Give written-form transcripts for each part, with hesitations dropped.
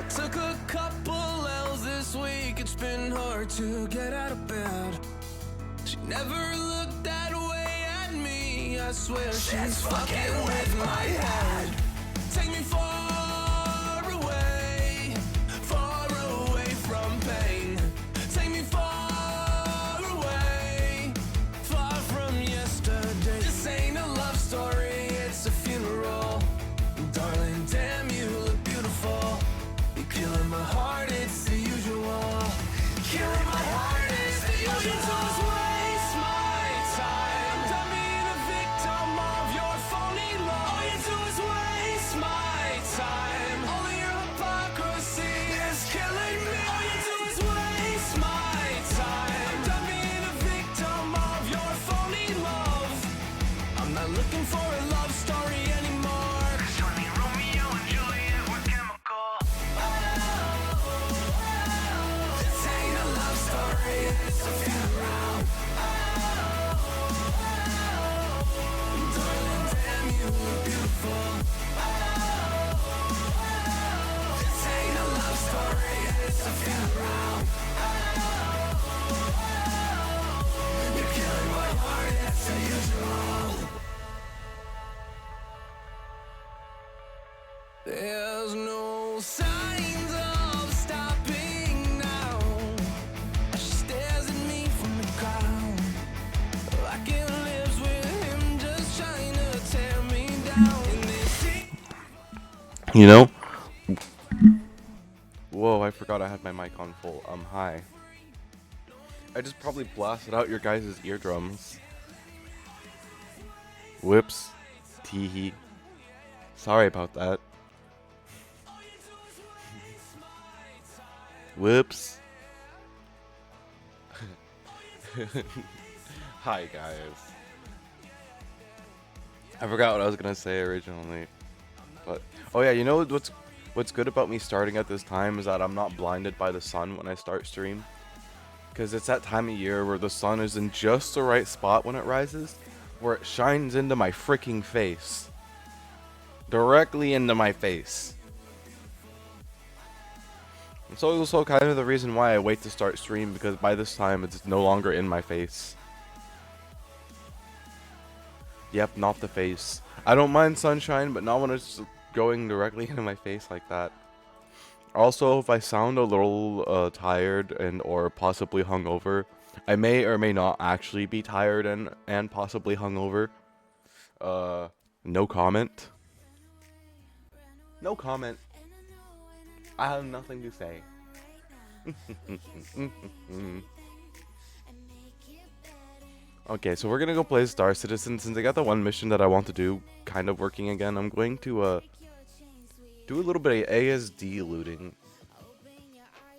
Took a couple L's this week, it's been hard to get out of bed. She never looked that way at me, I swear she's fucking with my head. Take me far away from pain. Take me far away, far from yesterday. This ain't a love story, it's a funeral. Darling, damn, you look beautiful. You're killing my heart, it's the usual. Killing my heart, it's the usual. All you do is waste my time. I'm done being a victim of your phony love. All you do is waste my time. All of your hypocrisy is killing me. All you do is waste my time. I'm done being a victim of your phony love. I'm not looking for a love story anymore. 'Cause only Romeo and Juliet were chemical. This ain't a love story, it's a funeral. Darling, damn, you look beautiful. This ain't a love story, it's a funeral. You're killing my heart, it's the usual. There's no signs of stopping now. She stares at me from the ground, like it lives with him, just trying to tear me down. In this You know? Whoa, I forgot I had my mic on full. Hi. I just probably blasted out your guys' eardrums. Whoops. Teehee. Sorry about that. Whoops. Hi guys. I forgot what I was gonna say originally. But oh yeah, you know what's good about me starting at this time is that I'm not blinded by the sun when I start stream. Cause it's that time of year where the sun is in just the right spot when it rises, where it shines into my freaking face. Directly into my face. It's also kind of the reason why I wait to start stream, because by this time it's no longer in my face. Yep, not the face. I don't mind sunshine, but not when it's going directly into my face like that. Also, if I sound a little tired and or possibly hungover, I may or may not actually be tired and possibly hungover. No comment. No comment. I have nothing to say. Okay, so we're gonna go play Star Citizen. Since I got the one mission that I want to do kind of working again, I'm going to do a little bit of ASD looting.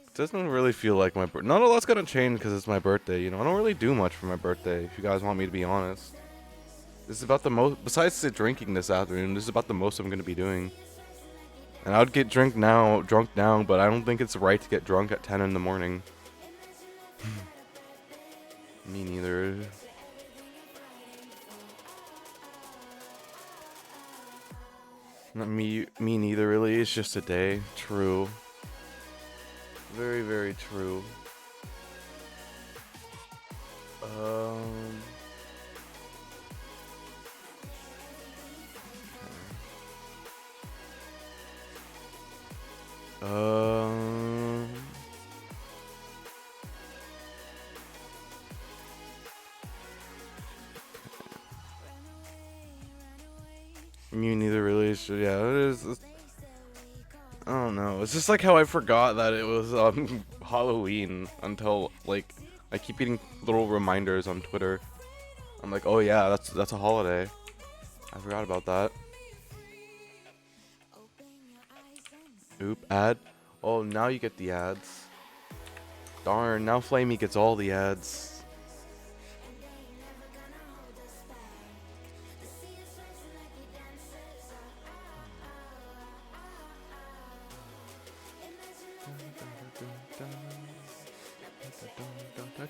It doesn't really feel like my birthday. Not a lot's gonna change because it's my birthday, you know. I don't really do much for my birthday, if you guys want me to be honest. This is about the most, besides the drinking this afternoon, this is about the most I'm gonna be doing. And I would get drunk now, but I don't think it's right to get drunk at 10 in the morning. Me neither. Me neither really, it's just a day. True. Very, very true. Me neither, really. Yeah, it is. I don't know. It's just like how I forgot that it was Halloween until like I keep getting little reminders on Twitter. I'm like, oh yeah, that's a holiday. I forgot about that. Oop, ad. Oh, now you get the ads. Darn, now Flamey gets all the ads.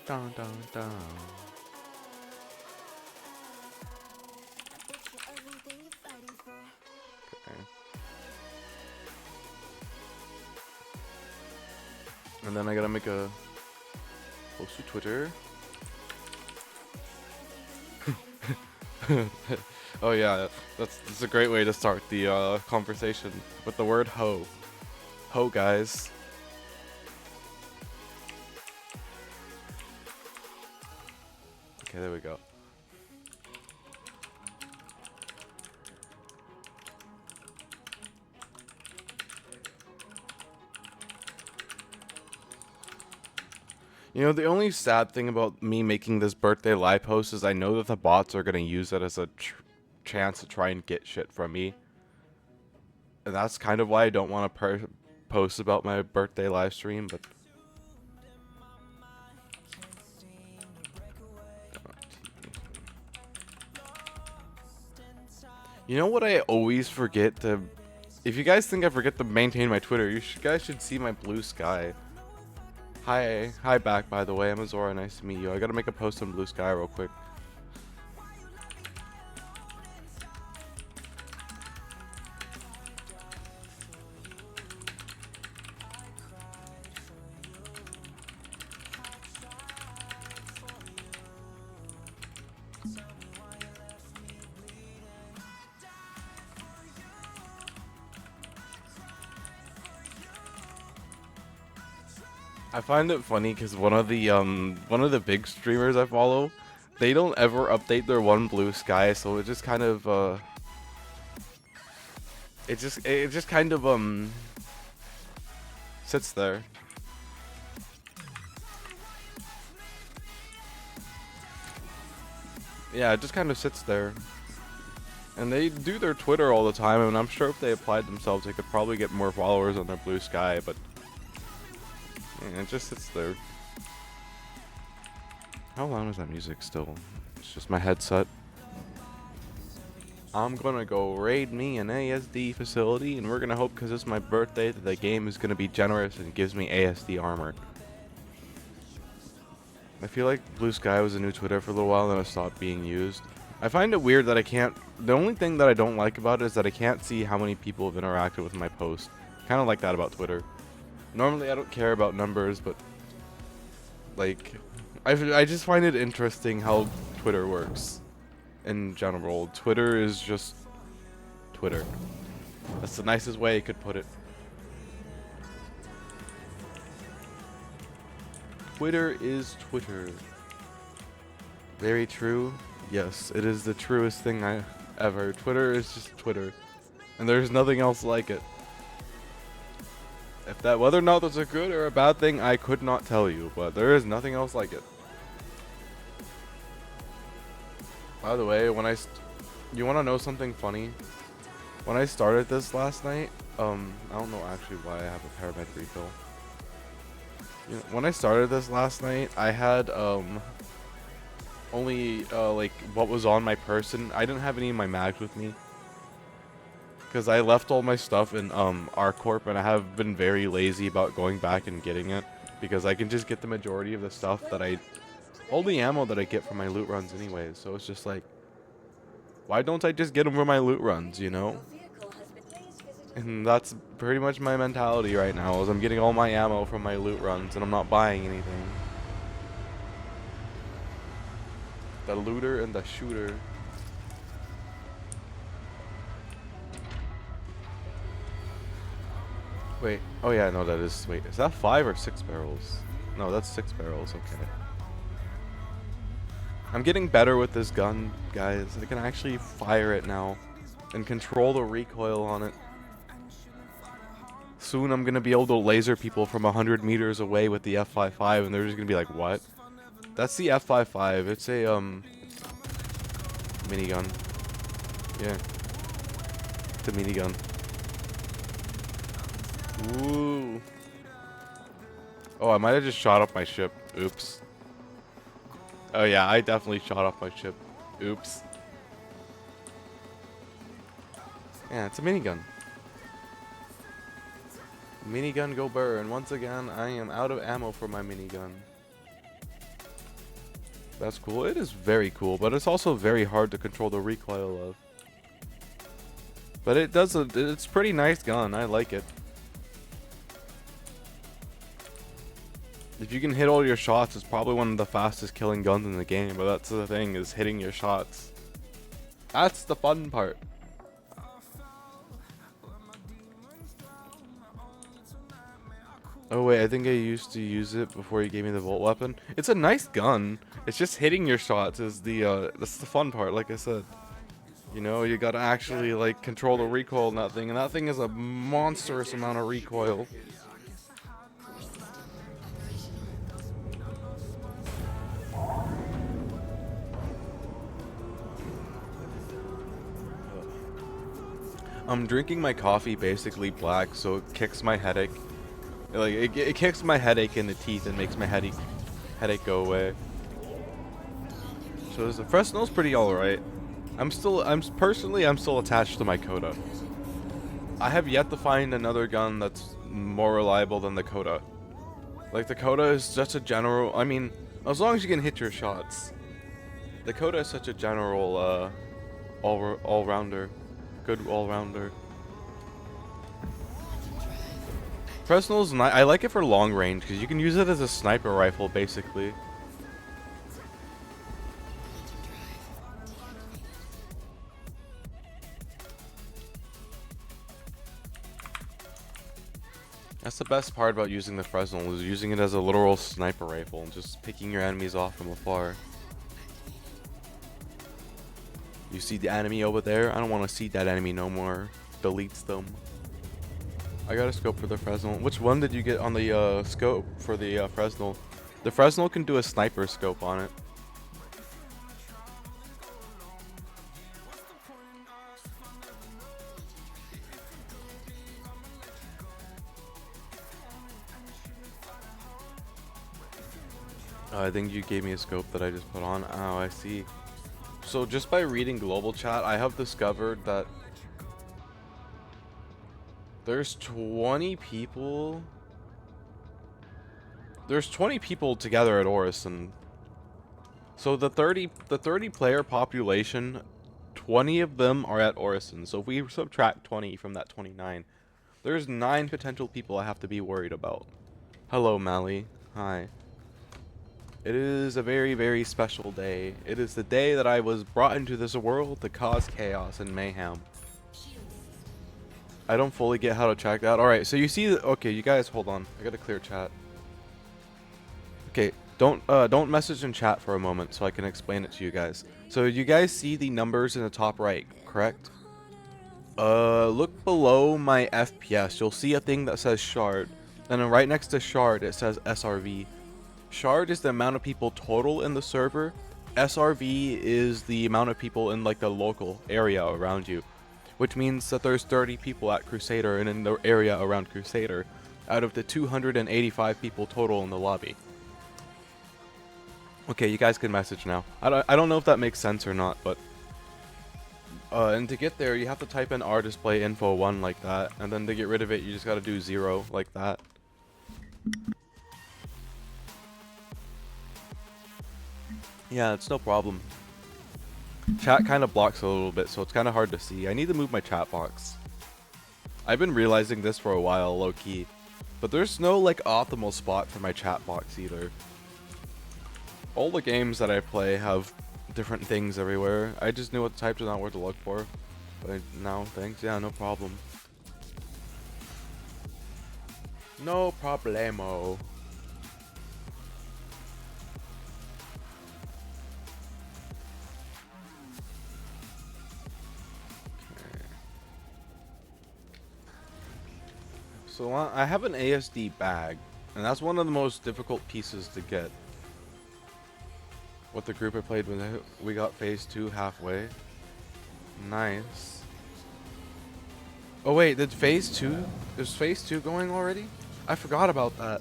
Okay. And then I gotta make a post to Twitter. Oh yeah, that's a great way to start the conversation with the word ho. Ho, guys. Okay, there we go. You know, the only sad thing about me making this birthday live post is I know that the bots are going to use it as a chance to try and get shit from me. And that's kind of why I don't want to post about my birthday live stream, but... You know what I always forget to... If you guys think I forget to maintain my Twitter, you guys should see my blue sky. Hi back, by the way. I'm Azora. Nice to meet you. I gotta make a post on Blue Sky real quick. I find it funny because one of the big streamers I follow, they don't ever update their one Blue Sky, so it just kind of it just kind of sits there. Yeah, it just kind of sits there. And they do their Twitter all the time, and I'm sure if they applied themselves, they could probably get more followers on their Blue Sky, but yeah, it just sits there. How loud is that music still? It's just my headset. I'm gonna go raid me an ASD facility, and we're gonna hope, because it's my birthday, that the game is gonna be generous and gives me ASD armor. I feel like Blue Sky was a new Twitter for a little while, and it stopped being used. I find it weird that I can't... The only thing that I don't like about it is that I can't see how many people have interacted with my post. Kind of like that about Twitter. Normally I don't care about numbers, but... Like... I just find it interesting how Twitter works. In general. Twitter is just... Twitter. That's the nicest way I could put it. Twitter is Twitter. Very true. Yes, it is the truest thing ever. Twitter is just Twitter. And there's nothing else like it. If that, whether or not that's a good or a bad thing, I could not tell you. But there is nothing else like it. By the way, when you want to know something funny? When I started this last night, I don't know actually why I have a paramed refill. You know, when I started this last night, I had only like what was on my person. I didn't have any of my mags with me because I left all my stuff in R-Corp, and I have been very lazy about going back and getting it because I can just get the majority of the stuff that all the ammo that I get from my loot runs anyways. So it's just like, why don't I just get them from my loot runs, you know? And that's pretty much my mentality right now, is I'm getting all my ammo from my loot runs and I'm not buying anything. The looter and the shooter. Wait, oh yeah, no, that is, wait, is that 5 or 6 barrels? No, that's 6 barrels, okay. I'm getting better with this gun, guys. I can actually fire it now. and control the recoil on it. Soon I'm gonna be able to laser people from 100 meters away with the F55, and they're just gonna be like, "What?" That's the F55. It's a minigun. Yeah, it's a minigun. Ooh. Oh, I might have just shot up my ship. Oops. Oh yeah, I definitely shot up my ship. Oops. Yeah, it's a minigun. Minigun go burn. Once again, I am out of ammo for my minigun. That's cool. It is very cool, but it's also very hard to control the recoil of. But it does it's a pretty nice gun. I like it. If you can hit all your shots, it's probably one of the fastest killing guns in the game, but that's the thing, is hitting your shots. That's the fun part. Oh wait, I think I used to use it before you gave me the Volt weapon. It's a nice gun. It's just hitting your shots is that's the fun part, like I said. You know, you gotta actually like control the recoil on that thing, and that thing is a monstrous amount of recoil. I'm drinking my coffee basically black, so it kicks my headache. Like it kicks my headache in the teeth and makes my headache go away. So the Fresnel's pretty alright. I'm still attached to my Coda. I have yet to find another gun that's more reliable than the Coda. Like the Coda is just a general. I mean, as long as you can hit your shots. The Coda is such a general all-rounder. Good all-rounder. Fresnel's I like it for long range because you can use it as a sniper rifle basically. That's the best part about using the Fresnel, is using it as a literal sniper rifle and just picking your enemies off from afar. You see the enemy over there? I don't want to see that enemy no more. Deletes them. I got a scope for the Fresnel. Which one did you get on the scope for the Fresnel? The Fresnel can do a sniper scope on it. I think you gave me a scope that I just put on. Oh, I see. So just by reading global chat, I have discovered that there's 20 people. There's 20 people together at Orison. So the 30 player population, 20 of them are at Orison. So if we subtract 20 from that 29, there's 9 potential people I have to be worried about. Hello, Mally. Hi. It is a very, very special day. It is the day that I was brought into this world to cause chaos and mayhem. I don't fully get how to track that. Alright, so you see okay, you guys hold on. I gotta clear chat. Okay, don't message in chat for a moment so I can explain it to you guys. So you guys see the numbers in the top right, correct? Look below my FPS. You'll see a thing that says shard. And then right next to shard it says SRV. Shard is the amount of people total in the server. SRV is the amount of people in like the local area around you, which means that there's 30 people at Crusader and in the area around Crusader out of the 285 people total in the lobby. Okay, you guys can message now. I don't know if that makes sense or not, but and to get there you have to type in rdisplay_info1 like that, and then to get rid of it you just got to do 0 like that. Yeah, it's no problem. Chat kind of blocks a little bit, so it's kind of hard to see. I need to move my chat box. I've been realizing this for a while, low-key. But there's no, like, optimal spot for my chat box either. All the games that I play have different things everywhere. I just knew what to type to not where to look for. But now, thanks. Yeah, no problem. No problemo. So I have an ASD bag, and that's one of the most difficult pieces to get. With the group I played with, we got phase 2 halfway. Nice. Oh wait, did phase 2? Is phase 2 going already? I forgot about that.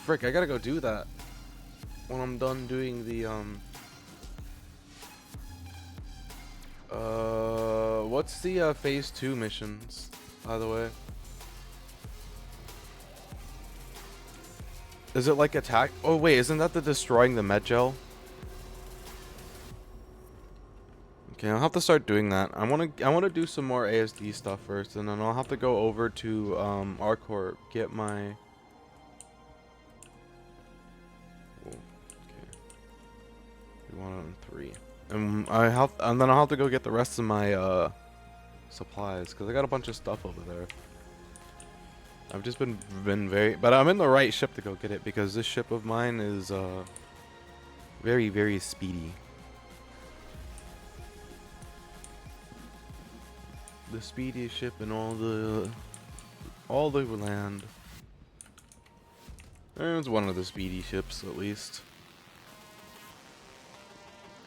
Frick, I gotta go do that when I'm done doing the what's the phase 2 missions, by the way? Is it like attack? Oh wait, isn't that the destroying the med gel? Okay, I'll have to start doing that. I wanna do some more ASD stuff first, and then I'll have to go over to Arcor, get my. Oh, okay. 103. And then I'll have to go get the rest of my supplies, because I got a bunch of stuff over there. I've just been very, but I'm in the right ship to go get it, because this ship of mine is very, very speedy. The speediest ship in all the land. It's one of the speedy ships, at least.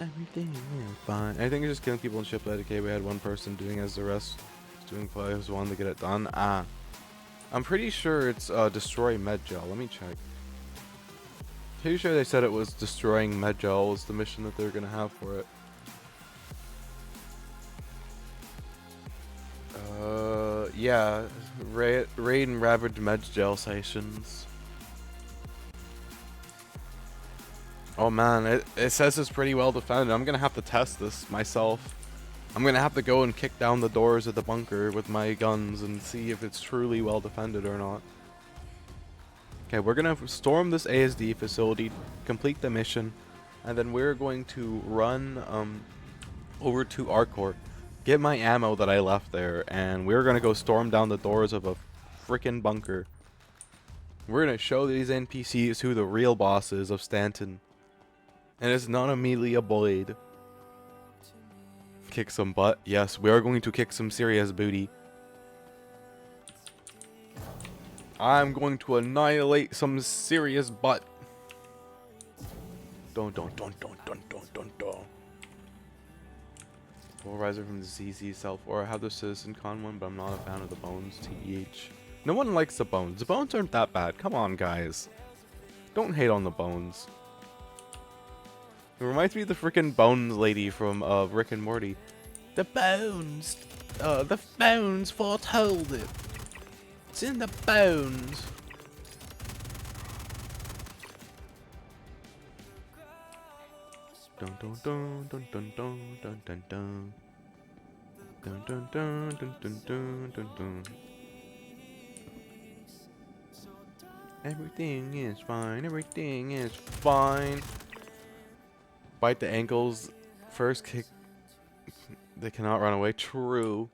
Everything is fine. I think it's just killing people in ship ADK. We had one person doing as the rest was doing players wanted to get it done. I'm pretty sure it's destroy med gel. Let me check. Pretty sure they said it was destroying med gel was the mission that they're gonna have for it. Yeah, raid and ravage med gel stations. Oh man, it says it's pretty well defended. I'm gonna have to test this myself. I'm gonna have to go and kick down the doors of the bunker with my guns and see if it's truly well defended or not. Okay, we're gonna storm this ASD facility, complete the mission, and then we're going to run over to Arcor, get my ammo that I left there, and we're gonna go storm down the doors of a freaking bunker. We're gonna show these NPCs who the real boss is of Stanton. And it's not Amelia Boyd. Kick some butt. Yes, we are going to kick some serious booty. I'm going to annihilate some serious butt. Don't. Riser from the ZZ Self, or I have the Citizen Con one, but I'm not a fan of the bones. TBH. No one likes the bones. The bones aren't that bad. Come on, guys. Don't hate on the bones. It reminds me of the freaking bones lady from Rick and Morty. The bones foretold it. It's in the bones. Dun dun dun dun dun dun dun dun dun. Dun dun dun dun dun dun dun dun. Everything is fine. Everything is fine. Bite the ankles. First kick. They cannot run away. True.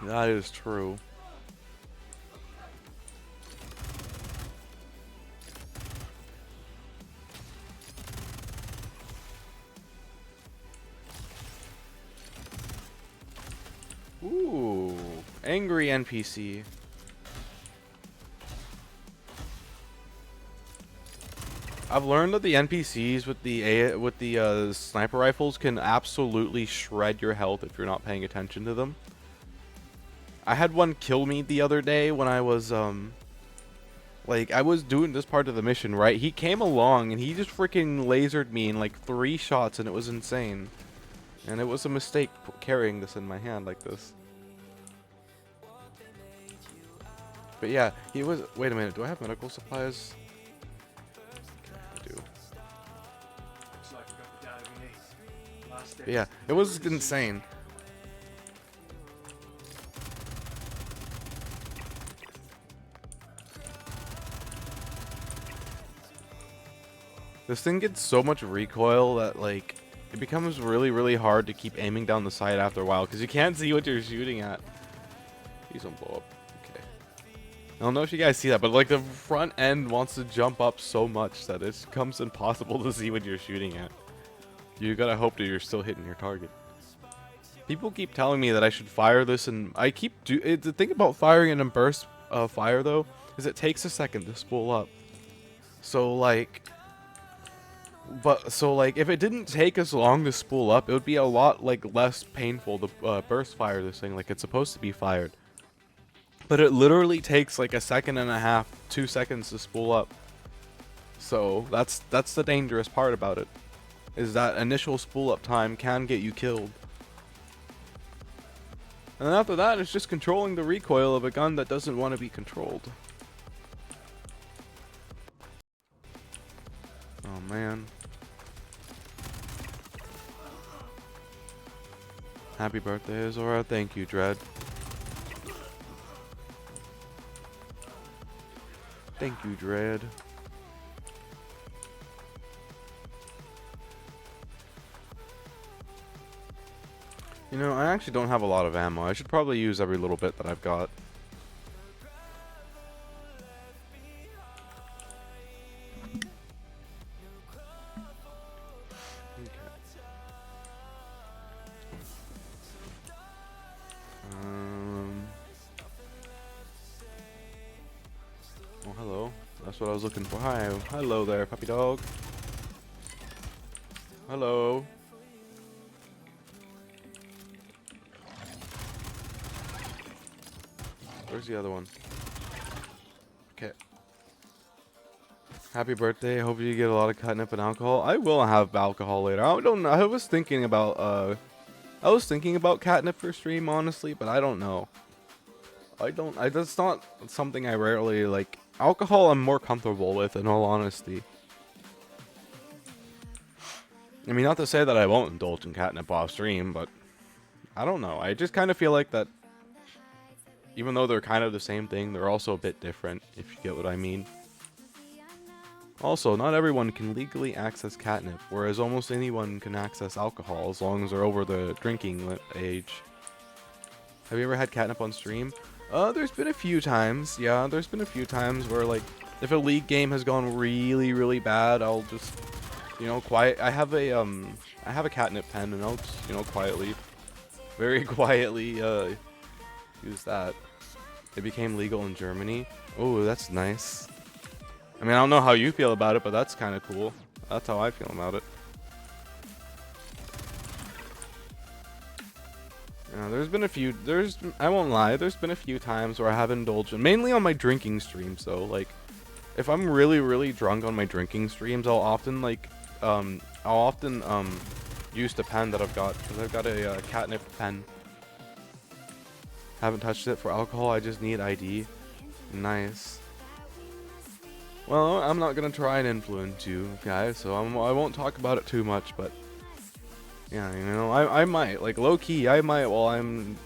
That is true. Ooh, angry NPC. I've learned that the NPCs with the sniper rifles can absolutely shred your health if you're not paying attention to them. I had one kill me the other day when I was like I was doing this part of the mission, right? He came along and he just freaking lasered me in like 3 shots, and it was insane. And it was a mistake carrying this in my hand like this. But yeah, he was. Wait a minute, do I have medical supplies? Okay, I do. Looks like we got the data we need. Last But yeah, it was insane. This thing gets so much recoil that like it becomes really, really hard to keep aiming down the sight after a while because you can't see what you're shooting at. Please don't blow up. Okay. I don't know if you guys see that, but like the front end wants to jump up so much that it becomes impossible to see what you're shooting at. You gotta hope that you're still hitting your target. People keep telling me that I should fire this, and I keep the thing about firing it in burst fire though is it takes a second to spool up. So like, if it didn't take as long to spool up, it would be a lot like less painful to burst fire this thing like it's supposed to be fired. But it literally takes like a second and a half, 2 seconds to spool up. So that's the dangerous part about it, is that initial spool up time can get you killed. And after that, it's just controlling the recoil of a gun that doesn't want to be controlled. Oh man. Happy birthday, Azora. Thank you, Dread. Thank you, Dread. You know, I actually don't have a lot of ammo. I should probably use every little bit that I've got. Okay. Oh, hello. That's what I was looking for. Hi. Hello there, puppy dog. Hello. Where's the other one? Okay. Happy birthday. Hope you get a lot of catnip and alcohol. I will have alcohol later. I don't know. I was thinking about catnip for stream, honestly, but I don't know. That's not something I rarely like. Alcohol I'm more comfortable with, in all honesty. I mean, not to say that I won't indulge in catnip off stream, but I don't know. I just kind of feel like that, even though they're kind of the same thing, they're also a bit different, if you get what I mean. Also, not everyone can legally access catnip, whereas almost anyone can access alcohol as long as they're over the drinking age. Have you ever had catnip on stream? There's been a few times. Yeah, there's been a few times where, like, if a league game has gone really, really bad, I'll just, you know, I have a catnip pen, and I'll just, you know, quietly, very quietly, use that. It became legal in Germany. Oh, that's nice. I mean, I don't know how you feel about it, but that's kind of cool. That's how I feel about it. Yeah, there's been a few, I won't lie, there's been a few times where I have indulged in, mainly on my drinking streams, though. Like, if I'm really, really drunk on my drinking streams, I'll often, like, use the pen that I've got, because I've got a catnip pen. Haven't touched it for alcohol, I just need ID. Nice. Well, I'm not gonna try and influence you guys, so I won't talk about it too much, but yeah, you know, I might, like, low-key, I might while I'm,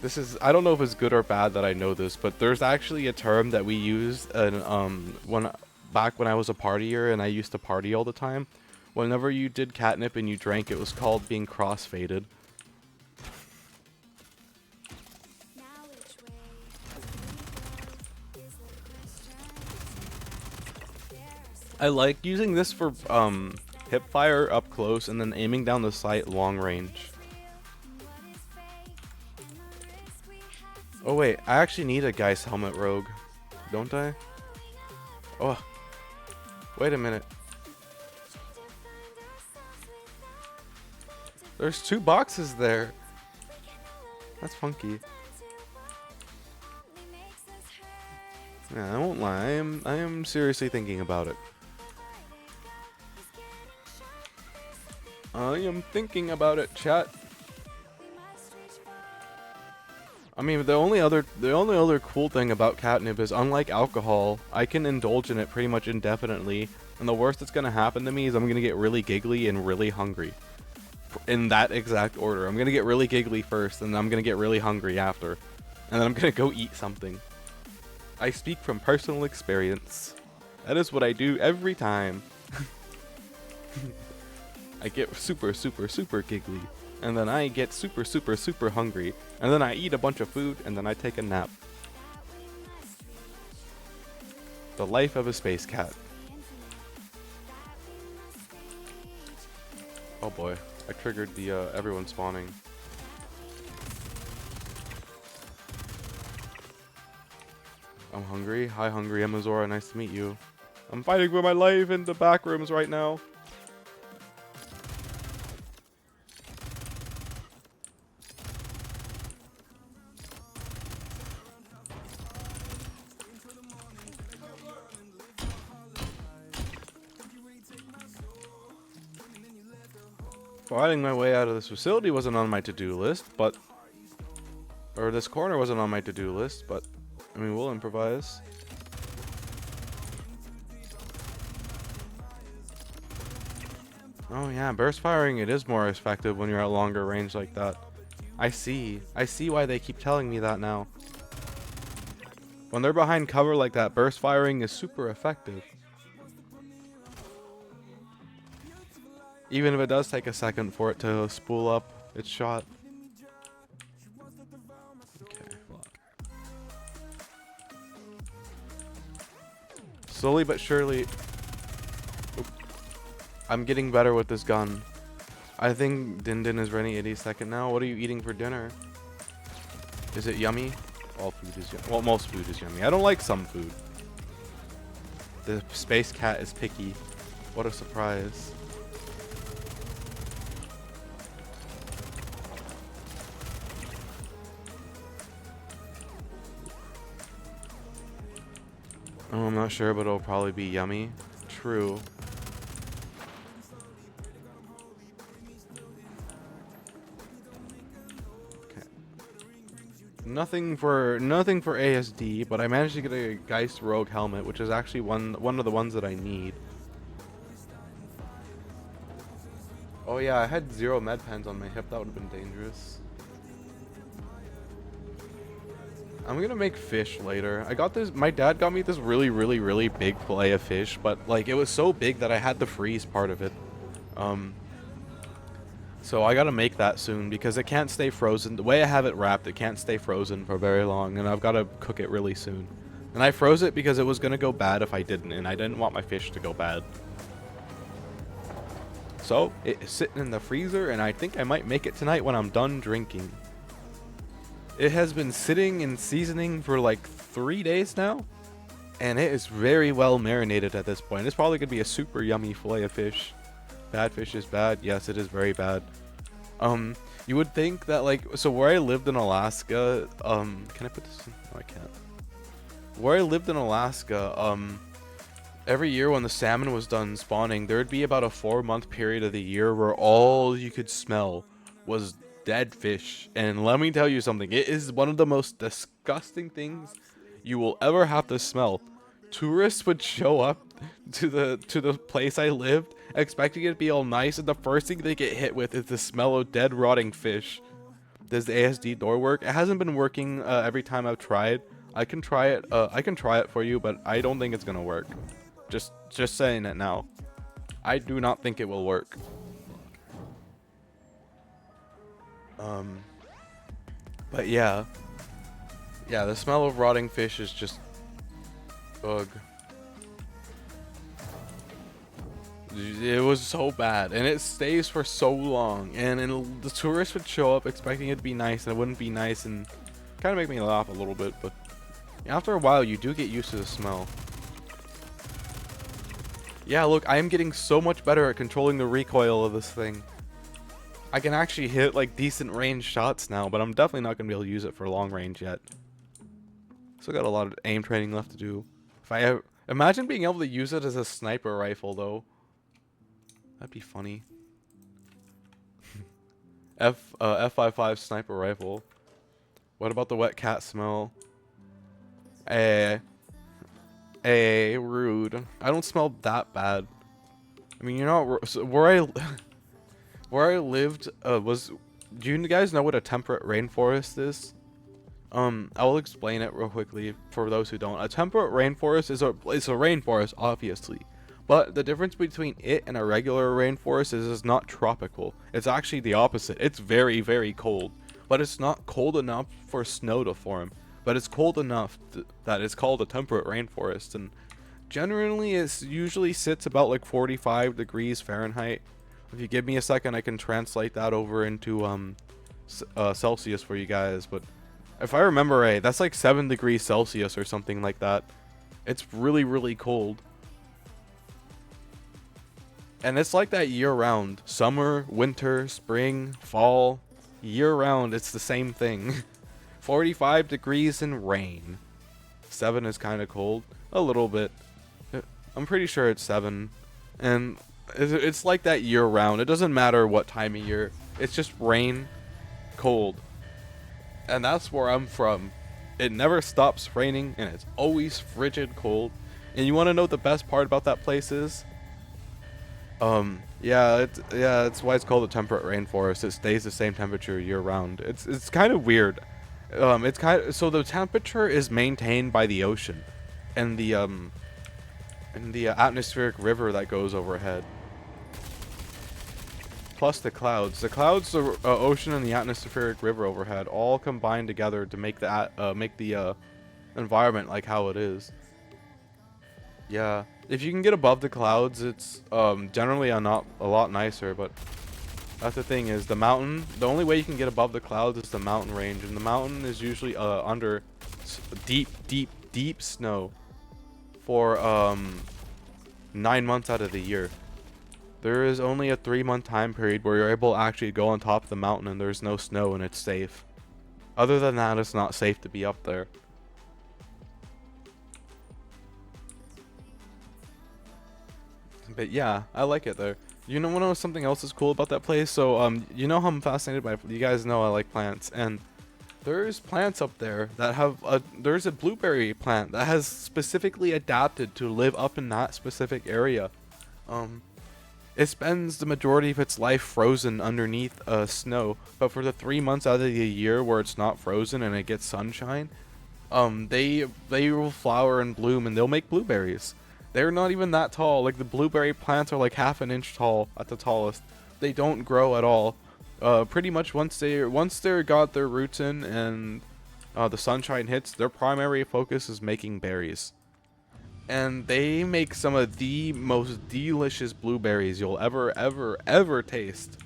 this is, I don't know if it's good or bad that I know this, but there's actually a term that we used, back when I was a partier and I used to party all the time. Whenever you did catnip and you drank, it was called being cross-faded. I like using this for, hip fire up close and then aiming down the sight long range. Oh wait, I actually need a Geist helmet rogue, don't I? Oh, wait a minute. There's 2 boxes there. That's funky. Yeah, I won't lie. I am seriously thinking about it. I am thinking about it, chat. I mean, the only other cool thing about catnip is, unlike alcohol, I can indulge in it pretty much indefinitely, and the worst that's gonna happen to me is I'm gonna get really giggly and really hungry. In that exact order. I'm gonna get really giggly first, and then I'm gonna get really hungry after. And then I'm gonna go eat something. I speak from personal experience. That is what I do every time. I get super, super, super giggly. And then I get super, super, super hungry. And then I eat a bunch of food, and then I take a nap. The life of a space cat. Oh boy. I triggered the everyone spawning. I'm hungry. Hi, hungry Aozora. Nice to meet you. I'm fighting for my life in the back rooms right now. Fighting my way out of this facility wasn't on my to-do list, but... Or this corner wasn't on my to-do list, but... I mean, we'll improvise. Oh yeah, burst firing, it is more effective when you're at longer range like that. I see why they keep telling me that now. When they're behind cover like that, burst firing is super effective. Even if it does take a second for it to spool up its shot. Okay. Slowly but surely... Oop. I'm getting better with this gun. I think Din Din is running 82nd now. What are you eating for dinner? Is it yummy? All food is yummy. Well, most food is yummy. I don't like some food. The space cat is picky. What a surprise. Oh, I'm not sure, but it'll probably be yummy. True. Okay. Nothing for ASD, but I managed to get a Geist Rogue helmet, which is actually one of the ones that I need. Oh yeah, I had 0 med pens on my hip. That would have been dangerous. I'm gonna make fish later. I got this. My dad got me this really big fillet of fish, but like it was so big that I had to freeze part of it. So I gotta make that soon because it can't stay frozen. The way I have it wrapped, it can't stay frozen for very long, and I've got to cook it really soon. And I froze it because it was gonna go bad if I didn't, and I didn't want my fish to go bad. So it's sitting in the freezer, and I think I might make it tonight when I'm done drinking. It has been sitting in seasoning for like 3 days now, and it is very well marinated at this point. It's probably gonna be a super yummy fillet of fish. Bad fish is bad. Yes, it is very bad. You would think that like, so where I lived in Alaska, can I put this in? No, I can't. Where I lived in Alaska, every year when the salmon was done spawning, there would be about a 4-month period of the year where all you could smell was dead fish. And let me tell you something, it is one of the most disgusting things you will ever have to smell. Tourists would show up to the place I lived expecting it to be all nice, and the first thing they get hit with is the smell of dead rotting fish. Does the ASD door work? It hasn't been working every time I've tried. I can try it for you, but I don't think it's gonna work. Just saying it now. I do not think it will work. But yeah, the smell of rotting fish is just ugh. It was so bad, and it stays for so long, and the tourists would show up expecting it to be nice, and it wouldn't be nice, and kind of make me laugh a little bit. But after a while, you do get used to the smell. Yeah, look, I am getting so much better at controlling the recoil of this thing. I can actually hit like decent range shots now, but I'm definitely not gonna be able to use it for long range yet. Still got a lot of aim training left to do. If I imagine being able to use it as a sniper rifle though. That'd be funny. F55 sniper rifle. What about the wet cat smell? Rude. I don't smell that bad. I mean, you're not so where I lived was. Do you guys know what a temperate rainforest is? I will explain it real quickly for those who don't. A temperate rainforest is a rainforest, obviously. But the difference between it and a regular rainforest is it's not tropical. It's actually the opposite. It's very, very cold. But it's not cold enough for snow to form. But it's cold enough that it's called a temperate rainforest. And generally, it usually sits about like 45 degrees Fahrenheit. If you give me a second, I can translate that over into Celsius for you guys. But if I remember right, that's like 7 degrees Celsius or something like that. It's really, really cold. And it's like that year-round. Summer, winter, spring, fall, year-round, it's the same thing. 45 degrees and rain. 7 is kind of cold. A little bit. I'm pretty sure it's 7. And it's like that year-round. It doesn't matter what time of year. It's just rain, cold. And that's where I'm from. It never stops raining, and it's always frigid cold. And you want to know what the best part about that place is? Yeah, it's why it's called a temperate rainforest. It stays the same temperature year round. It's kind of weird. So the temperature is maintained by the ocean, and the atmospheric river that goes overhead. Plus the clouds. The clouds, the ocean, and the atmospheric river overhead all combine together to make the environment like how it is. Yeah, if you can get above the clouds, it's generally a lot nicer. But that's the thing is the mountain. The only way you can get above the clouds is the mountain range, and the mountain is usually under deep snow for 9 months out of the year. There is only a 3-month time period where you're able to actually go on top of the mountain and there's no snow and it's safe. Other than that, it's not safe to be up there. But yeah, I like it there. You know something else is cool about that place? So you know how I'm fascinated by, you guys know I like plants, and there's plants up there that have there's a blueberry plant that has specifically adapted to live up in that specific area. It spends the majority of its life frozen underneath snow, but for the 3 months out of the year where it's not frozen and it gets sunshine, they will flower and bloom and they'll make blueberries. They're not even that tall. Like the blueberry plants are like half an inch tall at the tallest. They don't grow at all. Pretty much once they're got their roots in and the sunshine hits, their primary focus is making berries. And they make some of the most delicious blueberries you'll ever taste.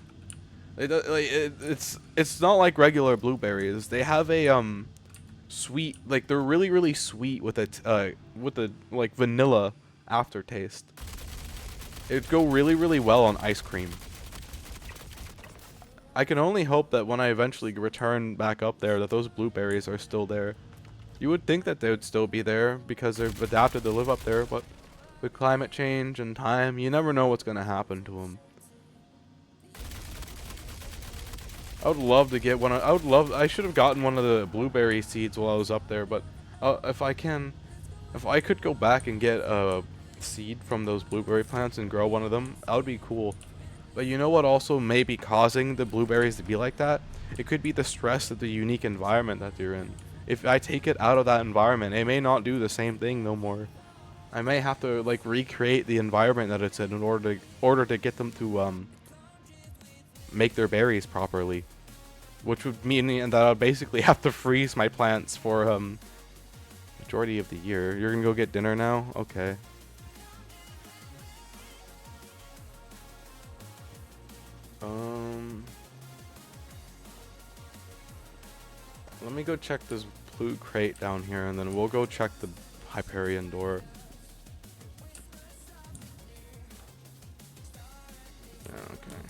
It's not like regular blueberries. They have a sweet, like they're really sweet with a like vanilla aftertaste. It'd go really well on ice cream. I can only hope that when I eventually return back up there that those blueberries are still there. You would think that they would still be there because they've adapted to live up there, but with climate change and time, you never know what's going to happen to them. I would love to get one. I should have gotten one of the blueberry seeds while I was up there, but if I could go back and get a seed from those blueberry plants and grow one of them, that would be cool. But you know what also may be causing the blueberries to be like that? It could be the stress of the unique environment that they're in. If I take it out of that environment, it may not do the same thing no more. I may have to like recreate the environment that it's in order to get them to make their berries properly, which would mean that I'll basically have to freeze my plants for majority of the year. You're gonna go get dinner now? Okay. Let me go check this blue crate down here, and then we'll go check the Hyperion door. Yeah, okay.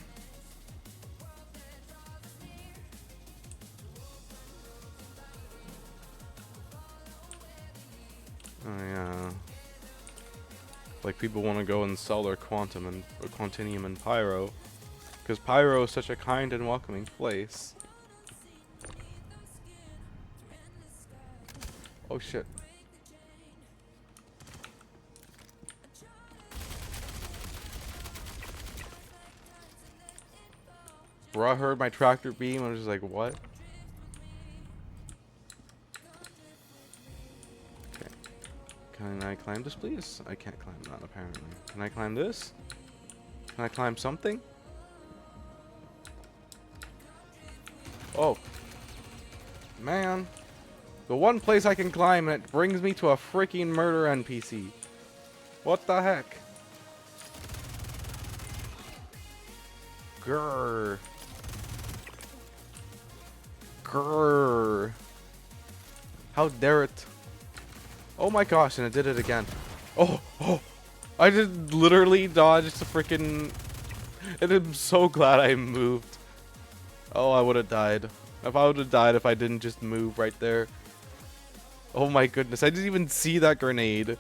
Oh yeah. Like people want to go and sell their Quantinium and Pyro, because Pyro is such a kind and welcoming place. Oh shit. Bro, I heard my tractor beam. I was just like, what? Okay. Can I climb this, please? I can't climb that, apparently. Can I climb this? Can I climb something? Oh. Man. The one place I can climb, and it brings me to a freaking murder NPC. What the heck? Grrr. Grrr. How dare it? Oh my gosh, and it did it again. Oh, oh. I just literally dodged a freaking... And I'm so glad I moved. Oh, I would have died. If I would have died if I didn't just move right there. Oh my goodness, I didn't even see that grenade.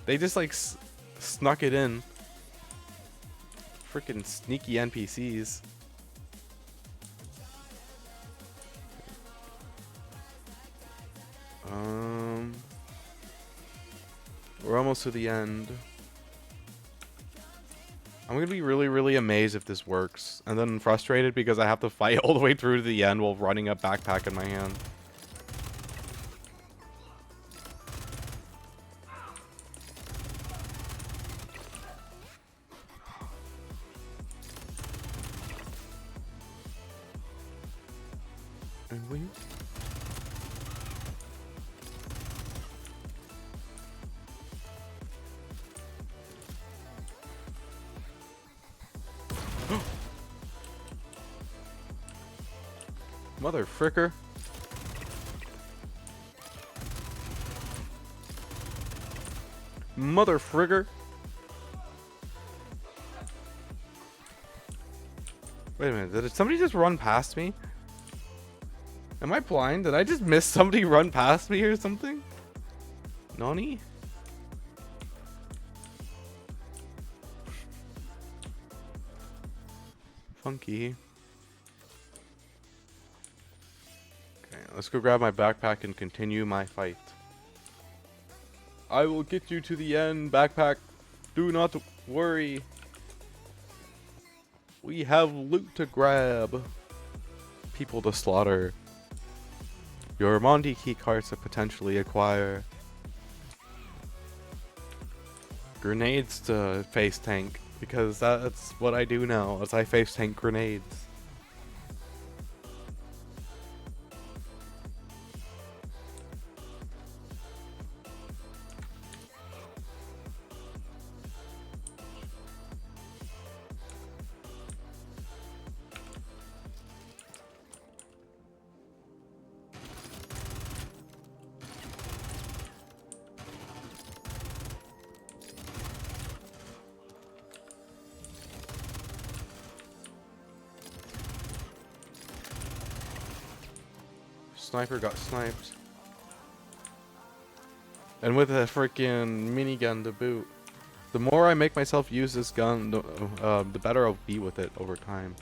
They just like snuck it in. Freaking sneaky NPCs. We're almost to the end. I'm gonna be really, really amazed if this works. And then frustrated because I have to fight all the way through to the end while running a backpack in my hand. And we... Mother fricker. Mother frigger. Wait a minute, did somebody just run past me? Am I blind? Did I just miss somebody run past me or something? Nani? Funky. Okay, let's go grab my backpack and continue my fight. I will get you to the end, backpack. Do not worry. We have loot to grab. People to slaughter. Your Monty key cards to potentially acquire. Grenades to face tank. Because that's what I do now, as I face tank grenades. Sniper got sniped. And with a freaking minigun to boot. The more I make myself use this gun, the better I'll be with it over time.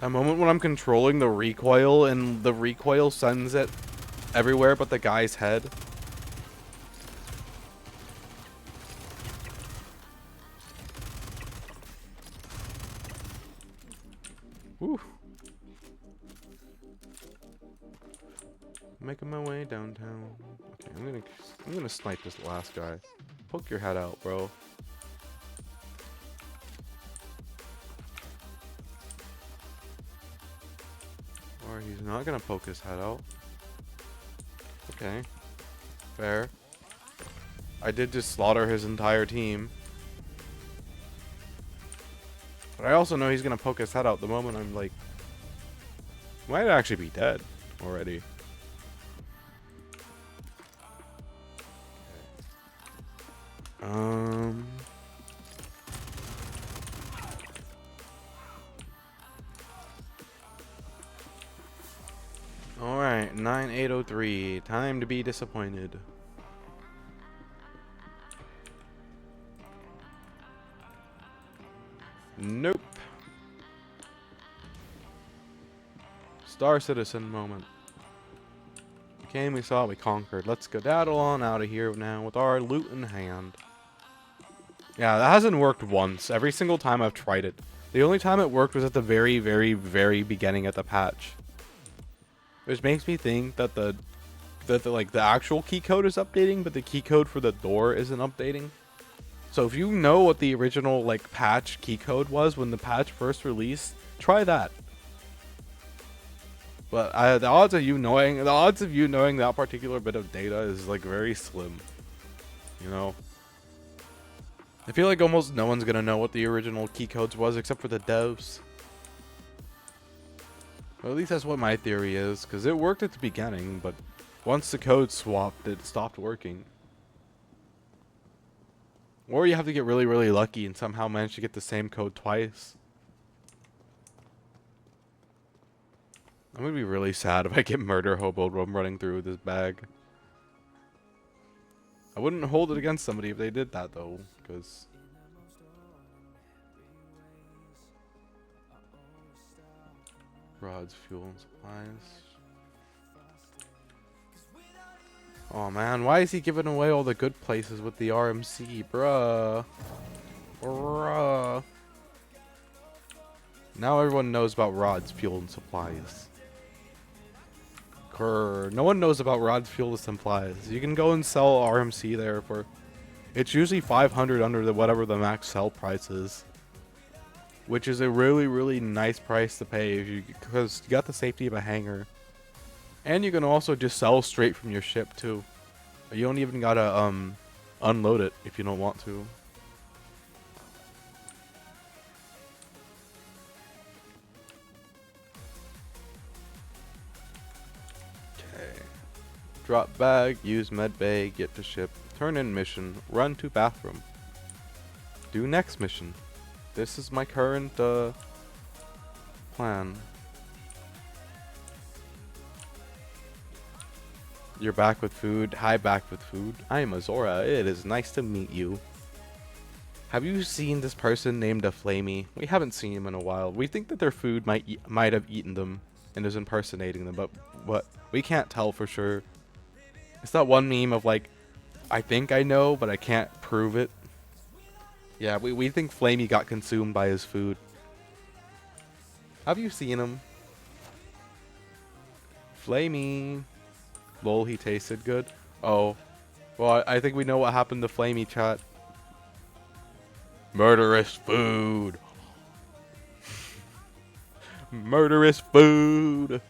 A moment when I'm controlling the recoil and the recoil sends it everywhere but the guy's head. Woo. Making my way downtown. Okay, I'm gonna snipe this last guy. Poke your head out, bro. Or he's not gonna poke his head out. Okay. Fair. I did just slaughter his entire team. But I also know he's gonna poke his head out the moment I'm like... Might actually be dead already. Alright, 9803. Time to be disappointed. Nope. Star Citizen moment. We came, we saw, we conquered. Let's skedaddle on out of here now with our loot in hand. Yeah, that hasn't worked once. Every single time I've tried it. The only time it worked was at the very, very, very beginning of the patch. Which makes me think that the actual key code is updating, but the key code for the door isn't updating. So if you know what the original like patch key code was when the patch first released, try that. But the odds of you knowing that particular bit of data is like very slim. You know, I feel like almost no one's gonna know what the original key codes was except for the devs. Well, at least that's what my theory is, because it worked at the beginning, but once the code swapped, it stopped working. Or you have to get really, really lucky and somehow manage to get the same code twice. I'm gonna be really sad if I get murder hobo while I'm running through this bag. I wouldn't hold it against somebody if they did that though, because rods, fuel, and supplies. Oh man, why is he giving away all the good places with the RMC, bruh? Bruh. Now everyone knows about rods, fuel, and supplies. Grr. No one knows about rods, fuel, and supplies. You can go and sell RMC there for... It's usually 500 under whatever the max sell price is. Which is a really, really nice price to pay because you got the safety of a hangar. And you can also just sell straight from your ship too. You don't even gotta unload it if you don't want to. Okay. Drop bag, use med bay, get to ship, turn in mission, run to bathroom. Do next mission. This is my current plan. You're back with food. Hi, back with food. I am Azora. It is nice to meet you. Have you seen this person named a Flamey? We haven't seen him in a while. We think that their food might have eaten them and is impersonating them, but we can't tell for sure. It's that one meme of like, I think I know, but I can't prove it. Yeah, we think Flamey got consumed by his food. Have you seen him? Flamey. Lol, he tasted good. Oh. Well, I think we know what happened to Flamey, chat. Murderous food. Murderous food.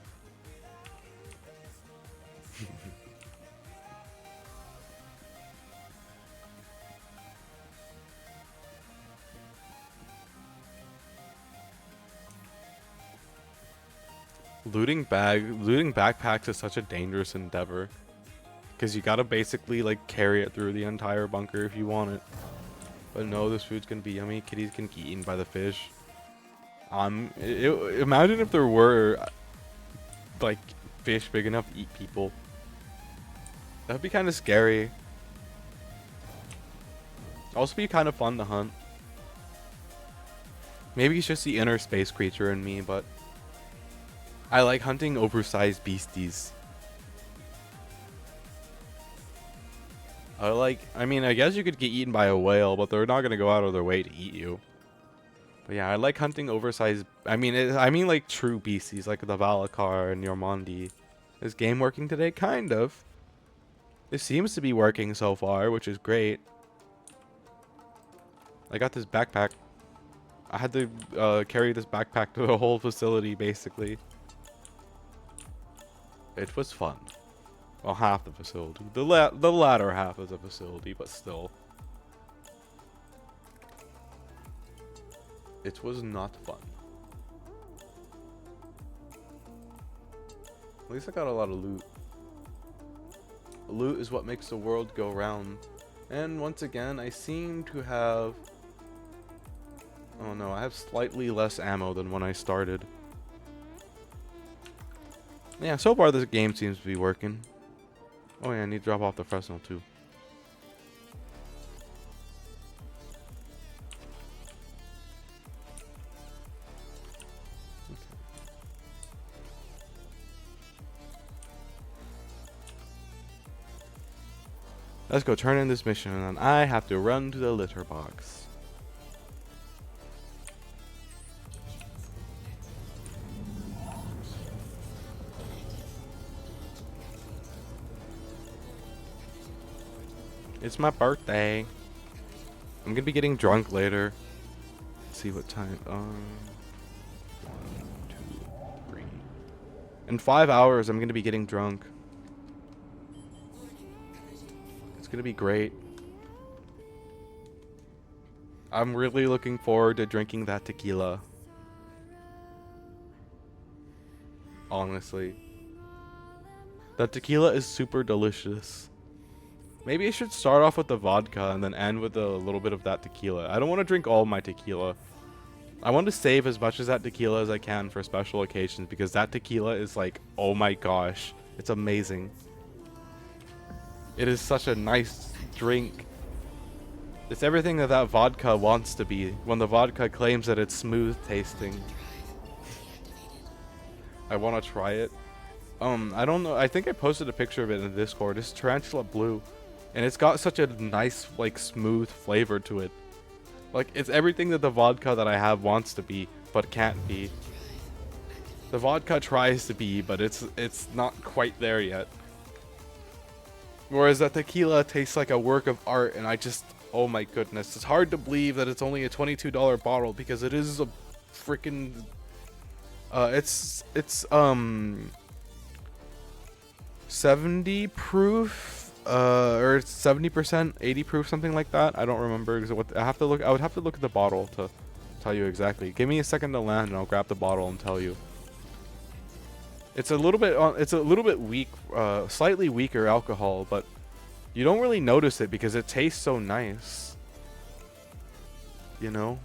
Looting backpacks is such a dangerous endeavor. Because you gotta basically like carry it through the entire bunker if you want it. But no, this food's gonna be yummy. Kitties can get eaten by the fish. Imagine if there were like fish big enough to eat people. That'd be kind of scary. Also be kind of fun to hunt. Maybe it's just the inner space creature in me, but I like hunting oversized beasties. I mean, I guess you could get eaten by a whale, but they're not gonna go out of their way to eat you. But yeah, I like hunting oversized. I mean like true beasties, like the Valacar and Yormandi. Is game working today? Kind of. It seems to be working so far, which is great. I got this backpack. I had to carry this backpack to the whole facility, basically. It was fun. Well, half the facility. The latter half of the facility, but still. It was not fun. At least I got a lot of loot. Loot is what makes the world go round. And once again, I seem to have... Oh no, I have slightly less ammo than when I started. Yeah, so far this game seems to be working. Oh yeah, I need to drop off the Fresnel too. Okay. Let's go turn in this mission and then I have to run to the litter box. It's my birthday. I'm gonna be getting drunk later. Let's see what time. 1, 2, 3. In 5 hours, I'm going to be getting drunk. It's going to be great. I'm really looking forward to drinking that tequila. Honestly. That tequila is super delicious. Maybe I should start off with the vodka and then end with a little bit of that tequila. I don't want to drink all my tequila. I want to save as much of that tequila as I can for special occasions because that tequila is like, oh my gosh, it's amazing. It is such a nice drink. It's everything that that vodka wants to be when the vodka claims that it's smooth tasting. I want to try it. I don't know. I think I posted a picture of it in the Discord. It's tarantula blue. And it's got such a nice, like, smooth flavor to it. Like, it's everything that the vodka that I have wants to be, but can't be. The vodka tries to be, but it's not quite there yet. Whereas that tequila tastes like a work of art, and I just, oh my goodness. It's hard to believe that it's only a $22 bottle, because it is a freaking, it's 70 proof. Or 70%, 80 proof, something like that. I don't remember what I have to look. I would have to look at the bottle to tell you exactly. Give me a second to land, and I'll grab the bottle and tell you. It's a little bit weak, slightly weaker alcohol, but you don't really notice it because it tastes so nice. You know.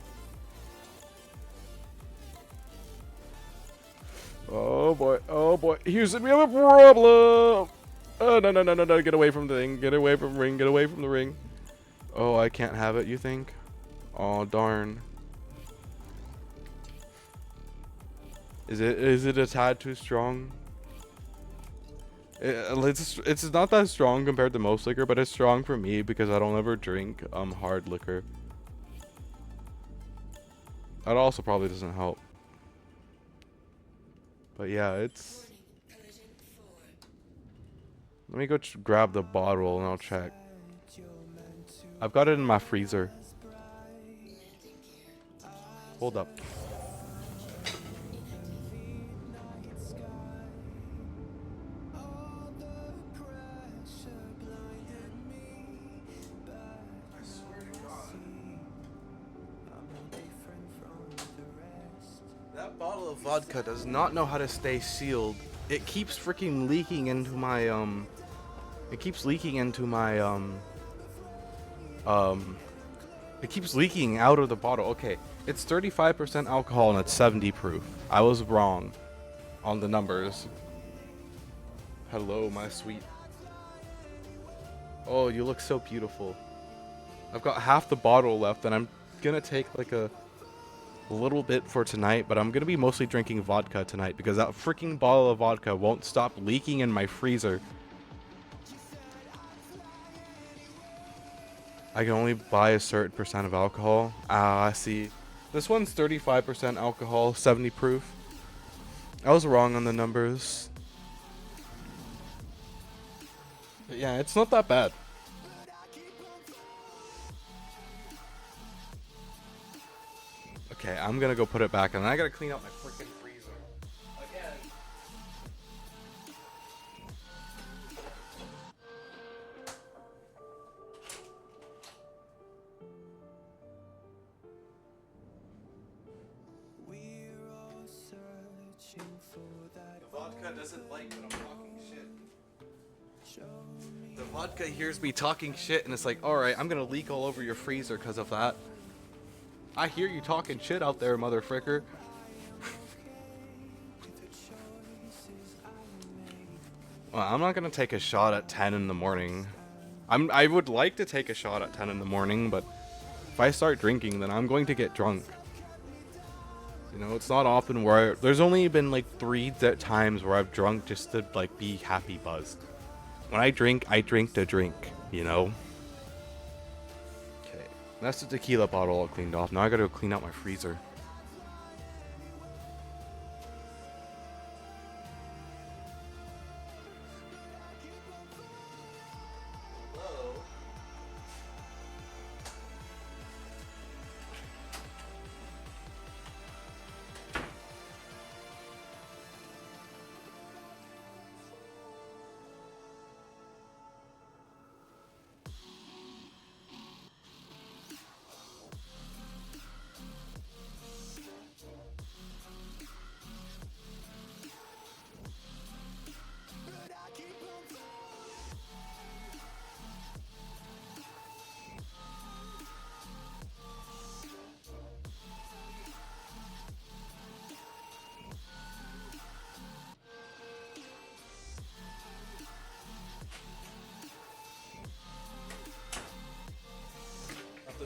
Oh boy, oh boy. Houston, we have a problem. Oh, no, get away from the ring, get away from the ring, get away from the ring. Oh, I can't have it, you think? Oh, darn. Is it a tad too strong? It's not that strong compared to most liquor, but it's strong for me because I don't ever drink hard liquor. That also probably doesn't help. But yeah, it's... Let me go grab the bottle and I'll check. I've got it in my freezer. Hold up. I swear to God. That bottle of vodka does not know how to stay sealed. It keeps freaking leaking into my it keeps leaking into my it keeps leaking out of the bottle. Okay, it's 35% alcohol and it's 70 proof. I was wrong on the numbers. Hello, my sweet. Oh, you look so beautiful. I've got half the bottle left and I'm gonna take like a little bit for tonight, but I'm gonna be mostly drinking vodka tonight because that freaking bottle of vodka won't stop leaking in my freezer. I can only buy a certain percent of alcohol. Ah, I see. This one's 35% alcohol, 70 proof. I was wrong on the numbers. But yeah, it's not that bad. Okay, I'm gonna go put it back, and then I gotta clean out my freaking freezer. Again. The vodka doesn't like when I'm talking shit. The vodka hears me talking shit, and it's like, alright, I'm gonna leak all over your freezer because of that. I hear you talking shit out there, motherfricker. Well, I'm not gonna take a shot at 10 in the morning. I would like to take a shot at 10 in the morning, but if I start drinking, then I'm going to get drunk. You know, it's not often where there's only been like 3 times where I've drunk just to like be happy buzzed. When I drink to drink, you know? Okay, that's the tequila bottle all cleaned off. Now I gotta go clean out my freezer.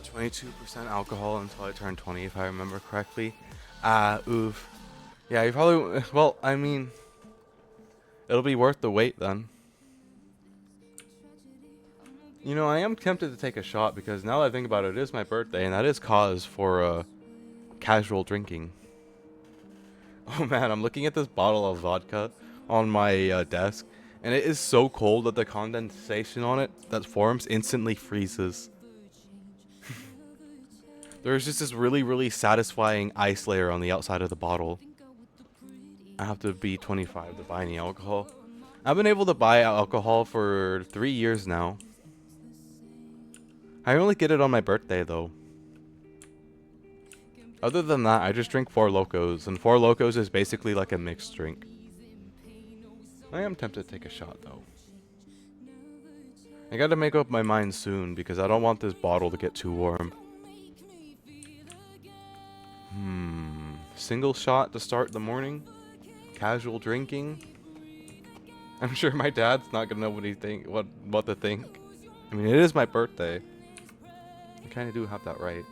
22% alcohol until I turn 20, if I remember correctly. Oof. Yeah, you probably. Well, I mean, it'll be worth the wait then. You know, I am tempted to take a shot because now that I think about it, it is my birthday, and that is cause for casual drinking. Oh man, I'm looking at this bottle of vodka on my desk, and it is so cold that the condensation on it that forms instantly freezes. There's just this really, really satisfying ice layer on the outside of the bottle. I have to be 25 to buy any alcohol. I've been able to buy alcohol for 3 years now. I only get it on my birthday though. Other than that, I just drink Four Locos, and Four Locos is basically like a mixed drink. I am tempted to take a shot though. I gotta make up my mind soon because I don't want this bottle to get too warm. Single shot to start the morning? Casual drinking? I'm sure my dad's not gonna know what to think. I mean, it is my birthday. I kinda do have that right.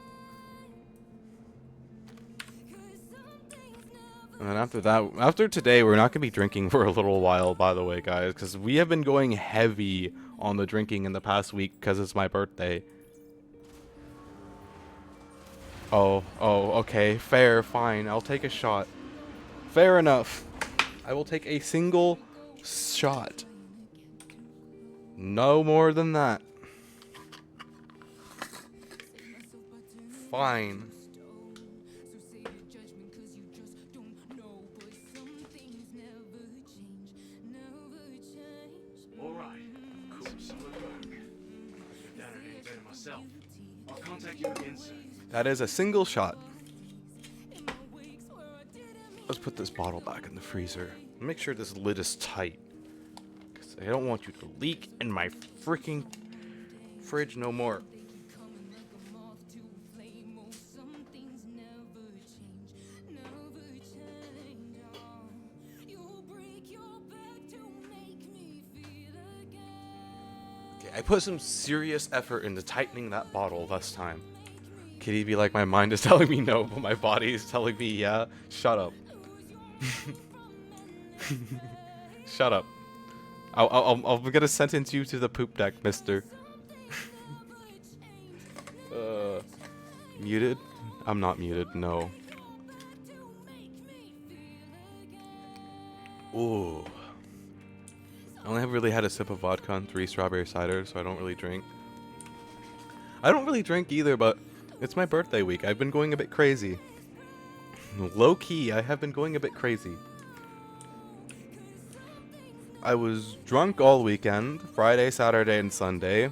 And then after that, after today, we're not going to be drinking for a little while, by the way, guys. Because we have been going heavy on the drinking in the past week because it's my birthday. Oh, okay. Fair, fine. I'll take a shot. Fair enough. I will take a single shot. No more than that. Fine. I'll contact you again soon. That is a single shot. Let's put this bottle back in the freezer. Make sure this lid is tight. Because I don't want you to leak in my freaking fridge no more. Okay, I put some serious effort into tightening that bottle this time. Kitty be like, my mind is telling me no, but my body is telling me yeah. Shut up. Shut up. I'm gonna sentence you to the poop deck, mister. Muted? I'm not muted, no. Ooh. I only have really had a sip of vodka and 3 strawberry cider, so I don't really drink. I don't really drink either, but it's my birthday week. I've been going a bit crazy. Low key, I have been going a bit crazy. I was drunk all weekend, Friday, Saturday, and Sunday.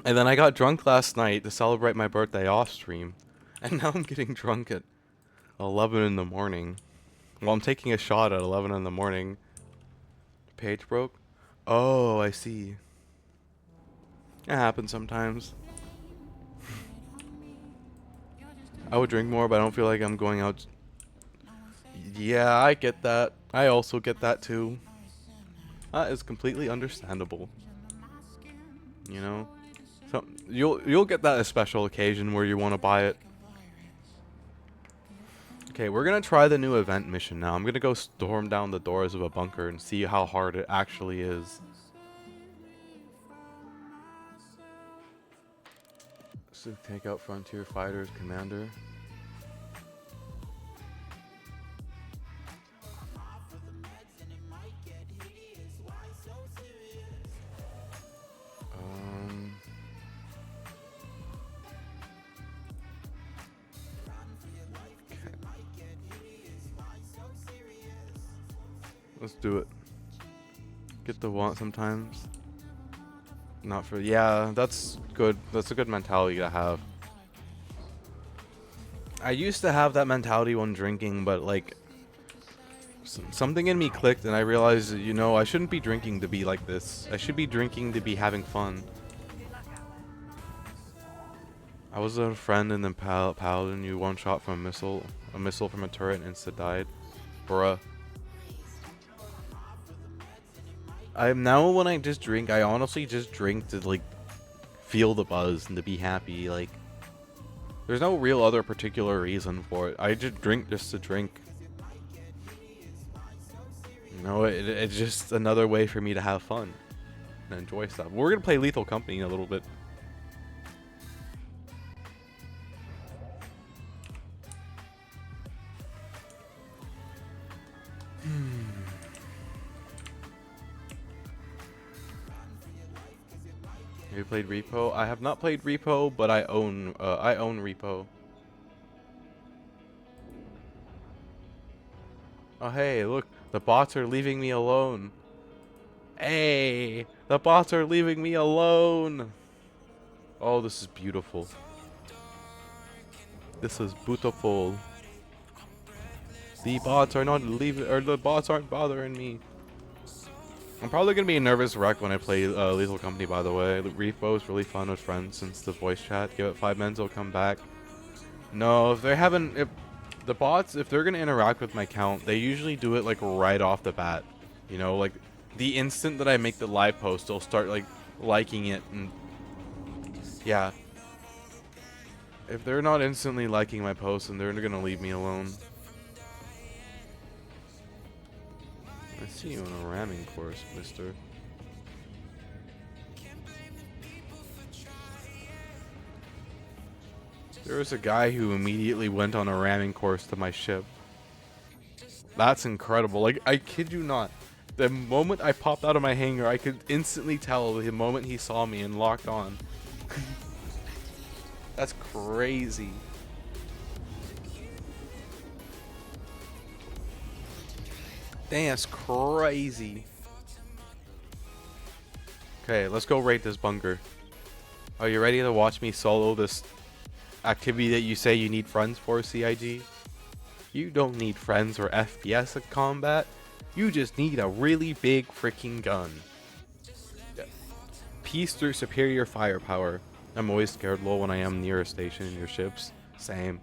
And then I got drunk last night to celebrate my birthday off stream. And now I'm getting drunk at 11 in the morning. Well, I'm taking a shot at 11 in the morning. Page broke? Oh, I see. It happens sometimes. I would drink more, but I don't feel like I'm going out. Yeah, I get that. I also get that too. That is completely understandable. You know? So you'll get that a special occasion where you want to buy it. Okay, we're gonna try the new event mission now. I'm gonna go storm down the doors of a bunker and see how hard it actually is. So take out Frontier Fighters Commander. Let's do it. Get the want sometimes. Not for... Yeah, that's good. That's a good mentality to have. I used to have that mentality when drinking, but like... something in me clicked and I realized that, you know, I shouldn't be drinking to be like this. I should be drinking to be having fun. I was a friend and then Paladin, you one shot from a missile from a turret and insta died. Bruh. Now when I just drink, I honestly just drink to like feel the buzz and to be happy. Like There's no real other particular reason for it. I just drink just to drink. You know, it's just another way for me to have fun and enjoy stuff. We're gonna play Lethal Company in a little bit. Have you played Repo? I have not played Repo, but I own Repo. Oh hey, look, the bots are leaving me alone. Hey, the bots are leaving me alone. Oh, this is beautiful. This is beautiful. The bots are not leaving, or the bots aren't bothering me. I'm probably gonna be a nervous wreck when I play Lethal Company, by the way. Repo is really fun with friends since the voice chat. Give it 5 minutes, it'll come back. No, if they haven't, if the bots, if they're gonna interact with my count, they usually do it like right off the bat. You know, like the instant that I make the live post, they'll start like liking it, and yeah. If they're not instantly liking my post, then they're gonna leave me alone. I see you on a ramming course, mister. There was a guy who immediately went on a ramming course to my ship. That's incredible. Like, I kid you not. The moment I popped out of my hangar, I could instantly tell the moment he saw me and locked on. That's crazy. Dang, that's crazy. Okay, let's go raid this bunker. Are you ready to watch me solo this activity that you say you need friends for, CIG? You don't need friends or FPS at combat. You just need a really big freaking gun. Yeah. Peace through superior firepower. I'm always scared low when I am near a station in your ships. Same.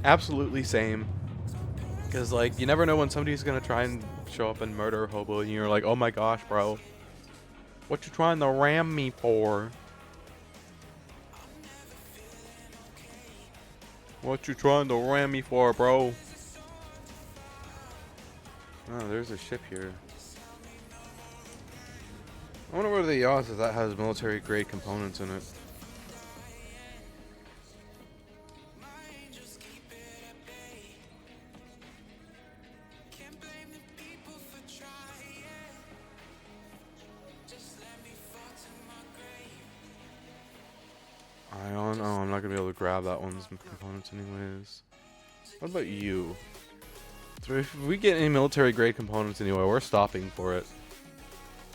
Absolutely same. Because, like, you never know when somebody's gonna try and show up and murder a hobo, and you're like, oh my gosh, bro. What you trying to ram me for? What you trying to ram me for, bro? Oh, there's a ship here. I wonder where the yacht is that has military grade components in it. Ion? Oh, I'm not gonna be able to grab that one's components anyways. What about you? So if we get any military grade components anyway, we're stopping for it.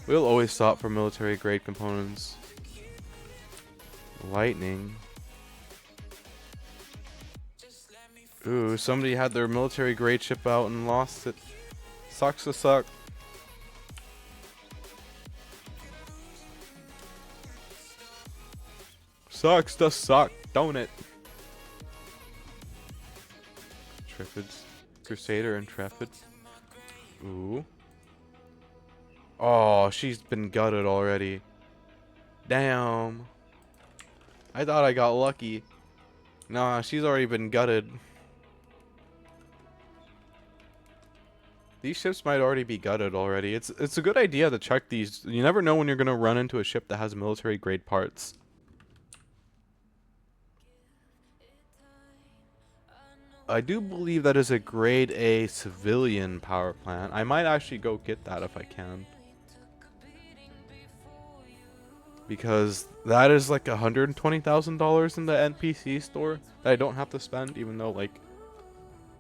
We'll always stop for military grade components. Lightning. Ooh, somebody had their military grade ship out and lost it. Sucks to suck. Sucks to suck, don't it? Intrepids. Crusader Intrepid. Ooh. Oh, she's been gutted already. Damn. I thought I got lucky. Nah, she's already been gutted. These ships might already be gutted already. It's a good idea to check these. You never know when you're gonna run into a ship that has military grade parts. I do believe that is a grade A civilian power plant. I might actually go get that if I can. Because that is like $120,000 in the NPC store that I don't have to spend, even though, like,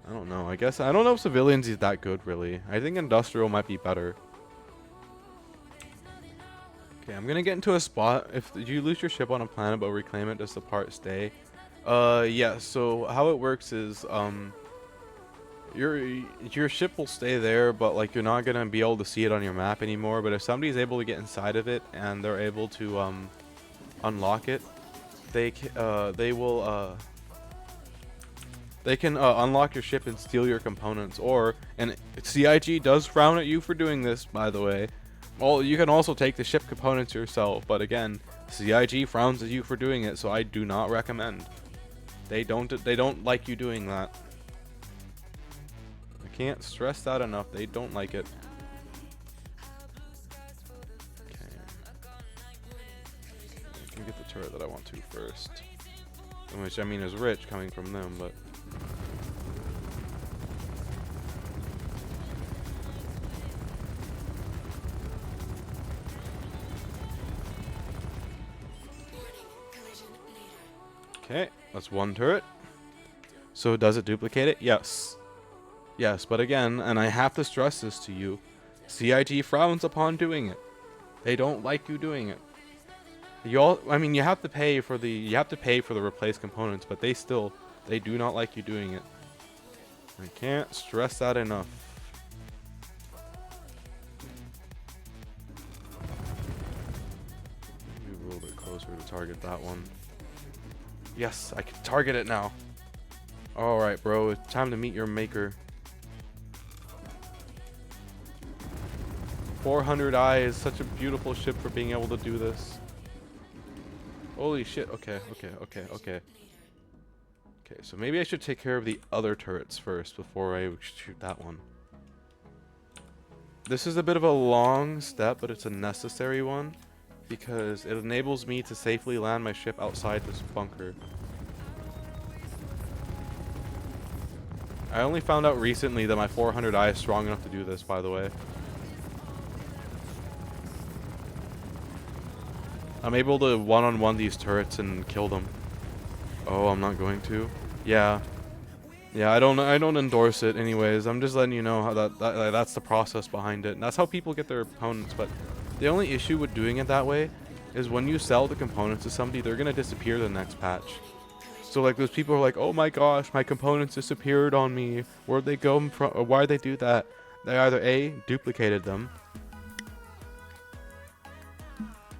I don't know. I guess I don't know if civilians is that good, really. I think industrial might be better. Okay, I'm gonna get into a spot. If you lose your ship on a planet but reclaim it, does the part stay? Yeah. So how it works is, your ship will stay there, but like you're not gonna be able to see it on your map anymore. But if somebody's able to get inside of it and they're able to unlock it, they can unlock your ship and steal your components. And CIG does frown at you for doing this, by the way. Well, you can also take the ship components yourself, but again, CIG frowns at you for doing it, so I do not recommend. They don't like you doing that. I can't stress that enough. They don't like it. Okay. I can get the turret that I want to first. Which I mean is rich coming from them, but okay, that's one turret. So does it duplicate it? Yes. Yes, but again, and I have to stress this to you, CIG frowns upon doing it. They don't like you doing it. I mean, you have to pay for the replaced components, but they do not like you doing it. I can't stress that enough. Move a little bit closer to target that one. Yes, I can target it now. Alright, bro, it's time to meet your maker. 400 eyes, such a beautiful ship for being able to do this. Holy shit, okay. Okay, so maybe I should take care of the other turrets first before I shoot that one. This is a bit of a long step, but it's a necessary one because it enables me to safely land my ship outside this bunker. I only found out recently that my 400 eye is strong enough to do this, by the way. I'm able to one-on-one these turrets and kill them. Oh, I'm not going to. Yeah, I don't endorse it. Anyways, I'm just letting you know how that's the process behind it. And that's how people get their opponents. But the only issue with doing it that way is when you sell the components to somebody, they're gonna disappear the next patch. So like those people are like, oh my gosh, my components disappeared on me. Where'd they go from? Or why'd they do that? They either A, duplicated them,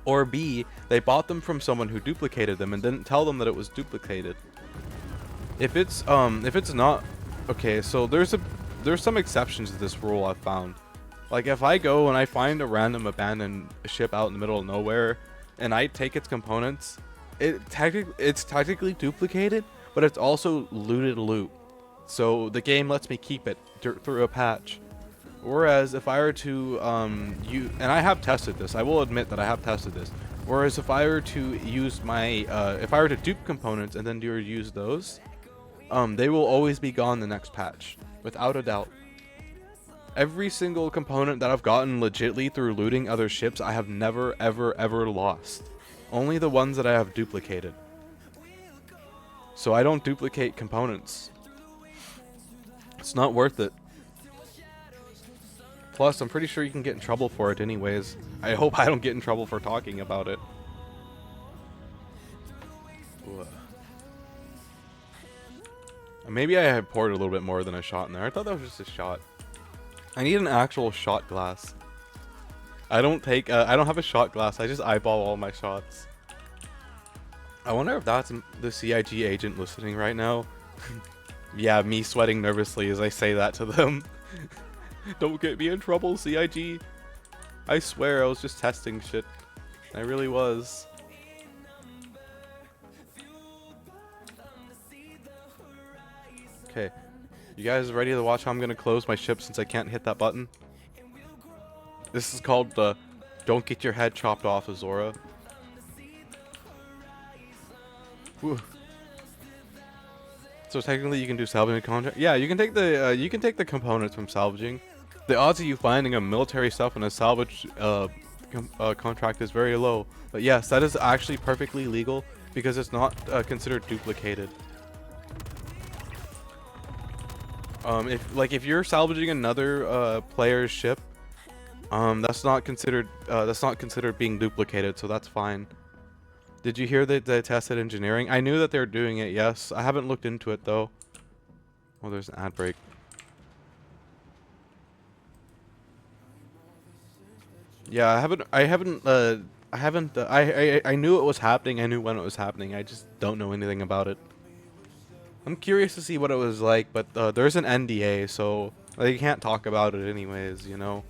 or B, they bought them from someone who duplicated them and didn't tell them that it was duplicated. If it's not, okay, so there's some exceptions to this rule I've found. Like if I go and I find a random abandoned ship out in the middle of nowhere and I take its components, it's technically duplicated, but it's also looted loot. So the game lets me keep it through a patch. Whereas if I were to and I have tested this, I will admit that I have tested this. Whereas if I were to use if I were to dupe components and then use those, they will always be gone the next patch, without a doubt. Every single component that I've gotten legitly through looting other ships, I have never ever lost. Only the ones that I have duplicated. So I don't duplicate components. It's not worth it. Plus, I'm pretty sure you can get in trouble for it anyways. I hope I don't get in trouble for talking about it. Maybe I had poured a little bit more than a shot in there. I thought that was just a shot. I need an actual shot glass. I don't have a shot glass. I just eyeball all my shots. I wonder if that's the CIG agent listening right now. Yeah, me sweating nervously as I say that to them. Don't get me in trouble, CIG. I swear I was just testing shit. I really was. Okay. You guys ready to watch how I'm going to close my ship since I can't hit that button? This is called the Don't Get Your Head Chopped Off, Azora. Whew. So technically you can do salvaging contract. Yeah, you can take the components from salvaging. The odds of you finding a military stuff in a salvage contract is very low. But yes, that is actually perfectly legal because it's not considered duplicated. If you're salvaging another player's ship, that's not considered being duplicated, so that's fine. Did you hear that they tested engineering? I knew that they were doing it. Yes, I haven't looked into it though. Oh, there's an ad break. Yeah, I knew it was happening. I knew when it was happening. I just don't know anything about it. I'm curious to see what it was like, but there's an NDA, so they can't talk about it anyways, you know.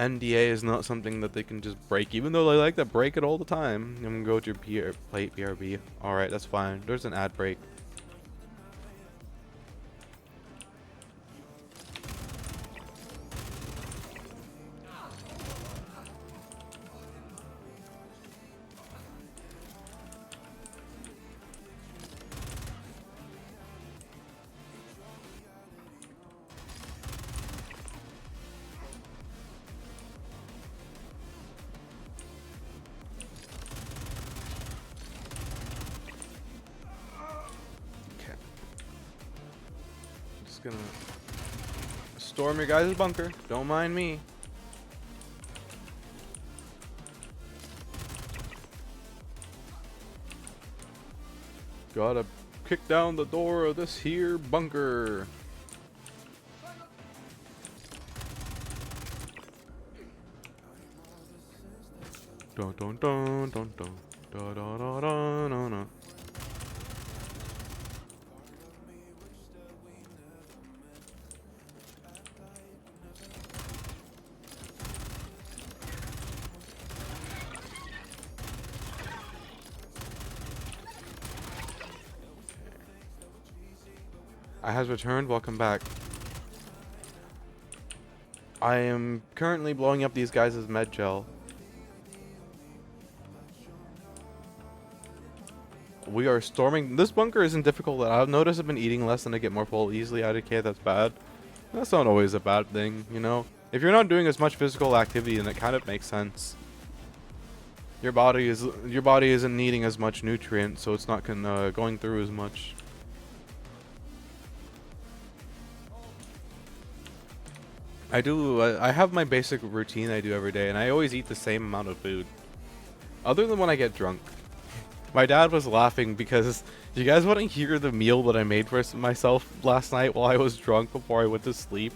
NDA is not something that they can just break, even though they like to break it all the time. I'm gonna go to your plate BRB. Alright, that's fine. There's an ad break. Gonna storm your guys' bunker. Don't mind me. Gotta kick down the door of this here bunker. Dun dun dun dun dun da da da da da da. I has returned. Welcome back. I am currently blowing up these guys' med gel. We are storming. This bunker isn't difficult. I've noticed I've been eating less and I get more full easily out of IDK. That's bad. That's not always a bad thing, you know? If you're not doing as much physical activity, then it kind of makes sense. Your body isn't needing as much nutrients, so it's not going through as much. I have my basic routine I do every day, and I always eat the same amount of food. Other than when I get drunk. My dad was laughing because, do you guys want to hear the meal that I made for myself last night while I was drunk before I went to sleep?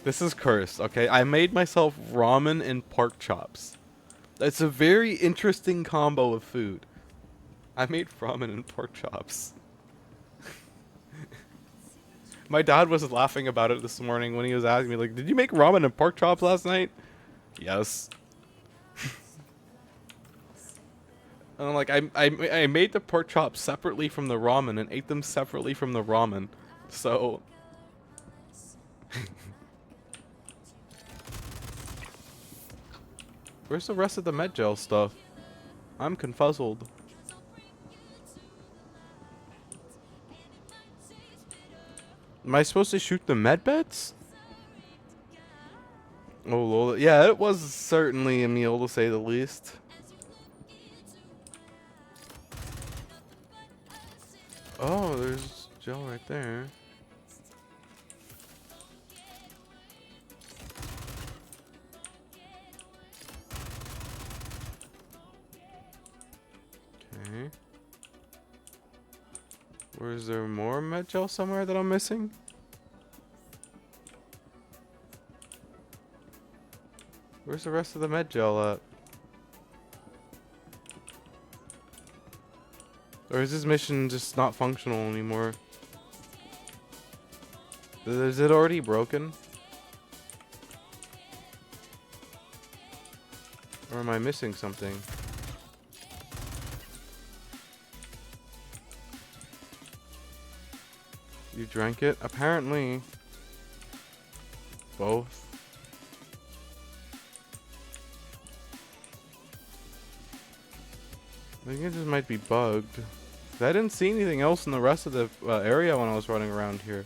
This is cursed, okay? I made myself ramen and pork chops. It's a very interesting combo of food. I made ramen and pork chops. My dad was laughing about it this morning when he was asking me, like, did you make ramen and pork chops last night? Yes. And I'm like, I made the pork chops separately from the ramen and ate them separately from the ramen. So... Where's the rest of the med gel stuff? I'm confuzzled. Am I supposed to shoot the med beds? Oh, Lord. Yeah, it was certainly a meal to say the least. Oh, there's gel right there. Okay. Or is there more med gel somewhere that I'm missing? Where's the rest of the med gel at? Or is this mission just not functional anymore? Is it already broken? Or am I missing something? You drank it? Apparently. Both. I think it just might be bugged. I didn't see anything else in the rest of the area when I was running around here.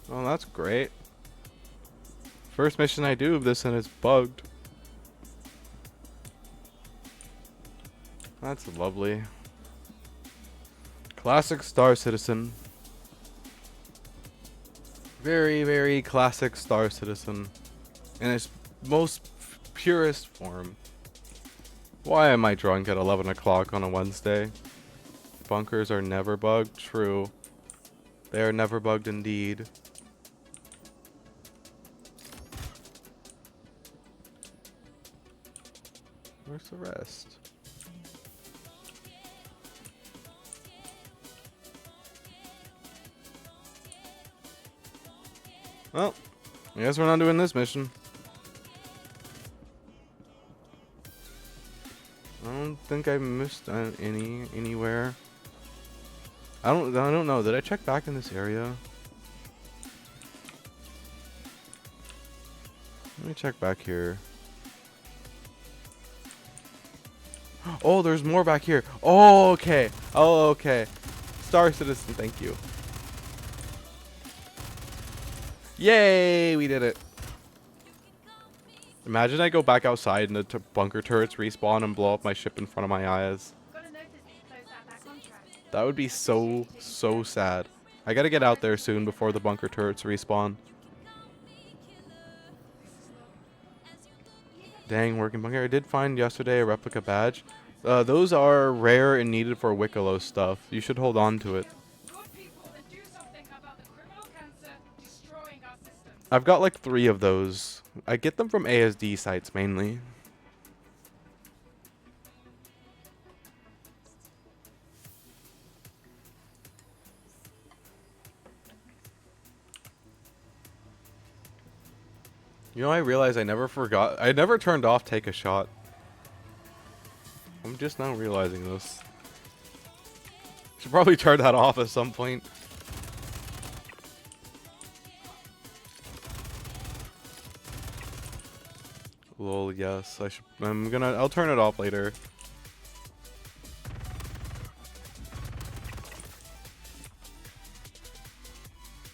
Well, that's great. First mission I do of this and it's bugged. That's lovely. Classic Star Citizen. Very, very classic Star Citizen. In its most purest form. Why am I drunk at 11 o'clock on a Wednesday? Bunkers are never bugged. True. They are never bugged indeed. Where's the rest? Well, I guess we're not doing this mission. I don't think I missed anywhere. I don't know. Did I check back in this area? Let me check back here. Oh, there's more back here. Oh, okay. Oh, okay. Star Citizen, thank you. Yay, we did it. Imagine I go back outside and the bunker turrets respawn and blow up my ship in front of my eyes. That would be so sad. I gotta get out there soon before the bunker turrets respawn. Dang, working bunker. I did find yesterday a replica badge. Those are rare and needed for Wicklow stuff. You should hold on to it. I've got like 3 of those. I get them from ASD sites mainly. You know, I realized I never turned off take a shot. I'm just now realizing this. Should probably turn that off at some point. Lol, yes, I should. I'll turn it off later.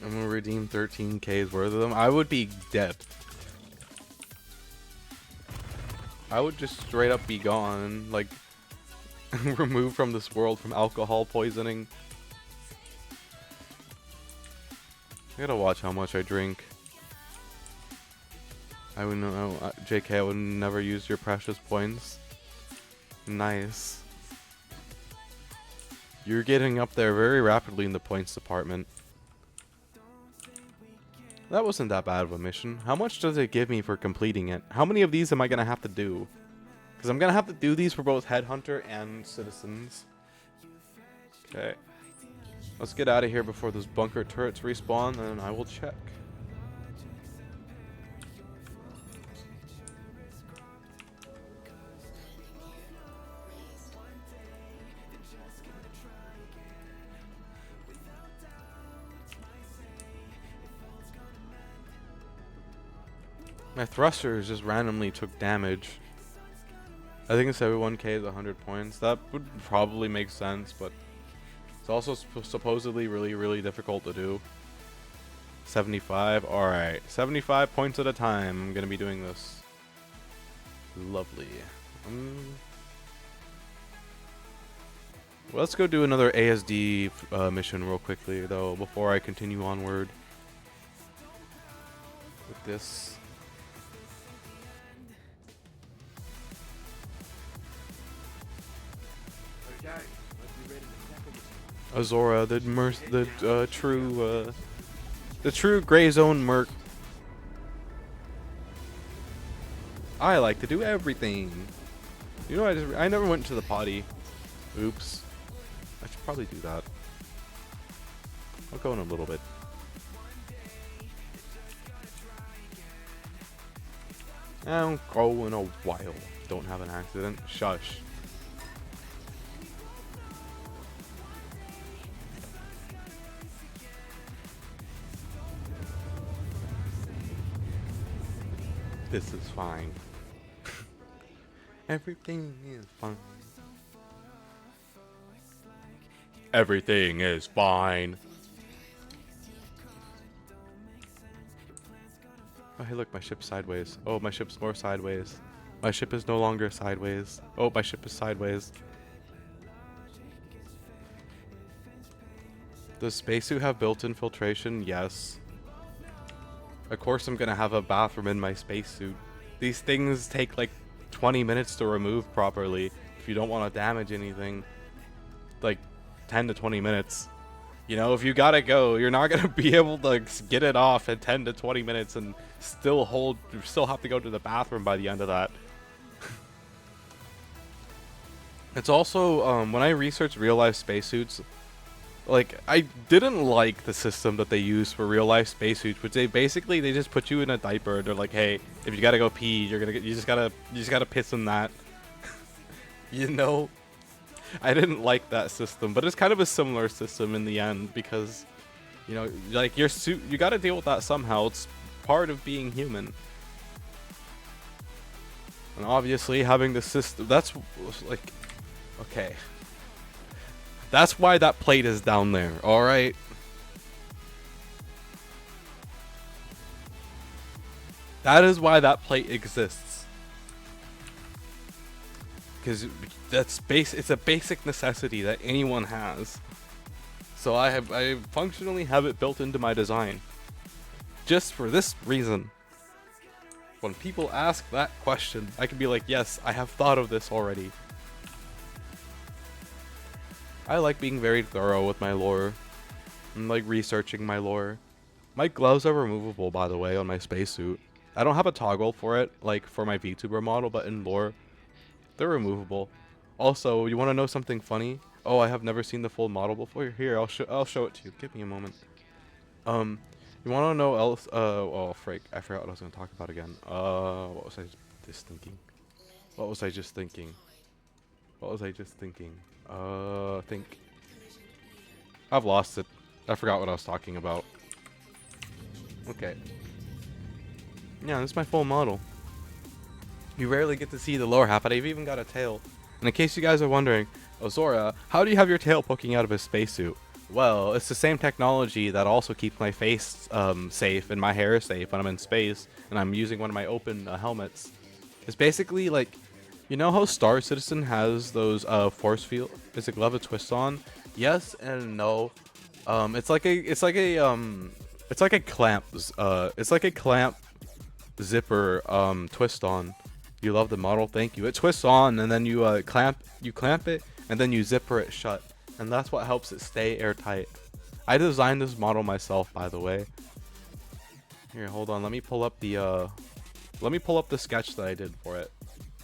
I'm gonna redeem 13K's worth of them. I would be dead. I would just straight up be gone, like removed from this world from alcohol poisoning. I gotta watch how much I drink. I would know, JK, I would never use your precious points. Nice. You're getting up there very rapidly in the points department. That wasn't that bad of a mission. How much does it give me for completing it? How many of these am I going to have to do? Because I'm going to have to do these for both Headhunter and Citizens. Okay. Let's get out of here before those bunker turrets respawn, and I will check. My thrusters just randomly took damage. I think it's 71K is 100 points. That would probably make sense, but it's also supposedly really difficult to do. 75. Alright. 75 points at a time. I'm going to be doing this. Lovely. Well, let's go do another ASD mission real quickly, though, before I continue onward with this. Azora, the true gray zone merc. I like to do everything. You know, I never went to the potty. Oops. I should probably do that. I'll go in a little bit. I'll go in a while. Don't have an accident. Shush. This is fine. Everything is fine. Everything is fine. Oh, hey, look, my ship's sideways. Oh, my ship's more sideways. My ship is no longer sideways. Oh, my ship is sideways. Does spacesuit have built-in filtration? Yes. Of course I'm gonna have a bathroom in my spacesuit. These things take like 20 minutes to remove properly if you don't want to damage anything. Like 10 to 20 minutes. You know, if you gotta go, you're not gonna be able to get it off in 10 to 20 minutes and still have to go to the bathroom by the end of that. It's also, when I researched real life spacesuits, like, I didn't like the system that they use for real life spacesuits, which they just put you in a diaper. They're like, hey, if you gotta go pee, you just gotta piss in that. You know, I didn't like that system, but it's kind of a similar system in the end because, you know, like your suit, you gotta deal with that somehow. It's part of being human. And obviously having the system, that's like, okay. That's why that plate is down there, alright? That is why that plate exists. Because it's a basic necessity that anyone has. So I functionally have it built into my design. Just for this reason. When people ask that question, I can be like, yes, I have thought of this already. I like being very thorough with my lore. And like researching my lore. My gloves are removable, by the way, on my spacesuit. I don't have a toggle for it, like for my VTuber model, but in lore, they're removable. Also, you want to know something funny? Oh, I have never seen the full model before. Here, I'll show it to you. Give me a moment. You want to know else? Oh, frick! I forgot what I was gonna talk about again. What was I just thinking? What was I just thinking? What was I just thinking? Think. I've lost it. I forgot what I was talking about. Okay. Yeah, this is my full model. You rarely get to see the lower half, but I've even got a tail. And in case you guys are wondering, Ozora, how do you have your tail poking out of a spacesuit? Well, it's the same technology that also keeps my face safe and my hair safe when I'm in space and I'm using one of my open helmets. It's basically like, you know how Star Citizen has those force field? Is it glove a twist on? Yes and no. It's like a clamp zipper twist on. You love the model, thank you. It twists on and then you clamp it and then you zipper it shut. And that's what helps it stay airtight. I designed this model myself, by the way. Here, hold on. Let me pull up the sketch that I did for it.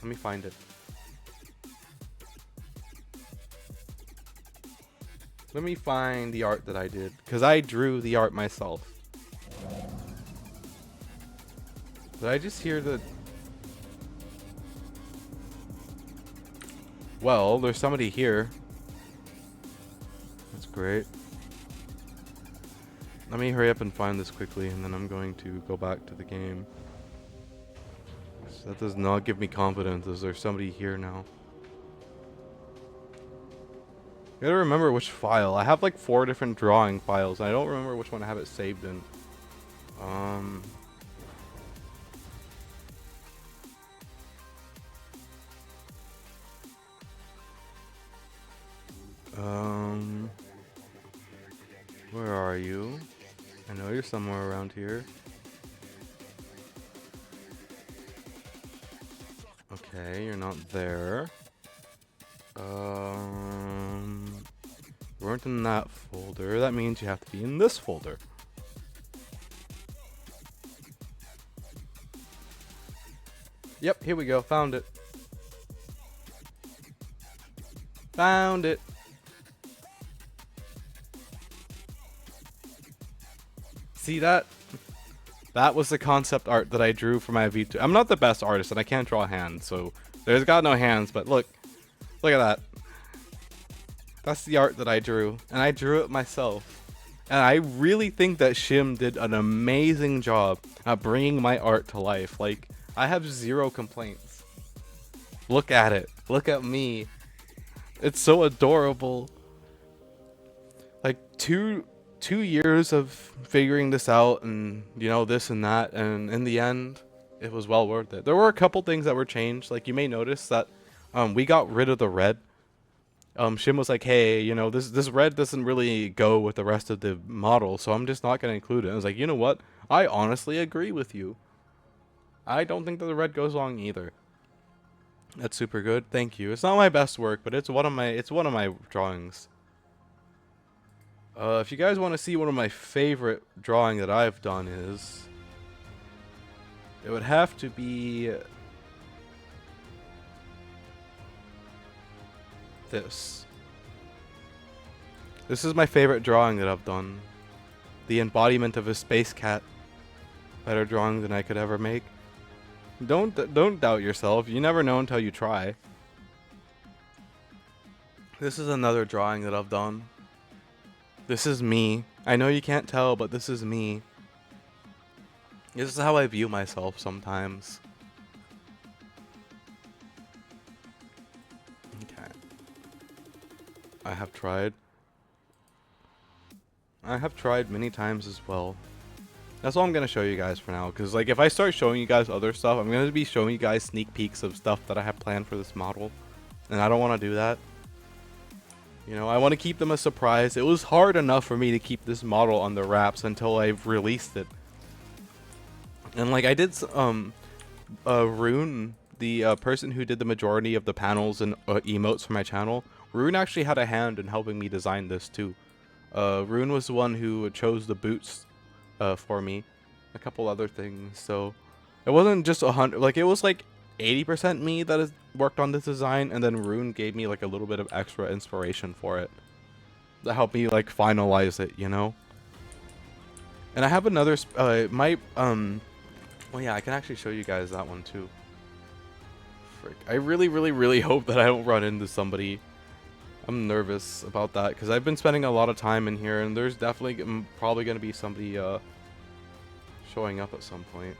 Let me find it. Let me find the art that I did, because I drew the art myself. Did I just hear the... Well, there's somebody here. That's great. Let me hurry up and find this quickly, and then I'm going to go back to the game. So that does not give me confidence. Is there somebody here now? I gotta remember which file. I have like 4 different drawing files, and I don't remember which one I have it saved in. Where are you? I know you're somewhere around here. Okay, you're not there. You weren't in that folder. That means you have to be in this folder. Yep, here we go. Found it. Found it. See that? That was the concept art that I drew for my V2. I'm not the best artist and I can't draw hands, so there's got no hands, but look. Look at that. That's the art that I drew, and I drew it myself. And I really think that Shim did an amazing job at bringing my art to life. Like, I have 0 complaints. Look at it. Look at me. It's so adorable. Like, two years of figuring this out and, you know, this and that, and in the end, it was well worth it. There were a couple things that were changed. Like, you may notice that we got rid of the red. Shim was like, hey, you know, this red doesn't really go with the rest of the model, so I'm just not going to include it. I was like, you know what? I honestly agree with you. I don't think that the red goes along either. That's super good. Thank you. It's not my best work, but it's one of my drawings. If you guys want to see one of my favorite drawing that I've done is, it would have to be this. This is my favorite drawing that I've done. The embodiment of a space cat. Better drawing than I could ever make. Don't doubt yourself. You never know until you try. This is another drawing that I've done. This is me. I know you can't tell, but this is me. This is how I view myself sometimes. Okay. I have tried many times as well. That's all I'm going to show you guys for now. Because, like, if I start showing you guys other stuff, I'm going to be showing you guys sneak peeks of stuff that I have planned for this model. And I don't want to do that. You know, I want to keep them a surprise. It was hard enough for me to keep this model on the wraps until I've released it. And, like, I did, Rune, the person who did the majority of the panels and emotes for my channel, Rune actually had a hand in helping me design this, too. Rune was the one who chose the boots for me, a couple other things, so it wasn't just 100, like it was like 80% me that has worked on this design, and then Rune gave me like a little bit of extra inspiration for it to help me like finalize it, you know. And I have another well, yeah, I can actually show you guys that one too. Frick. I really hope that I don't run into somebody. I'm nervous about that because I've been spending a lot of time in here, and there's definitely probably going to be somebody showing up at some point.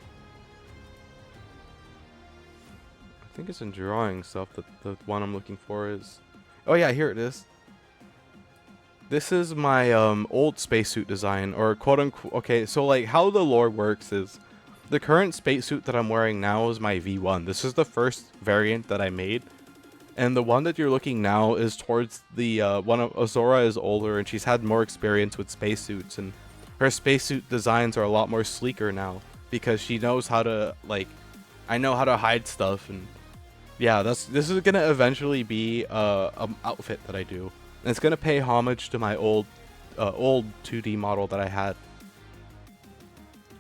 I think it's in drawing stuff that the one I'm looking for is... Oh yeah, here it is. This is my old spacesuit design, or quote unquote... Okay, so like how the lore works is the current spacesuit that I'm wearing now is my V1. This is the first variant that I made. And the one that you're looking now is towards the one of Azora is older, and she's had more experience with spacesuits, and her spacesuit designs are a lot more sleeker now because she knows how to, like, I know how to hide stuff. And yeah, this is gonna eventually be an outfit that I do, and it's gonna pay homage to my old 2D model that I had,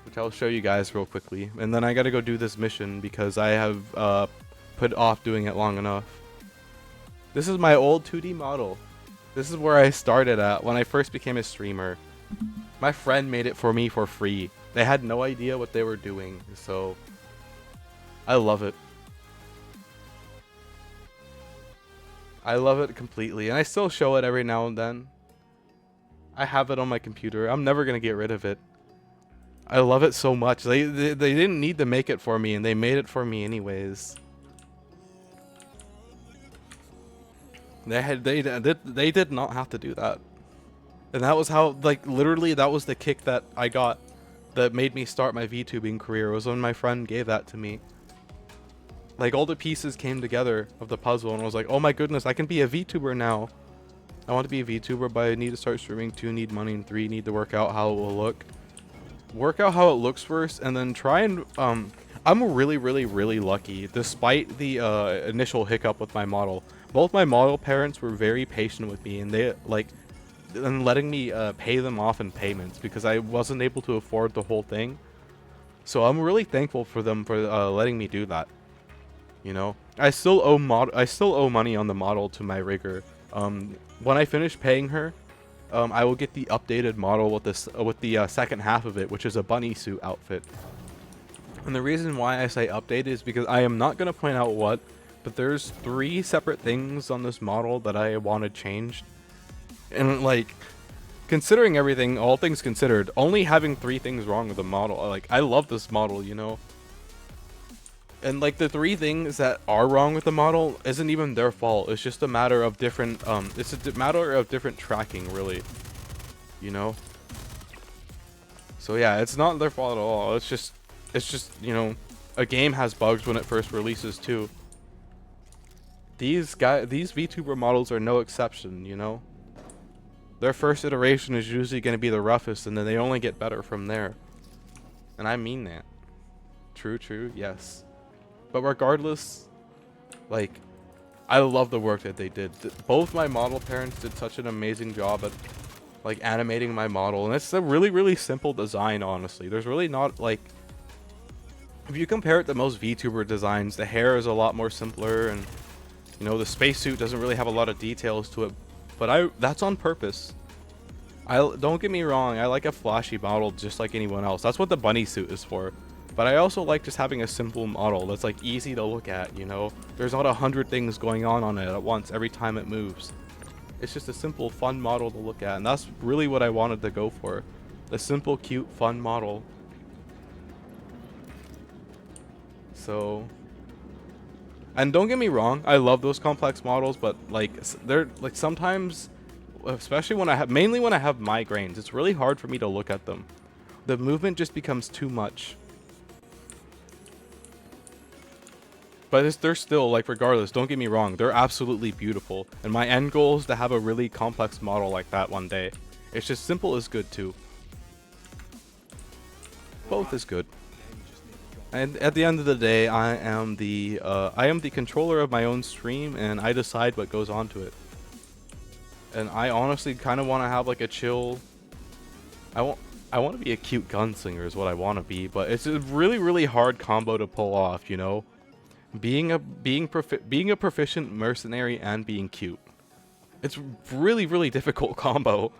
which I'll show you guys real quickly. And then I gotta go do this mission because I have put off doing it long enough. This is my old 2D model. This is where I started at when I first became a streamer. My friend made it for me for free. They had no idea what they were doing, so I love it. I love it completely, and I still show it every now and then. I have it on my computer. I'm never gonna get rid of it. I love it so much. They didn't need to make it for me, and they made it for me anyways. They did not have to do that. And that was how, like, literally that was the kick that I got that made me start my VTubing career, was when my friend gave that to me. Like, all the pieces came together of the puzzle, and I was like, oh my goodness, I can be a VTuber now. I want to be a VTuber, but I need to start streaming. 2, need money, and 3, need to work out how it will look. Work out how it looks first, and then try and I'm really lucky. Despite the initial hiccup with my model, both my model parents were very patient with me, and they letting me pay them off in payments because I wasn't able to afford the whole thing. So I'm really thankful for them for letting me do that. You know, I still owe money on the model to my rigger. When I finish paying her, I will get the updated model with the second half of it, which is a bunny suit outfit. And the reason why I say updated is because I am not going to point out what, but there's 3 separate things on this model that I wanted changed. And, like, considering everything, all things considered, only having 3 things wrong with the model, like, I love this model, you know? And, like, the 3 things that are wrong with the model isn't even their fault. It's just a matter of different, it's a matter of different tracking, really. You know? So, yeah, it's not their fault at all. It's just, you know, a game has bugs when it first releases, too. These VTuber models are no exception, you know? Their first iteration is usually going to be the roughest, and then they only get better from there. And I mean that. True, yes. But regardless, like, I love the work that they did. Both my model parents did such an amazing job at, like, animating my model. And it's a really simple design, honestly. There's really not, like... If you compare it to most VTuber designs, the hair is a lot more simpler, and, you know, the spacesuit doesn't really have a lot of details to it. But that's on purpose. Don't get me wrong, I like a flashy model just like anyone else. That's what the bunny suit is for. But I also like just having a simple model that's like easy to look at, you know? There's not 100 things going on it at once every time it moves. It's just a simple, fun model to look at, and that's really what I wanted to go for. A simple, cute, fun model. So, and don't get me wrong, I love those complex models, but like they're like sometimes, especially when mainly when I have migraines, it's really hard for me to look at them. The movement just becomes too much. But they're still, like, regardless, don't get me wrong, they're absolutely beautiful. And my end goal is to have a really complex model like that one day. It's just simple is good too. Both is good. And at the end of the day, I am the controller of my own stream, and I decide what goes onto it. And I honestly kind of want to have like a chill. I want to be a cute gunslinger is what I want to be, but it's a really hard combo to pull off, you know. Being a proficient mercenary and being cute. It's really difficult combo.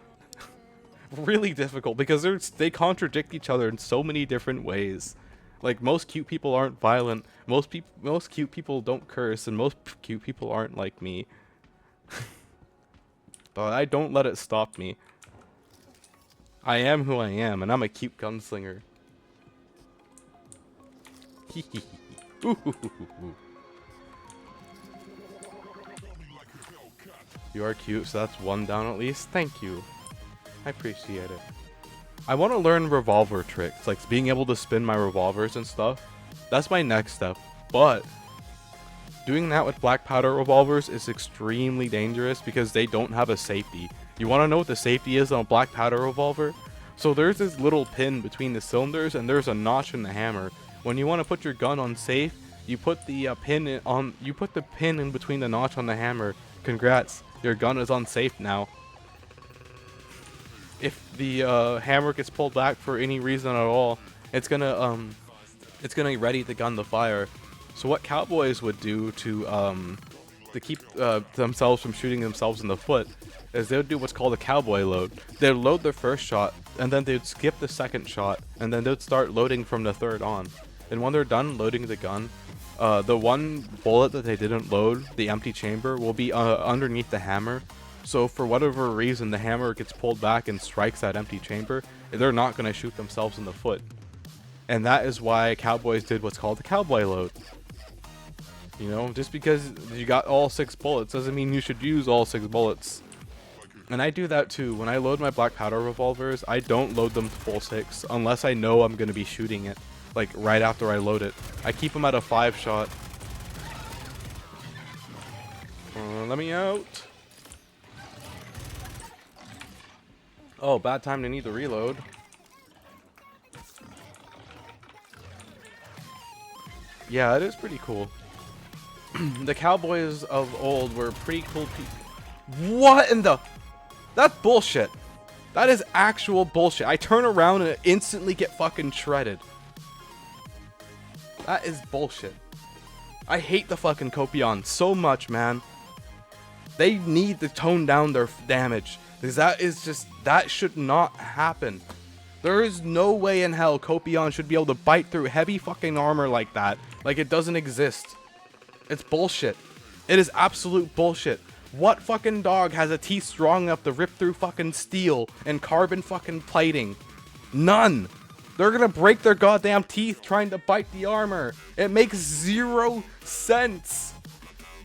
Really difficult because they contradict each other in so many different ways. Like most cute people aren't violent, most cute people don't curse, and most cute people aren't like me. But I don't let it stop me. I am who I am, and I'm a cute gunslinger. You are cute, so that's one down at least. Thank you. I appreciate it. I want to learn revolver tricks, like being able to spin my revolvers and stuff. That's my next step. But doing that with black powder revolvers is extremely dangerous because they don't have a safety. You want to know what the safety is on a black powder revolver? So there's this little pin between the cylinders and there's a notch in the hammer. When you want to put your gun on safe, you put the pin in between the notch on the hammer. Congrats, your gun is on safe now. If the hammer gets pulled back for any reason at all, it's gonna ready the gun to fire. So what cowboys would do to keep themselves from shooting themselves in the foot is they would do what's called a cowboy load. They'd load their first shot, and then they'd skip the second shot, and then they'd start loading from the third on. And when they're done loading the gun, the one bullet that they didn't load, the empty chamber, will be underneath the hammer. So for whatever reason the hammer gets pulled back and strikes that empty chamber, they're not going to shoot themselves in the foot. And that is why cowboys did what's called a cowboy load. You know, just because you got all 6 bullets doesn't mean you should use all 6 bullets. And I do that too. When I load my black powder revolvers, I don't load them to full 6 unless I know I'm going to be shooting it, like right after I load it. I keep them at a 5 shot. Let me out. Oh, bad time to need to reload. Yeah, it is pretty cool. The cowboys of old were pretty cool people. What in the... That's bullshit. That is actual bullshit. I turn around and instantly get fucking shredded. That is bullshit. I hate the fucking Copion so much, man. They need to tone down their damage. Because that should not happen. There is no way in hell Copion should be able to bite through heavy fucking armor like that. Like it doesn't exist. It's bullshit. It is absolute bullshit. What fucking dog has a teeth strong enough to rip through fucking steel and carbon fucking plating? None. They're gonna break their goddamn teeth trying to bite the armor. It makes 0 sense.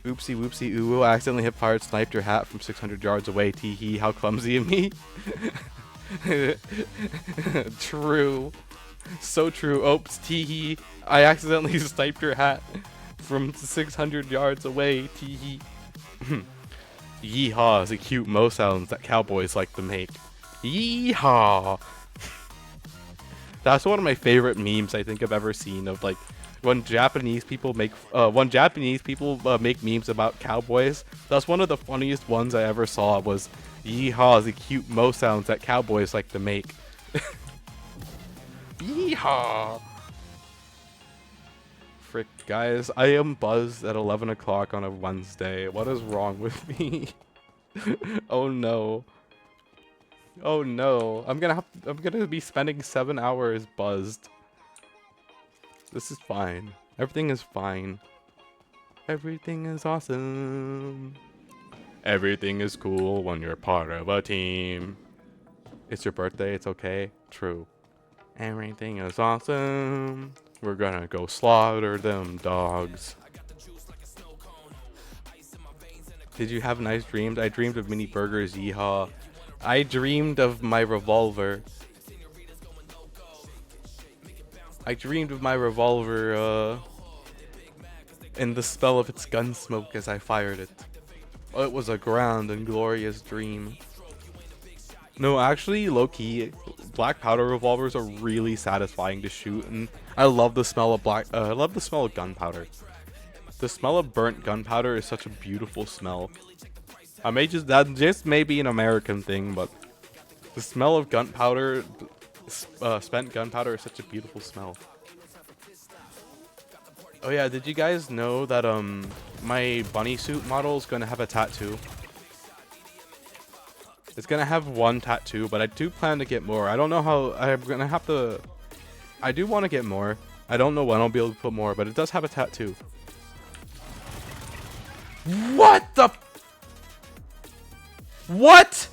Oopsie whoopsie ooh, I accidentally hip fired sniped your hat from 600 yards away. Tee hee, how clumsy of me. True. So true. Oops, tee hee. I accidentally sniped your hat from 600 yards away. Tee hee. Yeehaw is a cute mo sounds that cowboys like to make. Yeehaw. That's one of my favorite memes I think I've ever seen of like when Japanese people make memes about cowboys. That's one of the funniest ones I ever saw was yeehaw is the cute mo sounds that cowboys like to make. Yeehaw. Frick, guys, I am buzzed at 11 o'clock on a Wednesday. What is wrong with me? Oh no. Oh no, I'm gonna be spending 7 hours buzzed. This is fine. Everything is fine. Everything is awesome. Everything is cool when you're part of a team. It's your birthday, it's okay. True. Everything is awesome. We're gonna go slaughter them dogs. Did you have nice dreams? I dreamed of mini burgers, yeehaw. I dreamed of my revolver. I dreamed of my revolver, and the smell of its gun smoke as I fired it. Oh, it was a grand and glorious dream. No, actually, low-key, black powder revolvers are really satisfying to shoot, and I love the smell of I love the smell of gunpowder. The smell of burnt gunpowder is such a beautiful smell. That just may be an American thing, but the smell of gunpowder, spent gunpowder, is such a beautiful smell. Oh yeah, did you guys know that my bunny suit model is gonna have a tattoo? It's gonna have one tattoo, but I do plan to get more. I don't know how. I'm gonna have to. I do want to get more. I don't know when I'll be able to put more, but it does have a tattoo. What the? What?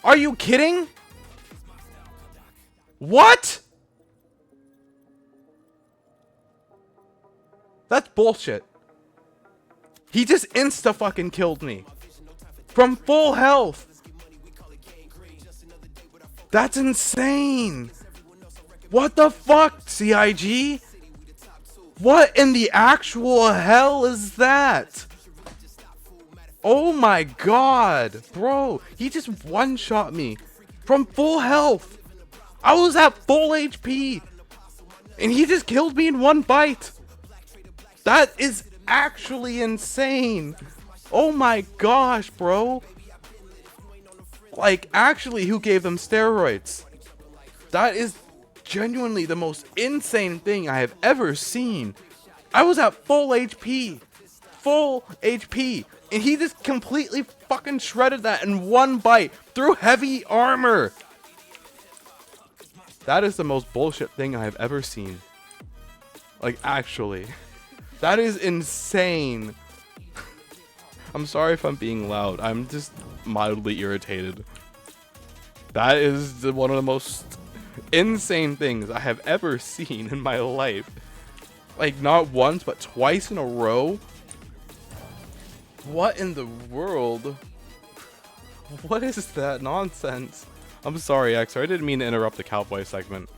Are you kidding? What? That's bullshit. He just insta-fucking killed me. From full health. That's insane. What the fuck, CIG? What in the actual hell is that? Oh my god. Bro, he just one-shot me. From full health. I was at full HP. And he just killed me in one bite. That is actually insane. Oh my gosh, bro. Like, actually, who gave them steroids? That is genuinely the most insane thing I have ever seen. I was at full HP. Full HP. And he just completely fucking shredded that in one bite through heavy armor. That is the most bullshit thing I have ever seen. Like, actually. That is insane. I'm sorry if I'm being loud. I'm just mildly irritated. That is one of the most insane things I have ever seen in my life. Like, not once, but twice in a row. What in the world? What is that nonsense? I'm sorry, X. I didn't mean to interrupt the cowboy segment.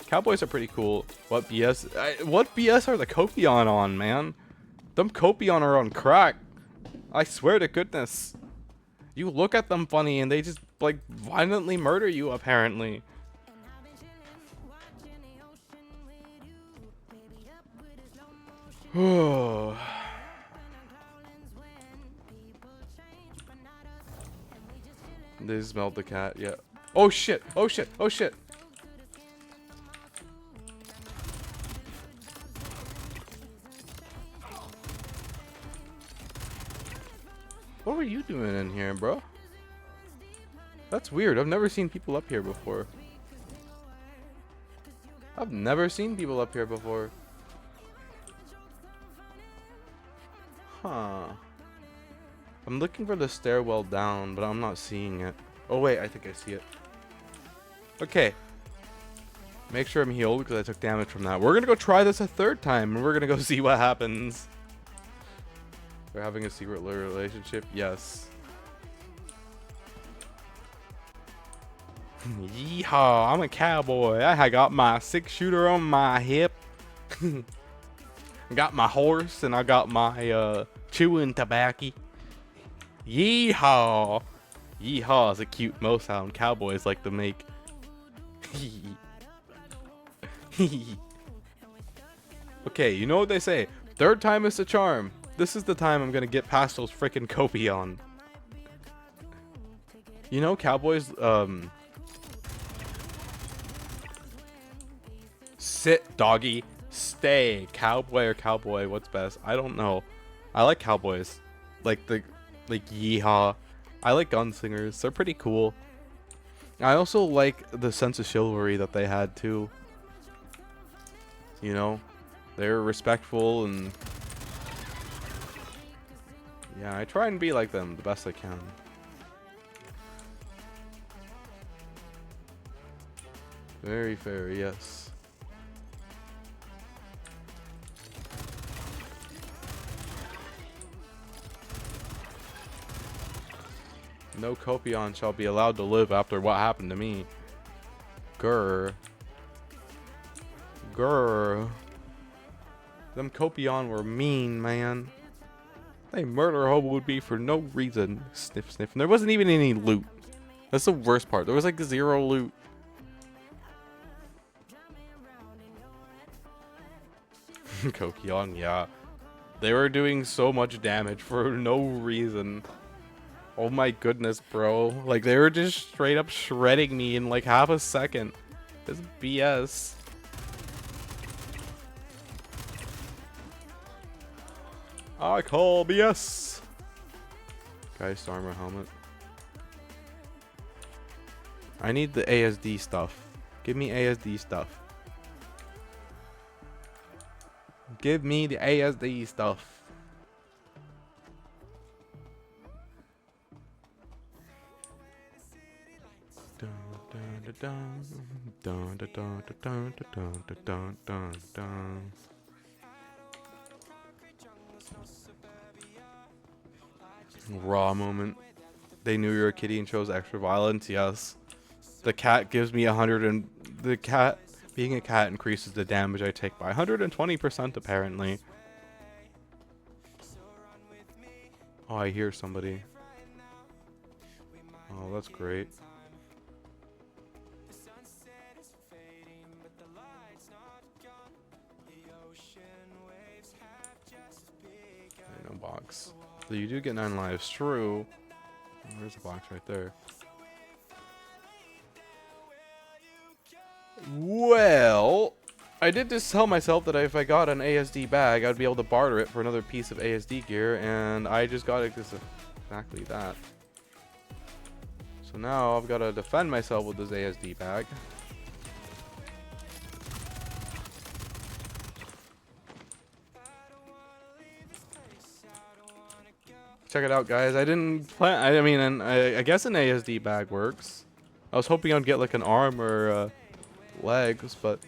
Cowboys are pretty cool. What BS? What BS are the Copion on, man? Them Copion are on crack. I swear to goodness. You look at them funny and they just, like, violently murder you, apparently. They smelled the cat, yeah. Oh shit, oh shit, oh shit. What were you doing in here, bro? That's weird. I've never seen people up here before. I've never seen people up here before. Huh. I'm looking for the stairwell down, but I'm not seeing it. Oh wait, I think I see it. Okay. Make sure I'm healed because I took damage from that. We're gonna go try this a third time, and we're gonna go see what happens. They're having a secret relationship? Yes. Yeehaw, I'm a cowboy. I got my 6-shooter on my hip. I got my horse and I got my chewing tobacco. Yeehaw. Yeehaw is a cute mo sound cowboys like to make. Okay, you know what they say. Third time is the charm. This is the time I'm gonna get past those freaking Copion. You know, cowboys, sit, doggy. Stay. Cowboy or cowboy, what's best? I don't know. I like cowboys. Like yeehaw. I like gunslingers. They're pretty cool. I also like the sense of chivalry that they had too. You know, they're respectful and yeah, I try and be like them the best I can. Very fair, yes. No Copion shall be allowed to live after what happened to me. Grr. Grr. Them Copion were mean, man. They murder Hobo would be for no reason. Sniff, sniff. And there wasn't even any loot. That's the worst part. There was like 0 loot. Copion, yeah. They were doing so much damage for no reason. Oh my goodness, bro. Like, they were just straight up shredding me in like half a second. This is BS. I call BS. Geist armor helmet. I need the ASD stuff. Give me ASD stuff. Give me the ASD stuff. Raw moment. They knew you were a kitty and chose extra violence. Yes. The cat gives me 100 and the cat being a cat increases the damage I take by 120% apparently. Oh, I hear somebody. Oh, that's great. No box. So you do get 9 lives. True. Oh, there's a box right there. Well, I did just tell myself that if I got an ASD bag, I'd be able to barter it for another piece of ASD gear, and I just got exactly that. So now I've got to defend myself with this ASD bag. Check it out, guys. I didn't plan. I mean, and I guess an ASD bag works. I was hoping I'd get like an arm or legs, but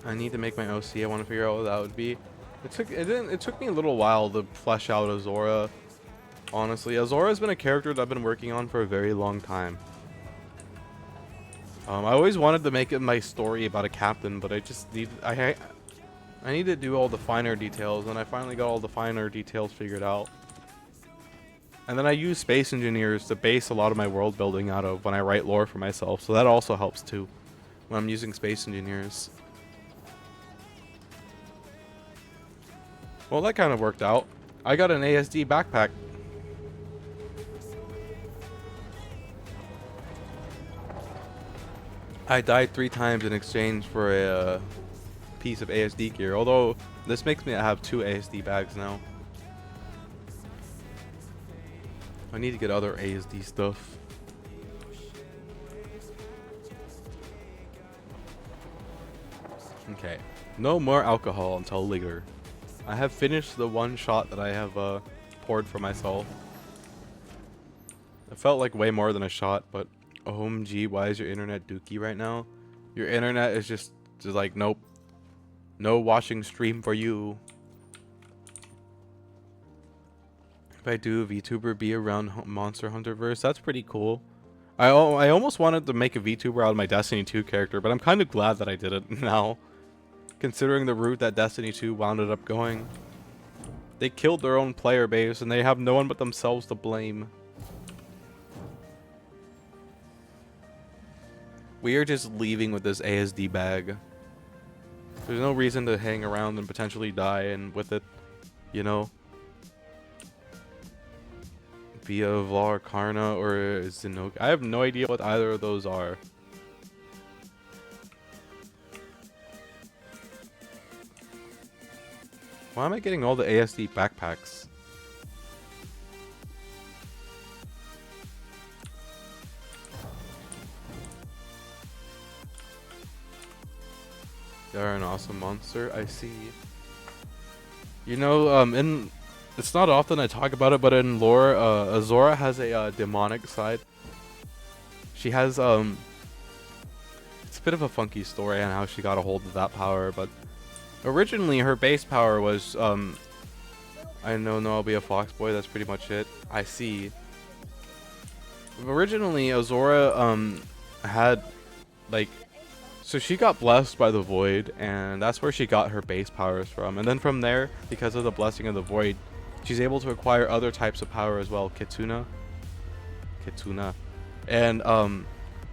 I need to make my OC. I want to figure out what that would be. It took me a little while to flesh out Azora. Honestly, Azora has been a character that I've been working on for a very long time. I always wanted to make it my story about a captain, but I just need I need to do all the finer details, and I finally got all the finer details figured out. And then I use Space Engineers to base a lot of my world building out of when I write lore for myself, so that also helps too when I'm using Space Engineers. Well, that kind of worked out. I got an ASD backpack. I died 3 times in exchange for a piece of ASD gear, although this makes me have 2 ASD bags now. I need to get other ASD stuff. Okay, no more alcohol until later. I have finished the 1 shot that I have poured for myself. It felt like way more than a shot, but OMG, why is your internet dookie right now? Your internet is just like, nope. No watching stream for you. If I do a VTuber be around Monster Hunter verse, that's pretty cool. I almost wanted to make a VTuber out of my Destiny 2 character, but I'm kind of glad that I did it now. Considering the route that Destiny 2 wound up going. They killed their own player base, and they have no one but themselves to blame. We are just leaving with this ASD bag. There's no reason to hang around and potentially die and with it, you know. Via Vlar Karna or Zinok. I have no idea what either of those are. Why am I getting all the ASD backpacks? You're an awesome monster. I see. You know, it's not often I talk about it, but in lore, Azora has a demonic side. She has it's a bit of a funky story on how she got a hold of that power, but originally her base power was I know no, I'll be a fox boy. That's pretty much it. I see. Originally, Azora had like. So she got blessed by the void, and that's where she got her base powers from. And then from there, because of the blessing of the void, she's able to acquire other types of power as well. Kitsuna. And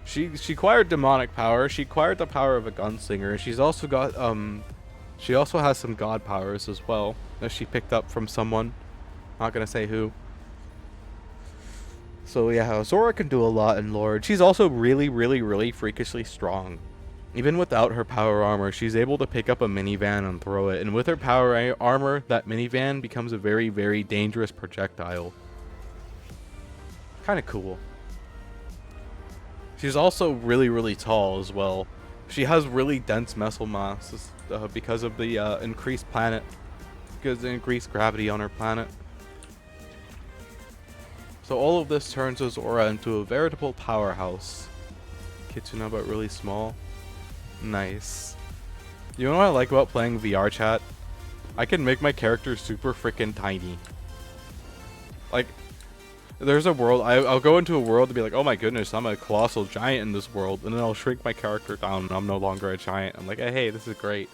she acquired demonic power. She acquired the power of a gunslinger. She's also got she also has some god powers as well that she picked up from someone. Not gonna say who. So yeah, Azora can do a lot in lore. She's also really freakishly strong. Even without her power armor, she's able to pick up a minivan and throw it. And with her power armor, that minivan becomes a very dangerous projectile. Kind of cool. She's also really tall as well. She has really dense muscle mass because of the increased gravity on her planet. So all of this turns Azora into a veritable powerhouse. Kitsuna, but really small. Nice. You know what I like about playing VR chat? I can make my character super freaking tiny. Like, there's a world, I'll go into a world to be like, oh my goodness, I'm a colossal giant in this world, and then I'll shrink my character down and I'm no longer a giant. I'm like, hey, this is great.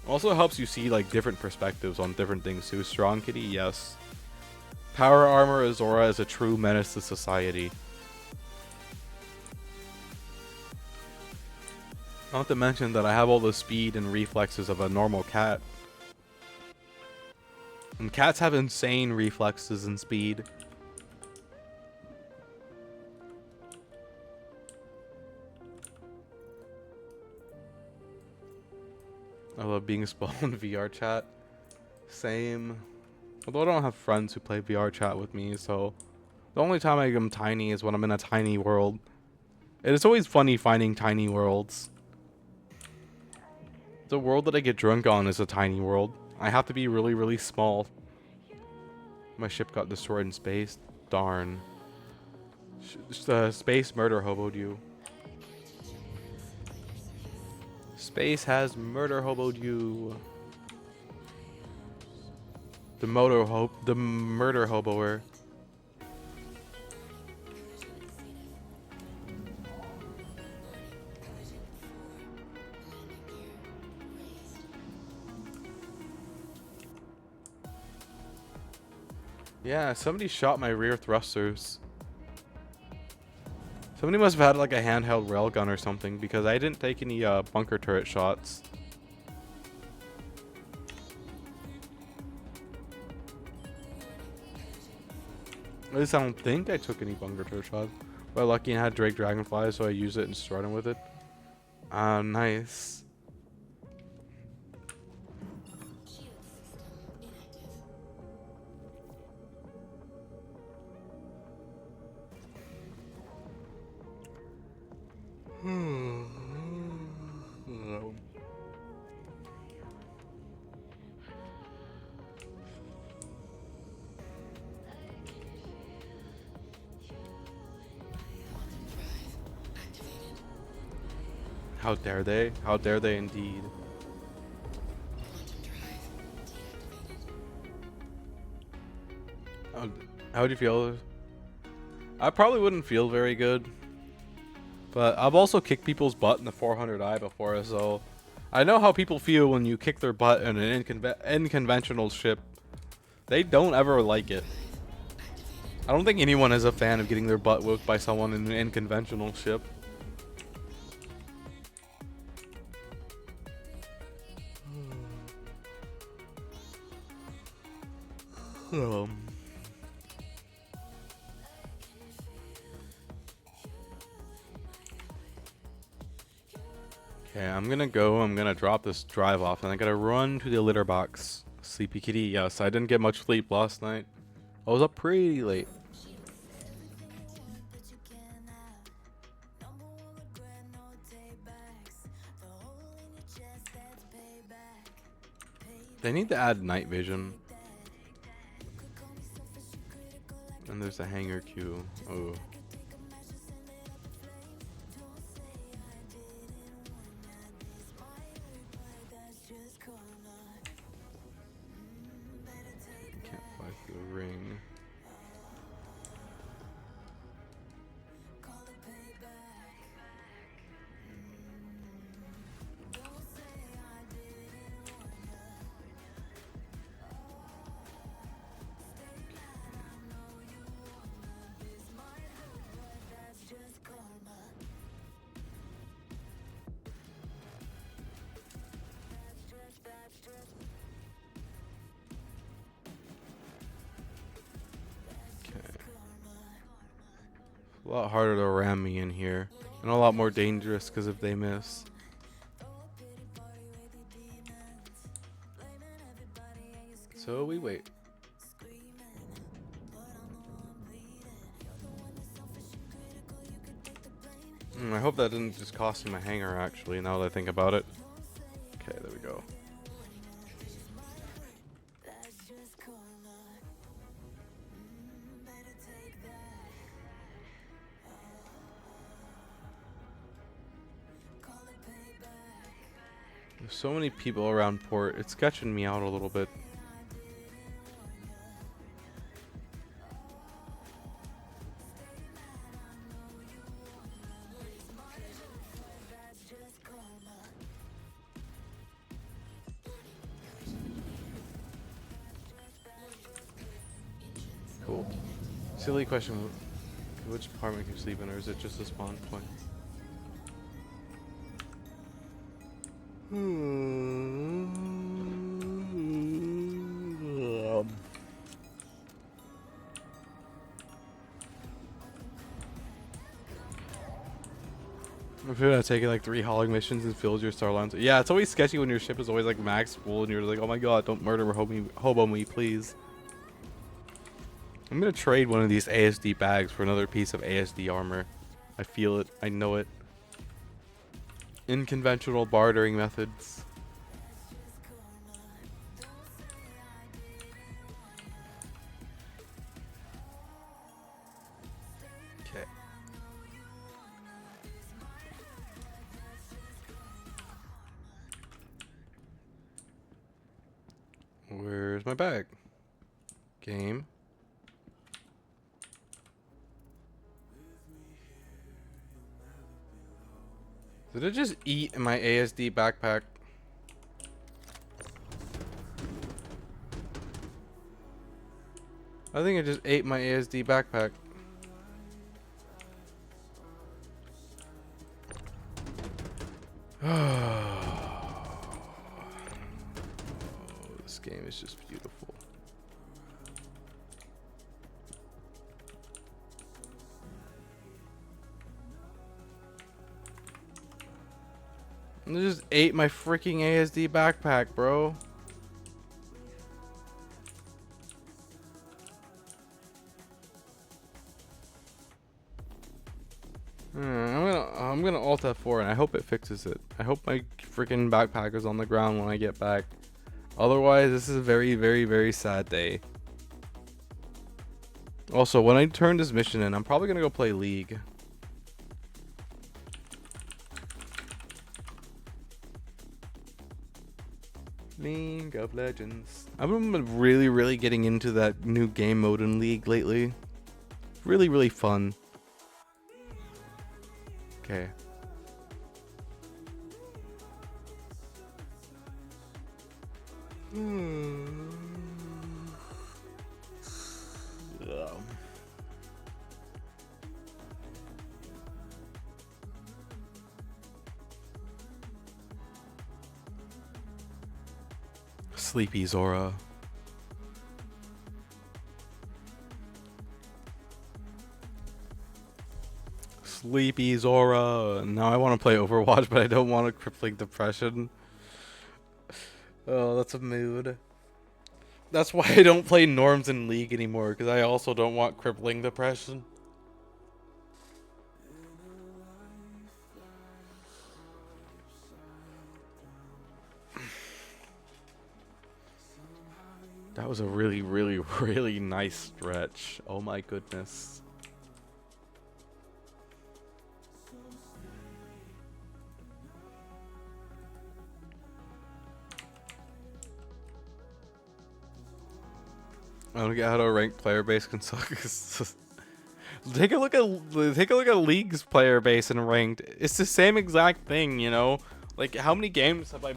Also helps you see like different perspectives on different things too. Strong kitty, yes. Power armor Azora is a true menace to society. Not to mention that I have all the speed and reflexes of a normal cat. And cats have insane reflexes and speed. I love being spawned in VR chat. Same. Although I don't have friends who play VR chat with me, so the only time I am tiny is when I'm in a tiny world. It is always funny finding tiny worlds. The world that I get drunk on is a tiny world. I have to be really small. My ship got destroyed in space. Darn. Space murder hoboed you. Space has murder hoboed you. The murder hoboer. Yeah, somebody shot my rear thrusters. Somebody must have had like a handheld railgun or something, because I didn't take any bunker turret shots. At least I don't think I took any bunker turret shots. But lucky I had Drake Dragonfly, so I used it and started with it. Nice. How dare they? How dare they indeed. How would you feel? I probably wouldn't feel very good. But I've also kicked people's butt in the 400i before, so I know how people feel when you kick their butt in an unconventional ship. They don't ever like it. I don't think anyone is a fan of getting their butt whooped by someone in an unconventional ship. Okay, I'm gonna drop this drive off, and I gotta run to the litter box. Sleepy kitty, yes, I didn't get much sleep last night. I was up pretty late. They need to add night vision. And there's a hanger queue. Oh. Can't fly through the ring. A lot harder to ram me in here, and a lot more dangerous because if they miss. So we wait. I hope that didn't just cost me my hanger actually, now that I think about it. Okay, there we go. There's so many people around port, it's sketching me out a little bit. Cool. Silly question. Which apartment can you sleep in, or is it just a spawn point? I'm sure that's taking like 3 hauling missions and fills your star lines. Yeah, it's always sketchy when your ship is always like max full and you're like, oh my god, don't murder hobo me, please. I'm gonna trade one of these ASD bags for another piece of ASD armor. I feel it. I know it. Unconventional bartering methods. Okay. Where's my bag? Game. Did it just eat in my ASD backpack? I think it just ate my ASD backpack. Oh, this game is just beautiful. It just ate my freaking ASD backpack, bro. I'm gonna Alt F4 and I hope it fixes it. I hope my freaking backpack is on the ground when I get back. Otherwise, this is a very, very, very sad day. Also, when I turn this mission in, I'm probably gonna go play League. League of Legends. I've been really, really getting into that new game mode in League lately. Really, really fun. Okay. Sleepy Zora. Sleepy Zora. Now I want to play Overwatch, but I don't want a crippling depression. Oh, that's a mood. That's why I don't play norms in League anymore, because I also don't want crippling depression. That was a really, really, really nice stretch. Oh my goodness. I don't get how a ranked player base can suck. Take a look at League's player base and ranked. It's the same exact thing, you know. Like, how many games have I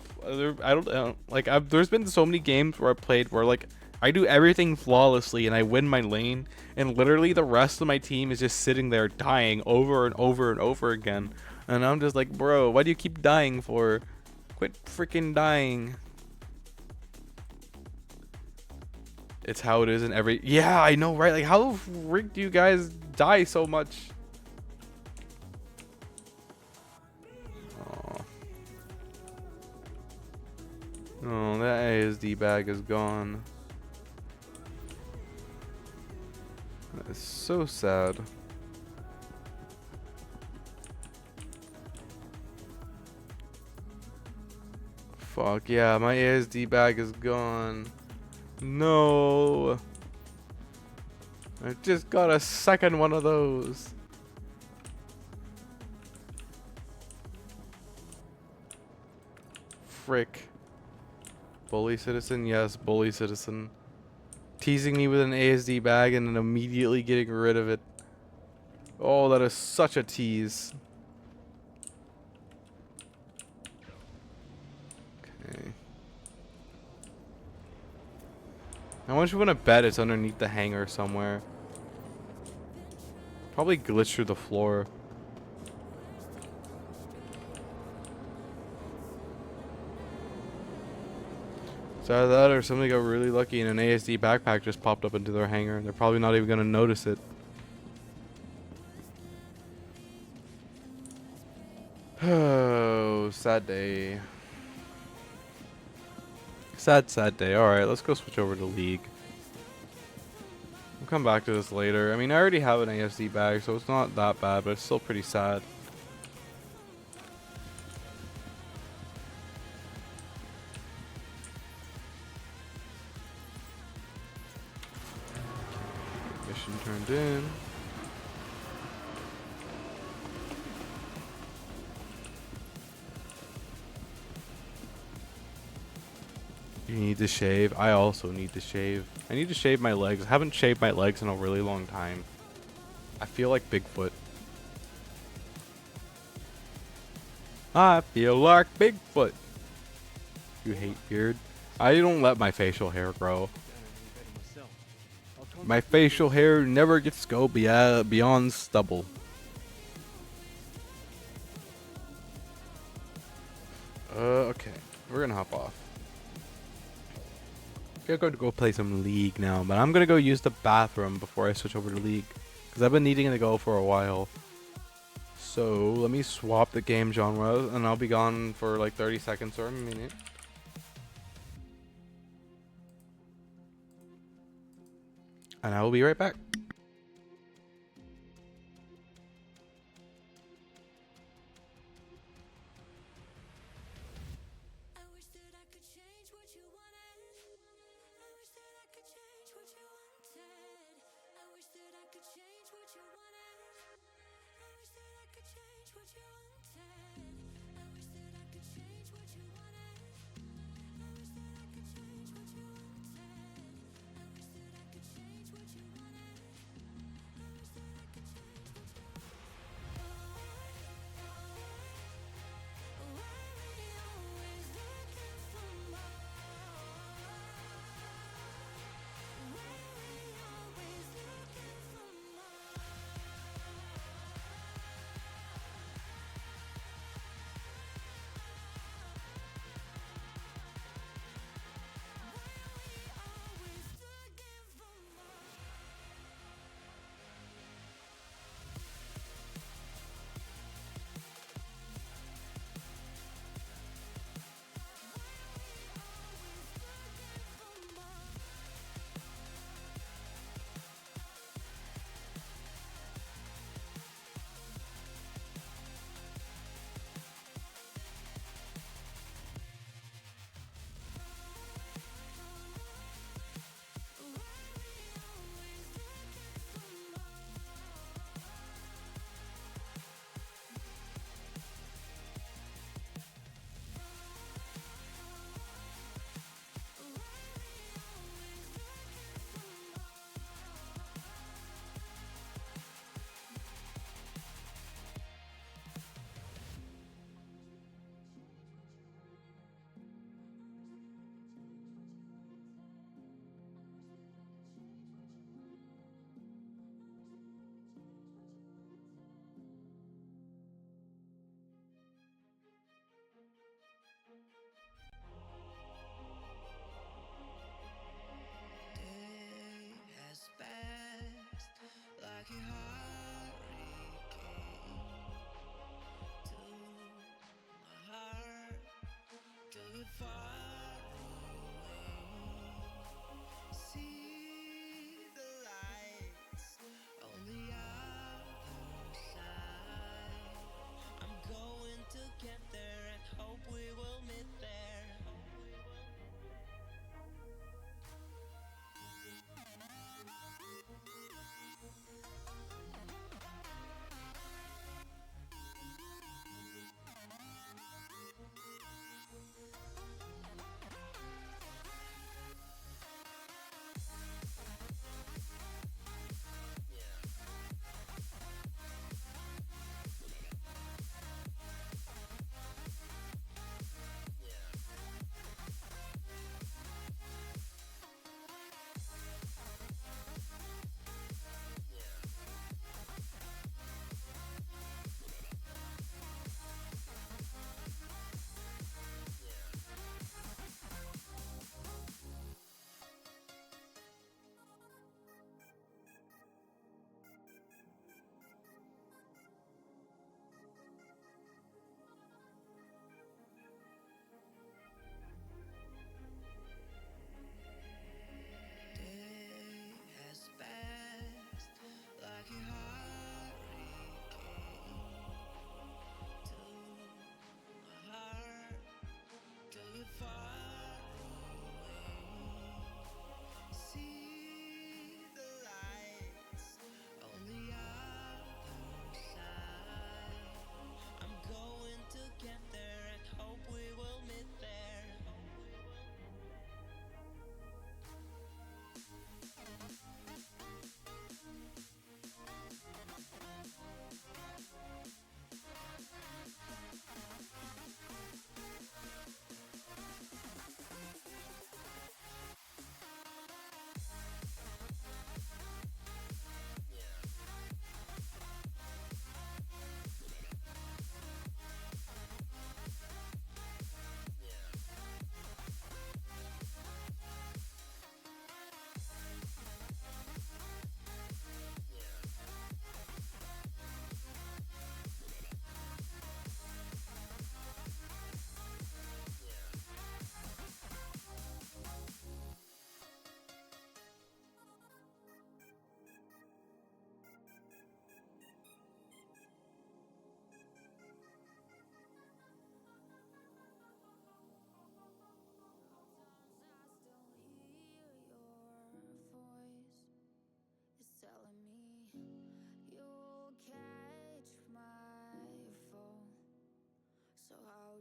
don't know. Like, there's been so many games where I played where, like, I do everything flawlessly and I win my lane, and literally the rest of my team is just sitting there dying over and over and over again. And I'm just like, bro, why do you keep dying for? Quit freaking dying. It's how it is in every... Yeah, I know, right? Like, how frick do you guys die so much? Oh, that ASD bag is gone. That is so sad. Fuck, yeah, my ASD bag is gone. No. I just got a second one of those. Frick. Bully citizen? Yes, bully citizen. Teasing me with an ASD bag and then immediately getting rid of it. Oh, that is such a tease. Okay. How much you want to bet it's underneath the hanger somewhere? Probably glitch through the floor. It's either that or somebody got really lucky and an ASD backpack just popped up into their hanger. They're probably not even going to notice it. Oh, sad day. Sad, sad day. Alright, let's go switch over to League. We'll come back to this later. I mean, I already have an ASD bag, so it's not that bad, but it's still pretty sad. Mission turned in. You need to shave. I also need to shave. I need to shave my legs. I haven't shaved my legs in a really long time. I feel like Bigfoot. I feel like Bigfoot. You hate beard? I don't let my facial hair grow. My facial hair never gets to go beyond stubble. Okay. We're gonna hop off. I'm going to go play some League now, but I'm going to go use the bathroom before I switch over to League, because I've been needing to go for a while. So let me swap the game genre, and I'll be gone for like 30 seconds or a minute. And I will be right back.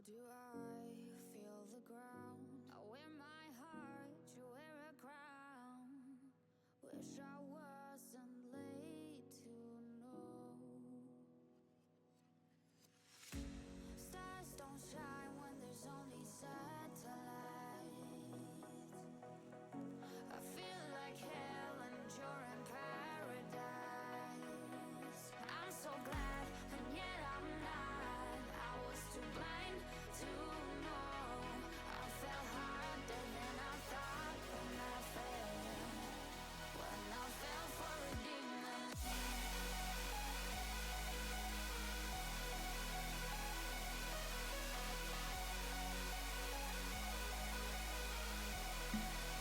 do I feel the ground? I wear my heart, you wear a crown. Wish I wasn't late to know. Stars don't shine when there's only satellites. I feel like hell and you're in paradise. I'm so glad, and yet I'm not. I was too blind to know. I fell harder than I thought when I fell for a demon.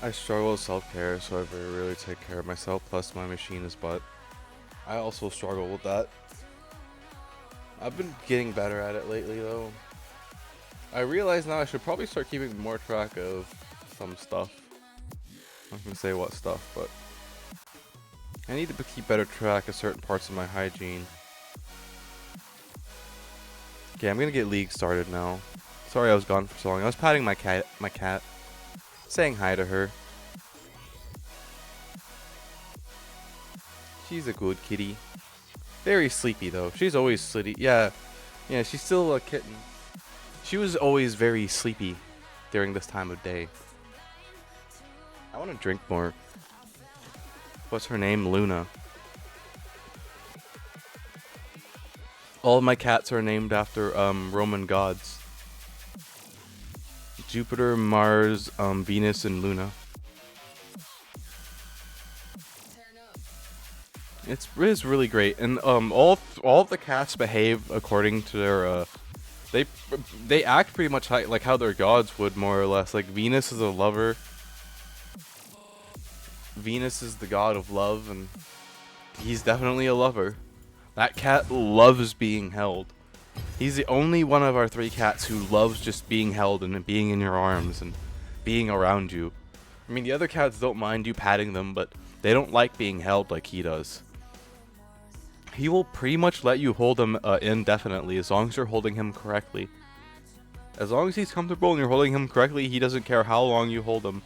I struggle with self-care, so I really take care of myself, plus my machine is butt. I also struggle with that. I've been getting better at it lately though. I realize now I should probably start keeping more track of some stuff. I'm not gonna say what stuff, but I need to keep better track of certain parts of my hygiene. Okay, I'm gonna get League started now. Sorry I was gone for so long. I was patting my cat. Saying hi to her. She's a good kitty. Very sleepy though. She's always sleepy. Yeah, she's still a kitten. She was always very sleepy during this time of day. I want to drink more. What's her name? Luna. All of my cats are named after Roman gods. Jupiter, Mars, Venus, and Luna. It is really great, and all of the cats behave according to their they act pretty much like how their gods would, more or less. Like Venus is a lover. Venus is the god of love, and he's definitely a lover. That cat loves being held. He's the only one of our 3 cats who loves just being held and being in your arms and being around you. I mean, the other cats don't mind you patting them, but they don't like being held like he does. He will pretty much let you hold him indefinitely as long as you're holding him correctly. As long as he's comfortable and you're holding him correctly, he doesn't care how long you hold him.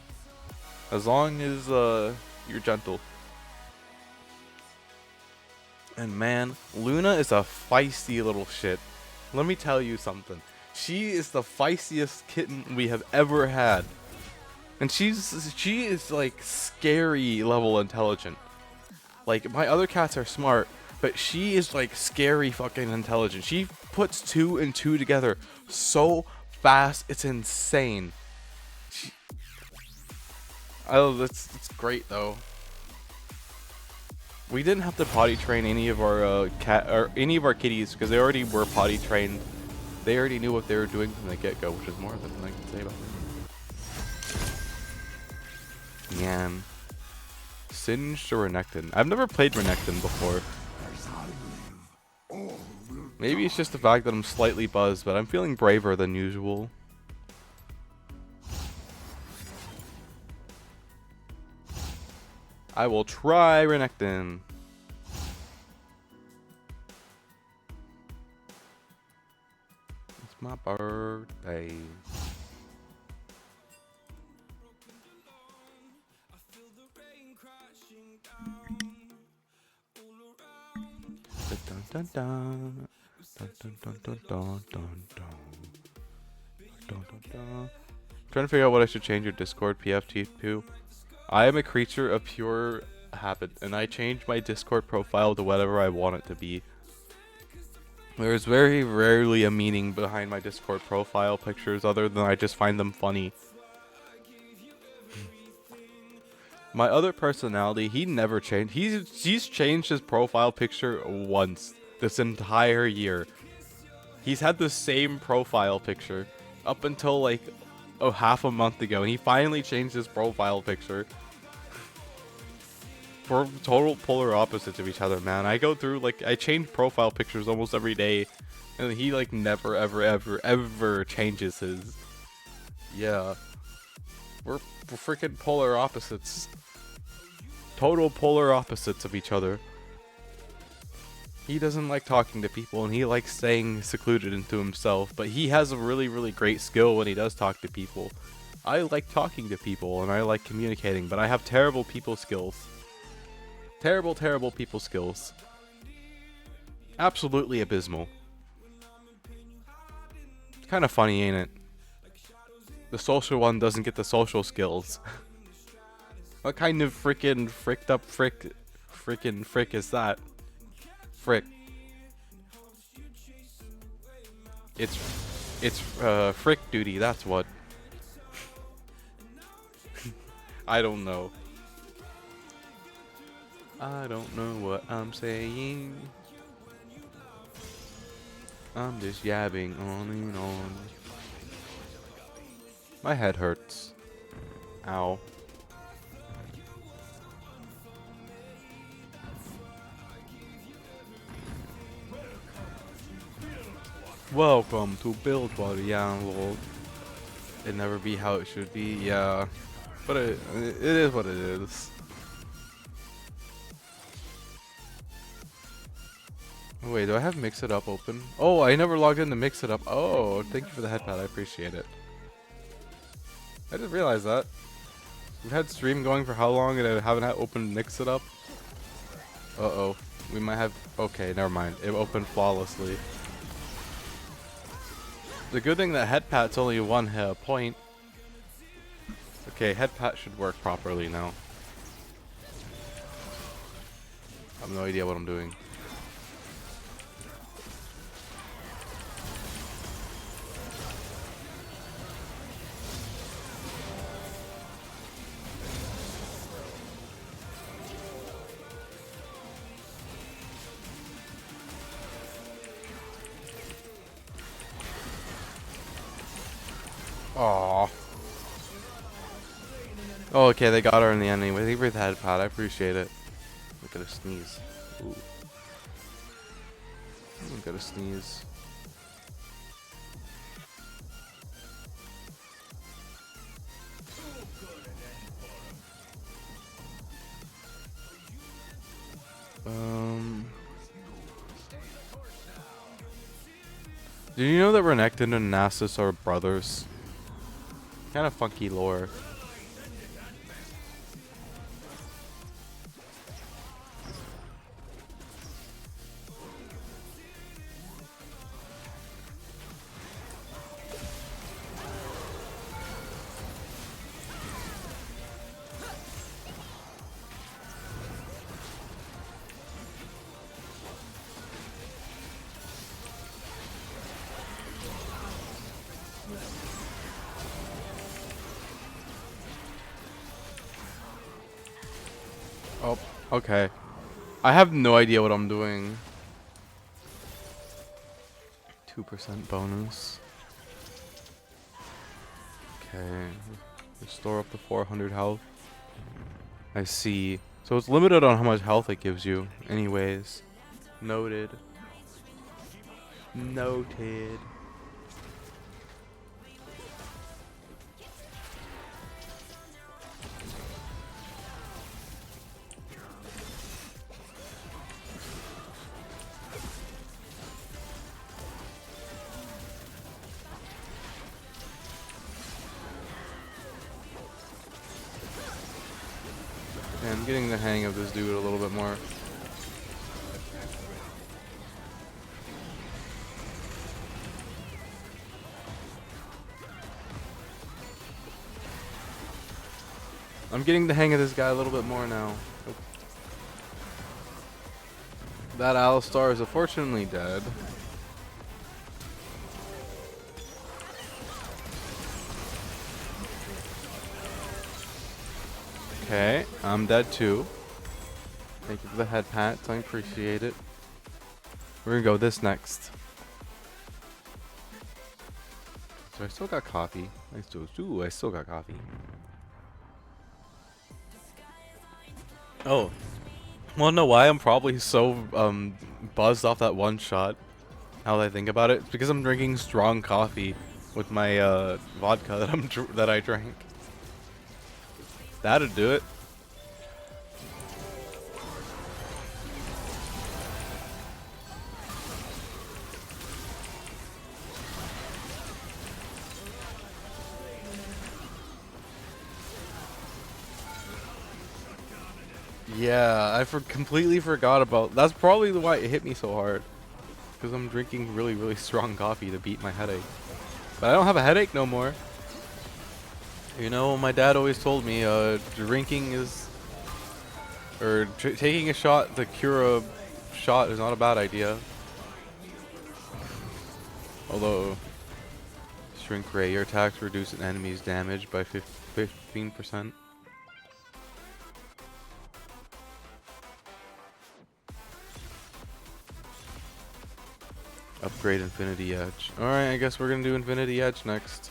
As long as you're gentle. And man, Luna is a feisty little shit. Let me tell you something. She is the feistiest kitten we have ever had. And she is like scary level intelligent. Like my other cats are smart, but she is like scary fucking intelligent. She puts 2 and 2 together so fast, it's insane. It's great though. We didn't have to potty train any of our kitties because they already were potty trained. They already knew what they were doing from the get-go, which is more than I can say about them. Nyan. Singed or Renekton? I've never played Renekton before. Maybe it's just the fact that I'm slightly buzzed, but I'm feeling braver than usual. I will try Renekton. It's my birthday. Dun dun dun. Dun dun dun dun dun dun dun. Dun dun dun. Trying to figure out what I should change your Discord PFT to. I am a creature of pure habit, and I change my Discord profile to whatever I want it to be. There is very rarely a meaning behind my Discord profile pictures other than I just find them funny. My other personality, he never changed. He's changed his profile picture once this entire year. He's had the same profile picture up until like half a month ago, and he finally changed his profile picture. We're total polar opposites of each other, man. I go through, like, I change profile pictures almost every day, and he, like, never, ever, ever, ever changes his. Yeah. We're freaking polar opposites. Total polar opposites of each other. He doesn't like talking to people, and he likes staying secluded into himself, but he has a really, really great skill when he does talk to people. I like talking to people, and I like communicating, but I have terrible people skills. Terrible, terrible people skills. Absolutely abysmal. Kind of funny, ain't it? The social one doesn't get the social skills. What kind of freaking fricked up frick is that? Frick. It's frick duty, that's what. I don't know. I don't know what I'm saying. I'm just yabbing on and on. My head hurts. Ow. Welcome to Build aozora-vod. It never be how it should be, yeah. But it is what it is. Oh, wait, do I have Mix It Up open? Oh, I never logged in to Mix It Up. Oh, thank you for the headpad, I appreciate it. I didn't realize that. We've had stream going for how long and I haven't had opened Mix It Up? Uh-oh. We might have... Okay, never mind. It opened flawlessly. The good thing that head pat's only 1 point. Okay, head pat should work properly now. I have no idea what I'm doing. Aww. Oh, okay, they got her in the end anyway. Thank you for the head pat. I appreciate it. Look at her sneeze. Ooh. Look at her sneeze. Did you know that Renekton and Nasus are brothers? Kind of funky lore. Oh, okay. I have no idea what I'm doing. 2% bonus. Okay. Restore up to 400 health. I see. So it's limited on how much health it gives you. Anyways. Noted. Noted. Yeah, I'm getting the hang of this dude a little bit more. I'm getting the hang of this guy a little bit more now. That Alistar is unfortunately dead. Okay, I'm dead too. Thank you for the head pats, I appreciate it. We're gonna go this next. So I still got coffee. I still got coffee. Oh. Wanna know why I'm probably so buzzed off that one shot? How I think about it? It's because I'm drinking strong coffee with my vodka that I drank. That'd do it. Yeah, I completely forgot about. That's probably why it hit me so hard. Because I'm drinking really, really strong coffee to beat my headache. But I don't have a headache no more. You know, my dad always told me, drinking is, or taking a shot to cure a shot is not a bad idea. Although, shrink ray, your attacks reduce an enemy's damage by 15%. Upgrade Infinity Edge. Alright, I guess we're gonna do Infinity Edge next.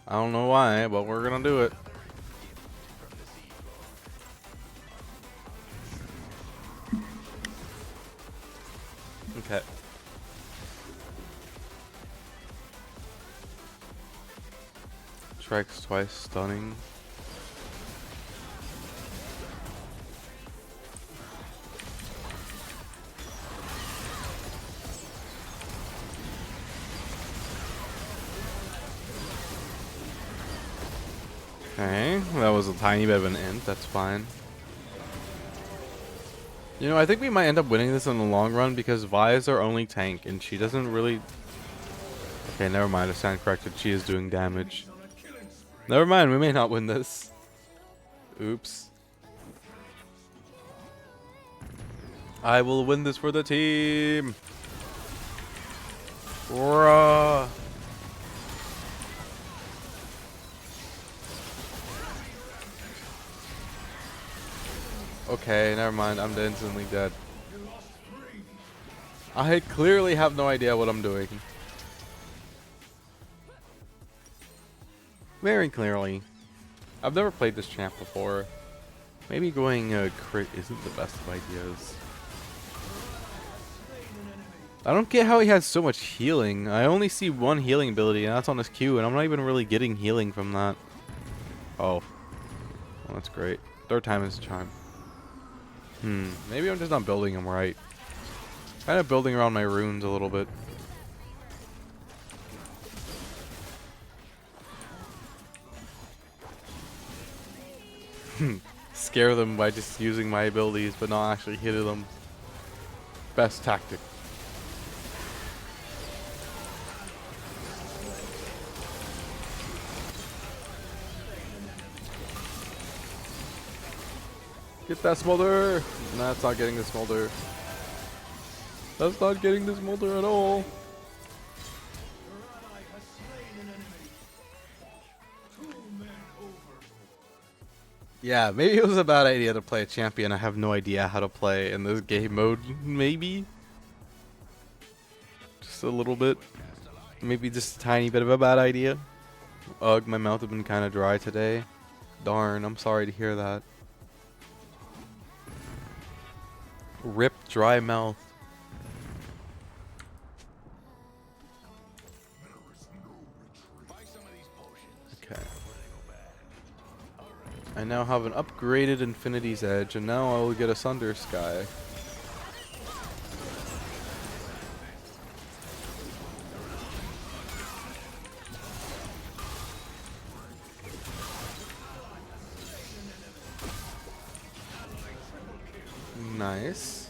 I don't know why, but we're gonna do it. Okay. Strikes twice, stunning. Okay, that was a tiny bit of an int, that's fine. You know, I think we might end up winning this in the long run because Vi is our only tank and she doesn't really... Okay, never mind, I stand corrected, she is doing damage. Never mind, we may not win this. Oops. I will win this for the team! Bruh! Okay, never mind. I'm instantly dead. I clearly have no idea what I'm doing. Very clearly. I've never played this champ before. Maybe going crit isn't the best of ideas. I don't get how he has so much healing. I only see one healing ability, and that's on his Q, and I'm not even really getting healing from that. Oh. Well, that's great. Third time is a charm. Maybe I'm just not building them right. Kind of building around my runes a little bit. Scare them by just using my abilities, but not actually hitting them. Best tactic. Get that smolder! Nah, it's not getting the smolder. That's not getting the smolder at all. Yeah, maybe it was a bad idea to play a champion I have no idea how to play in this game mode. Maybe. Just a little bit. Maybe just a tiny bit of a bad idea. Ugh, my mouth has been kind of dry today. Darn, I'm sorry to hear that. Rip dry mouth. Okay. I now have an upgraded Infinity's Edge, and now I will get a Sunder Sky. Nice.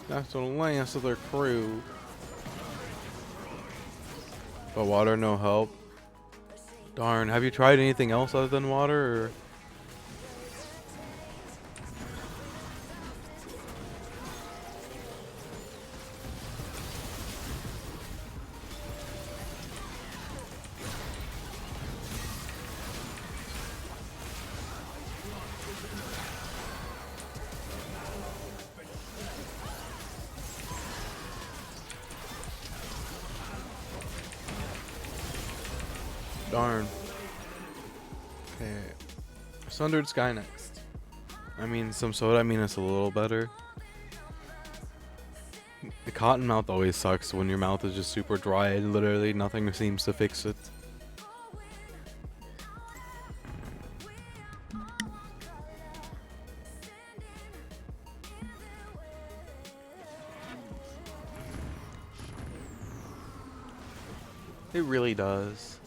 That's the last of their crew. But water, no help. Darn, have you tried anything else other than water? Or? Darn. Okay. Sundered Sky next. I mean, some soda, I mean, it's a little better. The cotton mouth always sucks when your mouth is just super dry and literally nothing seems to fix it. It really does.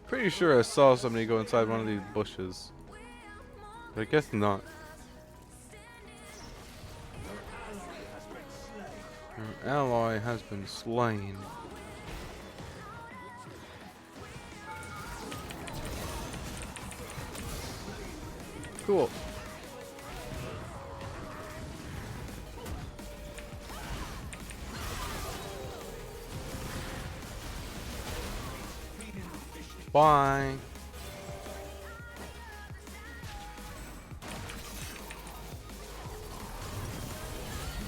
Pretty sure I saw somebody go inside one of these bushes. But I guess not. Your ally has been slain. Cool. Bye.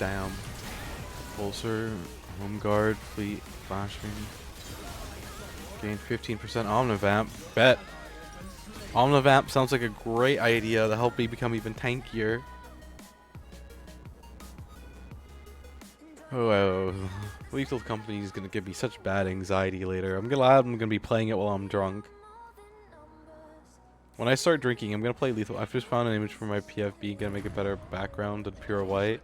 Damn. Pulsar, home guard, fleet, flashing. Gain 15% Omnivamp. Bet. Omnivamp sounds like a great idea to help me become even tankier. Oh, Lethal Company is gonna give me such bad anxiety later. I'm gonna be playing it while I'm drunk. When I start drinking, I'm gonna play Lethal. I've just found an image for my PFB, gonna make a better background than pure white.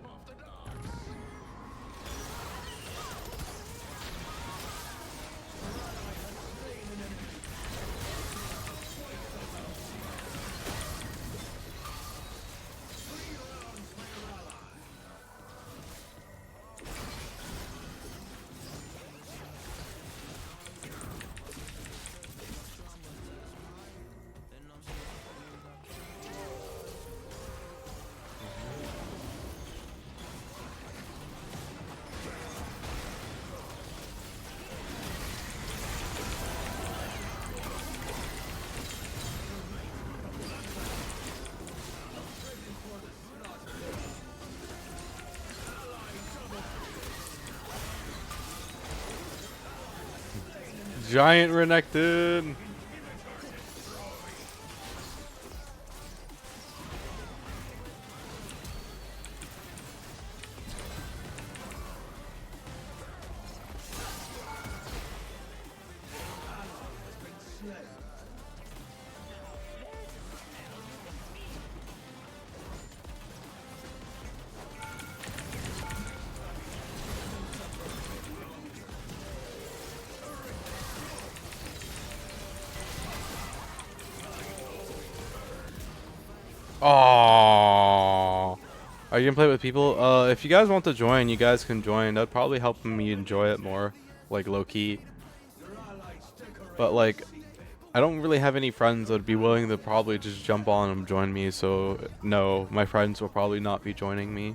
Giant Renekton! Oh, are you gonna play with people? If you guys want to join, you guys can join. That'd probably help me enjoy it more, like low key. But like, I don't really have any friends that'd be willing to probably just jump on and join me. So no, my friends will probably not be joining me.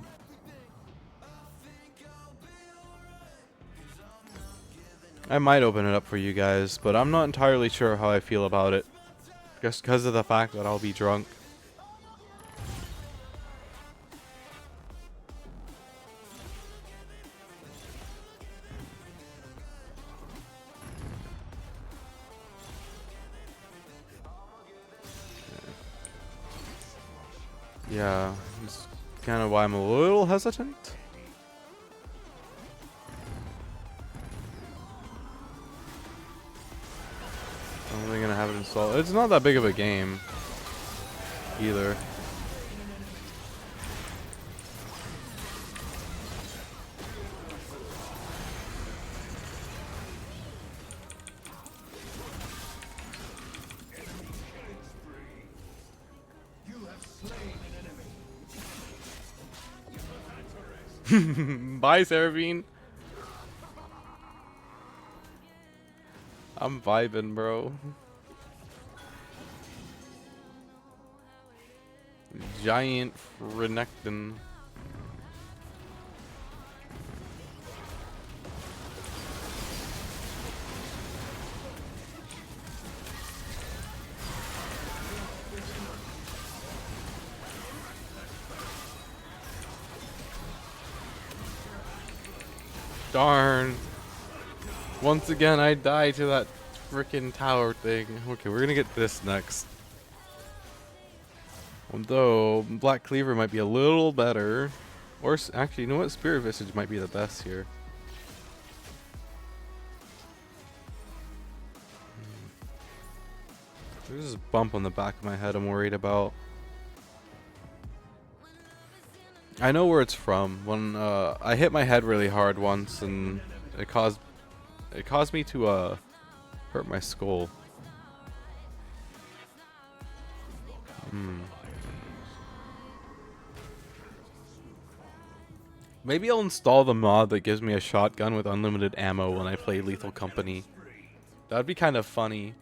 I might open it up for you guys, but I'm not entirely sure how I feel about it. Just because of the fact that I'll be drunk. Yeah, that's kind of why I'm a little hesitant. I'm only gonna have it installed. It's not that big of a game either. Bye, Seraphine. I'm vibing, bro. Giant Renekton. Darn. Once again, I die to that freaking tower thing. Okay, we're gonna get this next. Although Black Cleaver might be a little better. Or actually, you know what? Spirit Visage might be the best here. There's this bump on the back of my head I'm worried about. I know where it's from. When I hit my head really hard once, and it caused me to hurt my skull. Maybe I'll install the mod that gives me a shotgun with unlimited ammo when I play Lethal Company. That'd be kind of funny.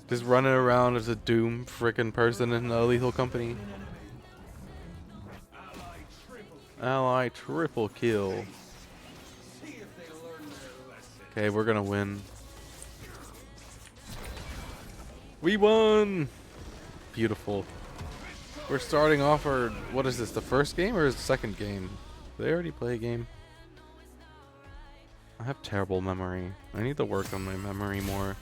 Just running around as a Doom frickin' person in a Lethal Company. Ally triple kill. Okay, we're gonna win. We won! Beautiful. We're starting off our... What is this, the first game or is the second game? Did they already play a game? I have terrible memory. I need to work on my memory more.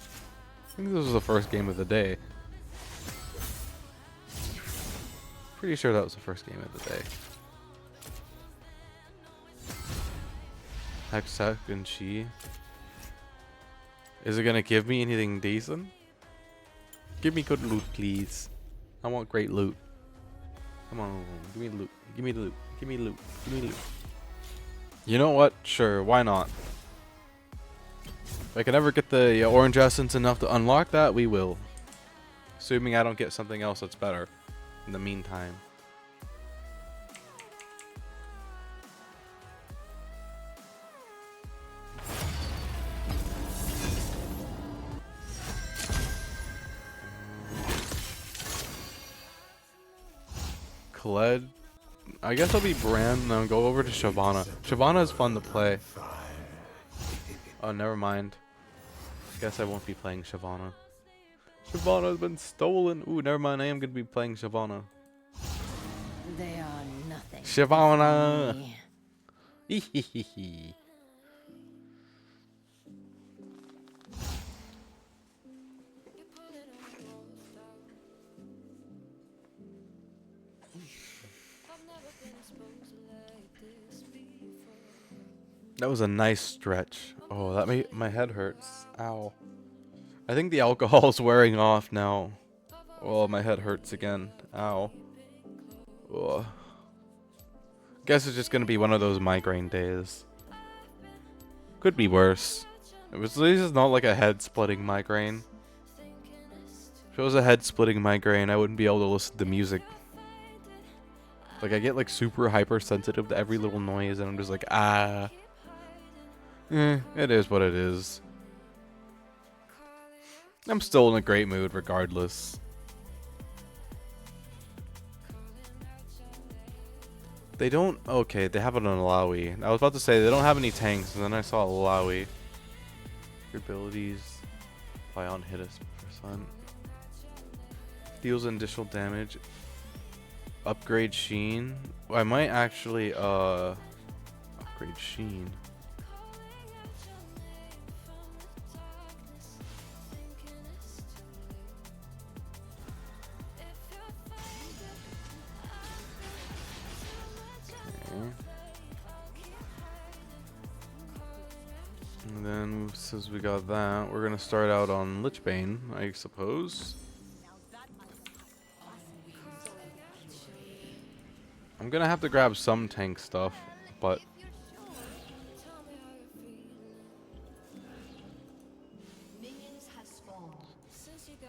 I think this was the first game of the day. Pretty sure that was the first game of the day. Hextech and Chi. Is it gonna give me anything decent? Give me good loot, please. I want great loot. Come on, give me loot. Give me loot. Give me loot. Give me loot. You know what? Sure, why not? If I can ever get the orange essence enough to unlock that, we will. Assuming I don't get something else that's better in the meantime. Khaled. I guess I'll be Bran and then go over to Shyvana. Shyvana is fun to play. Oh, never mind. Guess I won't be playing Shyvana. Shyvana's been stolen. Ooh, never mind. I am going to be playing Shyvana. They are nothing. Shyvana! Hehehe. That was a nice stretch. Oh, that made my head hurts. Ow. I think the alcohol's wearing off now. Oh, my head hurts again. Ow. Ugh. Guess it's just gonna be one of those migraine days. Could be worse. This is not like a head-splitting migraine. If it was a head-splitting migraine, I wouldn't be able to listen to music. Like, I get like super hypersensitive to every little noise, and I'm just like, ah. It is what it is. I'm still in a great mood regardless. They don't... Okay, they have it on Alawi. I was about to say they don't have any tanks, and then I saw Alawi. Your abilities. Apply on hit us %. Deals additional damage. Upgrade Sheen. I might actually upgrade Sheen. And then, since we got that, we're gonna start out on Lichbane, I suppose. I'm gonna have to grab some tank stuff, but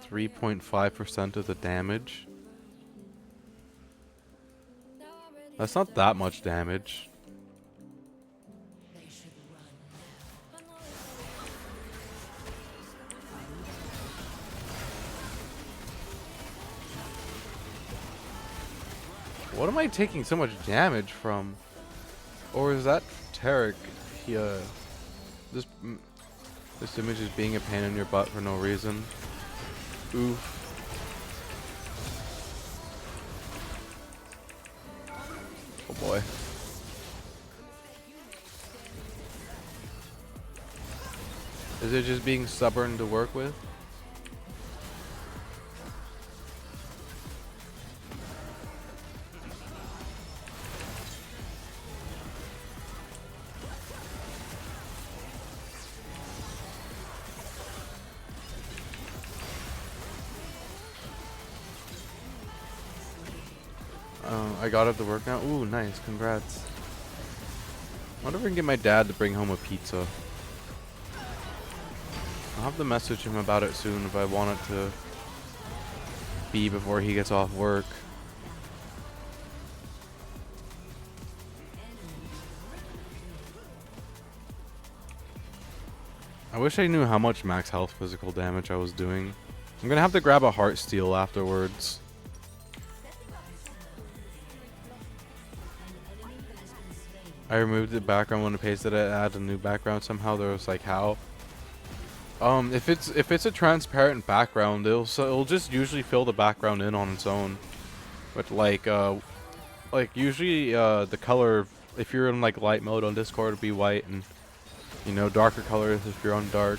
3.5% of the damage. That's not that much damage. What am I taking so much damage from? Or is that Tarek? This image is being a pain in your butt for no reason. Oof. Oh boy. Is it just being stubborn to work with? I got it to work now. Ooh, nice. Congrats. I wonder if I can get my dad to bring home a pizza. I'll have to message him about it soon if I want it to be before he gets off work. I wish I knew how much max health physical damage I was doing. I'm gonna have to grab a heart steal afterwards. I removed the background when I pasted it. Add a new background somehow. There was like how. If it's a transparent background, it'll just usually fill the background in on its own. But like usually the color, if you're in like light mode on Discord, it'll be white, and you know, darker colors if you're on dark.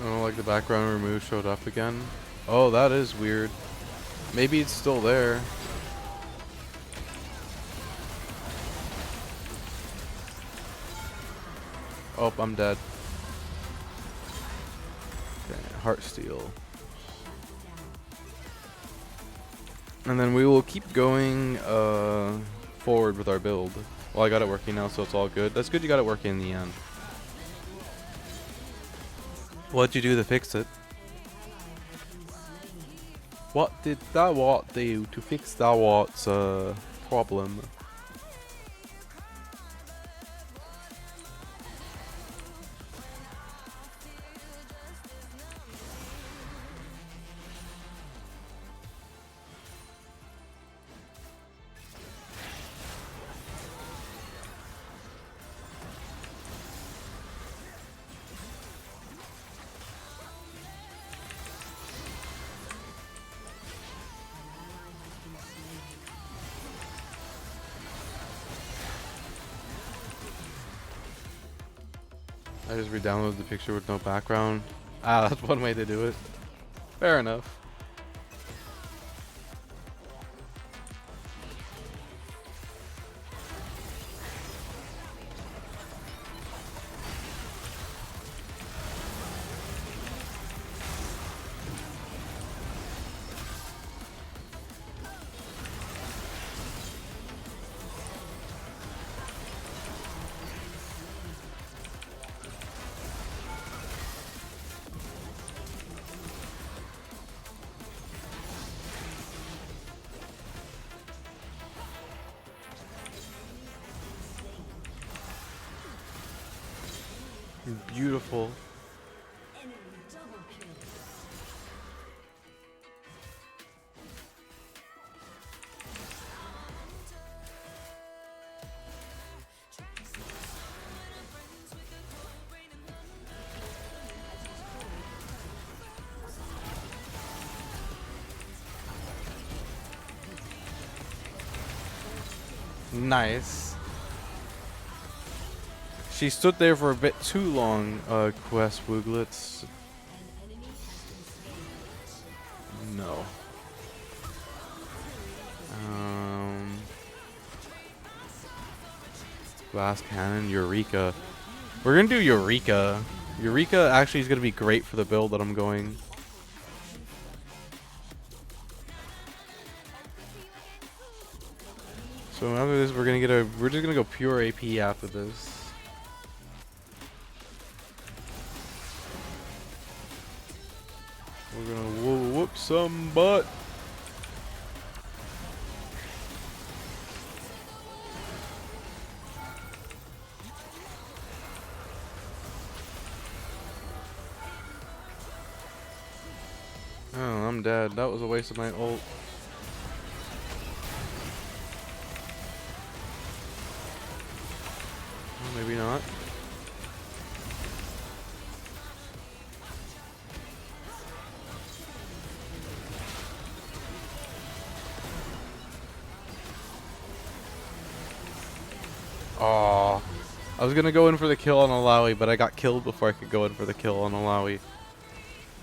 Oh, like the background remove showed up again. Oh, that is weird. Maybe it's still there. Oh, I'm dead. Okay, heart steal. And then we will keep going forward with our build. Well, I got it working now, so it's all good. That's good you got it working in the end. What'd you do to fix it? What did that what do to fix that what's problem? I just re-downloaded the picture with no background. Ah, that's one way to do it. Fair enough. Beautiful. Nice. She stood there for a bit too long, Quest Wooglets. No. Glass Cannon, Eureka. We're gonna do Eureka. Eureka actually is gonna be great for the build that I'm going. So after this, we're just gonna go pure AP after this. We're gonna whoop some butt. Oh, I'm dead. That was a waste of my ult. Maybe not. Aw. I was gonna go in for the kill on Alawi, but I got killed before I could go in for the kill on Alawi.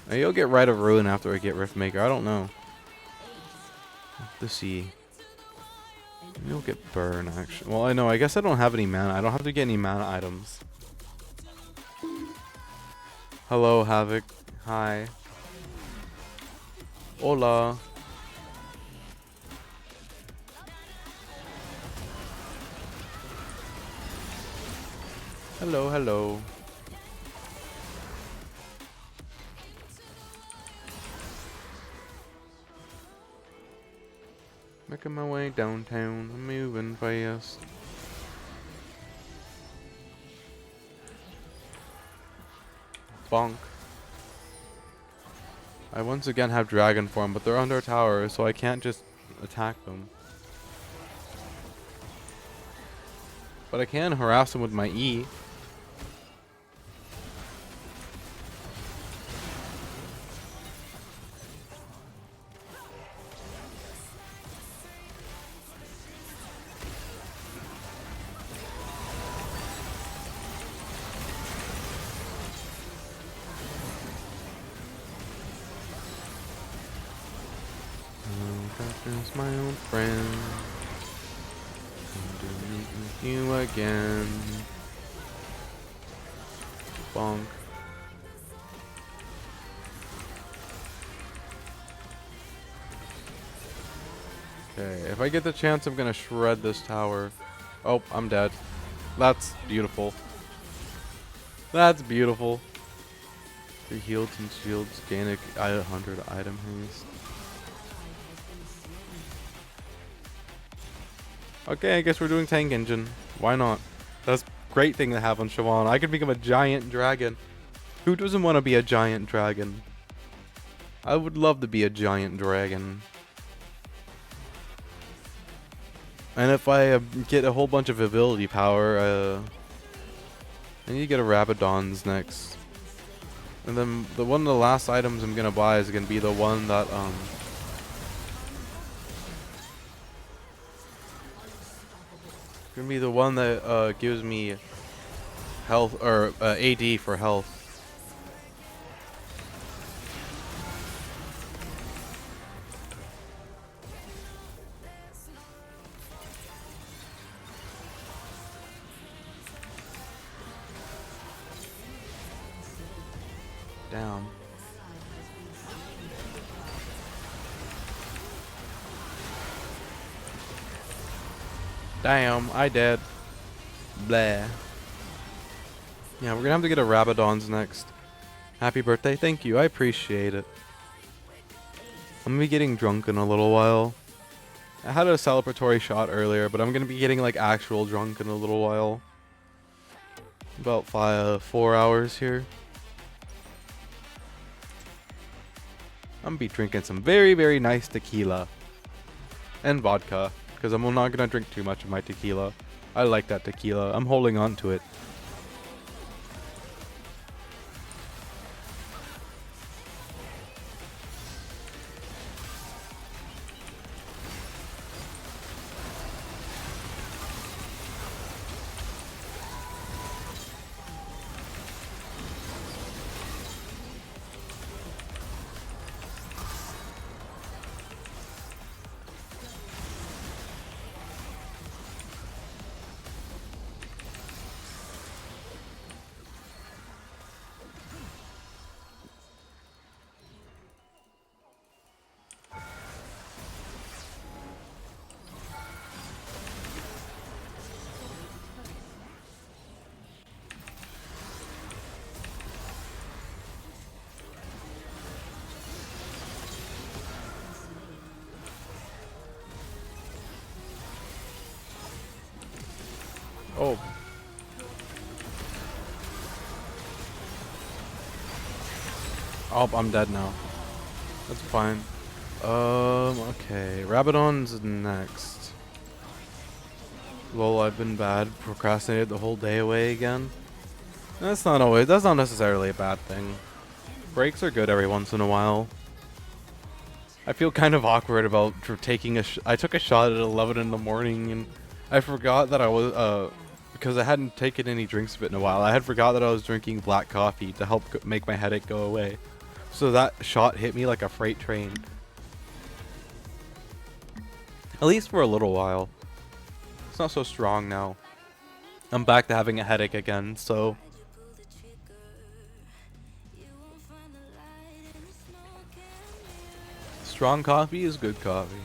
Maybe I'll get Rite of Ruin after I get Riftmaker. I don't know. Let's see. Maybe I'll get Burn, actually. Well, I know. I guess I don't have any mana. I don't have to get any mana items. Hello, Havoc. Hi. Hola. Hello, hello. Making my way downtown, I'm moving fast. Bonk. I once again have dragon form, but they're under a tower, so I can't just attack them. But I can harass them with my E. Captain's my old friend. Come to meet with you again. Bonk. Okay, if I get the chance, I'm gonna shred this tower. Oh, I'm dead. That's beautiful. That's beautiful. 3 heals and shields, gain a 100 item haste. Okay, I guess we're doing tank engine. Why not? That's a great thing to have on Siobhan. I could become a giant dragon. Who doesn't want to be a giant dragon? I would love to be a giant dragon. And if I get a whole bunch of ability power, I need to get a Rabadon's next. And then one of the last items I'm gonna buy is gonna be the one that gonna be the one that gives me health or AD for health. Down. Damn, I dead. Blah. Yeah, we're gonna have to get a Rabadon's next. Happy birthday, thank you, I appreciate it. I'm gonna be getting drunk in a little while. I had a celebratory shot earlier, but I'm gonna be getting like actual drunk in a little while. About 4 hours here. I'm gonna be drinking some very, very nice tequila. And vodka. Because I'm not gonna drink too much of my tequila. I like that tequila. I'm holding on to it. Oh. Oh, I'm dead now. That's fine. Okay. Rabadon's next. Lol, I've been bad. Procrastinated the whole day away again. That's not necessarily a bad thing. Breaks are good every once in a while. I feel kind of awkward about taking I took a shot at 11 in the morning and I forgot that because I hadn't taken any drinks of it in a while. I had forgot that I was drinking black coffee to help make my headache go away. So that shot hit me like a freight train. At least for a little while. It's not so strong now. I'm back to having a headache again, so... Strong coffee is good coffee.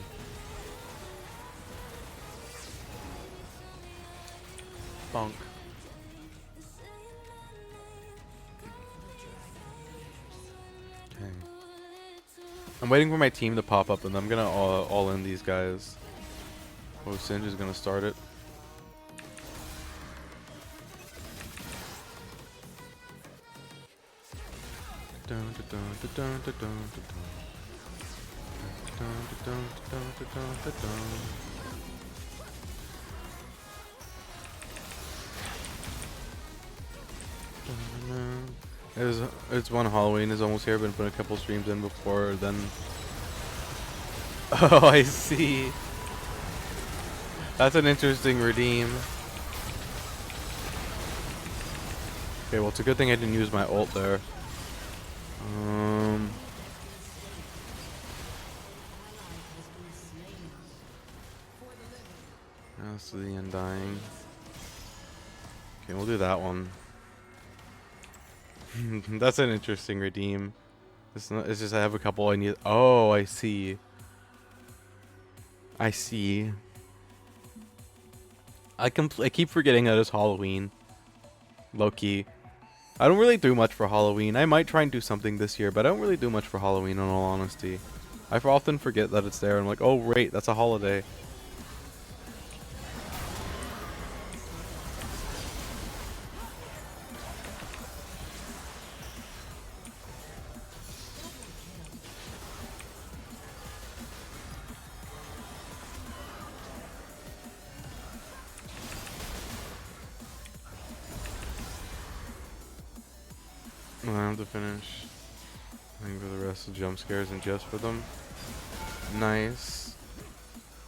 Bonk. Okay. I'm waiting for my team to pop up, and I'm gonna all in these guys. Oh, Singe is gonna start it. It's one Halloween is almost here. Been putting a couple streams in before then. Oh, I see. That's an interesting redeem. Okay, well, it's a good thing I didn't use my ult there. That's the Undying. Okay, we'll do that one. That's an interesting redeem. It's just I have a couple I need. Oh, I see. I see. I keep forgetting that it's Halloween. Low-key. I don't really do much for Halloween. I might try and do something this year, but I don't really do much for Halloween in all honesty. I often forget that it's there. I'm like, oh wait, that's a holiday. I have to finish. Waiting for the rest of the jump scares and just for them. Nice.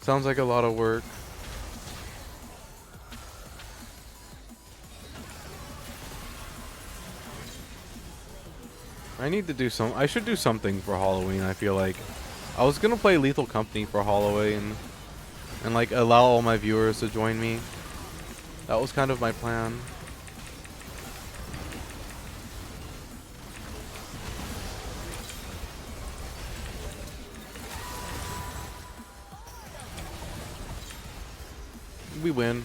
Sounds like a lot of work. I need to do some. I should do something for Halloween. I feel like I was gonna play Lethal Company for Halloween and like allow all my viewers to join me. That was kind of my plan. We win.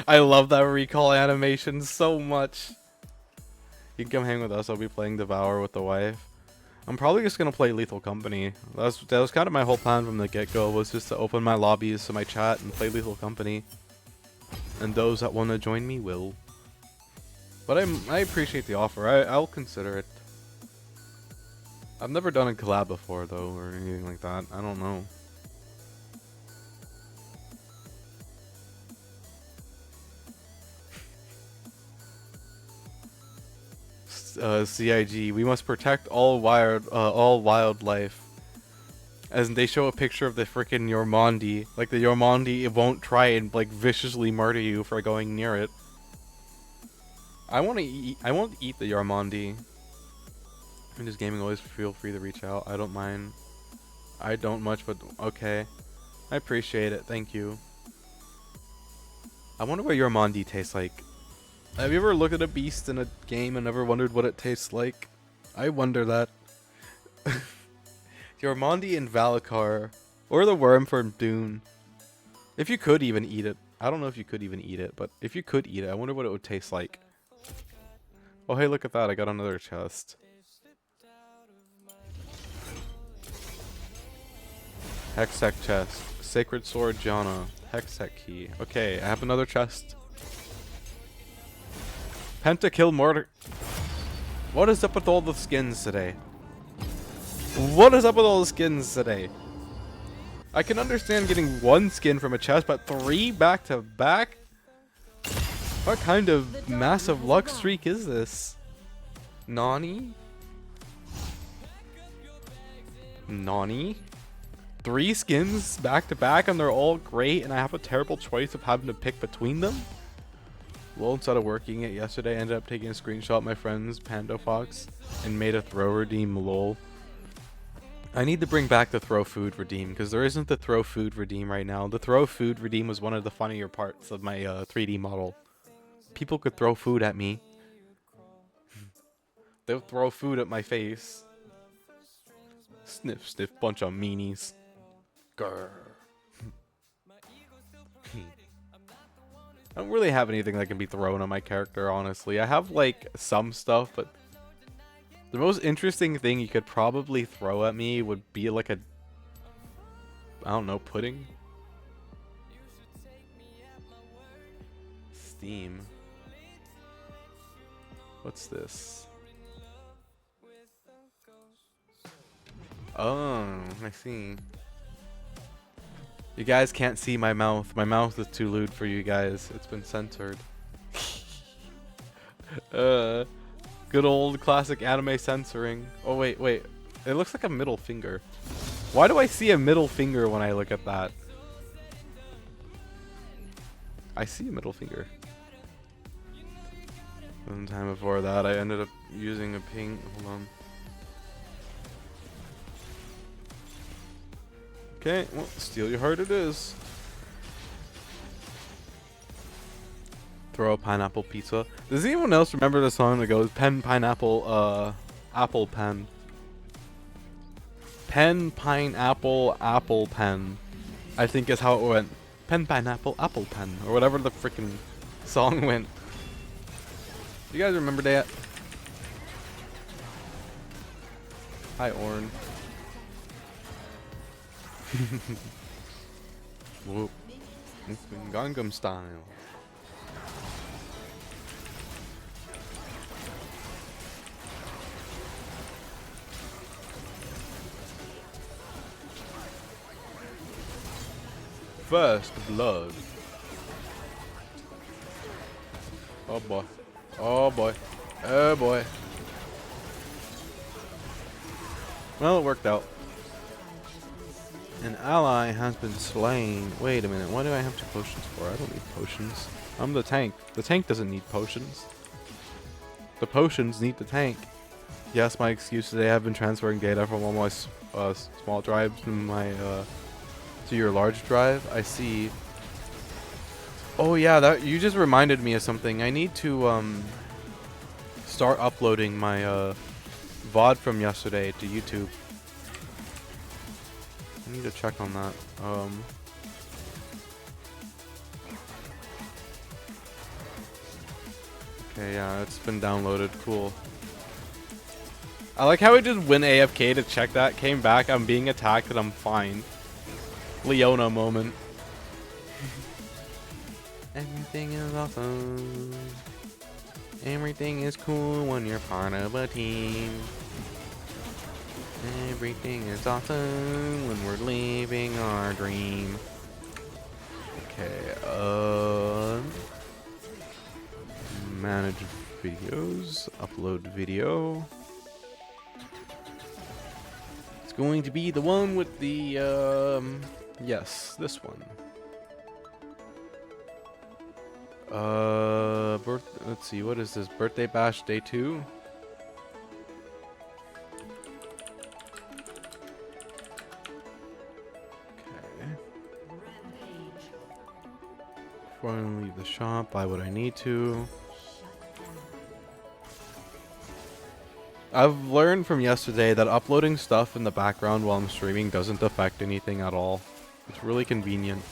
I love that recall animation so much. You can come hang with us. I'll be playing Devour with the wife. I'm probably just gonna play Lethal Company. That was kind of my whole plan from the get-go, was just to open my lobbies to my chat and play Lethal Company. And those that want to join me will. But I appreciate the offer. I'll consider it. I've never done a collab before though, or anything like that. I don't know. CIG, we must protect all wildlife. As they show a picture of the freaking Yormandi, like the Yormandi, it won't try and like viciously murder you for going near it. I want to eat the Yormandi. And just gaming, always feel free to reach out. I don't mind. I don't much, but okay. I appreciate it. Thank you. I wonder what Yormandi tastes like. Have you ever looked at a beast in a game and ever wondered what it tastes like? I wonder that. Yormandi and Valakar. Or the worm from Dune. If you could even eat it. I don't know if you could even eat it, but if you could eat it, I wonder what it would taste like. Oh, hey, look at that. I got another chest. Hextech chest. Sacred Sword Jana. Hextech key. Okay, I have another chest. Pentakill Mortar. What is up with all the skins today? What is up with all the skins today? I can understand getting one skin from a chest, but 3 back to back? What kind of massive luck streak is this? Nani? Nani? 3 skins back to back and they're all great and I have a terrible choice of having to pick between them? Well, instead of working it yesterday, I ended up taking a screenshot of my friend's Panda Fox and made a throw redeem lol. I need to bring back the throw food redeem because there isn't the throw food redeem right now. The throw food redeem was one of the funnier parts of my 3D model. People could throw food at me. They'll throw food at my face. Sniff, sniff, bunch of meanies. Grr. I don't really have anything that can be thrown on my character, honestly. I have, like, some stuff, but the most interesting thing you could probably throw at me would be, like, a, I don't know, pudding? Steam. What's this? Oh, I see. You guys can't see my mouth. My mouth is too lewd for you guys. It's been censored. Good old classic anime censoring. Oh, wait. It looks like a middle finger. Why do I see a middle finger when I look at that? I see a middle finger. Sometime before that, I ended up using a pink. Hold on. Okay, well, steal your heart it is. Throw a pineapple pizza. Does anyone else remember the song that goes pen, pineapple, apple pen? Pen, pineapple, apple pen. I think is how it went. Pen, pineapple, apple pen. Or whatever the freaking song went. You guys remember that? Hi, Orn. Whoop. Gangnam Style. First blood. Oh boy. Oh boy. Oh boy. Well, it worked out. An ally has been slain. Wait a minute. Why do I have 2 potions for? I don't need potions. I'm the tank. The tank doesn't need potions. The potions need the tank. Yes, my excuse today. I've been transferring data from all my small drives to my to your large drive. I see. Oh yeah, that you just reminded me of something. I need to start uploading my VOD from yesterday to YouTube. I need to check on that. Okay, yeah, it's been downloaded. Cool. I like how I just went AFK to check that, came back, I'm being attacked, and I'm fine. Leona moment. Everything is awesome. Everything is cool when you're part of a team. Everything is awesome when we're living our dream. Okay, manage videos, upload video. It's going to be the one with the, yes, this one. Let's see, what is this? Birthday Bash Day 2? Before I leave the shop, buy what I need to. I've learned from yesterday that uploading stuff in the background while I'm streaming doesn't affect anything at all. It's really convenient.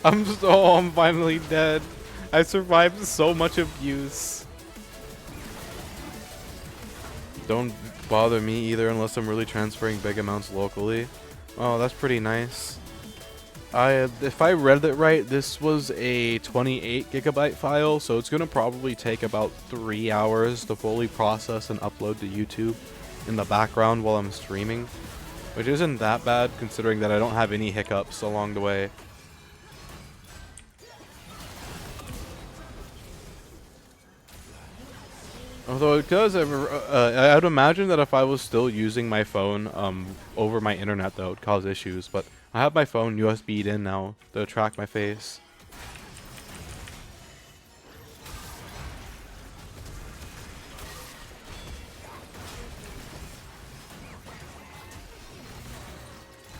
I'm finally dead. I survived so much abuse. Don't bother me either unless I'm really transferring big amounts locally. Oh, that's pretty nice. If I read it right, this was a 28 gigabyte file, so it's gonna probably take about 3 hours to fully process and upload to YouTube in the background while I'm streaming, which isn't that bad considering that I don't have any hiccups along the way. Although it does, I would imagine that if I was still using my phone over my internet, that would cause issues. But I have my phone USB'd in now to track my face.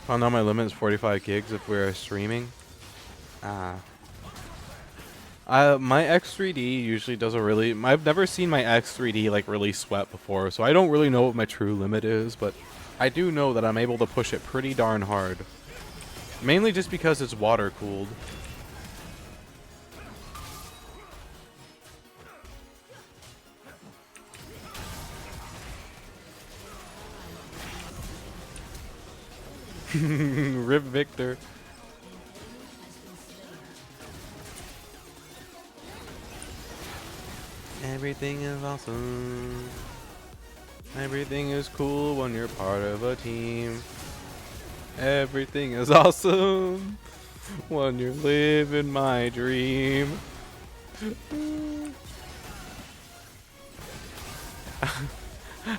Found out my limit is 45 gigs if we're streaming. My X3D usually doesn't really... I've never seen my X3D like really sweat before, so I don't really know what my true limit is, but I do know that I'm able to push it pretty darn hard. Mainly just because it's water cooled. Rip Victor. Everything is awesome. Everything is cool when you're part of a team. Everything is awesome when you're living my dream.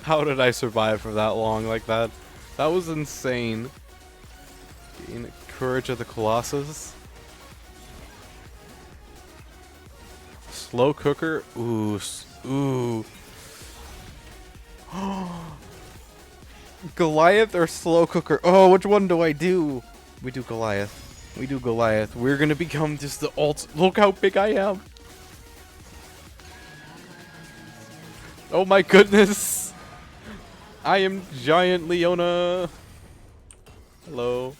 How did I survive for that long like that? That was insane. Gain Courage of the Colossus. Slow cooker. Ooh. Ooh. Goliath or slow cooker? Oh, which one do I do? We do Goliath. We do Goliath. We're gonna become just the alt. Look how big I am. Oh my goodness. I am giant Leona. Hello.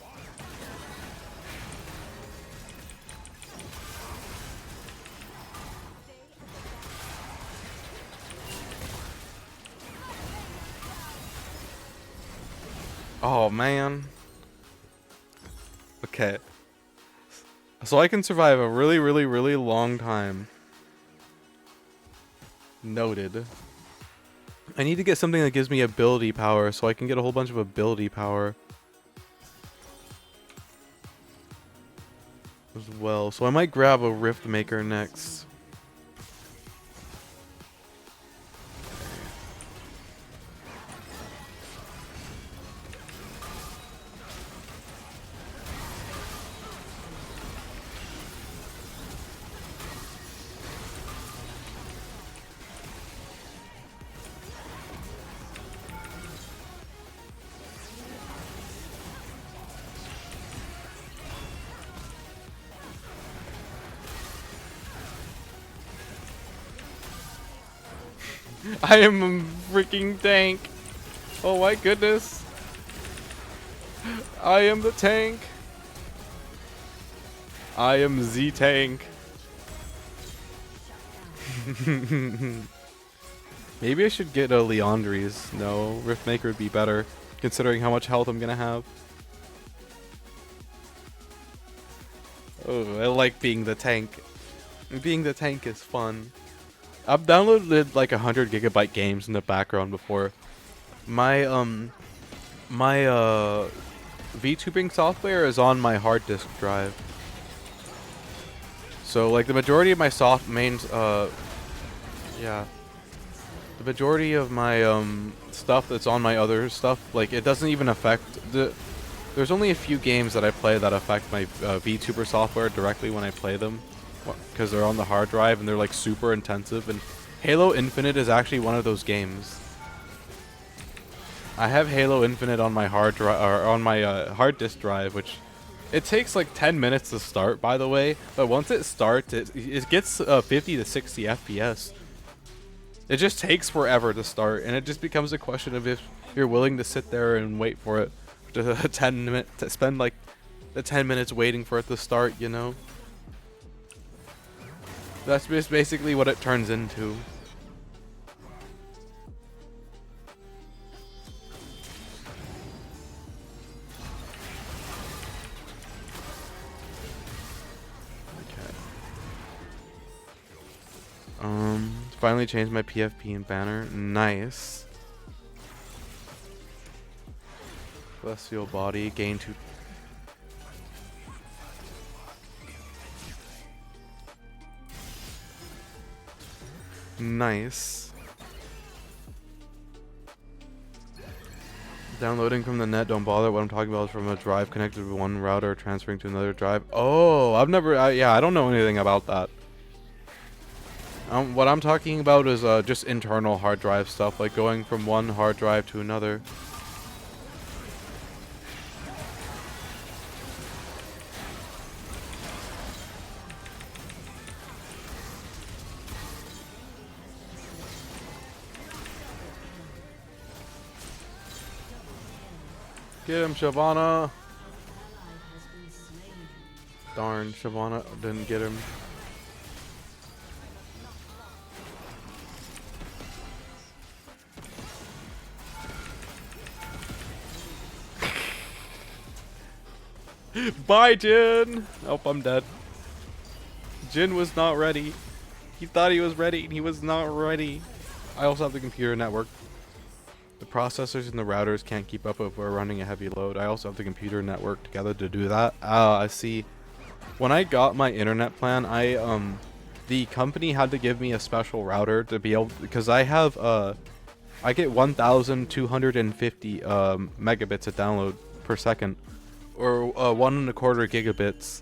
Oh man. Okay. So I can survive a really, really, really long time. Noted. I need to get something that gives me ability power so I can get a whole bunch of ability power as well. So I might grab a Rift Maker next. I am a freaking tank. Oh my goodness. I am the tank. I am the tank. Maybe I should get a Leandries. No, Riftmaker would be better, considering how much health I'm gonna have. Oh, I like being the tank. Being the tank is fun. I've downloaded like 100 gigabyte games in the background before. My VTubing software is on my hard disk drive. So like the majority of my the majority of my stuff that's on my other stuff, like it doesn't even affect there's only a few games that I play that affect my VTuber software directly when I play them, because they're on the hard drive and they're like super intensive, and Halo Infinite is actually one of those games. I have Halo Infinite on my hard hard disk drive, which it takes like 10 minutes to start, by the way, but once it starts, it gets 50 to 60 FPS. It just takes forever to start, and it just becomes a question of if you're willing to sit there and wait for it to 10 minutes, to spend like the 10 minutes waiting for it to start, you know? That's just basically what it turns into. Finally changed my PFP and banner. Nice. Celestial body, gain 2. Nice. Downloading from the net, don't bother. What I'm talking about is from a drive connected to one router, transferring to another drive. Oh, I've never, yeah, I don't know anything about that. What I'm talking about is just internal hard drive stuff, like going from one hard drive to another. Get him, Shyvana. Darn, Shyvana didn't get him. Bye, Jin! Oh, I'm dead. Jin was not ready. He thought he was ready, and he was not ready. I also have the computer network. The processors and the routers can't keep up if we're running a heavy load. I also have the computer network together to do that. I see. When I got my internet plan, the company had to give me a special router to be able, because I have, I get 1,250 megabits of download per second, or 1.25 gigabits.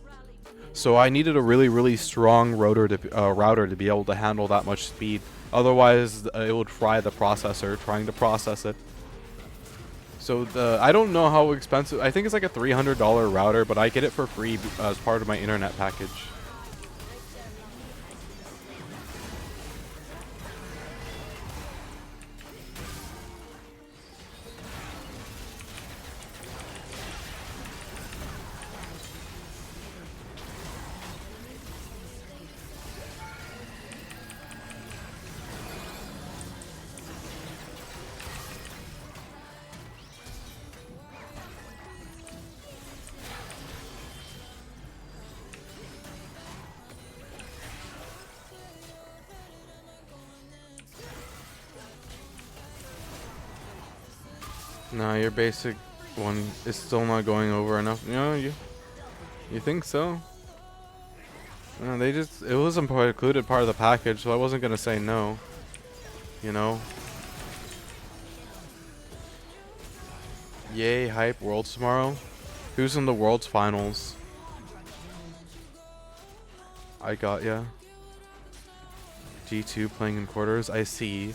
So I needed a really strong router to be able to handle that much speed. Otherwise, it would fry the processor trying to process it. So I don't know how expensive. I think it's like a $300 router, but I get it for free as part of my internet package. No, your basic one is still not going over enough. You think so? No, it wasn't included part of the package, so I wasn't gonna say no. You know. Yay, hype Worlds tomorrow. Who's in the Worlds finals? I got ya. G2 playing in quarters. I see.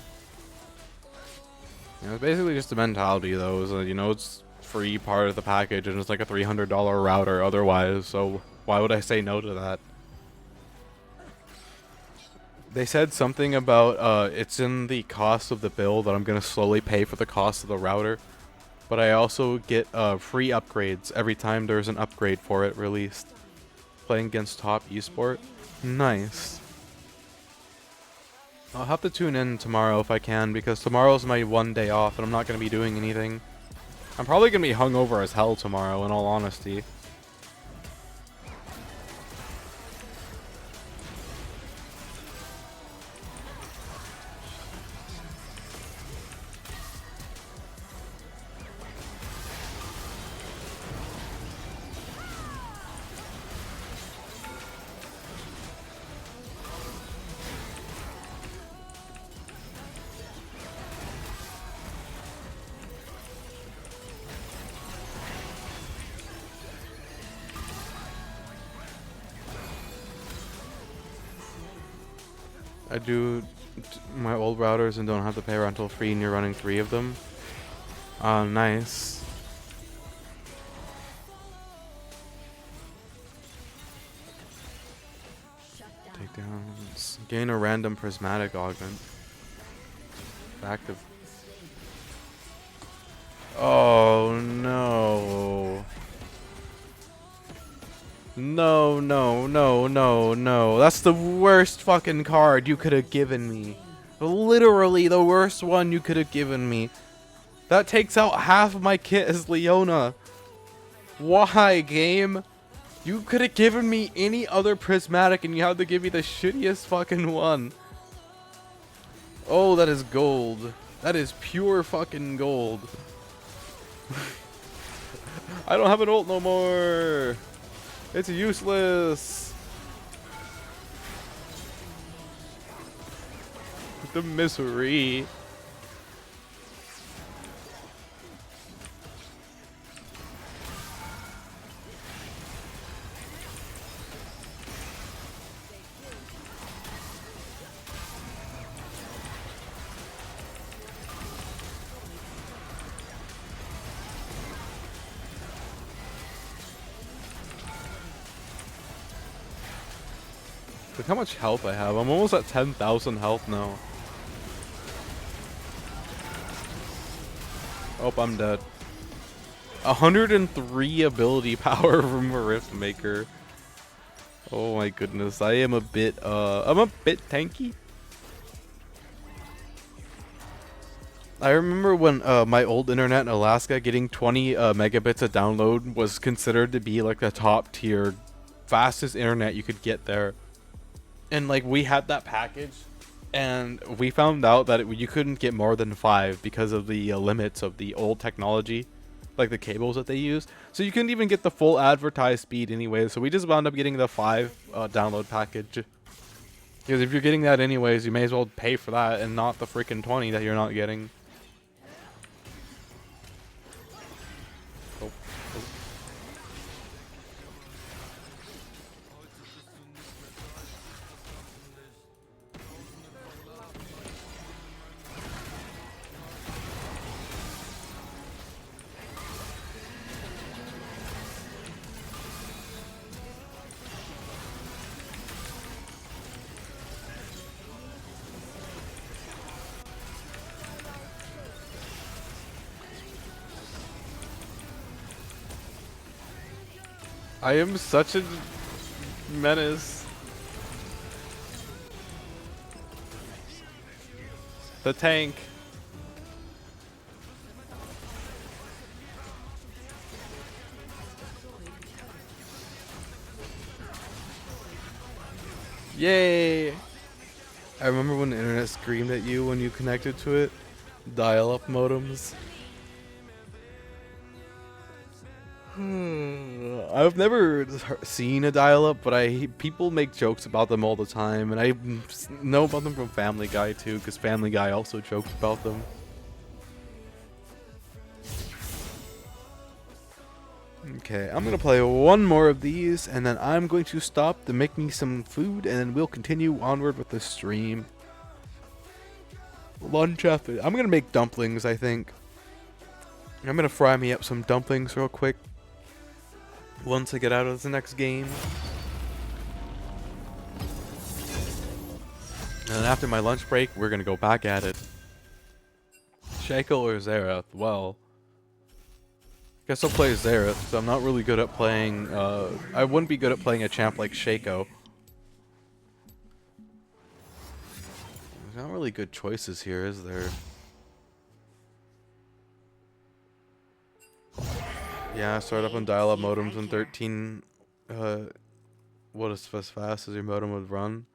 You know, it's basically just the mentality, though. Is you know, it's free part of the package, and it's like a $300 router otherwise. So why would I say no to that? They said something about it's in the cost of the bill that I'm gonna slowly pay for the cost of the router, but I also get free upgrades every time there's an upgrade for it released. Playing against top esport, nice. I'll have to tune in tomorrow if I can, because tomorrow's my one day off and I'm not going to be doing anything. I'm probably going to be hungover as hell tomorrow, in all honesty. I do my old routers and don't have to pay rental free, and you're running 3 of them. Nice. Takedowns. Gain a random prismatic augment. Active. Oh no. No, no, no, no, no. That's the worst fucking card you could have given me. Literally the worst one you could have given me. That takes out half of my kit as Leona. Why, game? You could have given me any other prismatic and you had to give me the shittiest fucking one. Oh, that is gold. That is pure fucking gold. I don't have an ult no more. It's useless. The misery. Look how much health I have. I'm almost at 10,000 health now. Oh, I'm dead. 103 ability power from a Rift Maker. Oh my goodness, I am a bit tanky. I remember when my old internet in Alaska, getting 20 megabits of download was considered to be like the top tier fastest internet you could get there. And like we had that package and we found out that you couldn't get more than 5 because of the limits of the old technology, like the cables that they use. So you couldn't even get the full advertised speed anyway. So we just wound up getting the 5 download package. Because if you're getting that anyways, you may as well pay for that and not the freaking 20 that you're not getting. Oh. I am such a menace. The tank. Yay! I remember when the internet screamed at you when you connected to it. Dial-up modems. I've never seen a dial-up, but people make jokes about them all the time, and I know about them from Family Guy too, because Family Guy also jokes about them. Okay, I'm gonna play one more of these, and then I'm going to stop to make me some food, and then we'll continue onward with the stream. Lunch after. I'm gonna make dumplings, I think. I'm gonna fry me up some dumplings real quick once I get out of the next game. And then after my lunch break, we're gonna go back at it. Shaco or Xerath? Well, guess I'll play Xerath, because I'm not really good at playing, I wouldn't be good at playing a champ like Shaco. There's not really good choices here, is there? Yeah, start up on dial-up modems in 13. What is as fast as your modem would run?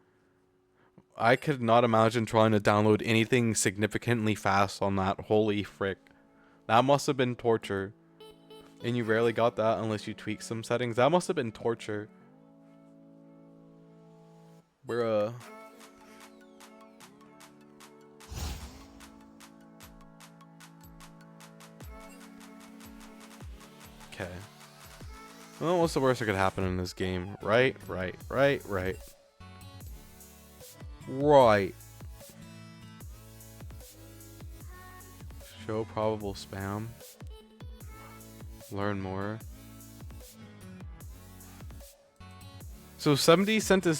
I could not imagine trying to download anything significantly fast on that. Holy frick. That must have been torture. And you rarely got that unless you tweak some settings. That must have been torture. Bruh. Okay. Well, what's the worst that could happen in this game? Right. Show probable spam. Learn more. So somebody sent a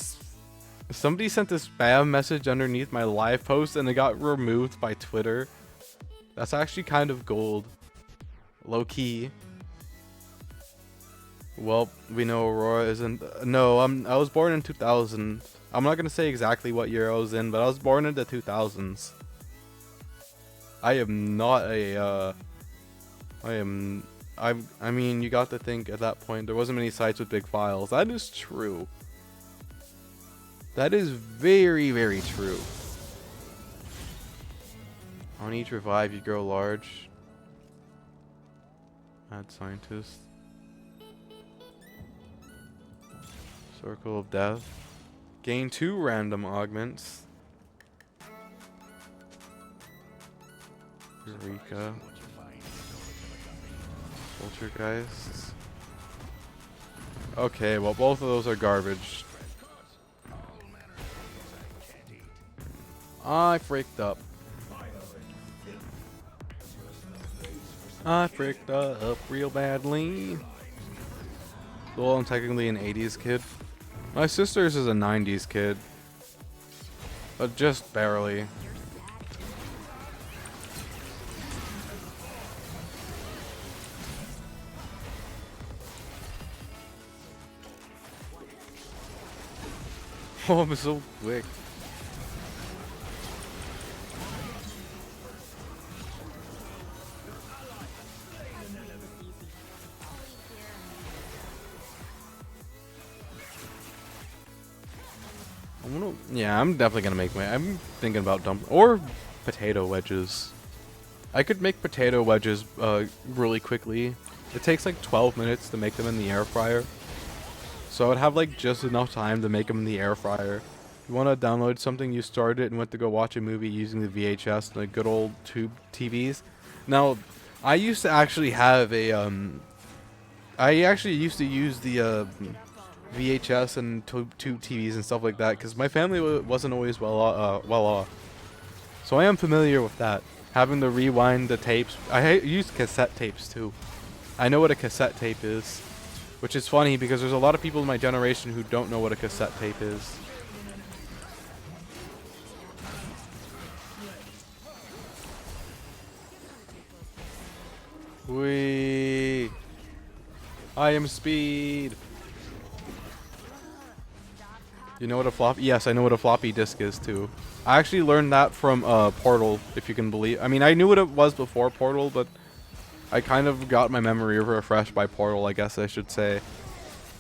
spam message underneath my live post and it got removed by Twitter. That's actually kind of gold. Low key. Well, we know Aurora isn't. No, I was born in 2000. I'm not gonna say exactly what year I was in, but I was born in the 2000s. I am not a. I mean, you got to think at that point there wasn't many sites with big files. That is true. That is very, very true. On each revive, you grow large. Mad scientist. Circle of death. Gain 2 random augments. Eureka. Poltergeist. Okay, well both of those are garbage. I freaked up. I freaked up real badly. Well, I'm technically an 80s kid. My sister's is a 90s kid. But just barely. Oh, I'm so quick. Yeah, I'm definitely gonna make I'm thinking about or potato wedges. I could make potato wedges really quickly. It takes like 12 minutes to make them in the air fryer. So I would have like just enough time to make them in the air fryer. If you want to download something, you start it and went to go watch a movie using the VHS, the good old tube TVs. Now, I used to actually have a I actually used to use the VHS and tube TVs and stuff like that because my family wasn't always well off. So I am familiar with that. Having to rewind the tapes. I used cassette tapes too. I know what a cassette tape is. Which is funny because there's a lot of people in my generation who don't know what a cassette tape is. Whee! I am speed! You know what a floppy? Yes, I know what a floppy disk is too. I actually learned that from Portal, if you can believe. I mean, I knew what it was before Portal, but I kind of got my memory refreshed by Portal, I guess I should say.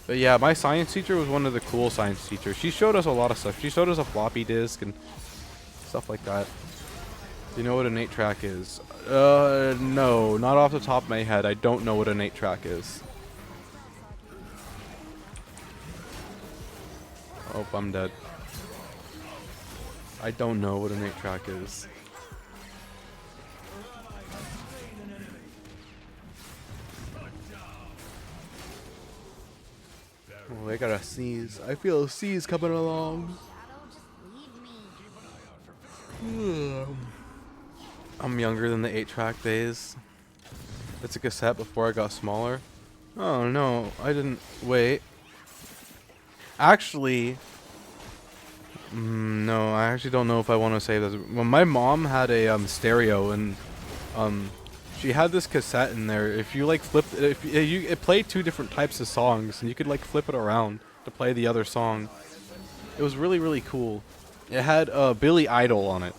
But yeah, my science teacher was one of the cool science teachers. She showed us a lot of stuff. She showed us a floppy disk and stuff like that. You know what an 8-track is? No, not off the top of my head. I don't know what an 8-track is. Oh, I'm dead. I don't know what an 8-track is. Oh, I got a sneeze. I feel a sneeze coming along. I'm younger than the 8-track days. It's a cassette before I got smaller. Oh no, I didn't. Wait. Actually, no, I actually don't know if I want to say this. Well, my mom had a stereo and she had this cassette in there. If you like flipped it, it played 2 different types of songs, and you could like flip it around to play the other song. It was really, really cool. It had Billy Idol on it.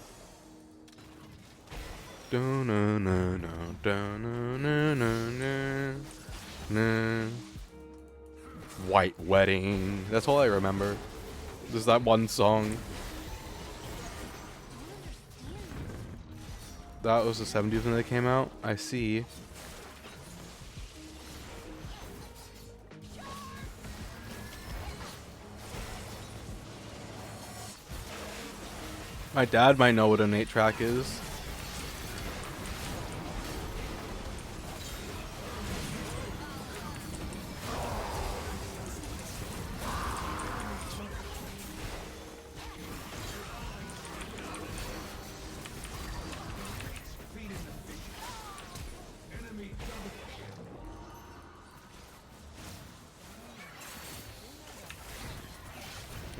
White Wedding. That's all I remember. There's that one song. That was the 70s when they came out. I see. My dad might know what an 8-track is.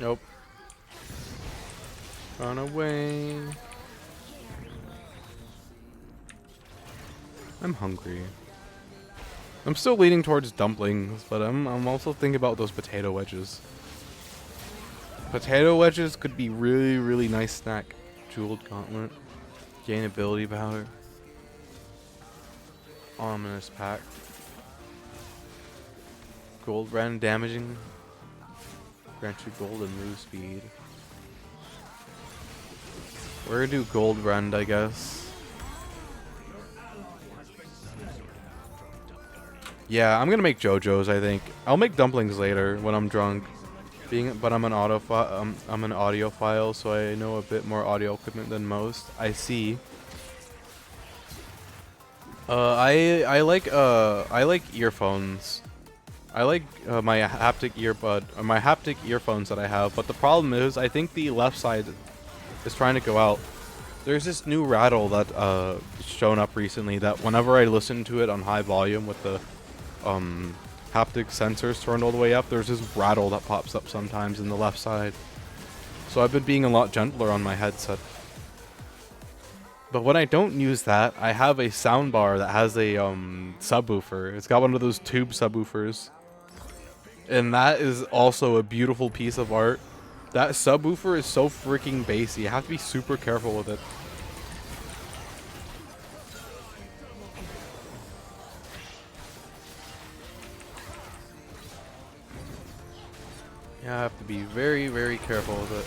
Nope. Run away. I'm hungry. I'm still leaning towards dumplings, but I'm also thinking about those potato wedges. Potato wedges could be really nice snack. Jeweled gauntlet, gain ability power, ominous pack, gold rend damaging, grant you gold and move speed. We're gonna do gold rend, I guess. Yeah, I'm gonna make JoJo's. I think I'll make dumplings later when I'm drunk. But I'm an audiophile, so I know a bit more audio equipment than most. I see. I like earphones. I like my haptic earphones that I have. But the problem is, I think the left side is trying to go out. There's this new rattle that shown up recently that whenever I listen to it on high volume with the haptic sensors turned all the way up, there's this rattle that pops up sometimes in the left side. So I've been being a lot gentler on my headset. But when I don't use that, I have a soundbar that has a subwoofer. It's got one of those tube subwoofers. And that is also a beautiful piece of art. That subwoofer is so freaking bassy. You have to be super careful with it. Yeah, I have to be very careful with it.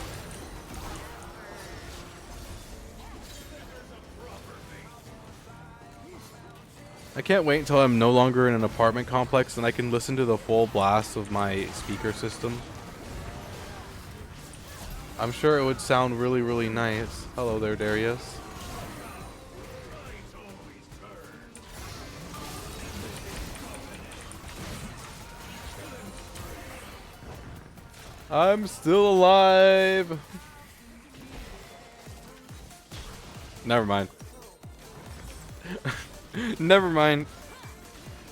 I can't wait until I'm no longer in an apartment complex and I can listen to the full blast of my speaker system. I'm sure it would sound really nice. Hello there, Darius. I'm still alive. Never mind. Never mind.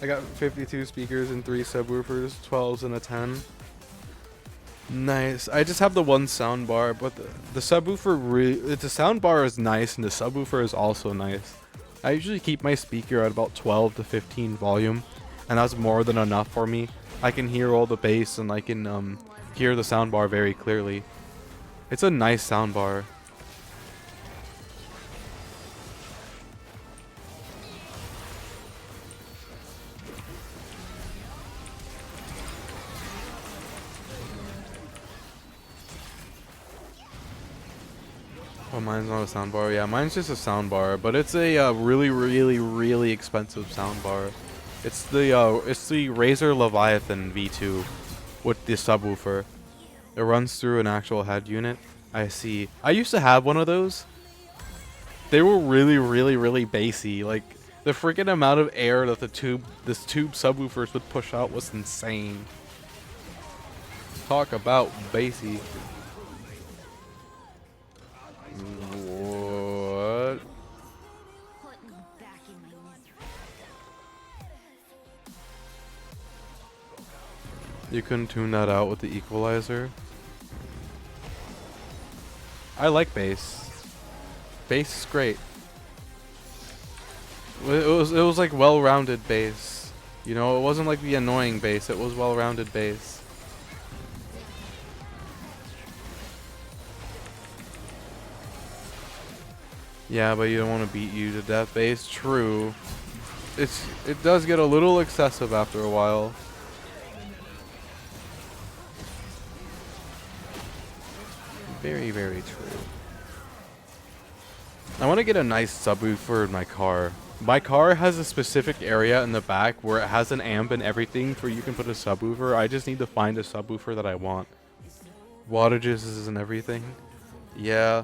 I got 52 speakers and 3 subwoofers, 12s and a 10. Nice. I just have the one sound bar, but the subwoofer the sound bar is nice and the subwoofer is also nice. I usually keep my speaker at about 12 to 15 volume, and that's more than enough for me. I can hear all the bass and I can hear the sound bar very clearly. It's a nice sound bar. Oh, mine's not a soundbar. Yeah, mine's just a soundbar, but it's a really expensive soundbar. It's the Razer Leviathan V2 with the subwoofer. It runs through an actual head unit. I see. I used to have one of those. They were really bassy. Like the freaking amount of air that this tube subwoofers would push out was insane. Talk about bassy. What? You couldn't tune that out with the equalizer? I like bass. Bass is great. It was like well-rounded bass. You know, it wasn't like the annoying bass. It was well-rounded bass. Yeah, but you don't want to beat you to death bass. True. It does get a little excessive after a while. Very true. I want to get a nice subwoofer in my car. My car has a specific area in the back where it has an amp and everything for you can put a subwoofer. I just need to find a subwoofer that I want. Wattages and everything. Yeah.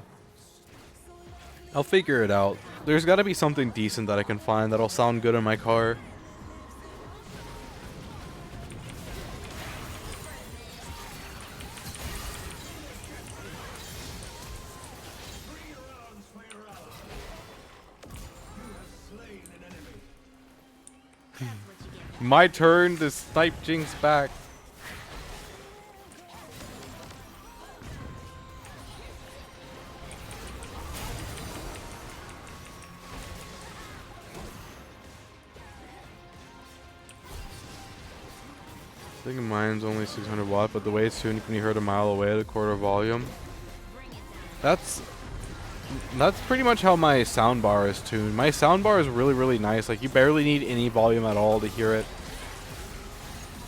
I'll figure it out. There's got to be something decent that I can find that'll sound good in my car. My turn to snipe Jinx back. I think mine's only 600 watt, but the way it's tuned can be heard a mile away at a quarter volume. That's pretty much how my soundbar is tuned. My soundbar is really, really nice. Like, you barely need any volume at all to hear it.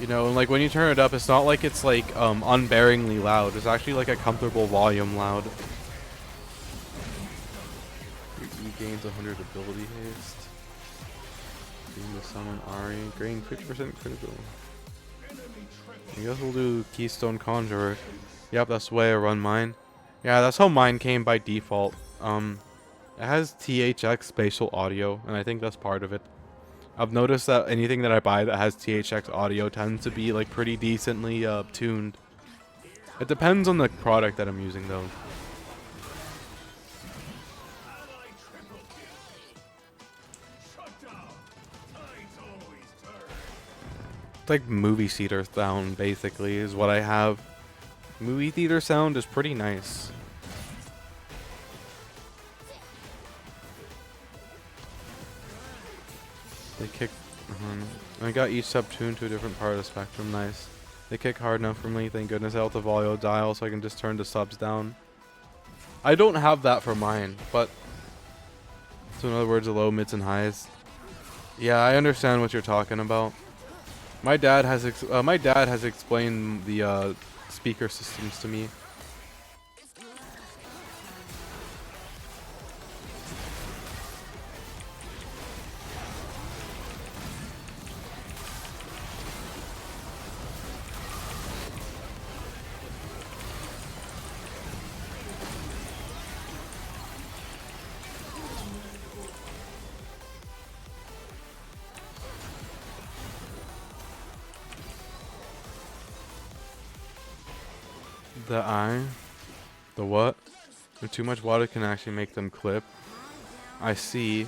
You know, and like when you turn it up, it's not like it's like unbearingly loud. It's actually like a comfortable volume loud. Your E gains 100 ability haste. Being the summon Ari, gain 50% critical. I guess we'll do Keystone Conjurer. Yep, that's the way I run mine. Yeah, that's how mine came by default. It has THX spatial audio, and I think that's part of it. I've noticed that anything that I buy that has THX audio tends to be like pretty decently tuned. It depends on the product that I'm using though. It's like movie theater sound basically is what I have. Movie theater sound is pretty nice. They kick. I got each sub tuned to a different part of the spectrum. Nice. They kick hard enough for me. Thank goodness I have the volume dial so I can just turn the subs down. I don't have that for mine, but so in other words, the low, mids, and highs. Yeah, I understand what you're talking about. My dad has explained the speaker systems to me. The what? If too much water can actually make them clip. I see.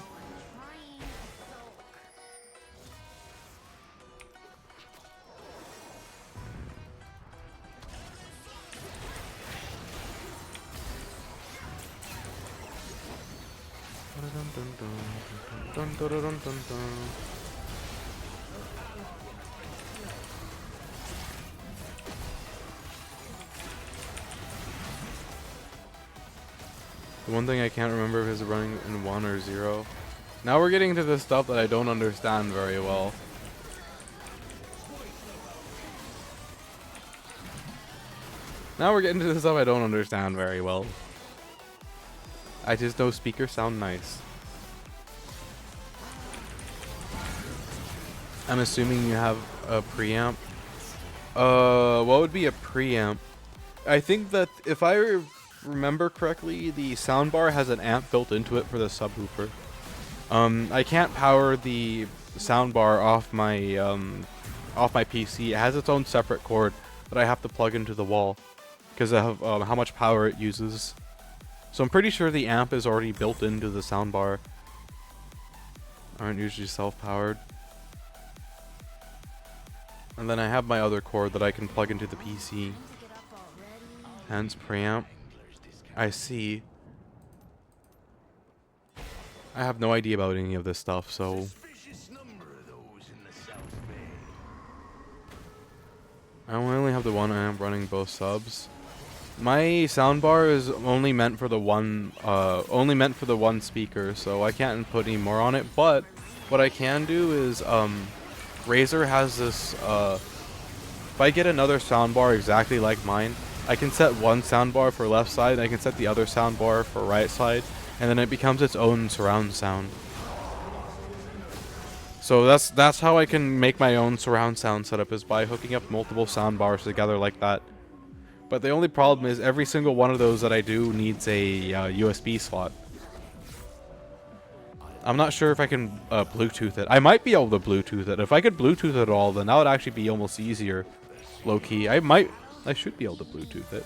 The one thing I can't remember if it's running in 1 or 0. Now we're getting into the stuff that I don't understand very well. Now we're getting to the stuff I don't understand very well. I just know speakers sound nice. I'm assuming you have a preamp. What would be a preamp? I think that if I remember correctly, the soundbar has an amp built into it for the subwoofer. I can't power the soundbar off my PC. It has its own separate cord that I have to plug into the wall because of how much power it uses. So I'm pretty sure the amp is already built into the soundbar. Aren't usually self-powered. And then I have my other cord that I can plug into the PC. Hence preamp. I see. I have no idea about any of this stuff, so I only have the one amp running both subs. My soundbar is only meant for the one speaker, so I can't put any more on it. But what I can do is Razer has this. If I get another soundbar exactly like mine, I can set one soundbar for left side, and I can set the other soundbar for right side, and then it becomes its own surround sound. So that's how I can make my own surround sound setup, is by hooking up multiple soundbars together like that. But the only problem is every single one of those that I do needs a USB slot. I'm not sure if I can Bluetooth it. I might be able to Bluetooth it. If I could Bluetooth it all, then that would actually be almost easier. Low key. I should be able to Bluetooth it.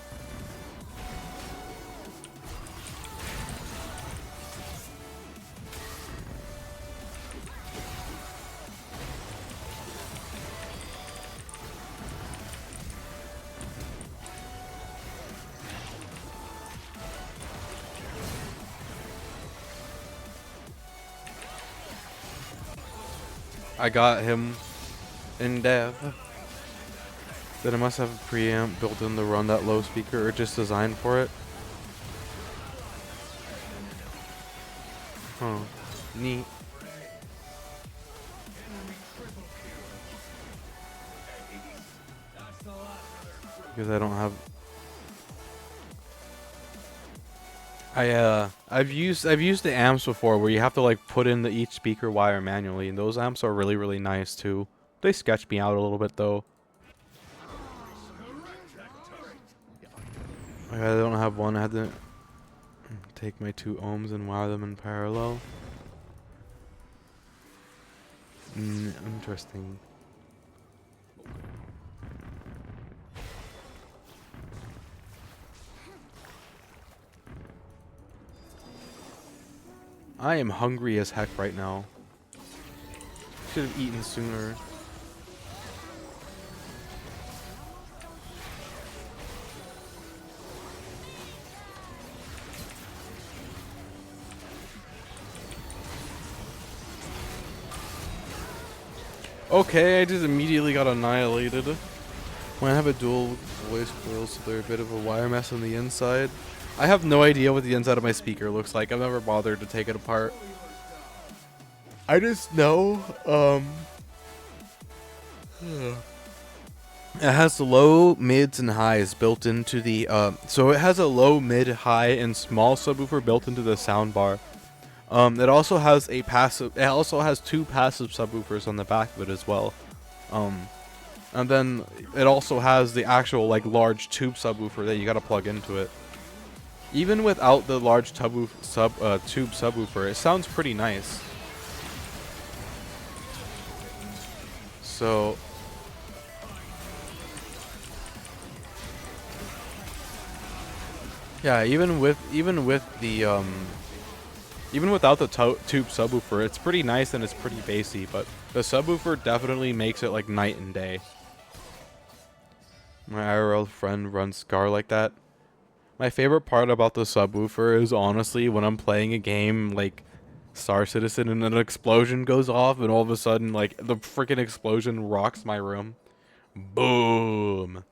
I got him in death. Then it must have a preamp built in to run that low speaker or just designed for it. Huh. Neat. Because I don't have... I've used the amps before where you have to like put in each speaker wire manually, and those amps are really nice too. They sketch me out a little bit though. I don't have one. I had to take my 2 ohms and wire them in parallel. Interesting. I am hungry as heck right now. Should have eaten sooner. Okay, I just immediately got annihilated. When I have a dual voice coil, so they're a bit of a wire mess on the inside. I have no idea what the inside of my speaker looks like. I've never bothered to take it apart. I just know, it has low, mids, and highs built into the, so it has a low, mid, high, and small subwoofer built into the soundbar. It also has a passive. It also has 2 passive subwoofers on the back of it as well. And then it also has the actual like large tube subwoofer that you gotta plug into it. Even without the large tube subwoofer, it sounds pretty nice. So. Yeah, even without the tube subwoofer, it's pretty nice and it's pretty bassy, but the subwoofer definitely makes it like night and day. My IRL friend runs Scar like that. My favorite part about the subwoofer is honestly when I'm playing a game like Star Citizen and an explosion goes off and all of a sudden like the freaking explosion rocks my room. Boom.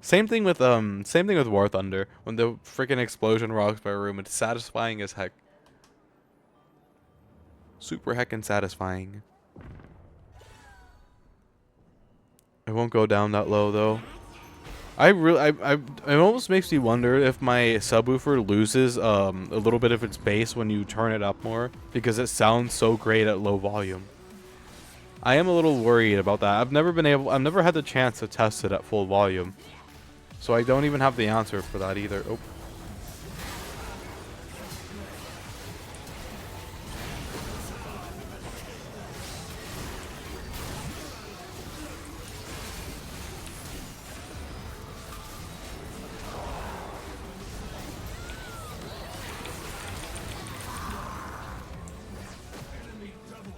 Same thing with War Thunder. When the freaking explosion rocks my room, it's satisfying as heck. Super heckin' satisfying. It won't go down that low though. It almost makes me wonder if my subwoofer loses a little bit of its bass when you turn it up more, because it sounds so great at low volume. I am a little worried about that. I've never had the chance to test it at full volume, so I don't even have the answer for that either. Oh.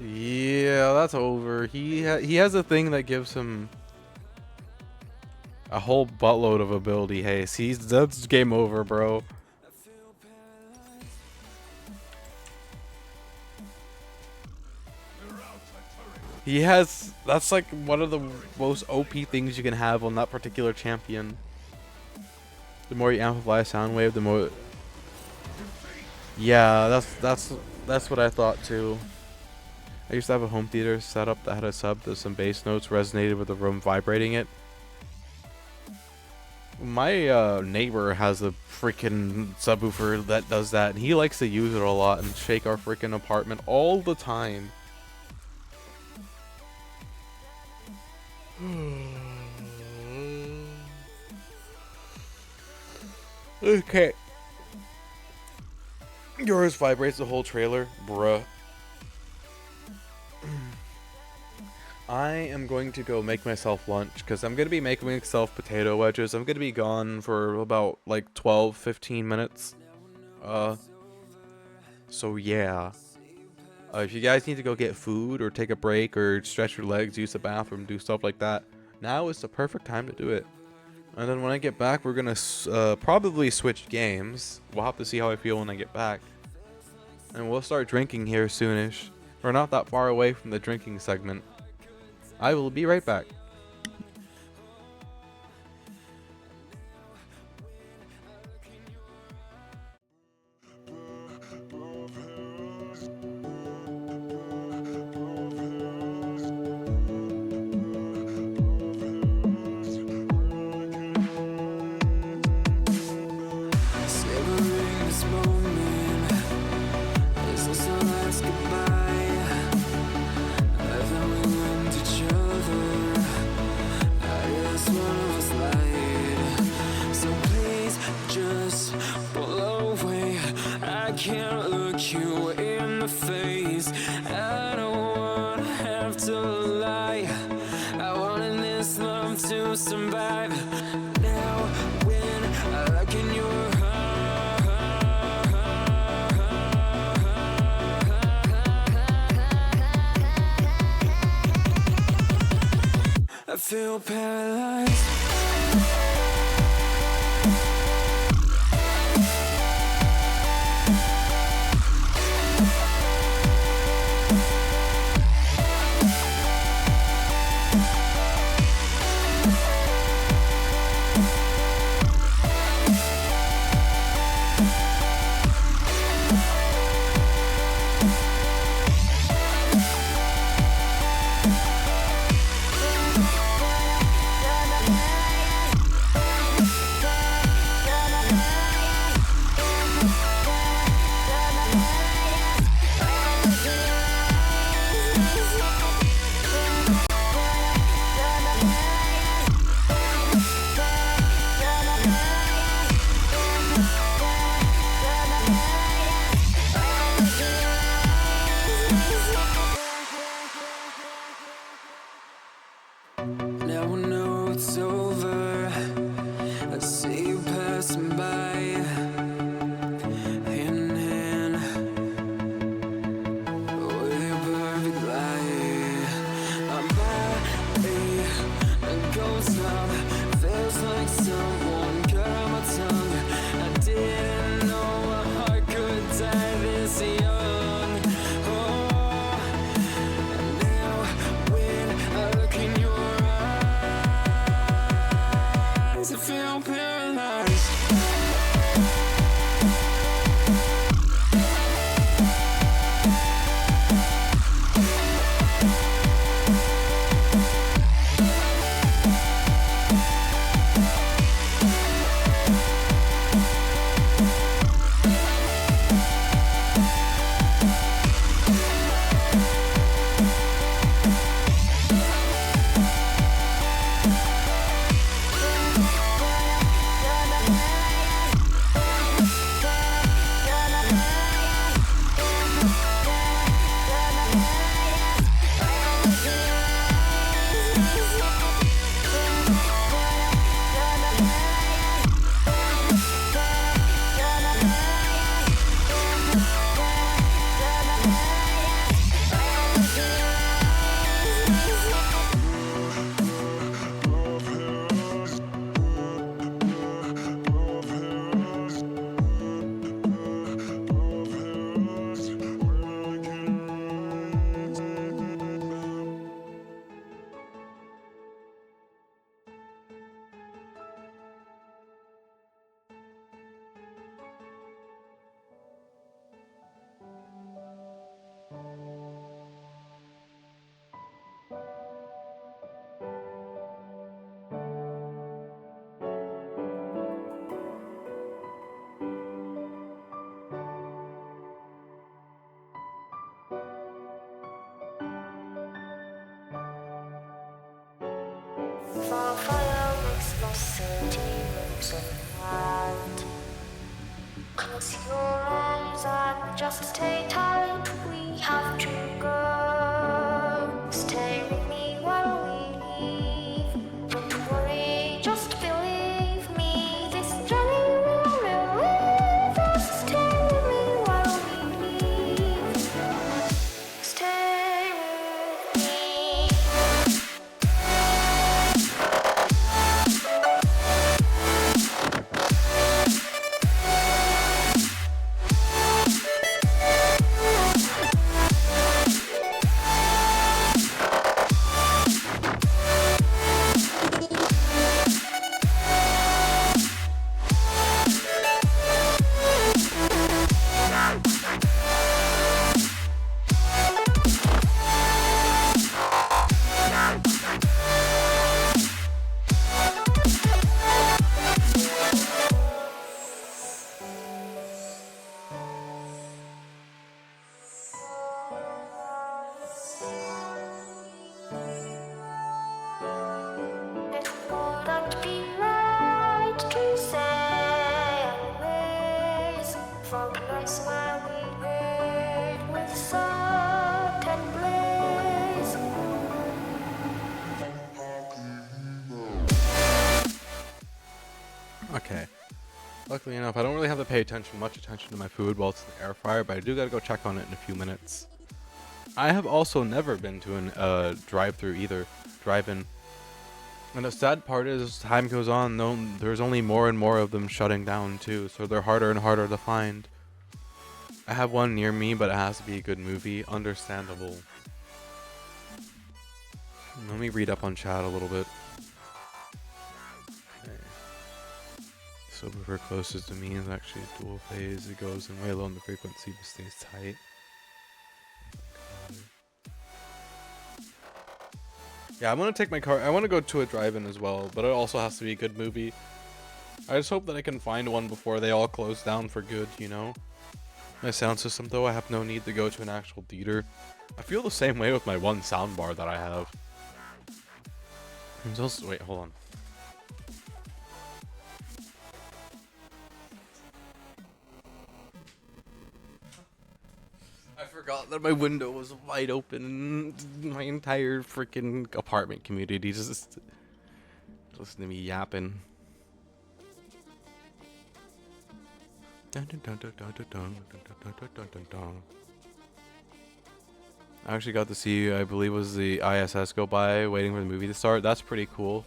Yeah, that's over. He has a thing that gives him a whole buttload of ability haste. That's game over, bro. That's like one of the most OP things you can have on that particular champion. The more you amplify a sound wave, the more. Yeah, that's what I thought too. I used to have a home theater set up that had a sub that some bass notes resonated with the room vibrating it. My neighbor has a freaking subwoofer that does that, and he likes to use it a lot and shake our freaking apartment all the time. Okay. Yours vibrates the whole trailer, bruh. I am going to go make myself lunch because I'm going to be making myself potato wedges. I'm going to be gone for about like 12-15 minutes. So yeah. If you guys need to go get food or take a break or stretch your legs, use the bathroom, do stuff like that, now is the perfect time to do it. And then when I get back, we're going to probably switch games. We'll have to see how I feel when I get back. And we'll start drinking here soonish. We're not that far away from the drinking segment. I will be right back. feel paralyzed. Now I know it's over. I see you passing by, hand in hand, with your perfect light. My body, a ghost now, feels like someone cut out my tongue. I didn't know a heart could die this young. Oh, and now when I look in your eyes, I feel paralyzed. For fire makes no sentiments around. Close your eyes and just stay tight. We have to go. Stay with me while we leave. Don't worry, just believe me. This journey will relieve us. Stay with me while we leave. Stay with me. It wouldn't be right to say anyways. For place where we live with certain blaze. Okay. Luckily enough, I don't really have to pay much attention to my food while it's in the air fryer, but I do gotta go check on it in a few minutes. I have also never been to an drive-through either, drive-in. And the sad part is, as time goes on, no, there's only more and more of them shutting down too, so they're harder and harder to find. I have one near me, but it has to be a good movie. Understandable. Let me read up on chat a little bit. Okay. So whoever closest to me is actually a dual phase. It goes in way low on the frequency but stays tight. Yeah, I'm gonna take my car. I want to go to a drive-in as well, but it also has to be a good movie. I just hope that I can find one before they all close down for good, you know? My sound system, though, I have no need to go to an actual theater. I feel the same way with my one soundbar that I have. Wait, hold on. I forgot that my window was wide open. My entire freaking apartment community just listen to me yapping. I actually got to see, I believe it was the ISS go by, waiting for the movie to start. That's pretty cool.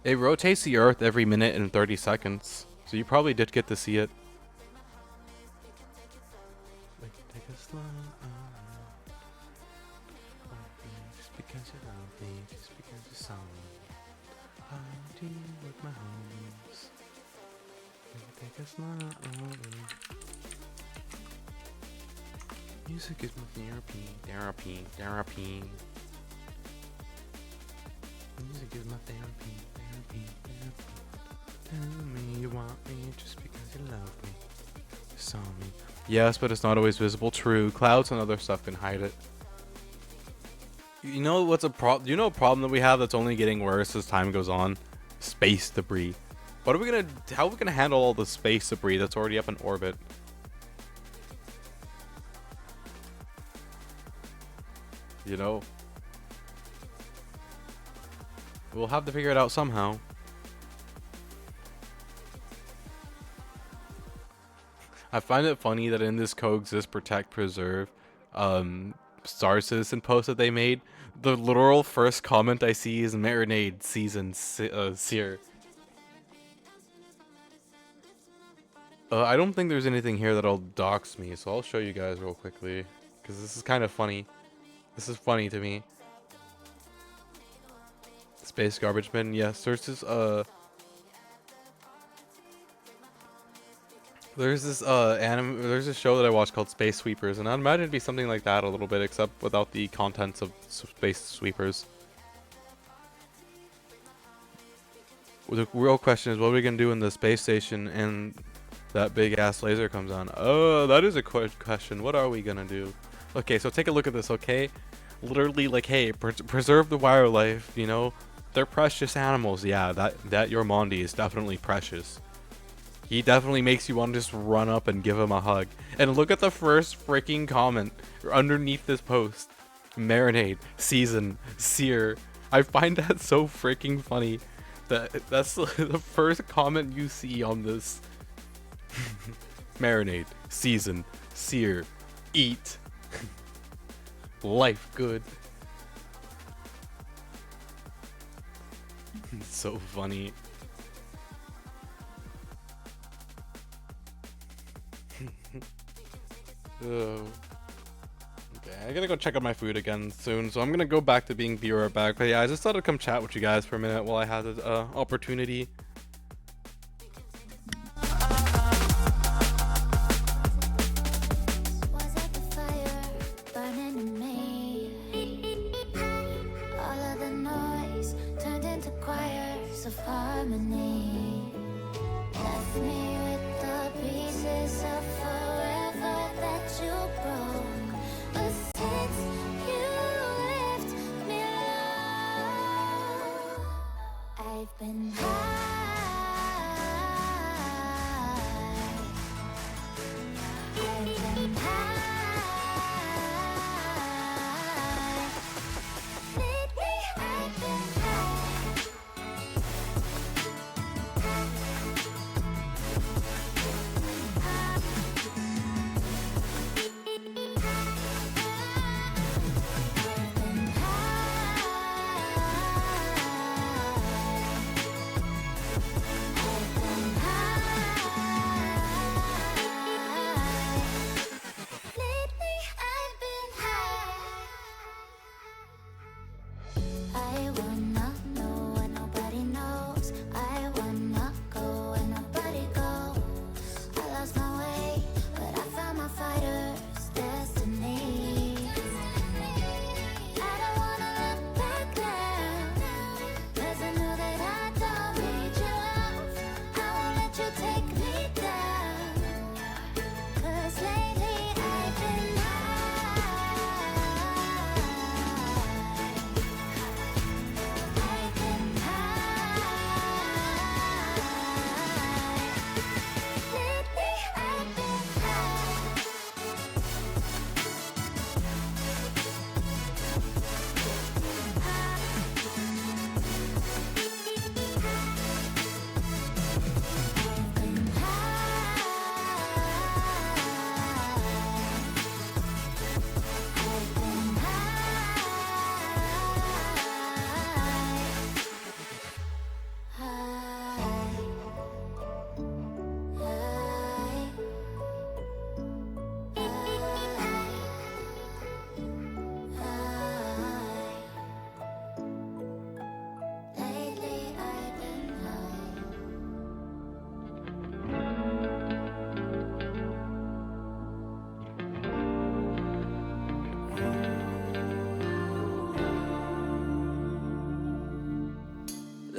It rotates the Earth every minute and 30 seconds, so you probably did get to see it. Just because you love me, just because you saw me. I'll deal with my homies. Take a smile over. Music is my therapy. Music is my therapy. Tell me you want me just because you love me. You saw me. Yes, but it's not always visible. True. Clouds and other stuff can hide it. You know what's a problem? You know a problem that we have that's only getting worse as time goes on? Space debris. What are we gonna? How are we gonna handle all the space debris that's already up in orbit? You know, we'll have to figure it out somehow. I find it funny that in this coexist, protect, preserve, Star Citizen post that they made, the literal first comment I see is marinade season sear. I don't think there's anything here that'll dox me, so I'll show you guys real quickly, because this is kind of funny. This is funny to me. Space garbage bin. Yes, there's this there's this show that I watched called Space Sweepers, and I'd imagine it'd be something like that a little bit, except without the contents of Space Sweepers. The real question is, what are we gonna do in the space station and that big ass laser comes on? Oh, that is a question. What are we gonna do? Okay, so take a look at this, okay? Literally, like, hey, preserve the wildlife, you know? They're precious animals. Yeah, that Yormondi is definitely precious. He definitely makes you want to just run up and give him a hug. And look at the first freaking comment underneath this post. Marinade, season, sear. I find that so freaking funny. That's the first comment you see on this. Marinade, season, sear, eat. Life good. It's so funny. Oh. Okay, I gotta go check out my food again soon, so I'm gonna go back to being be right back. But yeah, I just thought I'd come chat with you guys for a minute while I had the opportunity. Was it the fire burning in me? All of the noise turned into choirs of harmony. Left me with the pieces of forever that you broke. But since you left me alone, I've been high.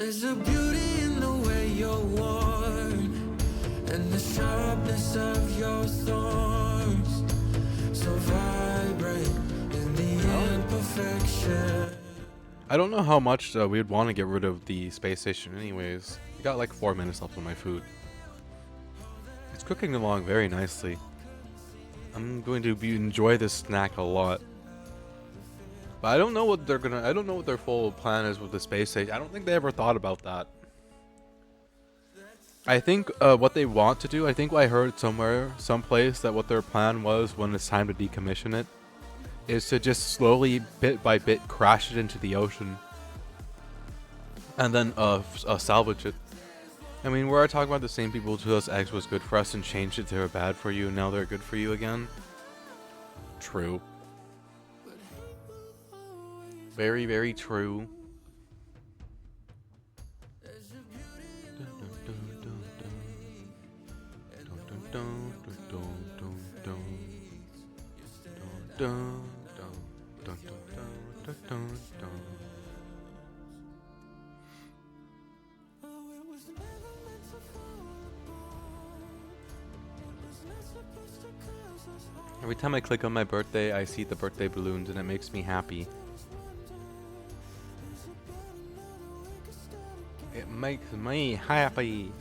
There's a beauty in the way you're worn, and the sharpness of your thorns. So vibrate in the imperfection. I don't know how much we would want to get rid of the space station anyways. We got like 4 minutes left on my food. It's cooking along very nicely. I'm going to enjoy this snack a lot. But I don't know what I don't know what their full plan is with the space station. I don't think they ever thought about that. I think what they want to do, I think I heard someplace that what their plan was when it's time to decommission it, is to just slowly, bit by bit, crash it into the ocean. And then salvage it. I mean, we're talking about the same people who told us eggs was good for us and changed it to they're bad for you, and now they're good for you again. True. Very, very true. Every time I click on my birthday, I see the birthday balloons and it makes me happy. It makes me happy.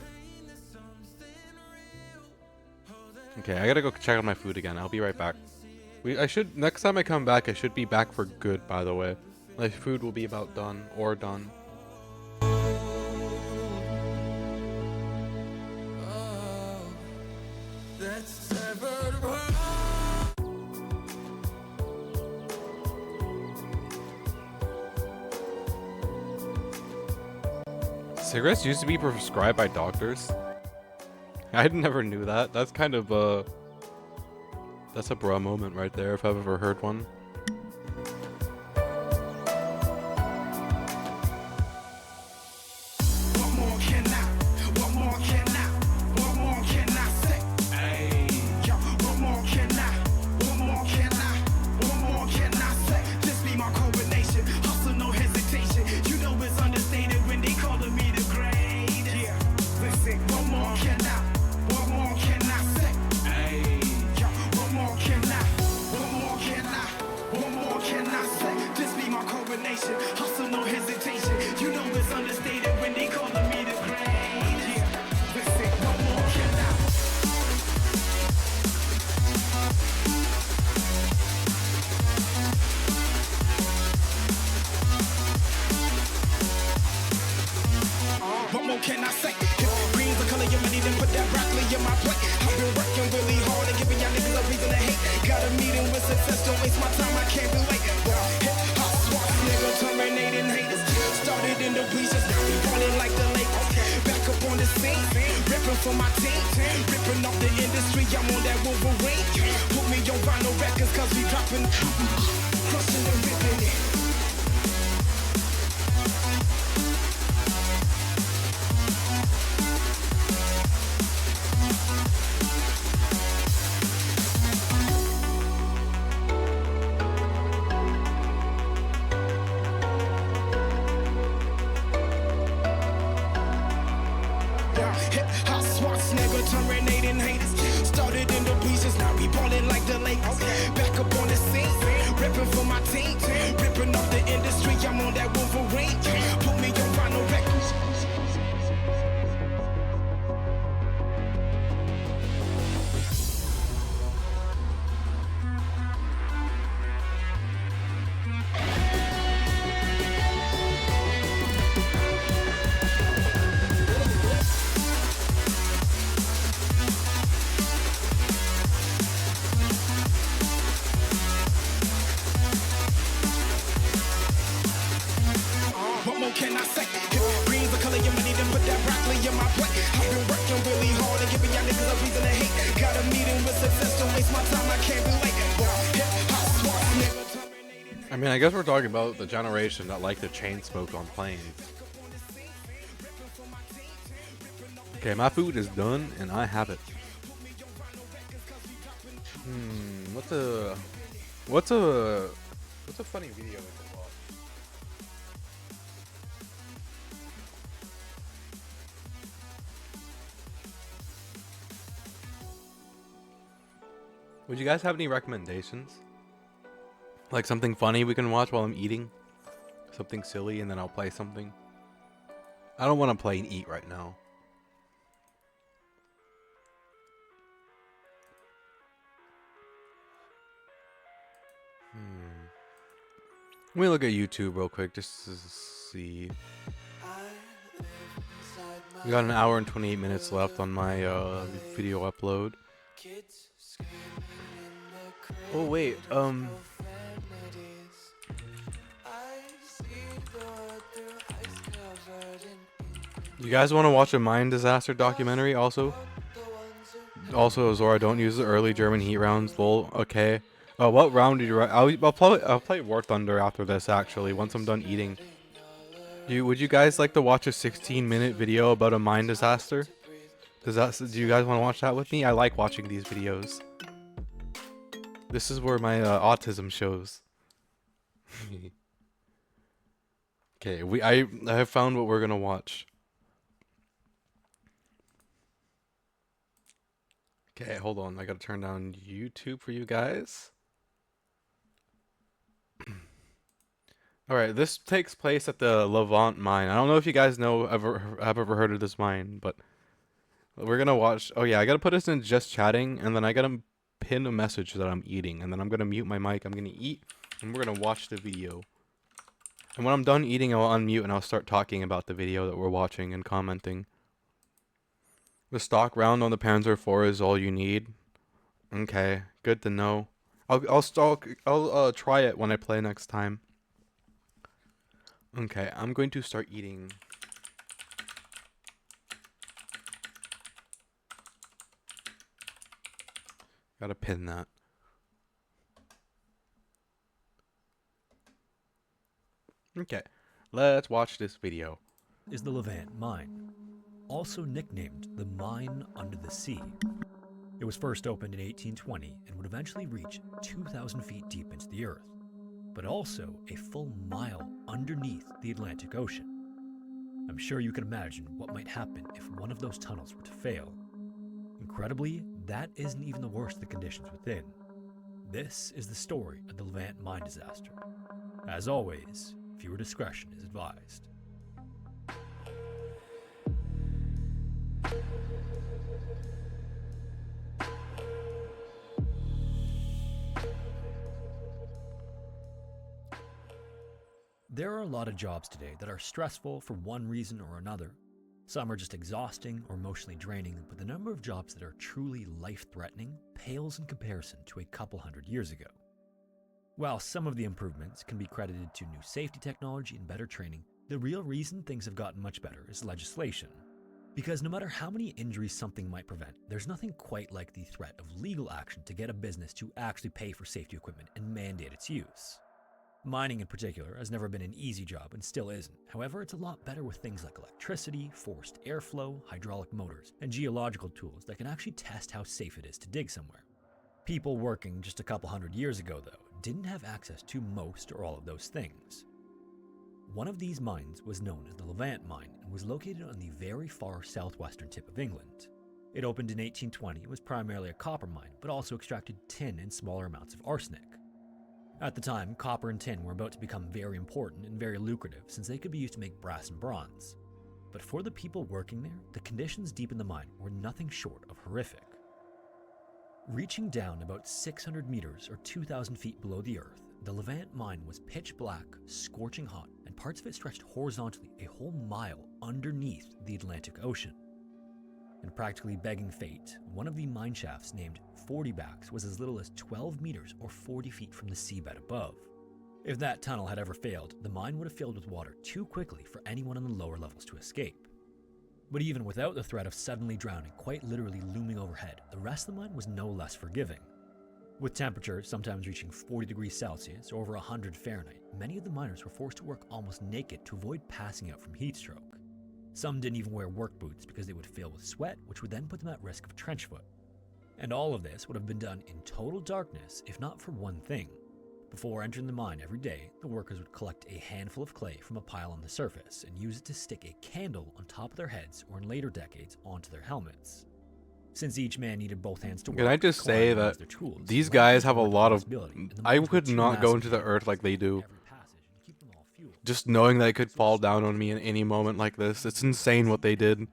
Okay, I gotta go check out my food again. I'll be right back. Next time I come back, I should be back for good, by the way. My food will be about done, or done. Cigarettes used to be prescribed by doctors. I never knew that. That's kind of that's a bra moment right there if I've ever heard one. I mean, I guess we're talking about the generation that like to chain smoke on planes. Okay, my food is done and I have it. What's a funny video we can watch? Would you guys have any recommendations? Like something funny we can watch while I'm eating? Something silly, and then I'll play something. I don't want to play and eat right now. Let me look at YouTube real quick just to see. We got an hour and 28 minutes left on my video upload. Oh wait, you guys want to watch a mine disaster documentary also? Also, Azora, don't use the early German heat rounds. Lol. Okay. What round did you? I'll play War Thunder after this. Actually, once I'm done eating. Would you guys like to watch a 16-minute video about a mine disaster? Do you guys want to watch that with me? I like watching these videos. This is where my autism shows. Okay, I have found what we're gonna watch. Okay, hold on. I gotta turn down YouTube for you guys. Alright, this takes place at the Levant mine. I don't know if you guys have ever heard of this mine, but we're gonna watch. Oh yeah, I gotta put this in just chatting, and then I gotta pin a message that I'm eating, and then I'm gonna mute my mic. I'm gonna eat, and we're gonna watch the video. And when I'm done eating, I'll unmute and I'll start talking about the video that we're watching and commenting. The stock round on the Panzer IV is all you need. Okay, good to know. I'll try it when I play next time. Okay, I'm going to start eating. Gotta pin that. Okay, let's watch this video. Is the Levant Mine, also nicknamed the Mine Under the Sea. It was first opened in 1820 and would eventually reach 2,000 feet deep into the earth, but also a full mile underneath the Atlantic Ocean. I'm sure you can imagine what might happen if one of those tunnels were to fail. Incredibly, that isn't even the worst of the conditions within. This is the story of the Levant mine disaster. As always, viewer discretion is advised. There are a lot of jobs today that are stressful for one reason or another. Some are just exhausting or emotionally draining, but the number of jobs that are truly life-threatening pales in comparison to a couple hundred years ago. While some of the improvements can be credited to new safety technology and better training, the real reason things have gotten much better is legislation. Because no matter how many injuries something might prevent, there's nothing quite like the threat of legal action to get a business to actually pay for safety equipment and mandate its use. Mining in particular has never been an easy job and still isn't. However, it's a lot better with things like electricity, forced airflow, hydraulic motors, and geological tools that can actually test how safe it is to dig somewhere. People working just a couple hundred years ago, though, didn't have access to most or all of those things. One of these mines was known as the Levant Mine and was located on the very far southwestern tip of England. It opened in 1820 and was primarily a copper mine, but also extracted tin and smaller amounts of arsenic. At the time, copper and tin were about to become very important and very lucrative since they could be used to make brass and bronze. But for the people working there, the conditions deep in the mine were nothing short of horrific. Reaching down about 600 meters or 2,000 feet below the earth, the Levant mine was pitch black, scorching hot, and parts of it stretched horizontally a whole mile underneath the Atlantic Ocean. And practically begging fate, one of the mine shafts named 40 Backs was as little as 12 meters or 40 feet from the seabed above. If that tunnel had ever failed, the mine would have filled with water too quickly for anyone on the lower levels to escape. But even without the threat of suddenly drowning quite literally looming overhead, the rest of the mine was no less forgiving. With temperatures sometimes reaching 40 degrees Celsius or over 100 Fahrenheit, many of the miners were forced to work almost naked to avoid passing out from heat stroke. Some didn't even wear work boots because they would fill with sweat, which would then put them at risk of trench foot. And all of this would have been done in total darkness if not for one thing. Before entering the mine every day, the workers would collect a handful of clay from a pile on the surface and use it to stick a candle on top of their heads or in later decades onto their helmets. Since each man needed both hands to work, Can I just say climbing was that their tools. these Life guys was have a more lot of... responsibility, and the I mines were could too not go massive into to the earth like they do. every passage and keep them all fueled. Just knowing that I could fall down on me in any moment like this. It's insane what they did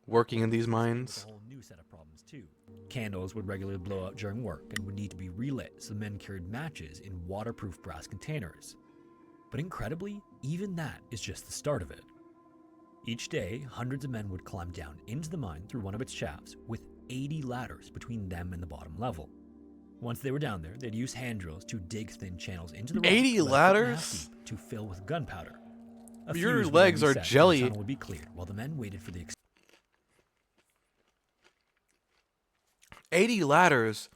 working in these mines. A whole new set of problems too. Candles would regularly blow out during work and would need to be relit, so the men carried matches in waterproof brass containers. But incredibly, even that is just the start of it. Each day, hundreds of men would climb down into the mine through one of its shafts with 80 ladders between them and the bottom level. Once they were down there, they'd use hand drills to dig thin channels into the rock 80 about a foot and a half ladders? deep to fill with gunpowder. A Your fuse would legs then are be set and jelly. the tunnel would be cleared while the men waited for the 80 ladders.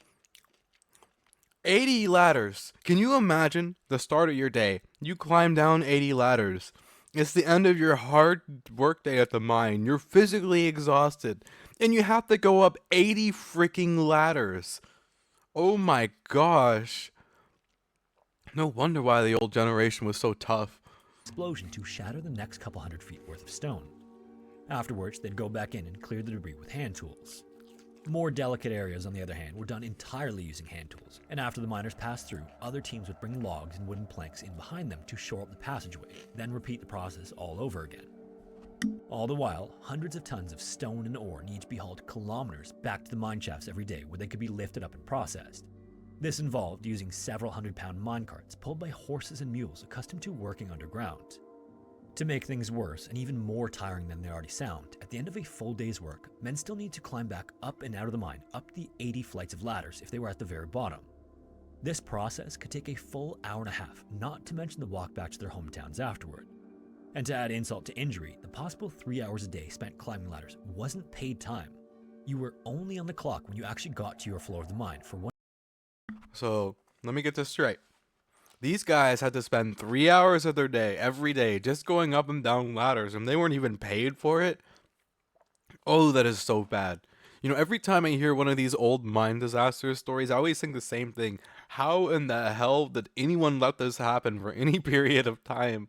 80 ladders. Can you imagine the start of your day? You climb down 80 ladders. It's the end of your hard work day at the mine. You're physically exhausted. And you have to go up 80 freaking ladders. Oh my gosh. No wonder why the old generation was so tough. explosion to shatter the next couple hundred feet worth of stone. Afterwards, they'd go back in and clear the debris with hand tools. More delicate areas, on the other hand, were done entirely using hand tools, and after the miners passed through, other teams would bring logs and wooden planks in behind them to shore up the passageway, then repeat the process all over again. All the while, hundreds of tons of stone and ore need to be hauled kilometers back to the mine shafts every day where they could be lifted up and processed. This involved using several 100-pound mine carts pulled by horses and mules accustomed to working underground. To make things worse, and even more tiring than they already sound, at the end of a full day's work, men still need to climb back up and out of the mine, up the 80 flights of ladders if they were at the very bottom. This process could take a full hour and a half, not to mention the walk back to their hometowns afterward. And to add insult to injury, the possible 3 hours a day spent climbing ladders wasn't paid time. You were only on the clock when you actually got to your floor of the mine for one. So, let me get this straight. These guys had to spend 3 hours of their day, every day, just going up and down ladders, and they weren't even paid for it? Oh, that is so bad. You know, every time I hear one of these old mine disaster stories, I always think the same thing. How in the hell did anyone let this happen for any period of time?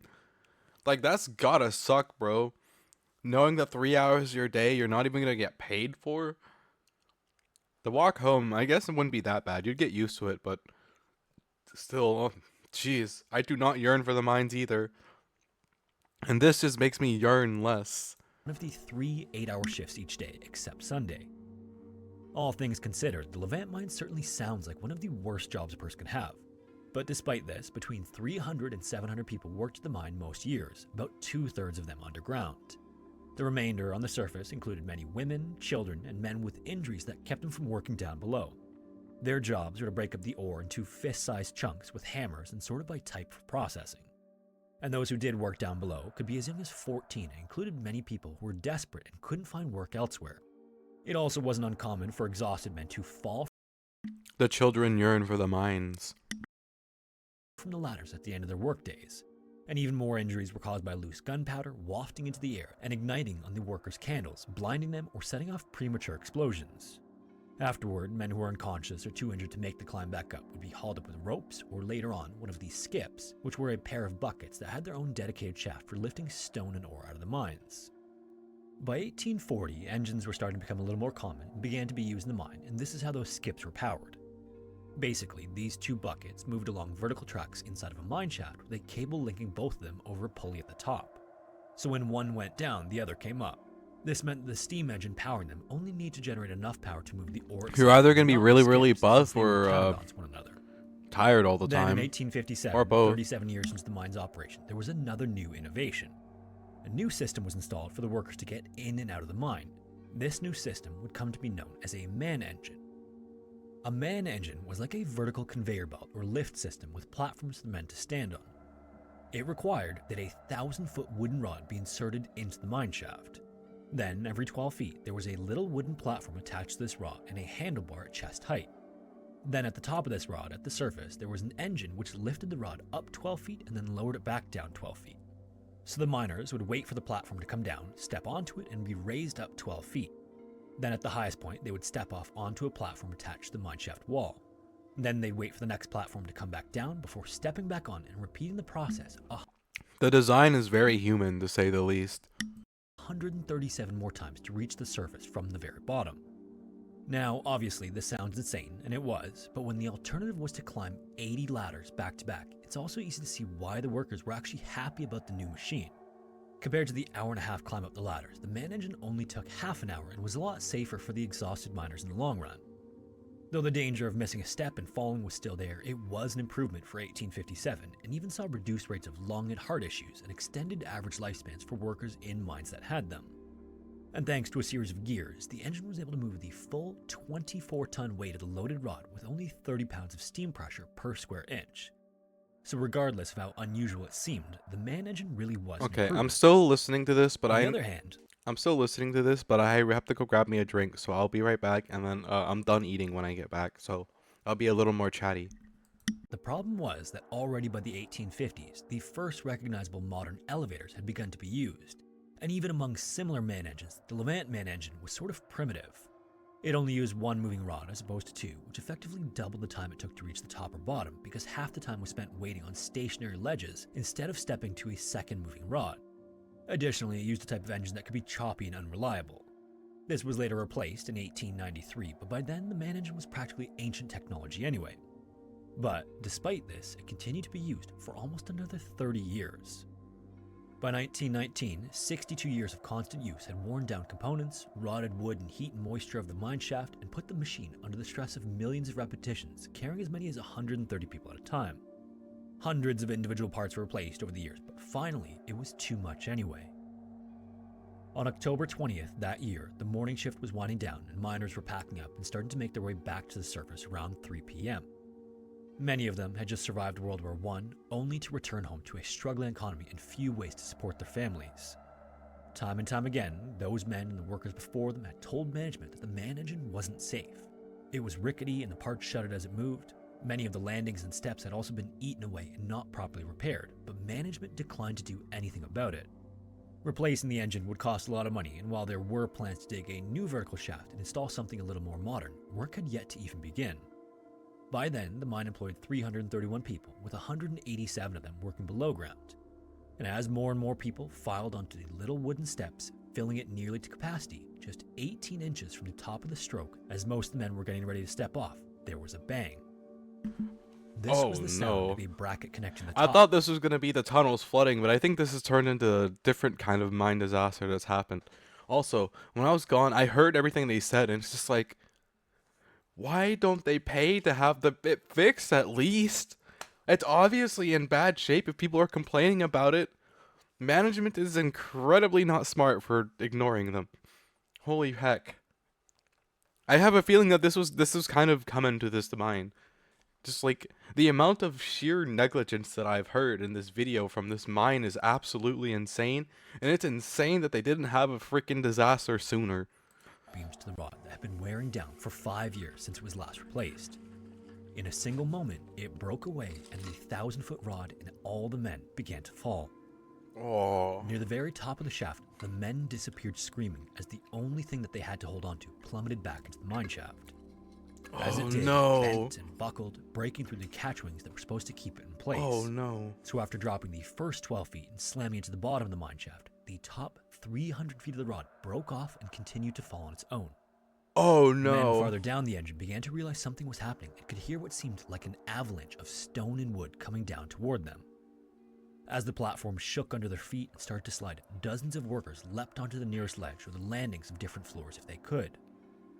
Like, that's gotta suck, bro. Knowing that 3 hours of your day you're not even gonna get paid for? The walk home, I guess it wouldn't be that bad. You'd get used to it, but still, jeez, I do not yearn for the mines either. And this just makes me yearn less. One of the 3 8-hour shifts each day, except Sunday. All things considered, the Levant mine certainly sounds like one of the worst jobs a person could have. But despite this, between 300 and 700 people worked at the mine most years, about 2/3 of them underground. The remainder on the surface included many women, children, and men with injuries that kept them from working down below. Their jobs were to break up the ore into fist-sized chunks with hammers and sorted by type for processing. And those who did work down below could be as young as 14 and included many people who were desperate and couldn't find work elsewhere. It also wasn't uncommon for exhausted men to fall The children yearn for the mines. from the ladders at the end of their workdays. And even more injuries were caused by loose gunpowder wafting into the air and igniting on the workers' candles, blinding them or setting off premature explosions. Afterward, men who were unconscious or too injured to make the climb back up would be hauled up with ropes, or later on, one of these skips, which were a pair of buckets that had their own dedicated shaft for lifting stone and ore out of the mines. By 1840, engines were starting to become a little more common and began to be used in the mine, and this is how those skips were powered. Basically, these two buckets moved along vertical tracks inside of a mine shaft with a cable linking both of them over a pulley at the top. So when one went down, the other came up. This meant the steam engine powering them only need to generate enough power to move the ore. You're either gonna be not the really, really skips, buff since they would or, pound onto one another. Tired all the Then in time. 1857, Or both. 37 years into the mine's operation, there was another new innovation. A new system was installed for the workers to get in and out of the mine. This new system would come to be known as a man engine. A man engine was like a vertical conveyor belt or lift system with platforms for the men to stand on. It required that a 1,000-foot wooden rod be inserted into the mine shaft. Then, every 12 feet, there was a little wooden platform attached to this rod and a handlebar at chest height. Then at the top of this rod, at the surface, there was an engine which lifted the rod up 12 feet and then lowered it back down 12 feet. So the miners would wait for the platform to come down, step onto it, and be raised up 12 feet. Then at the highest point, they would step off onto a platform attached to the mineshaft wall. Then they'd wait for the next platform to come back down before stepping back on and repeating the process The design is very human, to say the least. 137 more times to reach the surface from the very bottom. Now, obviously, this sounds insane, and it was, but when the alternative was to climb 80 ladders back to back, it's also easy to see why the workers were actually happy about the new machine. Compared to the hour-and-a-half climb up the ladders, the man engine only took half an hour and was a lot safer for the exhausted miners in the long run. Though the danger of missing a step and falling was still there, it was an improvement for 1857 and even saw reduced rates of lung and heart issues and extended average lifespans for workers in mines that had them. And thanks to a series of gears, the engine was able to move the full 24-ton weight of the loaded rod with only 30 pounds of steam pressure per square inch. So regardless of how unusual it seemed, the man engine really was an Okay, I'm improvement. still listening to this, but On the other hand, I'm still listening to this, but I have to go grab me a drink, so I'll be right back, and then I'm done eating when I get back, so I'll be a little more chatty. the problem was that already by the 1850s, the first recognizable modern elevators had begun to be used. And even among similar man engines, the Levant man engine was sort of primitive. It only used one moving rod as opposed to two, which effectively doubled the time it took to reach the top or bottom because half the time was spent waiting on stationary ledges instead of stepping to a second moving rod. Additionally, it used a type of engine that could be choppy and unreliable. This was later replaced in 1893, but by then the man engine was practically ancient technology anyway. But despite this, it continued to be used for almost another 30 years. By 1919, 62 years of constant use had worn down components, rotted wood and heat and moisture of the mine shaft, and put the machine under the stress of millions of repetitions, carrying as many as 130 people at a time. Hundreds of individual parts were replaced over the years, but finally, it was too much anyway. On October 20th that year, the morning shift was winding down and miners were packing up and starting to make their way back to the surface around 3 p.m. Many of them had just survived World War I, only to return home to a struggling economy and few ways to support their families. Time and time again, those men and the workers before them had told management that the man engine wasn't safe. It was rickety and the parts shuddered as it moved. Many of the landings and steps had also been eaten away and not properly repaired, but management declined to do anything about it. Replacing the engine would cost a lot of money, and while there were plans to dig a new vertical shaft and install something a little more modern, work had yet to even begin. By then, the mine employed 331 people, with 187 of them working below ground. And as more and more people filed onto the little wooden steps, filling it nearly to capacity, just 18 inches from the top of the stroke, as most of the men were getting ready to step off, there was a bang. This Oh, was the sound no. of a bracket connecting the I top. thought this was going to be the tunnels flooding, but I think this has turned into a different kind of mine disaster that's happened. Also, when I was gone, I heard everything they said, and it's just like, why don't they pay to have the bit fixed at least? It's obviously in bad shape if people are complaining about it. Management is incredibly not smart for ignoring them. Holy heck. I have a feeling that this was kind of coming to this mine. Just like the amount of sheer negligence that I've heard in this video from this mine is absolutely insane, and it's insane that they didn't have a freaking disaster sooner. Beams to the rod that had been wearing down for 5 years since it was last replaced. In a single moment, it broke away and the 1,000-foot rod and all the men began to fall. Oh. Near the very top of the shaft, the men disappeared screaming as the only thing that they had to hold on to plummeted back into the mine shaft. As Oh, it did, no. it bent and buckled, breaking through the catch wings that were supposed to keep it in place. Oh no. So after dropping the first 12 feet and slamming into the bottom of the mine shaft, the top 300 feet of the rod broke off and continued to fall on its own. Oh Men no. farther down the engine began to realize something was happening and could hear what seemed like an avalanche of stone and wood coming down toward them. As the platform shook under their feet and started to slide, dozens of workers leapt onto the nearest ledge or the landings of different floors if they could.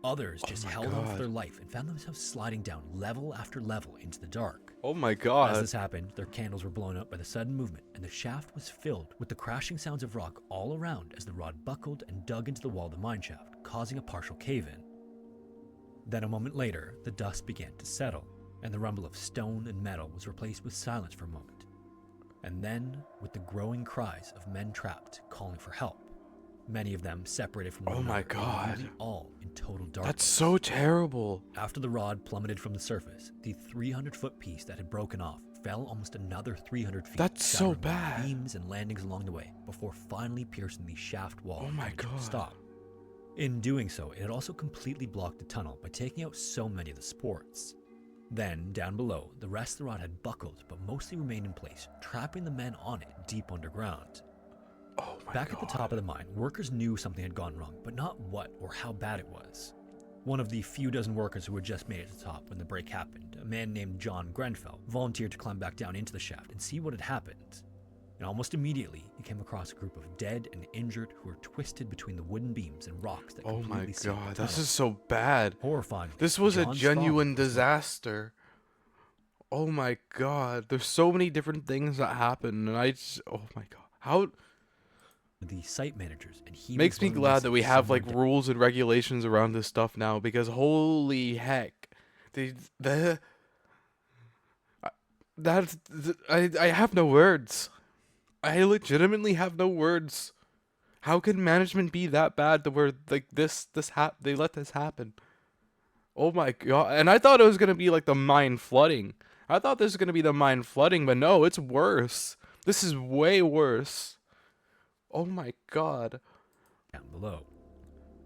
Others just my held on for God. their life and found themselves sliding down level after level into the dark. Oh my As god. this happened, their candles were blown up by the sudden movement, and the shaft was filled with the crashing sounds of rock all around as the rod buckled and dug into the wall of the mine shaft, causing a partial cave-in. Then a moment later, the dust began to settle, and the rumble of stone and metal was replaced with silence for a moment. And then, with the growing cries of men trapped calling for help, many of them separated from one Oh my another, God. leaving all in total darkness. That's so terrible. After the rod plummeted from the surface, the 300-foot piece that had broken off fell almost another 300 feet. That's so shattering bad. beams and landings along the way before finally piercing the shaft wall. Oh my and coming to a God. Stop. In doing so, it had also completely blocked the tunnel by taking out so many of the supports. Then, down below, the rest of the rod had buckled but mostly remained in place, trapping the men on it deep underground. Oh my Back god. at the top of the mine, workers knew something had gone wrong, but not what or how bad it was. One of the few dozen workers who had just made it to the top when the break happened, a man named John Grenfell, volunteered to climb back down into the shaft and see what had happened. And almost immediately, he came across a group of dead and injured who were twisted between the wooden beams and rocks that Oh my completely sealed the god, this tunnel. is so bad. Horrifying. This was a John's genuine father was disaster. Oh my god, there's so many different things that happen, and oh my god, how the site managers, and he makes was me one of the glad ones that we have somewhere like dead. rules and regulations around this stuff now, because holy heck, I have no words. I legitimately have no words. How can management be that bad to where like they let this happen? Oh my god, and I thought it was gonna be like the mine flooding. I thought this was gonna be the mine flooding, but no, it's worse. This is way worse. Oh my god. Down below.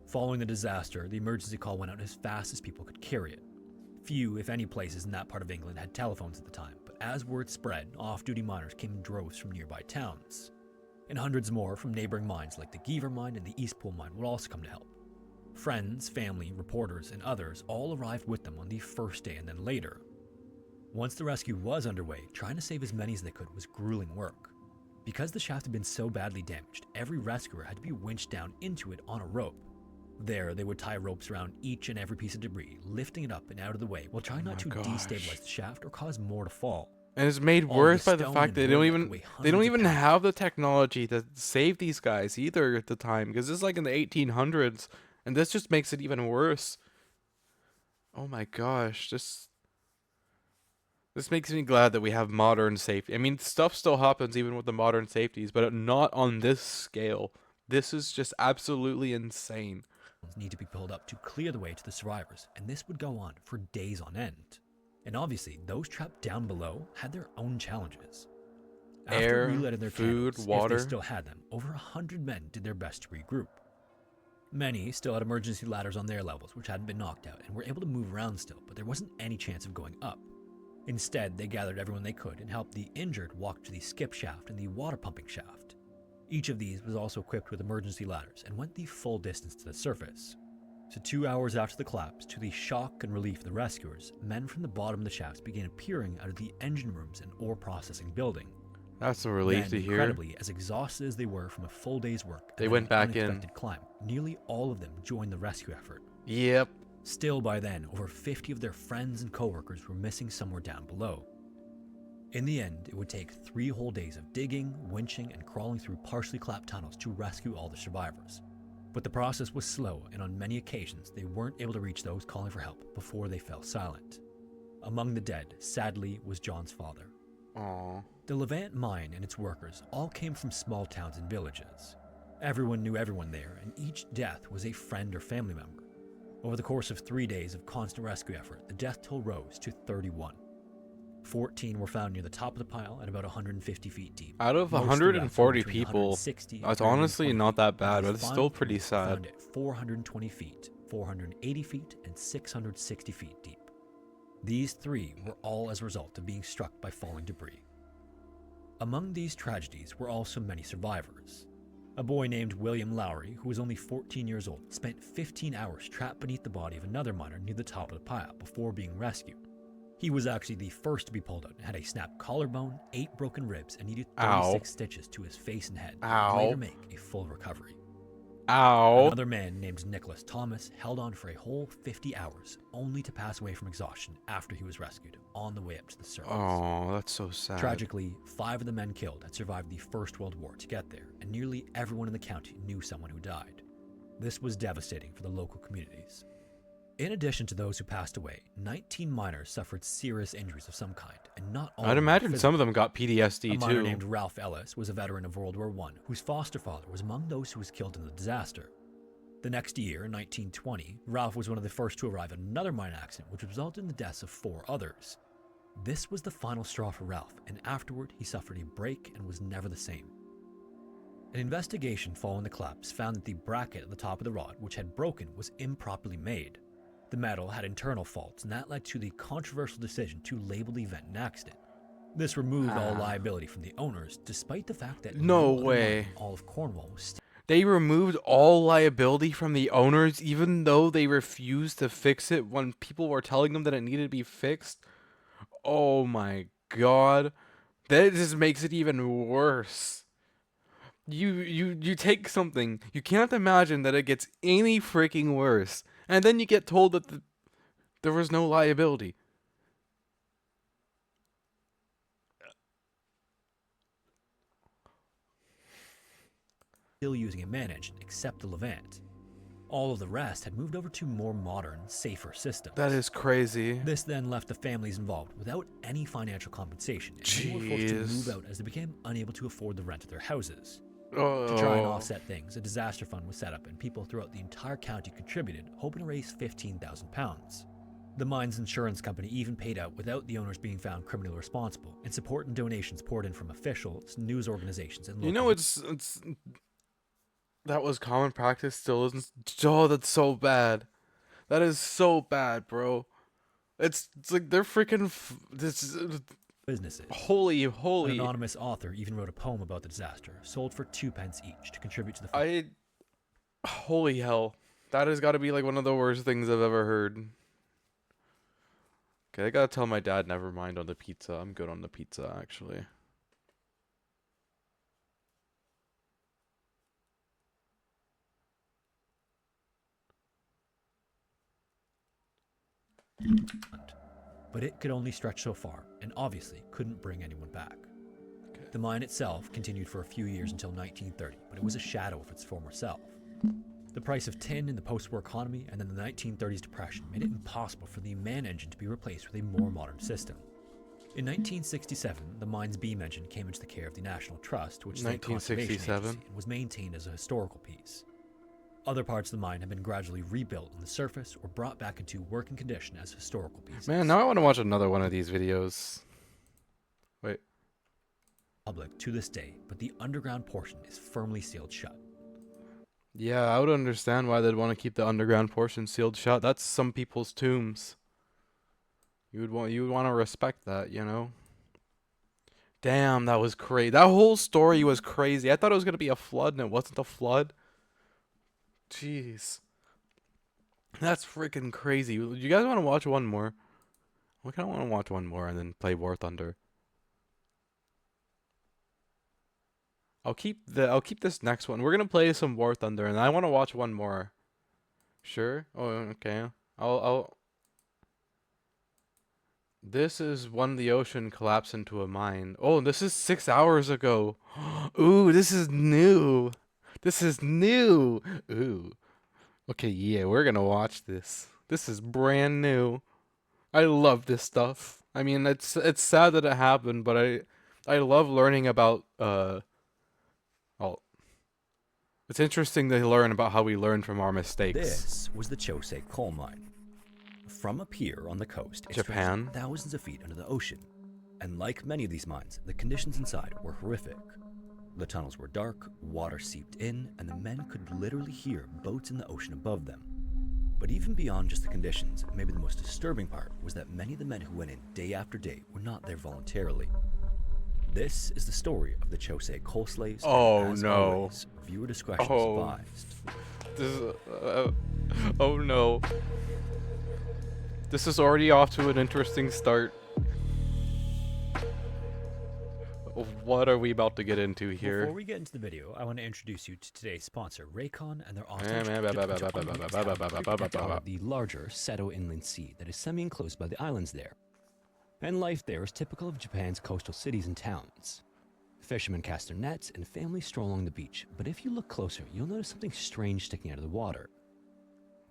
Following the disaster, the emergency call went out as fast as people could carry it. Few, if any, places in that part of England had telephones at the time, but as word spread, off-duty miners came in droves from nearby towns. And hundreds more from neighboring mines like the Geaver mine and the Eastpool mine would also come to help. Friends, family, reporters, and others all arrived with them on the first day and then later. Once the rescue was underway, trying to save as many as they could was grueling work. Because the shaft had been so badly damaged, every rescuer had to be winched down into it on a rope. There, they would tie ropes around each and every piece of debris, lifting it up and out of the way while trying not to destabilize the shaft or cause more to fall. And it's made All worse the by the stone fact and that they don't wood even that weigh they don't hundreds of even pounds. have the technology to save these guys either at the time, because this is like in the 1800s, and this just makes it even worse. Oh my gosh, this makes me glad that we have modern safety. I mean, stuff still happens even with the modern safeties, but not on this scale. This is just absolutely insane. Need to be pulled up to clear the way to the survivors, and this would go on for days on end. And obviously, those trapped down below had their own challenges. After Air, relighting their food, candles, water. if they still had them, over 100 men did their best to regroup. Many still had emergency ladders on their levels, which hadn't been knocked out, and were able to move around still, but there wasn't any chance of going up. Instead, they gathered everyone they could and helped the injured walk to the skip shaft and the water pumping shaft. Each of these was also equipped with emergency ladders and went the full distance to the surface. So 2 hours after the collapse, to the shock and relief of the rescuers, men from the bottom of the shafts began appearing out of the engine rooms and ore processing building. That's a relief Then, to hear. incredibly, as exhausted as they were from a full day's work, They and went then an back in. unexpected climb, nearly all of them joined the rescue effort. Yep. Still, by then, over 50 of their friends and coworkers were missing somewhere down below. In the end, it would take 3 whole days of digging, winching, and crawling through partially collapsed tunnels to rescue all the survivors. But the process was slow, and on many occasions, they weren't able to reach those calling for help before they fell silent. Among the dead, sadly, was John's father. Aww. The Levant mine and its workers all came from small towns and villages. Everyone knew everyone there, and each death was a friend or family member. Over the course of 3 days of constant rescue effort, the death toll rose to 31. 14 were found near the top of the pile at about 150 feet deep. Out of Most 140 between people, 160 and that's honestly 320 not that feet, bad, and but the it's final still pretty three were sad. found at 420 feet, 480 feet, and 660 feet deep. These 3 were all as a result of being struck by falling debris. Among these tragedies were also many survivors. A boy named William Lowry, who was only 14 years old, spent 15 hours trapped beneath the body of another miner near the top of the pile before being rescued. He was actually the first to be pulled out and had a snapped collarbone, 8 broken ribs, and needed 36 stitches to his face and head to later make a full recovery. Ow. Another man named Nicholas Thomas held on for a whole 50 hours, only to pass away from exhaustion after he was rescued on the way up to the surface. Oh, that's so sad. Tragically, 5 of the men killed had survived the First World War to get there, and nearly everyone in the county knew someone who died. This was devastating for the local communities. In addition to those who passed away, 19 miners suffered serious injuries of some kind, and not all. I'd imagine some of them got PTSD A miner too. named Ralph Ellis was a veteran of World War I, whose foster father was among those who was killed in the disaster. The next year, in 1920, Ralph was one of the first to arrive at another mine accident, which resulted in the deaths of 4 others. This was the final straw for Ralph, and afterward he suffered a break and was never the same. An investigation following the collapse found that the bracket at the top of the rod, which had broken, was improperly made. The metal had internal faults, and that led to the controversial decision to label the event an accident. This removed all liability from the owners, despite the fact that No other way. mine in all of Cornwall was still They removed all liability from the owners, even though they refused to fix it when people were telling them that it needed to be fixed. Oh my god. That just makes it even worse. You take something, you can't imagine that it gets any freaking worse, and then you get told that there was no liability. Still using a man engine except the Levant. All of the rest had moved over to more modern, safer systems. That is crazy. This then left the families involved without any financial compensation, and they were forced to move out as they became unable to afford the rent of their houses. To try and offset things, a disaster fund was set up and people throughout the entire county contributed, hoping to raise £15,000. The mine's insurance company even paid out without the owners being found criminally responsible, and support and donations poured in from officials, news organizations, and local... You know, it's that was common practice, still isn't. Oh, that's so bad. That is so bad, bro. It's like they're freaking this businesses. Holy. An anonymous author even wrote a poem about the disaster, sold for 2 pence each to contribute to the... Holy hell. That has got to be like one of the worst things I've ever heard. Okay, I gotta tell my dad never mind on the pizza. I'm good on the pizza, actually. But it could only stretch so far, and obviously couldn't bring anyone back. Okay. The mine itself continued for a few years until 1930, but it was a shadow of its former self. The price of tin in the post-war economy and then the 1930s depression made it impossible for the man engine to be replaced with a more modern system. In 1967, the mine's beam engine came into the care of the National Trust, which is a conservation agency, and was maintained as a historical piece. Other parts of the mine have been gradually rebuilt on the surface or brought back into working condition as historical pieces. Man, now I want to watch another one of these videos. Wait. Public to this day, but the underground portion is firmly sealed shut. Yeah, I would understand why they'd want to keep the underground portion sealed shut. That's some people's tombs. You would want to respect that, you know? Damn, that was crazy. That whole story was crazy. I thought it was going to be a flood, and it wasn't a flood. Jeez. That's freaking crazy. You guys want to watch one more? I kind of want to watch one more and then play War Thunder. I'll keep this next one. We're gonna play some War Thunder, and I want to watch one more. Sure. Oh, okay. This is when the ocean collapsed into a mine. Oh, this is 6 hours ago. Ooh, this is new. This is new. Ooh. Okay, yeah, we're gonna watch this. This is brand new. I love this stuff. I mean, it's sad that it happened, but I love learning about it's interesting to learn about how we learn from our mistakes. This was the Chosei coal mine. From up here on the coast, it Japan, thousands of feet under the ocean. And like many of these mines, the conditions inside were horrific. The tunnels were dark, water seeped in, and the men could literally hear boats in the ocean above them. But even beyond just the conditions, maybe the most disturbing part was that many of the men who went in day after day were not there voluntarily. This is the story of the Chosei coal slaves. Oh as no. Always, viewer discretion is advised. This is, oh no. This is already off to an interesting start. What are we about to get into here? Before we get into the video, I want to introduce you to today's sponsor, Raycon, and their the larger Seto Inland Sea that is semi-enclosed by the islands there. And life there is typical of Japan's coastal cities and towns. Fishermen cast their nets and families stroll along the beach, but if you look closer, you'll notice something strange sticking out of the water.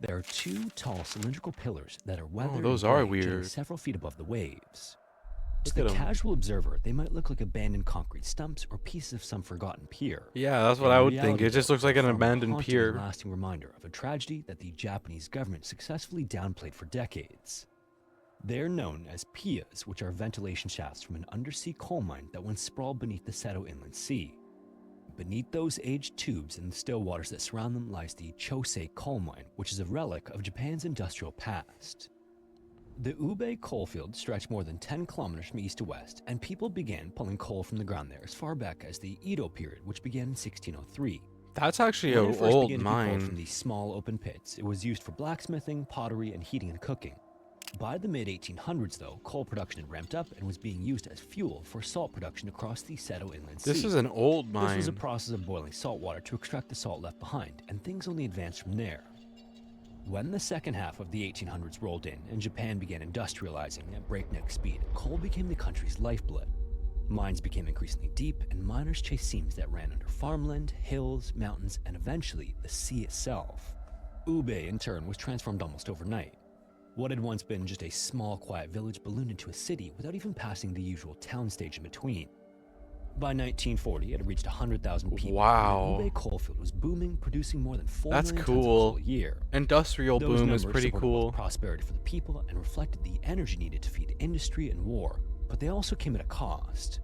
There are 2 tall cylindrical pillars that are weathered those and are gray, weird. several feet above the waves. To the casual observer, they might look like abandoned concrete stumps or pieces of some forgotten pier. Yeah, that's what I would think. It just looks like an abandoned pier. A lasting reminder of a tragedy that the Japanese government successfully downplayed for decades. They're known as pias, which are ventilation shafts from an undersea coal mine that once sprawled beneath the Seto Inland Sea. Beneath those aged tubes and the still waters that surround them lies the Chosei coal mine, which is a relic of Japan's industrial past. The Ube coalfield stretched more than 10 kilometers from east to west, and people began pulling coal from the ground there as far back as the Edo period, which began in 1603. That's actually When an it first old began to be pulled mine. from these small open pits, it was used for blacksmithing, pottery, and heating and cooking. By the mid-1800s, though, coal production had ramped up and was being used as fuel for salt production across the Seto Inland Sea. This is an old This was a mine. process of boiling salt water to extract the salt left behind, and things only advanced from there. When the second half of the 1800s rolled in and Japan began industrializing at breakneck speed, coal became the country's lifeblood. Mines became increasingly deep, and miners chased seams that ran under farmland, hills, mountains, and eventually the sea itself. Ube, in turn, was transformed almost overnight. What had once been just a small, quiet village ballooned into a city without even passing the usual town stage in between. By 1940, it had reached 100,000 people. Wow. And the Ube coalfield was booming, producing more than 4 That's million tons of cool. coal a year. Industrial Those boom is numbers pretty supported both cool. prosperity for the people and reflected the energy needed to feed industry and war, but they also came at a cost.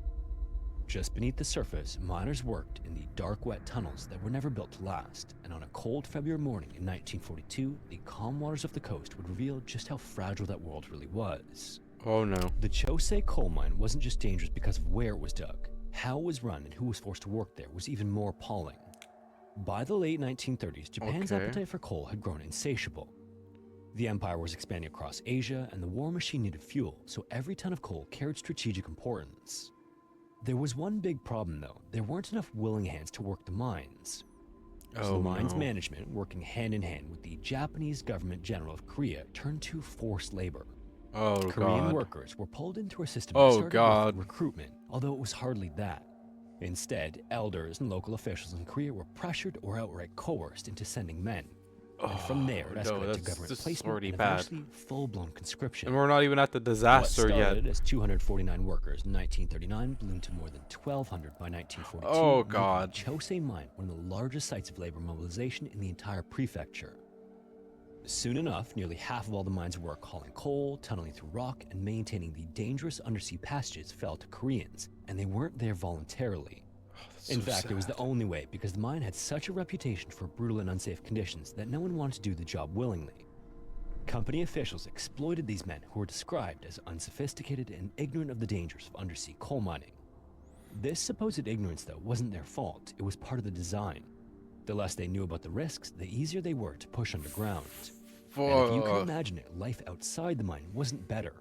Just beneath the surface, miners worked in the dark, wet tunnels that were never built to last, and on a cold February morning in 1942, the calm waters of the coast would reveal just how fragile that world really was. Oh no. The Chosei coal mine wasn't just dangerous because of where it was dug. How it was run and who was forced to work there was even more appalling. By the late 1930s, Japan's Okay. appetite for coal had grown insatiable. The empire was expanding across Asia, and the war machine needed fuel, so every ton of coal carried strategic importance. There was one big problem, though. There weren't enough willing hands to work the mines. So Oh the mines no. management, working hand in hand with the Japanese government general of Korea, turned to forced labor. Oh Korean god. workers were pulled into a system Oh, that started God. with recruitment, although it was hardly that. Instead, elders and local officials in Korea were pressured or outright coerced into sending men. And from there, it no, escalated to that's government just placement already and bad. eventually full-blown conscription. And we're not even at the disaster What yet. started as 249 workers in 1939 ballooned to more than 1,200 by 1942. Oh, making God. Chosei Mine one of the largest sites of labor mobilization in the entire prefecture. Soon enough, nearly half of all the mine's work hauling coal, tunneling through rock, and maintaining the dangerous undersea passages fell to Koreans, and they weren't there voluntarily. In so fact, it was the sad. only way because the mine had such a reputation for brutal and unsafe conditions that no one wanted to do the job willingly. Company officials exploited these men who were described as unsophisticated and ignorant of the dangers of undersea coal mining. This supposed ignorance, though, wasn't their fault. It was part of the design. The less they knew about the risks, the easier they were to push underground. And if you can Fuck. imagine it, life outside the mine wasn't better.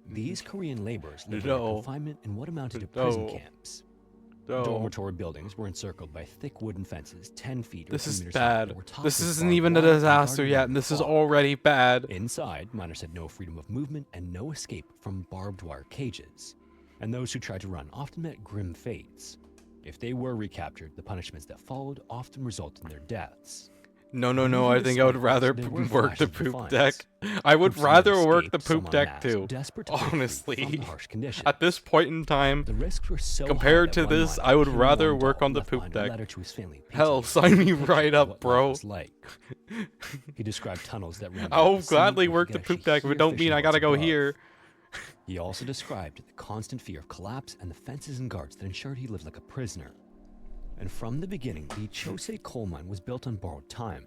These Korean laborers lived No. in confinement in what amounted to prison No. camps. No. Dormitory buildings were encircled by thick wooden fences 10 feet or This 2 is meters high that bad. were topped This with isn't barbed even a wire and disaster guarded yet, by and this is fog. already bad. Inside, miners had no freedom of movement and no escape from barbed wire cages. And those who tried to run often met grim fates. If they were recaptured, the punishments that followed often resulted in their deaths. No, no, Even no. I think I would despite rather this, there were work the flashes of poop defiance. deck. I would Groups of men rather work the escaped, some poop en deck masse, too. desperate to break free from Honestly, the harsh conditions. at this point in time, The risks were so compared high to that one this, miner I would pinned rather one work dog on the left poop behind a deck. letter to his family painting Hell, a sign me picture right of up, what life bro. was like. He described tunnels that ran I'll down the sea gladly where he work could the poop actually deck if it hear don't mean fishing I gotta boats go above. here. He also described the constant fear of collapse and the fences and guards that ensured he lived like a prisoner. And from the beginning, the Chosei coal mine was built on borrowed time.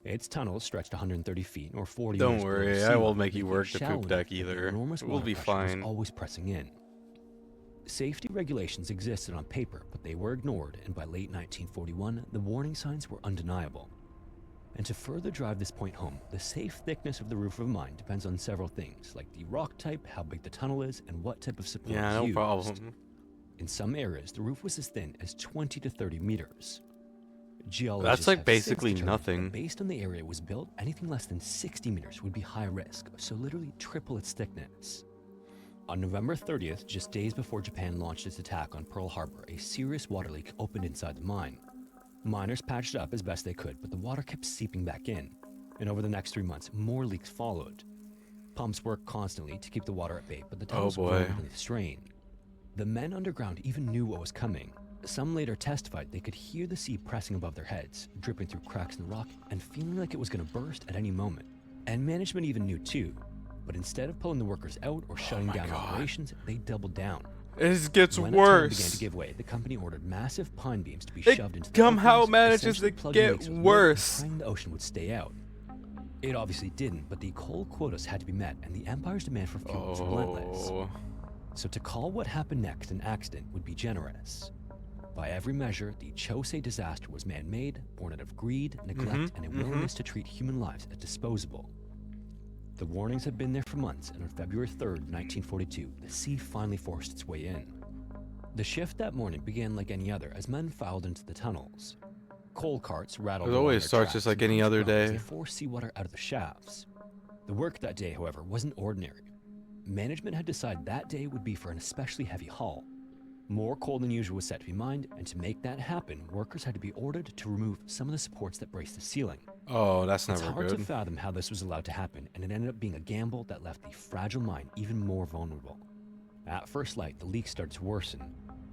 Its tunnels stretched 130 feet or 40 Don't meters below worry, sea I level, won't make you making it work the shallow poop deck enough that the either. enormous We'll water be pressure was fine. always pressing in. Safety regulations existed on paper, but they were ignored, and by late 1941, the warning signs were undeniable. And to further drive this point home, the safe thickness of the roof of a mine depends on several things, like the rock type, how big the tunnel is, and what type of support Yeah, is no used. problem. In some areas, the roof was as thin as 20 to 30 meters. Geologists That's like have since basically determined that nothing. based on the area it was built, anything less than 60 meters would be high risk, so literally triple its thickness. On November 30th, just days before Japan launched its attack on Pearl Harbor, a serious water leak opened inside the mine. Miners patched it up as best they could, but the water kept seeping back in. And over the next 3 months, more leaks followed. Pumps worked constantly to keep the water at bay, but the tunnels boy. groaned beneath the strain. The men underground even knew what was coming. Some later testified they could hear the sea pressing above their heads, dripping through cracks in the rock, and feeling like it was going to burst at any moment. And management even knew too. But instead of pulling the workers out or shutting down operations, they doubled down. It gets When that tunnel began worse. to give way, the company ordered massive pine beams to be It shoved into the somehow openings, manages essentially to plugging get leaks with wood and worse. praying the ocean would stay out. It obviously didn't, but the coal quotas had to be met, and the empire's demand for fuel was relentless. Oh. So to call what happened next an accident would be generous. By every measure, the Chosei disaster was man-made, born out of greed, neglect, and a willingness to treat human lives as disposable. The warnings had been there for months, and on February 3rd, 1942, the sea finally forced its way in. The shift that morning began like any other as men filed into the tunnels. Coal carts rattled It along always their starts tracks just like and any punched other around as day. They forced seawater out of the shafts. The work that day, however, wasn't ordinary. Management had decided that day would be for an especially heavy haul. More coal than usual was set to be mined, and to make that happen, workers had to be ordered to remove some of the supports that braced the ceiling. Oh, that's It's never hard to good. fathom how this was allowed to happen, and it ended up being a gamble that left the fragile mine even more vulnerable. At first light, the leak started to worsen.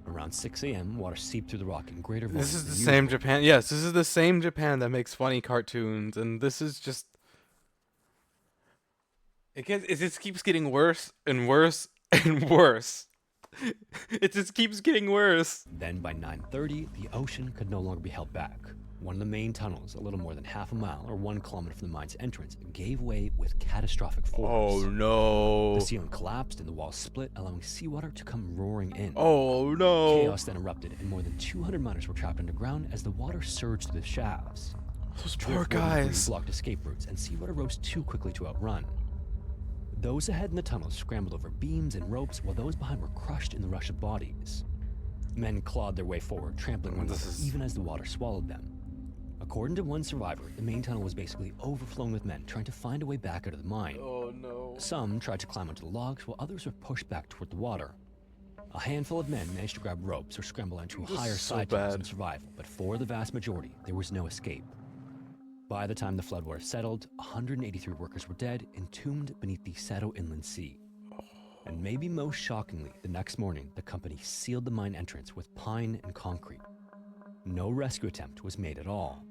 Around 6 a.m., water seeped through the rock in greater volumes This is than the same usual. Japan. Yes, this is the same Japan that makes funny cartoons, and this is just. It just keeps getting worse and worse and worse. It just keeps getting worse. Then by 9:30, the ocean could no longer be held back. One of the main tunnels, a little more than half a mile or 1 kilometer from the mine's entrance, gave way with catastrophic force. Oh no. The ceiling collapsed and the walls split, allowing seawater to come roaring in. Oh no. Chaos then erupted, and more than 200 miners were trapped underground as the water surged through the shafts. Those Drift poor wood and debris guys. blocked escape routes, and seawater rose too quickly to outrun. Those ahead in the tunnels scrambled over beams and ropes, while those behind were crushed in the rush of bodies. Men clawed their way forward, trampling one another even as the water swallowed them. According to one survivor, the main tunnel was basically overflowing with men trying to find a way back out of the mine. Oh no. Some tried to climb onto the logs, while others were pushed back toward the water. A handful of men managed to grab ropes or scramble onto This higher is so side tunnels bad. and survive, but for the vast majority, there was no escape. By the time the floodwater settled, 183 workers were dead, entombed beneath the Seto Inland Sea. And maybe most shockingly, the next morning, the company sealed the mine entrance with pine and concrete. No rescue attempt was made at all.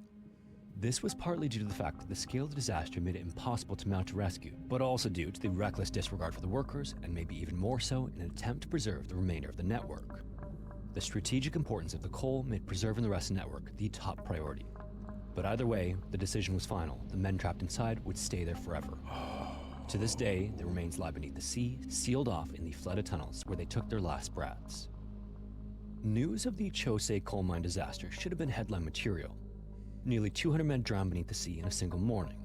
This was partly due to the fact that the scale of the disaster made it impossible to mount a rescue, but also due to the reckless disregard for the workers, and maybe even more so in an attempt to preserve the remainder of the network. The strategic importance of the coal made preserving the rest of the network the top priority. But either way, the decision was final. The men trapped inside would stay there forever. To this day, the remains lie beneath the sea, sealed off in the flooded tunnels where they took their last breaths. News of the Chosei coal mine disaster should have been headline material. Nearly 200 men drowned beneath the sea in a single morning.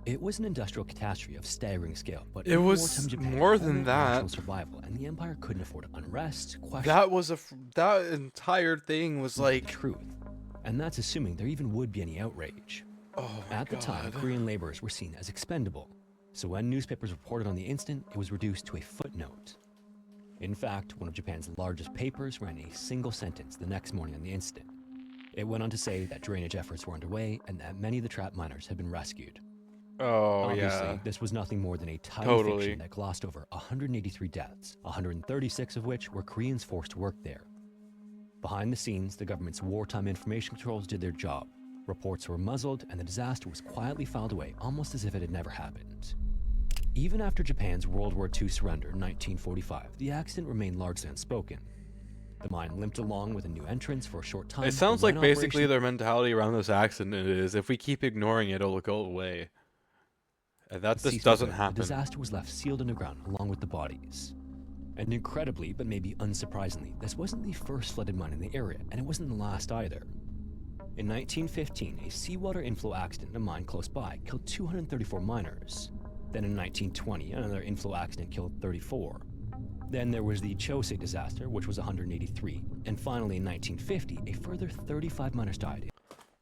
It was an industrial catastrophe of staggering scale, but It in was wartime Japan, more it than meant that. national survival, and the empire couldn't afford unrest, questions, That was that entire thing was like. truth. And that's assuming there even would be any outrage. Oh my At the time, God. Korean laborers were seen as expendable, so when newspapers reported on the incident, it was reduced to a footnote. In fact, one of Japan's largest papers ran a single sentence the next morning on the incident. It went on to say that drainage efforts were underway and that many of the trapped miners had been rescued. Oh Obviously, yeah. this was nothing more than a tiny Totally. fiction that glossed over 183 deaths, 136 of which were Koreans forced to work there. Behind the scenes, the government's wartime information controls did their job. Reports were muzzled, and the disaster was quietly filed away almost as if it had never happened. Even after Japan's World War II surrender in 1945, the accident remained largely unspoken. The mine limped along with a new entrance for a short time. It sounds but like when basically operation- their mentality around this accident is if we keep ignoring it, it'll go away. And that just ceased doesn't occurring, happen. The disaster was left sealed underground along with the bodies. And incredibly, but maybe unsurprisingly, this wasn't the first flooded mine in the area, and it wasn't the last either. In 1915, a seawater inflow accident in a mine close by killed 234 miners. Then in 1920, another inflow accident killed 34. Then there was the Chosei disaster, which was 183. And finally in 1950, a further 35 miners died.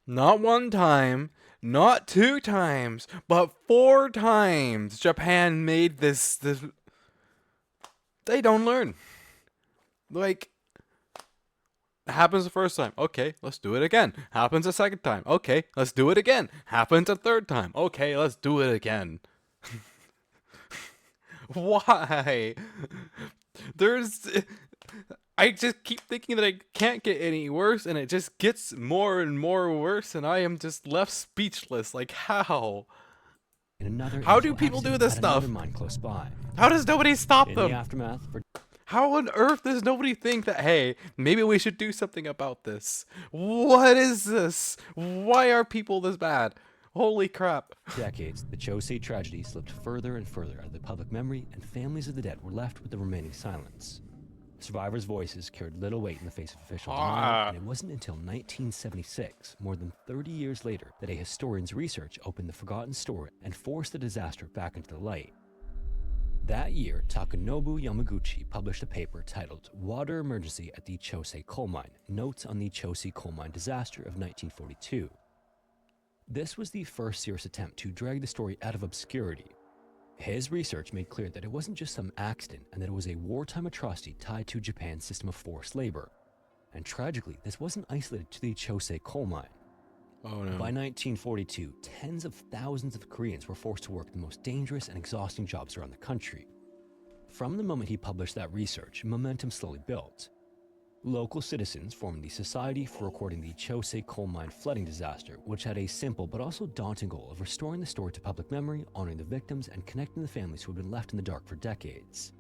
Not one time, not 2 times, but 4 times Japan made this. They don't learn. Like, happens the first time. Okay, let's do it again. Happens a second time. Okay, let's do it again. Happens a third time. Okay, let's do it again. Why? I just keep thinking that it can't get any worse, and it just gets more and more worse, and I am just left speechless. Like, how? In another How do inflow people do accident this at another stuff? mine close by. How does nobody stop In them? the aftermath, for How on earth does nobody think that, hey, maybe we should do something about this? What is this? Why are people this bad? Holy crap. decades, the Chosei tragedy slipped further and further out of the public memory, and families of the dead were left with the remaining silence. Survivors' voices carried little weight in the face of official denial, and it wasn't until 1976, more than 30 years later, that a historian's research opened the forgotten story and forced the disaster back into the light. That year, Takanobu Yamaguchi published a paper titled Water Emergency at the Chosei Coal Mine, Notes on the Chosei Coal Mine Disaster of 1942. This was the first serious attempt to drag the story out of obscurity. His research made clear that it wasn't just some accident and that it was a wartime atrocity tied to Japan's system of forced labor. And tragically, this wasn't isolated to the Chosei Coal Mine. Oh no. By 1942, tens of thousands of Koreans were forced to work the most dangerous and exhausting jobs around the country. From the moment he published that research, momentum slowly built. Local citizens formed the Society for Recording the Chosei Coal Mine Flooding Disaster, which had a simple but also daunting goal of restoring the story to public memory, honoring the victims, and connecting the families who had been left in the dark for decades.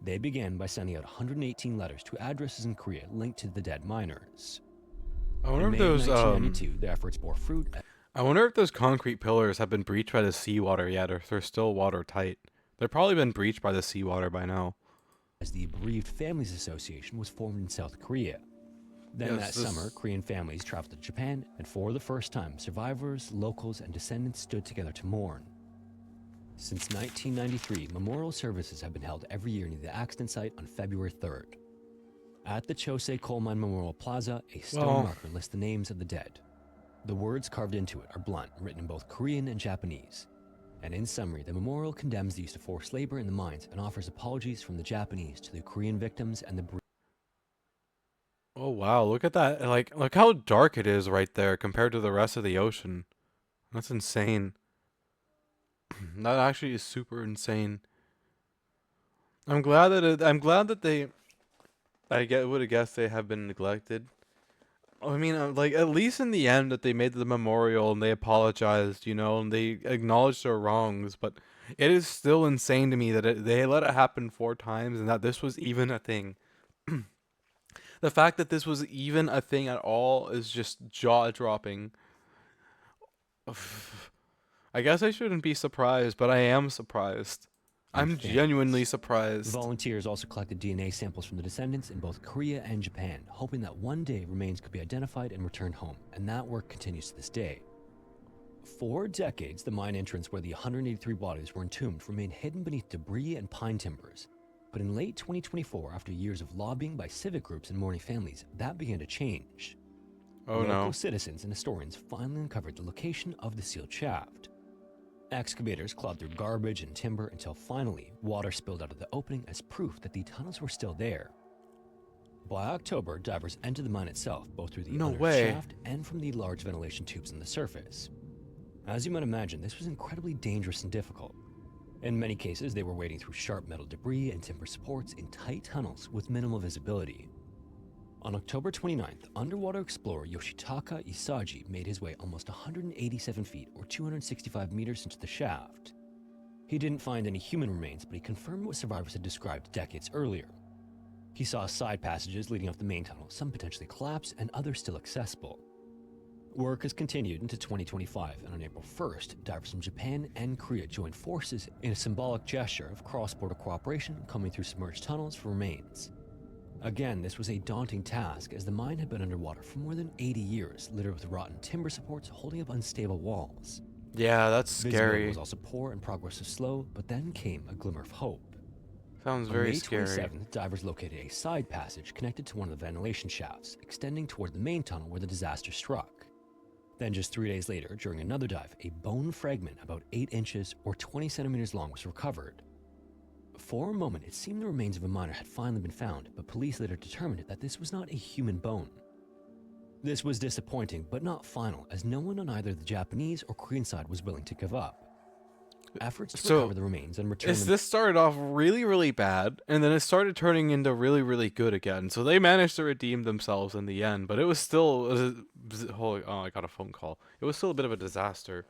They began by sending out 118 letters to addresses in Korea linked to the dead miners. I wonder In if May of those 1992, their efforts bore fruit. I wonder if those concrete pillars have been breached by the seawater yet, or if they're still watertight. They've probably been breached by the seawater by now. As the Bereaved Families Association was formed in South Korea. Then Yes, that summer, Korean families traveled to Japan, and for the first time, survivors, locals, and descendants stood together to mourn. Since 1993, memorial services have been held every year near the accident site on February 3rd. At the Chosei Coal Mine Memorial Plaza, a stone marker lists the names of the dead. The words carved into it are blunt, written in both Korean and Japanese. And in summary, the memorial condemns the use of forced labor in the mines and offers apologies from the Japanese to the Korean victims and the Oh wow, look at that. Like, look how dark it is right there compared to the rest of the ocean. That's insane. That actually is super insane. I'm glad that they would have guessed they have been neglected. I mean, like, at least in the end that they made the memorial and they apologized, you know, and they acknowledged their wrongs, but it is still insane to me that they let it happen 4 times and that this was even a thing. The fact that this was even a thing at all is just jaw-dropping. I guess I shouldn't be surprised, but I am surprised. I'm genuinely surprised. Volunteers also collected DNA samples from the descendants in both Korea and Japan, hoping that one day remains could be identified and returned home, and that work continues to this day. For decades, the mine entrance where the 183 bodies were entombed remained hidden beneath debris and pine timbers. But in late 2024, after years of lobbying by civic groups and mourning families, that began to change. Local citizens and historians finally uncovered the location of the sealed shaft. Excavators clawed through garbage and timber until finally, water spilled out of the opening as proof that the tunnels were still there. By October, divers entered the mine itself, both through the shaft and from the large ventilation tubes in the surface. As you might imagine, this was incredibly dangerous and difficult. In many cases, they were wading through sharp metal debris and timber supports in tight tunnels with minimal visibility. On October 29th, underwater explorer Yoshitaka Isagi made his way almost 187 feet or 265 meters into the shaft. He didn't find any human remains, but he confirmed what survivors had described decades earlier. He saw side passages leading off the main tunnel, some potentially collapsed and others still accessible. Work has continued into 2025, and on April 1st, divers from Japan and Korea joined forces in a symbolic gesture of cross-border cooperation combing through submerged tunnels for remains. Again, this was a daunting task as the mine had been underwater for more than 80 years, littered with rotten timber supports holding up unstable walls. Yeah, that's scary. Visibility was also poor and progress was slow, but then came a glimmer of hope. Sounds very scary. On May 27th, divers located a side passage connected to one of the ventilation shafts, extending toward the main tunnel where the disaster struck. Then just 3 days later, during another dive, a bone fragment about 8 inches or 20 centimeters long was recovered. For a moment, it seemed the remains of a miner had finally been found, but police later determined that this was not a human bone. This was disappointing, but not final, as no one on either the Japanese or Korean side was willing to give up. Efforts to recover the remains and return them... This started off really, really bad, and then it started turning into really, really good again. So they managed to redeem themselves in the end, but it was still... Oh, I got a phone call. It was still a bit of a disaster.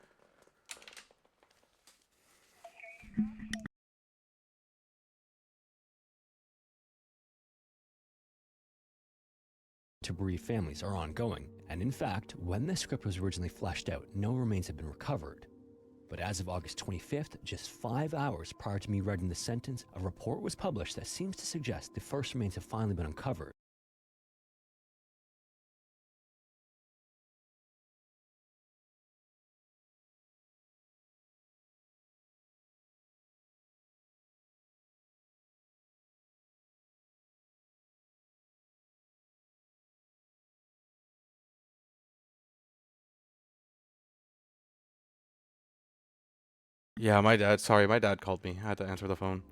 To bereaved families are ongoing, and in fact, when this script was originally fleshed out, no remains had been recovered. But as of August 25th, just 5 hours prior to me writing the sentence, a report was published that seems to suggest the first remains have finally been uncovered. Yeah, my dad called me. I had to answer the phone.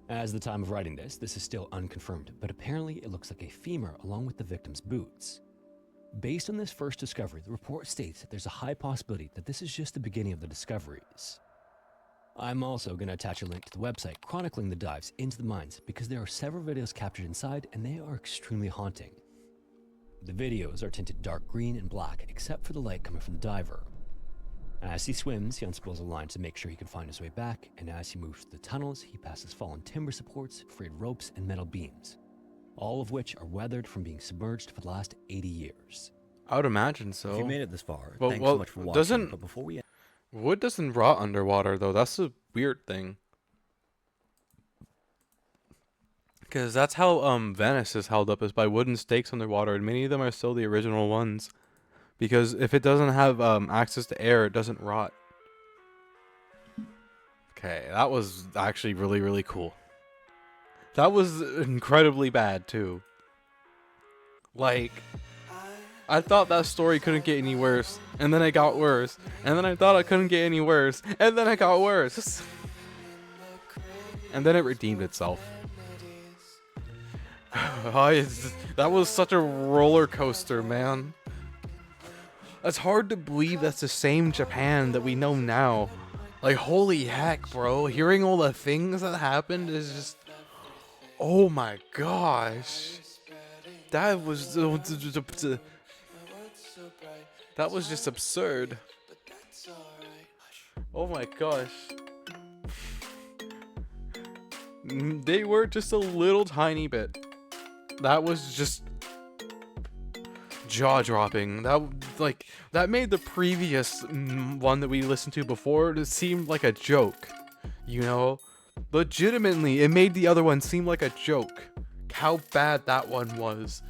As the time of writing this is still unconfirmed, but apparently it looks like a femur along with the victim's boots. Based on this first discovery, the report states that there's a high possibility that this is just the beginning of the discoveries. I'm also going to attach a link to the website chronicling the dives into the mines because there are several videos captured inside and they are extremely haunting. The videos are tinted dark green and black except for the light coming from the diver. As he swims, he unspools a line to make sure he can find his way back, and as he moves through the tunnels, he passes fallen timber supports, frayed ropes, and metal beams, all of which are weathered from being submerged for the last 80 years. I would imagine so. If you made it this far, Well- thanks well, so much for watching. doesn't- But before we end, Wood doesn't rot underwater, though. That's a weird thing. Because that's how Venice is held up, is by wooden stakes underwater, and many of them are still the original ones. Because if it doesn't have access to air, it doesn't rot. Okay, that was actually really, really cool. That was incredibly bad, too. Like, I thought that story couldn't get any worse, and then it got worse, and then I thought it couldn't get any worse, and then it got worse. And then it redeemed itself. That was such a roller coaster, man. It's hard to believe that's the same Japan that we know now. Like, holy heck, bro. Hearing all the things that happened is just... Oh my gosh. That was... That was just absurd. Oh my gosh. They were just a little tiny bit. That was just... jaw-dropping. That made the previous one that we listened to before to seem like a joke, you know? Legitimately, it made the other one seem like a joke. How bad that one was.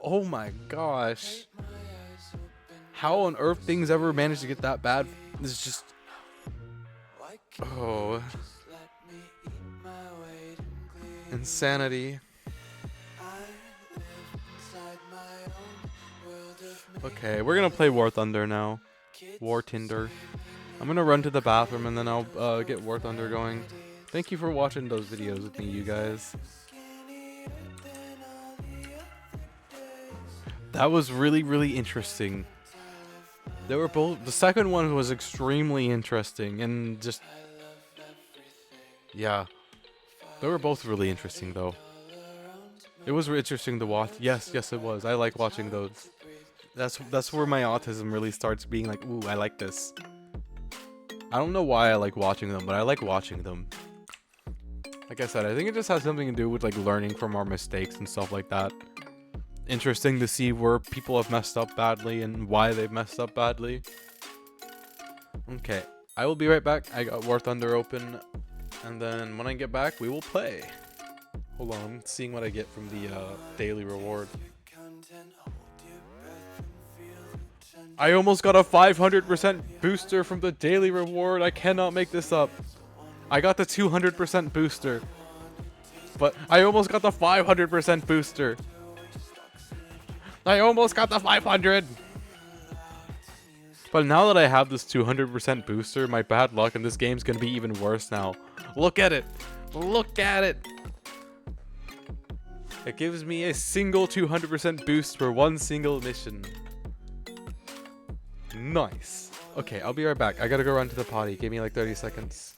Oh my gosh. How on earth things ever managed to get that bad is just... Oh. Insanity. Okay, we're gonna play War Thunder now. War Tinder. I'm gonna run to the bathroom and then I'll get War Thunder going. Thank you for watching those videos with me, you guys. That was really, really interesting. They were both... The second one was extremely interesting and just... Yeah. They were both really interesting, though. It was interesting to watch. Yes, it was. I like watching those. That's where my autism really starts being like, ooh, I like this. I don't know why I like watching them, but I like watching them. Like I said, I think it just has something to do with like learning from our mistakes and stuff like that. Interesting to see where people have messed up badly and why they've messed up badly. Okay, I will be right back. I got War Thunder open, and then when I get back, we will play. Hold on, I'm seeing what I get from the daily reward. I almost got a 500% booster from the daily reward. I cannot make this up. I got the 200% booster, but I almost got the 500% booster. I almost got the 500. But now that I have this 200% booster, my bad luck in this game's gonna be even worse now. Look at it. Look at it. It gives me a single 200% boost for one single mission. Nice. Okay, I'll be right back. I gotta go run to the potty. Give me like 30 seconds.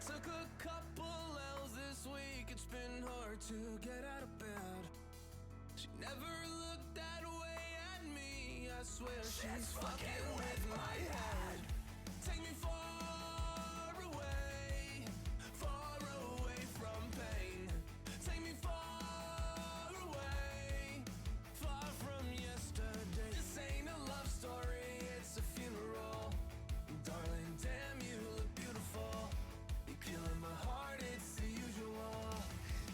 Took a couple L's this week, it's been hard to get out of bed. She never looked that way at me, I swear she's fucking with my head. Take me far away from pain. Take me far away, far from yesterday. This ain't a love story, it's a funeral. Darling, damn, you look beautiful. You're killing my heart, it's the usual.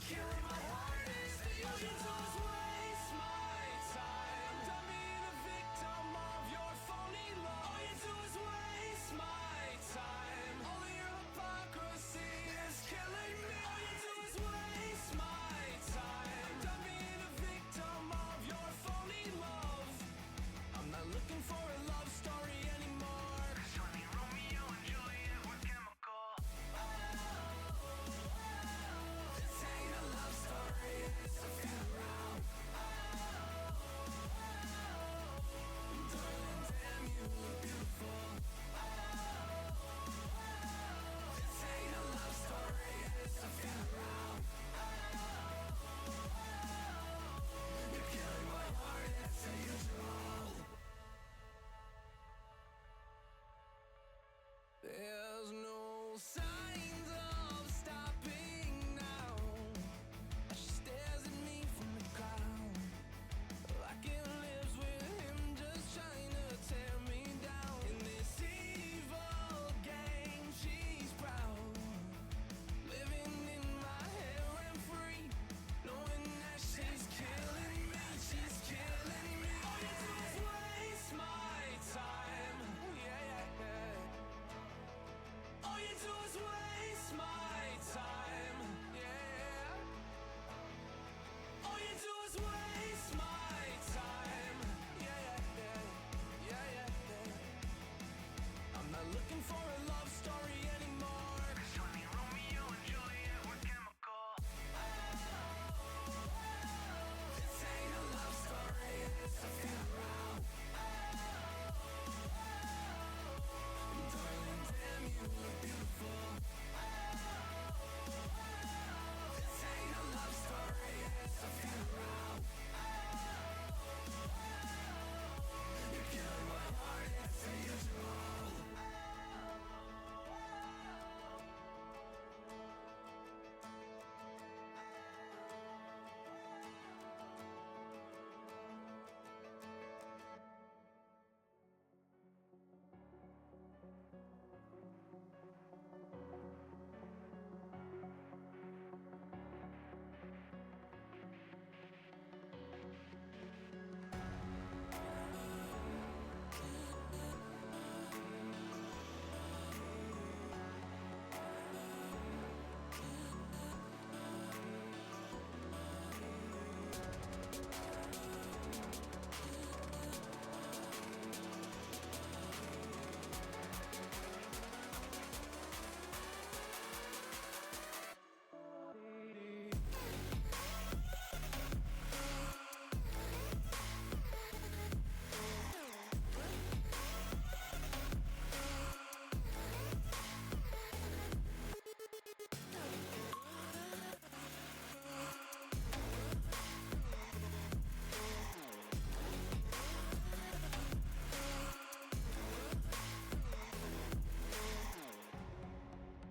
Killing my heart, it's the usual. All you do is waste my time. Done being a victim of your phony love. All you do is waste my time. All of your hypocrisy is killing me. All you do is waste my time. Done being a victim of your phony love. I'm not looking for a love story anymore. 'Cause only Romeo and Juliet were chemical. This ain't a love story, it's a funeral. Darling, damn, you look beautiful. This ain't a love story, it's a funeral. You're killing my heart, it's the usual. There's no signs of stopping now. She stares at me from the ground, like it lives with him, just trying to tear me down. In this evil game, she's proud, living in my head rent free, knowing that she's killing me, she's killing me. All you do is waste my time. Yeah, yeah, yeah. All you do is waste my time, yeah. All you do is waste my time, yeah, yeah, yeah, yeah, yeah, yeah. I'm not looking for a love story anymore. 'Cause only Romeo and Juliet were chemical. This ain't a love story, it's a funeral. Darling, damn, you look beautiful. This ain't a love story, it's a funeral. You're killing my heart, it's the usual.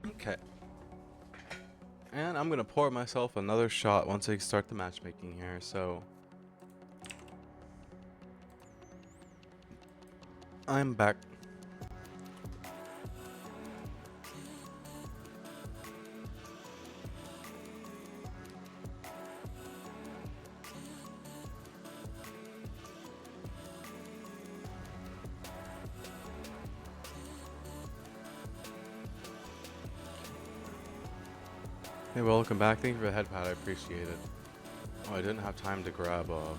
Okay. And I'm gonna pour myself another shot once I start the matchmaking here, so I'm back. Hey, welcome back. Thank you for the head pad. I appreciate it. Oh, I didn't have time to grab oh,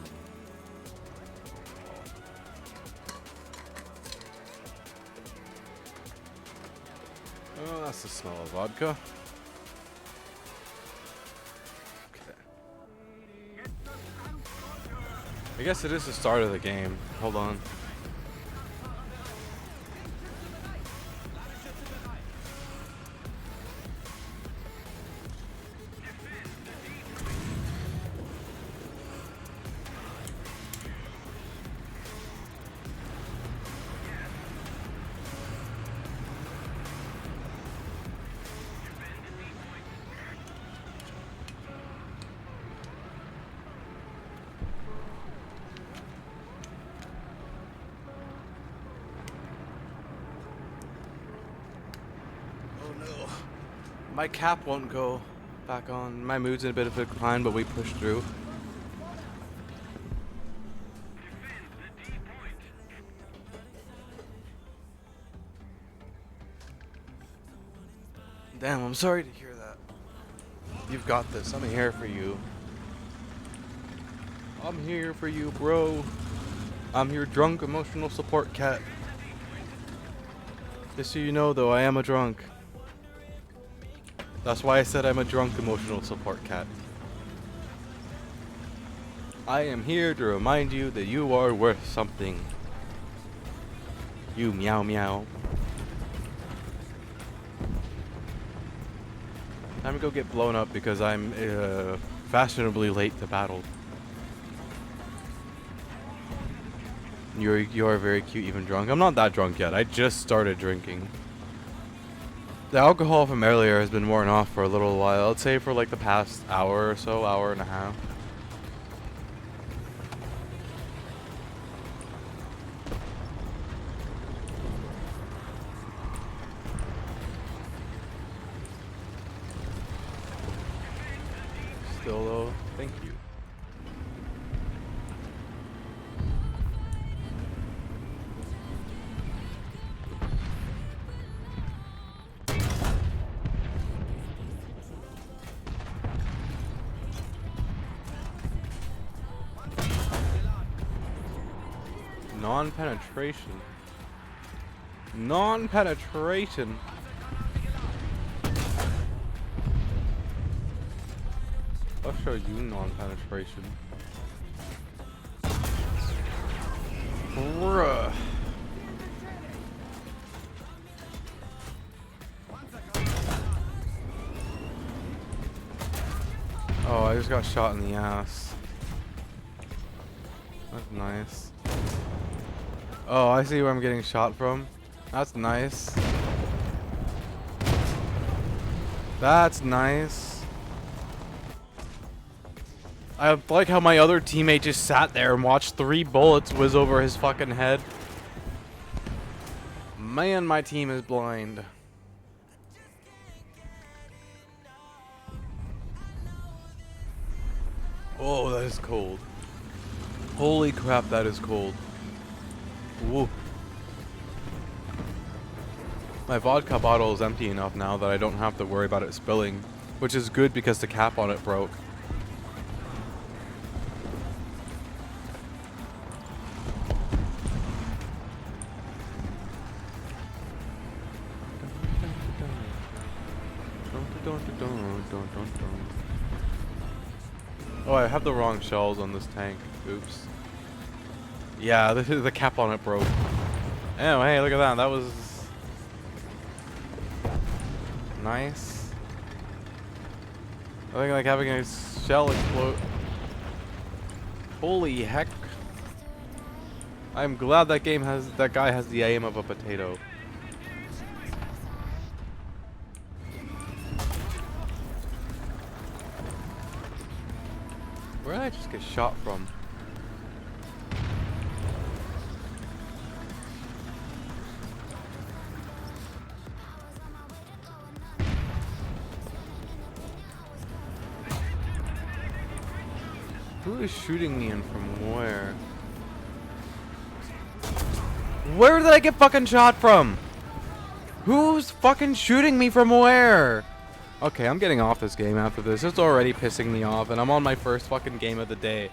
that's the smell of vodka. Okay. I guess it is the start of the game. Hold on. Ugh. My cap won't go back on. My mood's in a bit of a decline, but we push through. Damn, I'm sorry to hear that. You've got this. I'm here for you. I'm here for you, bro. I'm your drunk emotional support cat. Just so you know, though, I am a drunk. That's why I said I'm a drunk emotional support cat. I am here to remind you that you are worth something. You meow meow. Time to go get blown up because I'm fashionably late to battle. You're very cute, even drunk. I'm not that drunk yet. I just started drinking. The alcohol from earlier has been worn off for a little while. I'd say for like the past hour or so, hour and a half. Still though, thank you. Non-penetration. Non-penetration. I'll show you non-penetration. Bruh. Oh, I just got shot in the ass. That's nice. Oh, I see where I'm getting shot from. That's nice. That's nice. I like how my other teammate just sat there and watched 3 bullets whiz over his fucking head. Man, my team is blind. Oh, that is cold. Holy crap, that is cold. Woo. My vodka bottle is empty enough now that I don't have to worry about it spilling, which is good because the cap on it broke. Oh, I have the wrong shells on this tank. Oops. Yeah, the cap on it broke. Oh, hey, look at that. That was nice. I think like having a shell explode. Holy heck. I'm glad that guy has the aim of a potato. Where did I just get shot from? Who is shooting me and from where? Where did I get fucking shot from? Who's fucking shooting me from where? Okay, I'm getting off this game after this. It's already pissing me off, and I'm on my first fucking game of the day.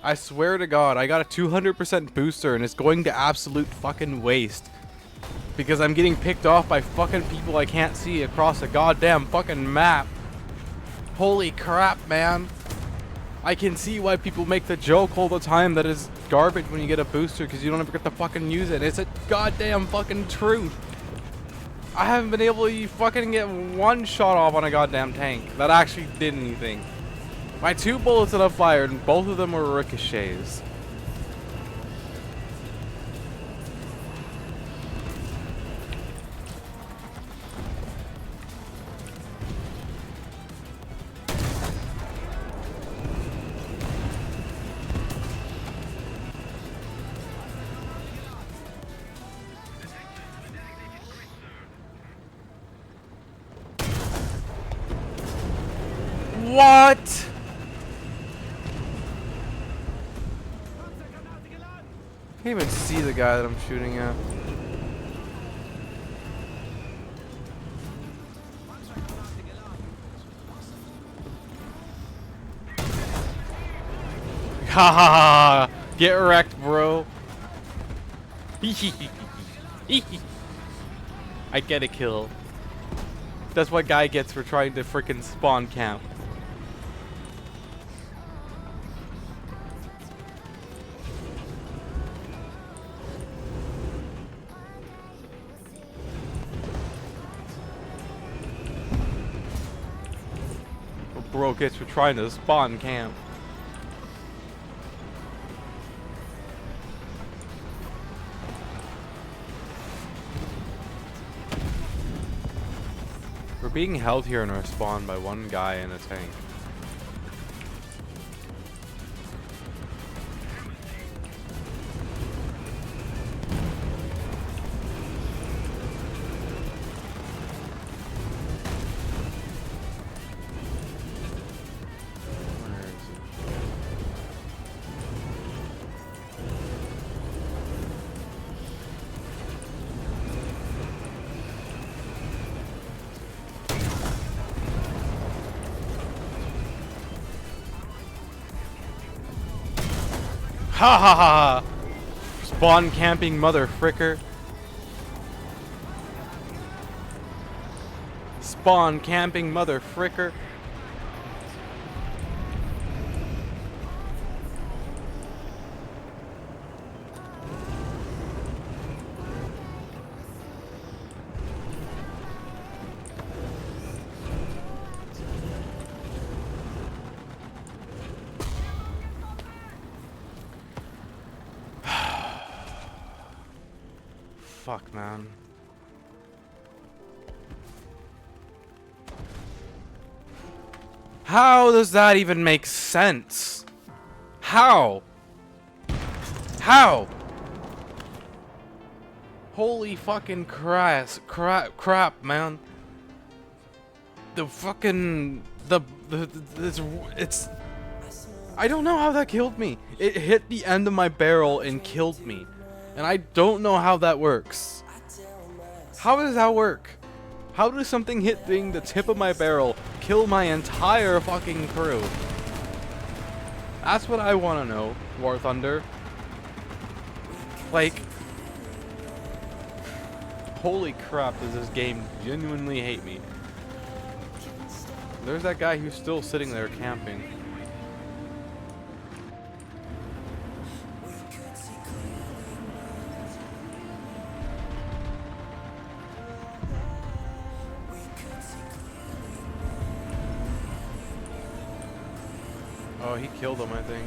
I swear to God, I got a 200% booster, and it's going to absolute fucking waste. Because I'm getting picked off by fucking people I can't see across a goddamn fucking map. Holy crap, man. I can see why people make the joke all the time that it's garbage when you get a booster because you don't ever get to fucking use it. It's a goddamn fucking truth. I haven't been able to fucking get one shot off on a goddamn tank that actually did anything. My 2 bullets that I fired, and both of them were ricochets. What? Can't even see the guy that I'm shooting at. Ha ha ha! Get wrecked, bro. I get a kill. That's what guy gets for trying to frickin' spawn camp. What bro gets for trying to spawn camp. We're being held here in our spawn by one guy in a tank. Where is he? Ha ha ha! Spawn camping mother fricker. Spawn camping mother fricker. Fuck, man. How does that even make sense? How? How? Holy fucking crap, man. The fucking it's I don't know how that killed me. It hit the end of my barrel and killed me. And I don't know how that works. How does that work? How does something hitting the tip of my barrel kill my entire fucking crew? That's what I want to know, War Thunder. Like, holy crap, does this game genuinely hate me? There's that guy who's still sitting there camping. Oh, he killed him, I think.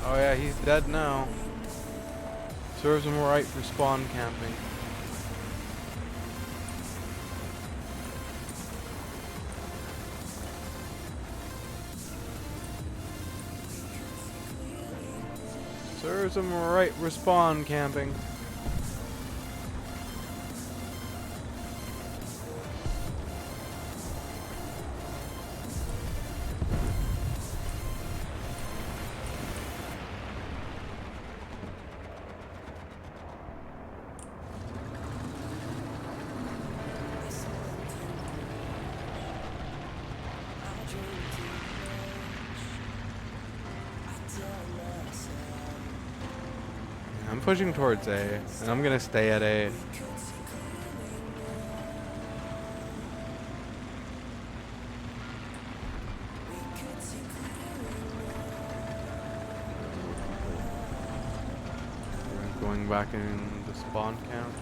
Oh yeah, he's dead now. Serves him right for spawn camping. Serves him right for spawn camping. I'm pushing towards A, and I'm gonna stay at A. We're going back in the spawn camp.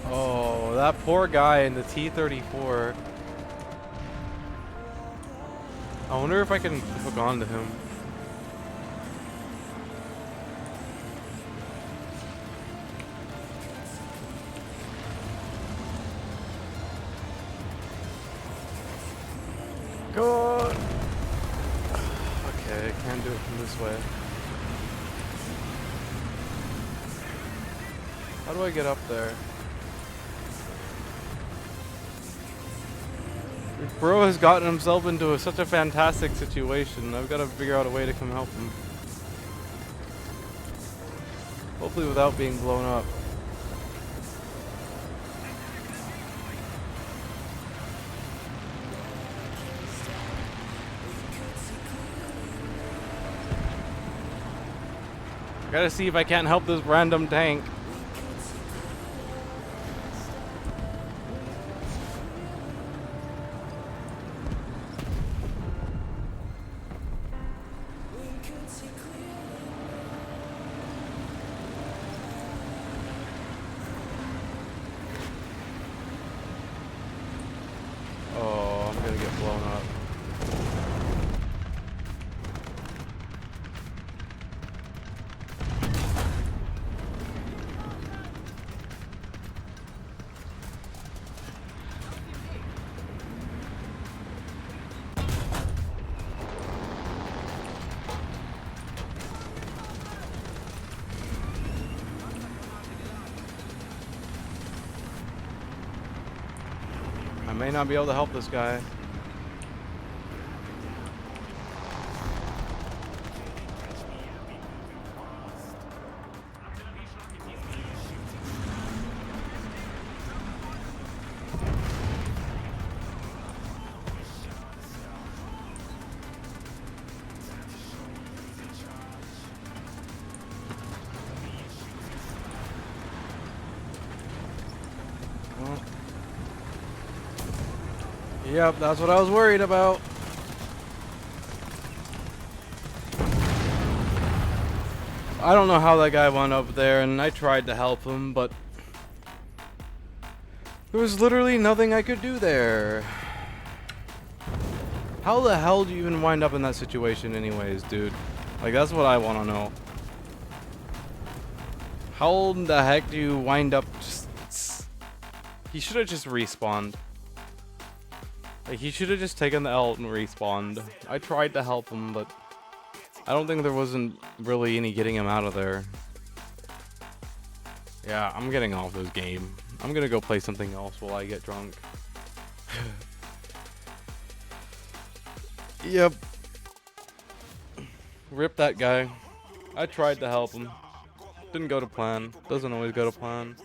Oh, that poor guy in the T-34. I wonder if I can hook on to him. Go on! Okay, I can't do it from this way. How do I get up there? Bro has gotten himself into such a fantastic situation. I've got to figure out a way to come help him. Hopefully without being blown up. Gotta see if I can't help this random tank. Oh, I'm gonna get blown up. I may not be able to help this guy. Well, yep, that's what I was worried about. I don't know how that guy went up there, and I tried to help him, but there was literally nothing I could do there. How the hell do you even wind up in that situation anyways, dude? Like, that's what I want to know. How the heck do you wind up just... He should have just respawned. Like, he should have just taken the L and respawned. I tried to help him, but I don't think there wasn't really any getting him out of there. Yeah, I'm getting off this game. I'm gonna go play something else while I get drunk. Yep. Rip that guy. I tried to help him. Didn't go to plan. Doesn't always go to plan.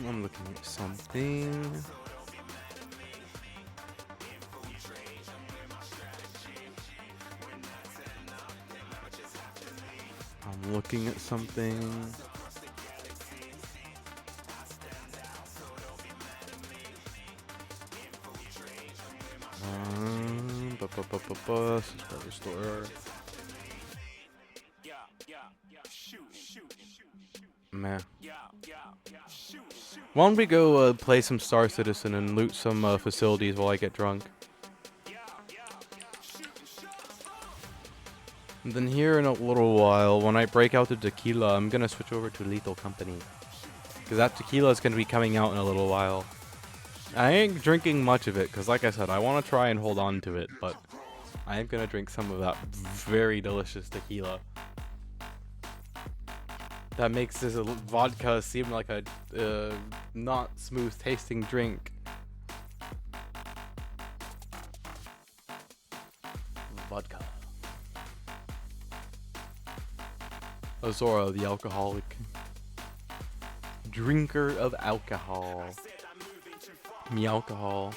I'm looking at something. I'm looking at something. Store. Meh. Why don't we go play some Star Citizen and loot some facilities while I get drunk? And then here in a little while, when I break out the tequila, I'm gonna switch over to Lethal Company. Because that tequila is gonna be coming out in a little while. I ain't drinking much of it, because like I said, I want to try and hold on to it, but I am gonna drink some of that very delicious tequila. That makes this vodka seem like a not smooth tasting drink. Vodka. Azora, the alcoholic. Drinker of alcohol. Me alcohol.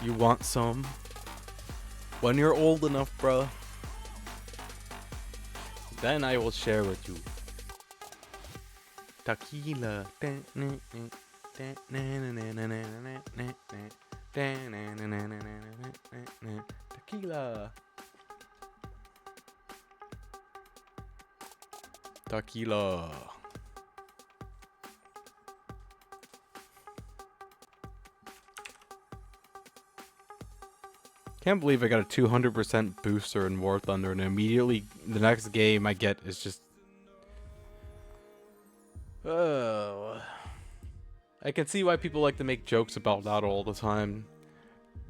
You want some? When you're old enough, bruh, then I will share with you. Tequila. Tequila. Tequila. Can't believe I got a 200% booster in War Thunder, and immediately the next game I get is just... Oh. I can see why people like to make jokes about that all the time.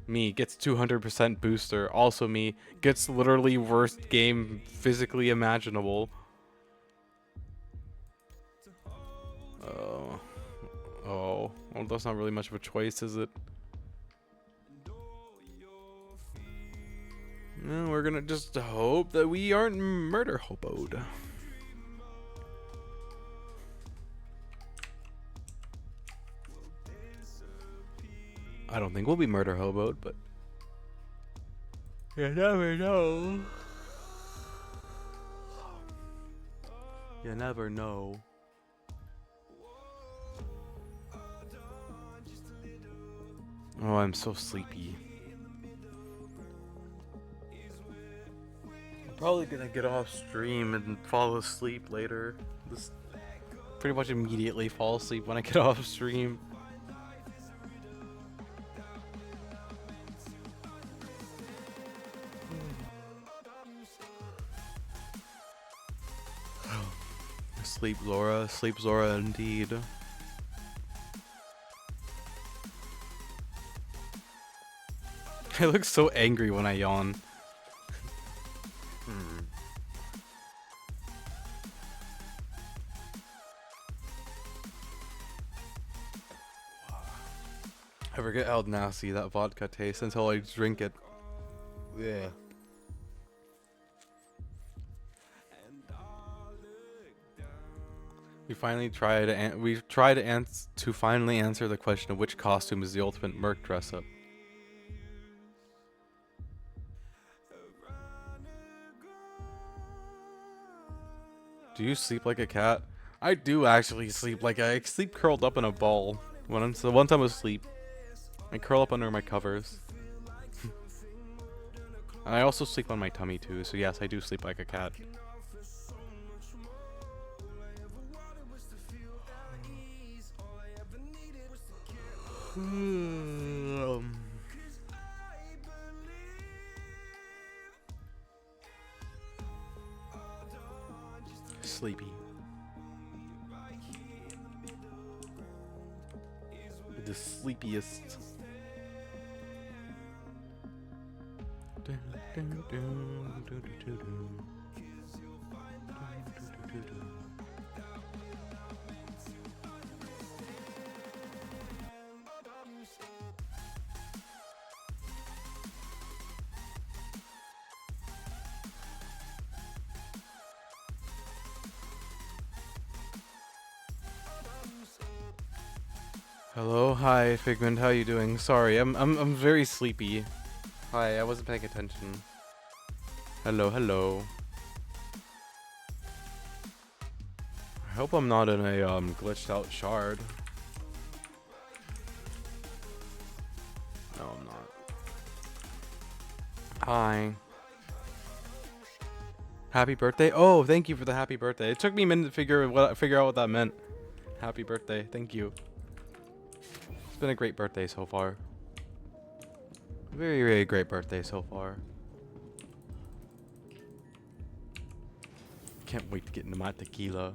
Me gets 200% booster. Also me gets literally worst game physically imaginable. Oh. Oh. Well, that's not really much of a choice, is it? No, we're gonna just hope that we aren't murder hoboed. I don't think we'll be murder hoboed, but you never know. You never know. Oh, I'm so sleepy. I'm probably gonna get off stream and fall asleep later. Just pretty much immediately fall asleep when I get off stream. Sleep Zora indeed. I look so angry when I yawn. I forget how nasty that vodka tastes until I drink it. Yeah. We finally tried to finally answer the question of which costume is the ultimate merc dress up. Do you sleep like a cat? I do actually sleep like I sleep curled up in a ball. Once I'm asleep, I curl up under my covers. And I also sleep on my tummy too, so yes, I do sleep like a cat. Sleepy. The sleepiest. Hello, hi Figment, how you doing? Sorry, I'm very sleepy. Hi, I wasn't paying attention. Hello, hello. I hope I'm not in a glitched out shard. No, I'm not. Hi. Happy birthday! Oh, thank you for the happy birthday. It took me a minute to figure out what that meant. Happy birthday! Thank you. It's been a great birthday so far. Very, very great birthday so far. Can't wait to get into my tequila.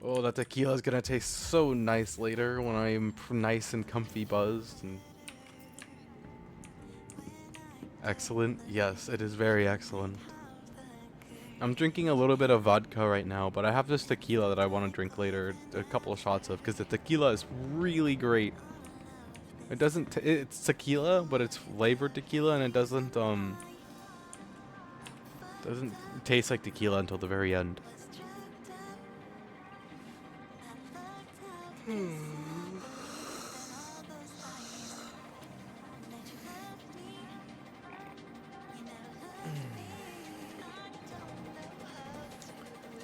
Oh, that tequila is gonna taste so nice later when I'm nice and comfy buzzed. And excellent. Yes, it is very excellent. I'm drinking a little bit of vodka right now, but I have this tequila that I want to drink later, a couple of shots of, because the tequila is really great. It doesn't, it's tequila, but it's flavored tequila, and it doesn't taste like tequila until the very end.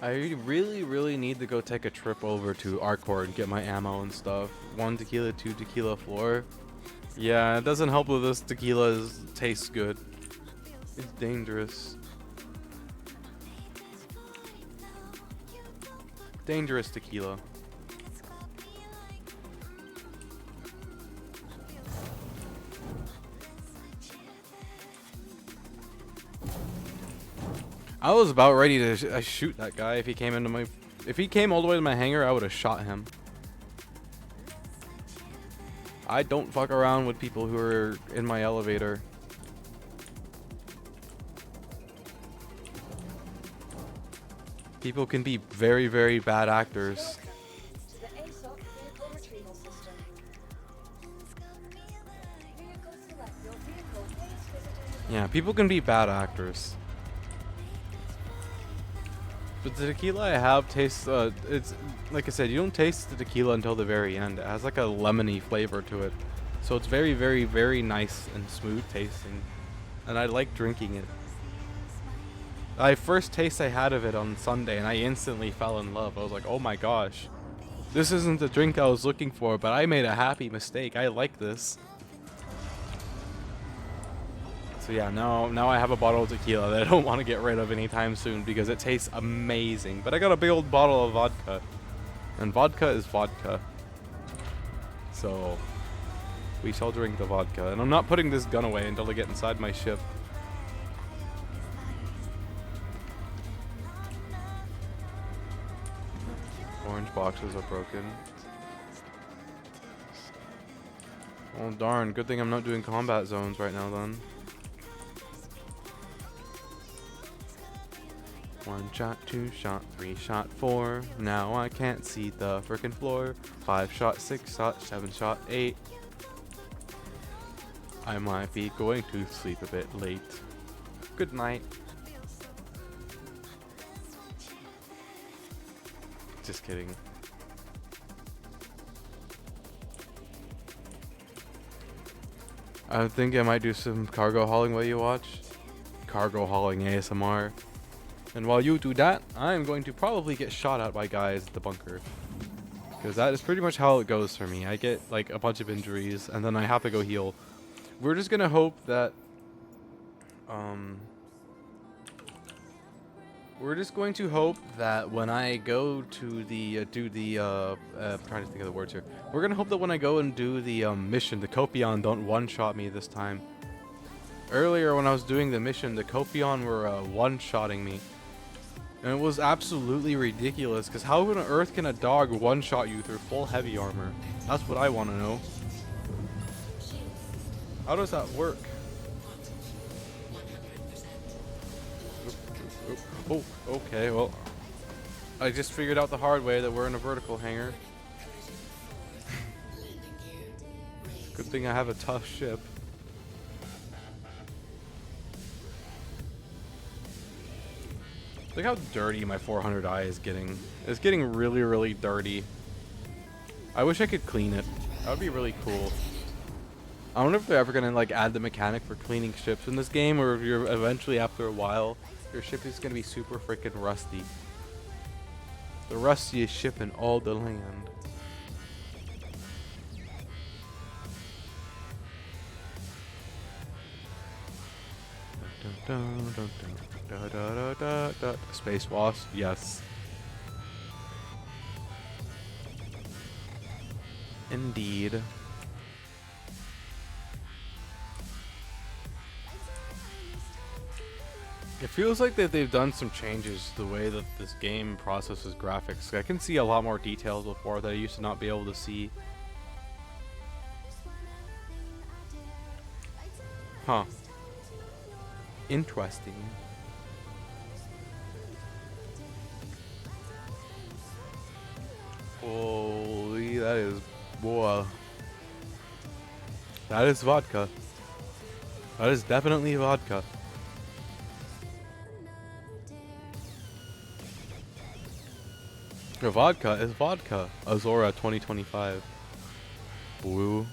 I really need to go take a trip over to Arcor and get my ammo and stuff. 1 tequila, 2 tequila, floor. Yeah, it doesn't help with this tequila tastes good. It's dangerous. Dangerous tequila. I was about ready to shoot that guy if he came into my... If he came all the way to my hangar, I would have shot him. I don't fuck around with people who are in my elevator. People can be very, very bad actors. To the ASOC vehicle retrieval system. Vehicle select your vehicle. Please visit in the Yeah, people can be bad actors. But the tequila I have tastes, it's, like I said, you don't taste the tequila until the very end. It has like a lemony flavor to it. So it's very, very, very nice and smooth tasting. And I like drinking it. First taste I had of it on Sunday and I instantly fell in love. I was like, oh my gosh. This isn't the drink I was looking for, but I made a happy mistake. I like this. So yeah, now I have a bottle of tequila that I don't want to get rid of anytime soon because it tastes amazing. But I got a big old bottle of vodka. And vodka is vodka. So we shall drink the vodka. And I'm not putting this gun away until I get inside my ship. Orange boxes are broken. Oh darn, good thing I'm not doing combat zones right now then. 1 shot, 2 shot, 3 shot, 4. Now I can't see the frickin' floor. 5 shot, 6 shot, 7 shot, 8. I might be going to sleep a bit late. Good night. Just kidding. I think I might do some cargo hauling while you watch. Cargo hauling ASMR. And while you do that, I'm going to probably get shot at by guys at the bunker. Because that is pretty much how it goes for me. I get like a bunch of injuries and then I have to go heal. We're just gonna hope that we're just going to hope that when I go to the I'm trying to think of the words here. We're gonna hope that when I go and do the mission, the Copion don't one-shot me this time. Earlier when I was doing the mission, the Copion were one-shotting me. And it was absolutely ridiculous, because how on earth can a dog one-shot you through full heavy armor? That's what I want to know. How does that work? Oh, okay, well, I just figured out the hard way that we're in a vertical hangar. Good thing I have a tough ship. Look how dirty my 400i is getting. It's getting really, really dirty. I wish I could clean it. That would be really cool. I wonder if they're ever gonna like add the mechanic for cleaning ships in this game, or if you're eventually after a while, your ship is gonna be super freaking rusty. The rustiest ship in all the land. Space Wasp, yes. Indeed. It feels like that they've done some changes to the way that this game processes graphics. I can see a lot more details before that I used to not be able to see. Huh. Interesting. Holy, that is, boy. That is vodka. That is definitely vodka. The vodka is vodka. Azora 2025. Blue.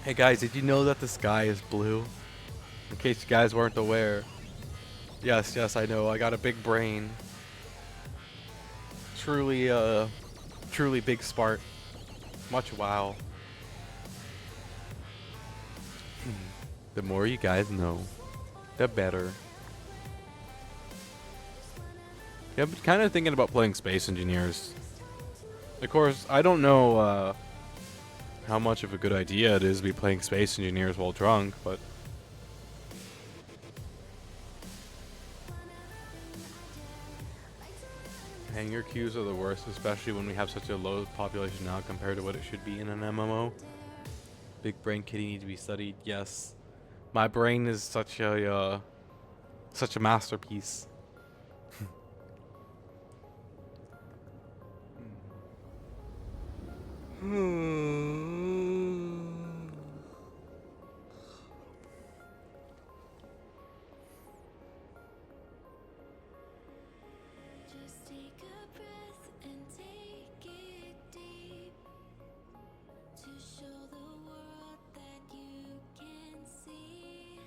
Hey guys, did you know that the sky is blue? In case you guys weren't aware. Yes, yes, I know. I got a big brain. Truly, truly big smart. Much wow. The more you guys know, the better. Yeah, I'm kind of thinking about playing Space Engineers. Of course, I don't know how much of a good idea it is to be playing Space Engineers while drunk, but Hangar queues are the worst, especially when we have such a low population now compared to what it should be in an MMO. Big brain kitty need to be studied. Yes, my brain is such a masterpiece. Just take a breath and take it deep to show the world that you can see.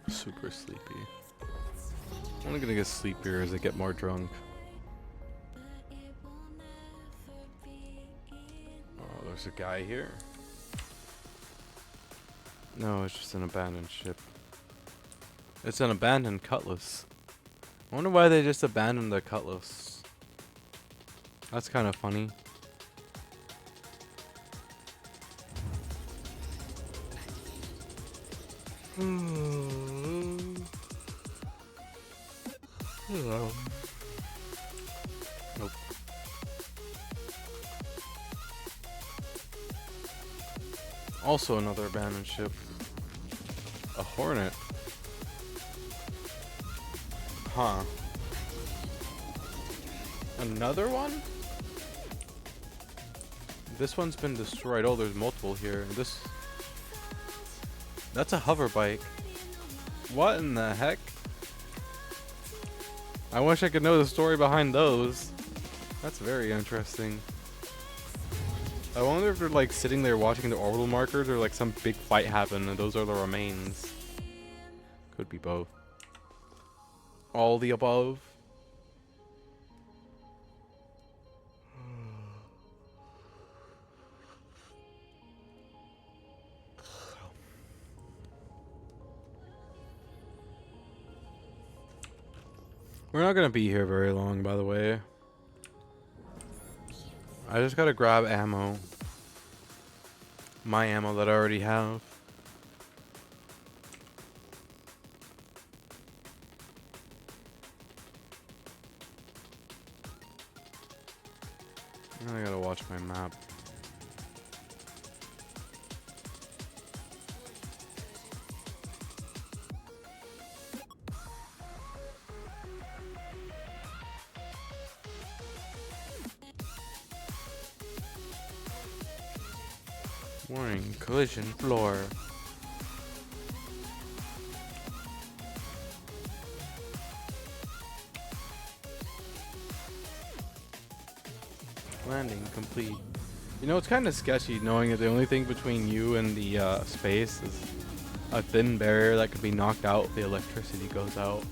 Super sleepy. I'm only gonna get sleepier as I get more drunk. But it will never be enough. Oh, there's a guy here. No, it's just an abandoned ship. It's an abandoned cutlass. I wonder why they just abandoned the cutlass. That's kind of funny. Hello. Nope. Also another abandoned ship. A Hornet. Huh. Another one? This one's been destroyed. Oh, there's multiple here. This... That's a hover bike. What in the heck? I wish I could know the story behind those. That's very interesting. I wonder if they're like sitting there watching the orbital markers or like some big fight happened and those are the remains. Could be both. All the above. We're not gonna be here very long, by the way. I just gotta grab ammo. My ammo that I already have. I gotta watch my map. Warning, collision floor. Landing complete. You know, it's kind of sketchy knowing that the only thing between you and the space is a thin barrier that could be knocked out if the electricity goes out.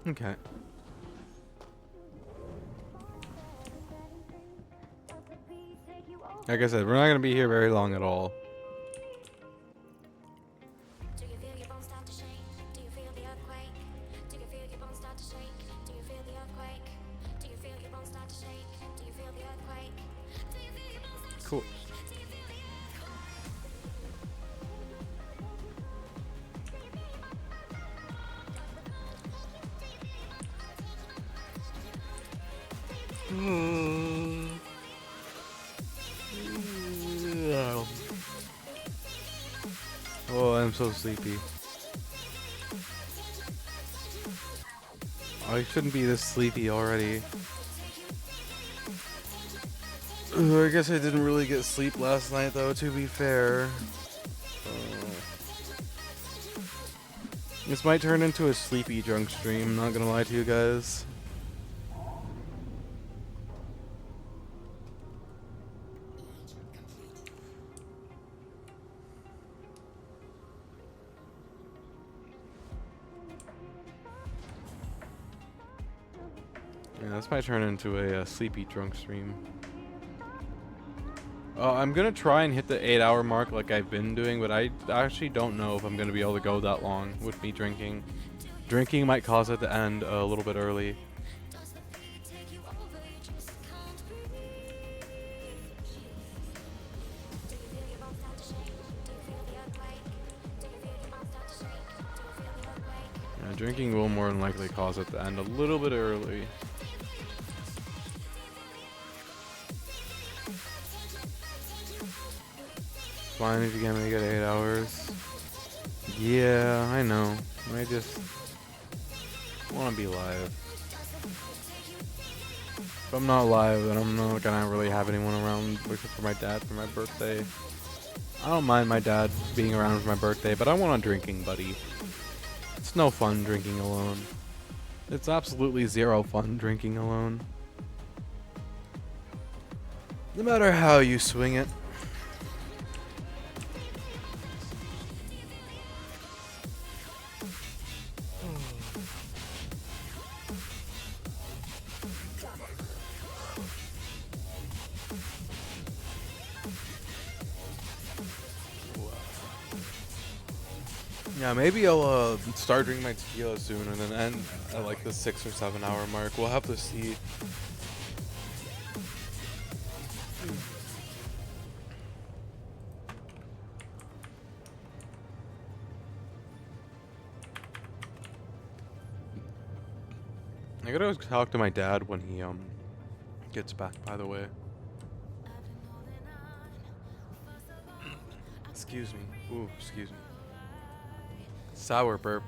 Okay. Like I said, we're not going to be here very long at all. Do you feel your bones start to shake? Do you feel the earthquake? Do you feel your bones start to shake? Do you feel the earthquake? Do you feel your bones start to shake? Do you feel the earthquake? Do you feel your bones start to Cool. shake? Do you feel the Oh, I'm so sleepy. I shouldn't be this sleepy already. I guess I didn't really get sleep last night though, to be fair. This might turn into a sleepy drunk stream, not gonna lie to you guys. Yeah, this might turn into a sleepy drunk stream. I'm gonna try and hit the 8-hour mark like I've been doing, but I actually don't know if I'm gonna be able to go that long with me drinking. Drinking might cause it to end a little bit early. Yeah, drinking will more than likely cause it to end a little bit early. Fine if you can make it 8 hours. Yeah, I know. I just want to be live. If I'm not live, then I'm not gonna really have anyone around except for my dad for my birthday. I don't mind my dad being around for my birthday, but I want a drinking buddy. It's no fun drinking alone. It's absolutely zero fun drinking alone. No matter how you swing it. Yeah, maybe I'll start drinking my tequila soon and then end at like the 6 or 7 hour mark. We'll have to see. I gotta go talk to my dad when he gets back, by the way. Excuse me. Ooh, excuse me. Sour burp.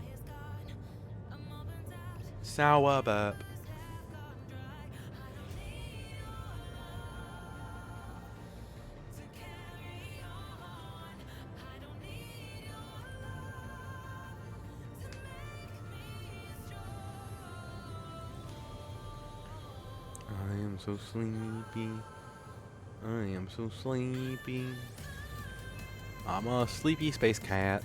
Sour burp. I am so sleepy. I am so sleepy. I'm a sleepy space cat.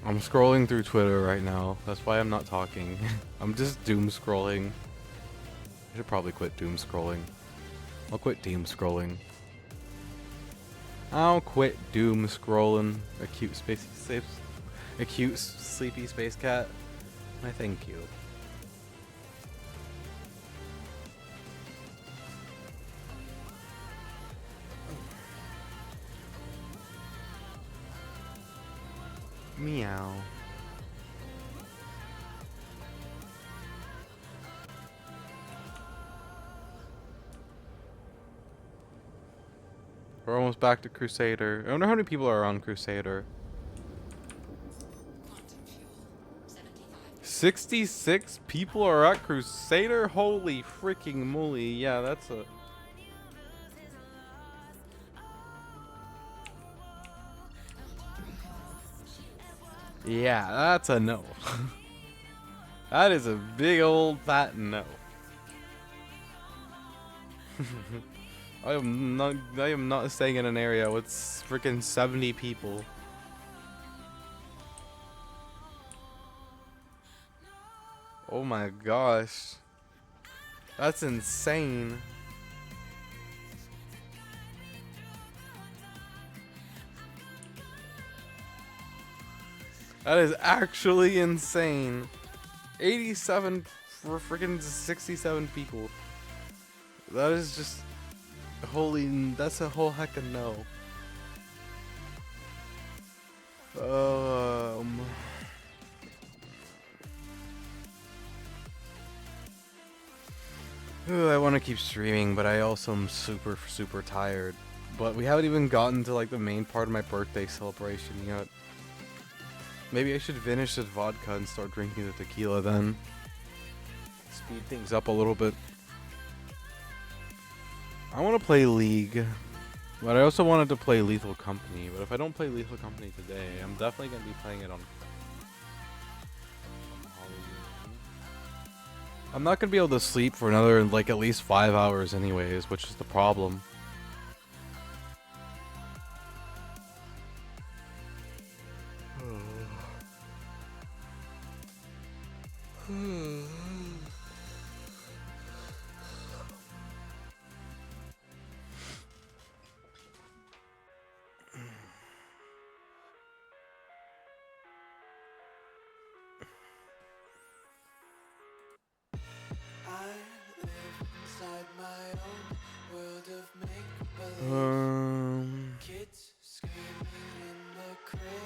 I'm scrolling through Twitter right now. That's why I'm not talking. I'm just doom scrolling. I should probably quit doom scrolling. I'll quit doom scrolling. I'll quit doom scrolling. A cute sleepy space cat. I thank you. Meow. We're almost back to Crusader. I wonder how many people are on Crusader. 66 people are at Crusader? Holy freaking moly. Yeah, that's a... Yeah, that's a no. That is a big old fat no. I am not staying in an area with freaking 70 people. Oh my gosh. That's insane. That is actually insane. 87 for freaking 67 people. That is just holy. That's a whole heck of no. I want to keep streaming, but I also am super tired. But we haven't even gotten to like the main part of my birthday celebration yet. Maybe I should finish this vodka and start drinking the tequila then. Speed things up a little bit. I want to play League, but I also wanted to play Lethal Company. But if I don't play Lethal Company today, I'm definitely going to be playing it on Halloween. I'm not going to be able to sleep for another, like, at least 5 hours anyways, which is the problem.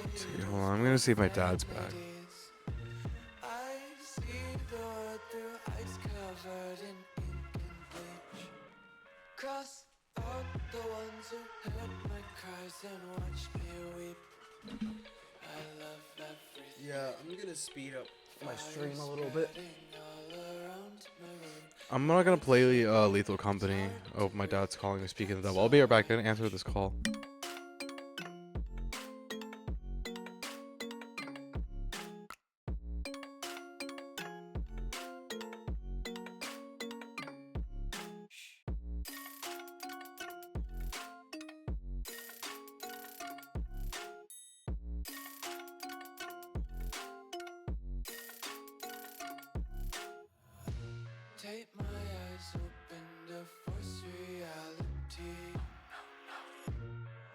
Let's see, hold on. I'm gonna see if my dad's back. I see the world through ice covered in ink and bleach. Cross out the ones who heard my cries and watched me weep. I love everything. Yeah, I'm gonna speed up my stream a little bit. All around my room. I'm not gonna play Lethal Company. Oh, my dad's calling me. Speaking of the devil, I'll be right back. Gonna answer this call. Take my eyes open to force reality.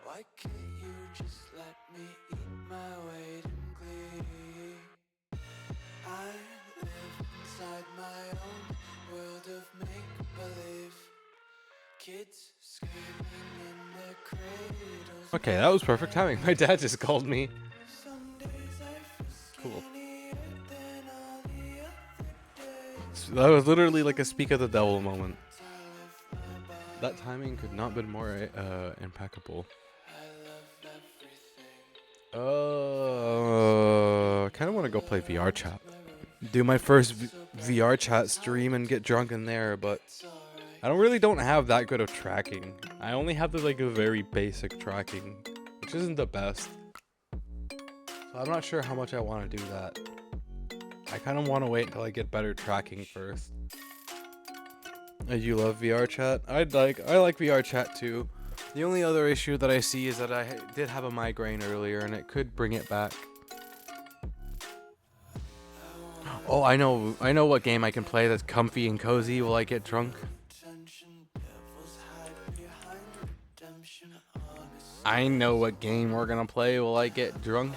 Why can't you just let me eat my weight in glee? I live inside my own world of make-believe. Kids screaming in their cradles. Okay, that was perfect timing. My dad just called me. Some days I feel Cool. skinnier than all the other days. That was literally like a speak of the devil moment. I live my body. That timing could not have been more impeccable. I love everything. I kind of want to go play VR chat. Do my first VR chat stream and get drunk in there, but I don't have that good of tracking. I only have the like a very basic tracking, which isn't the best. So I'm not sure how much I want to do that. I kind of want to wait until I get better tracking first. You love VR chat? I like VR chat too. The only other issue that I see is that I did have a migraine earlier and it could bring it back. Oh, I know what game I can play that's comfy and cozy while I get drunk. I know what game we're gonna play while I get drunk.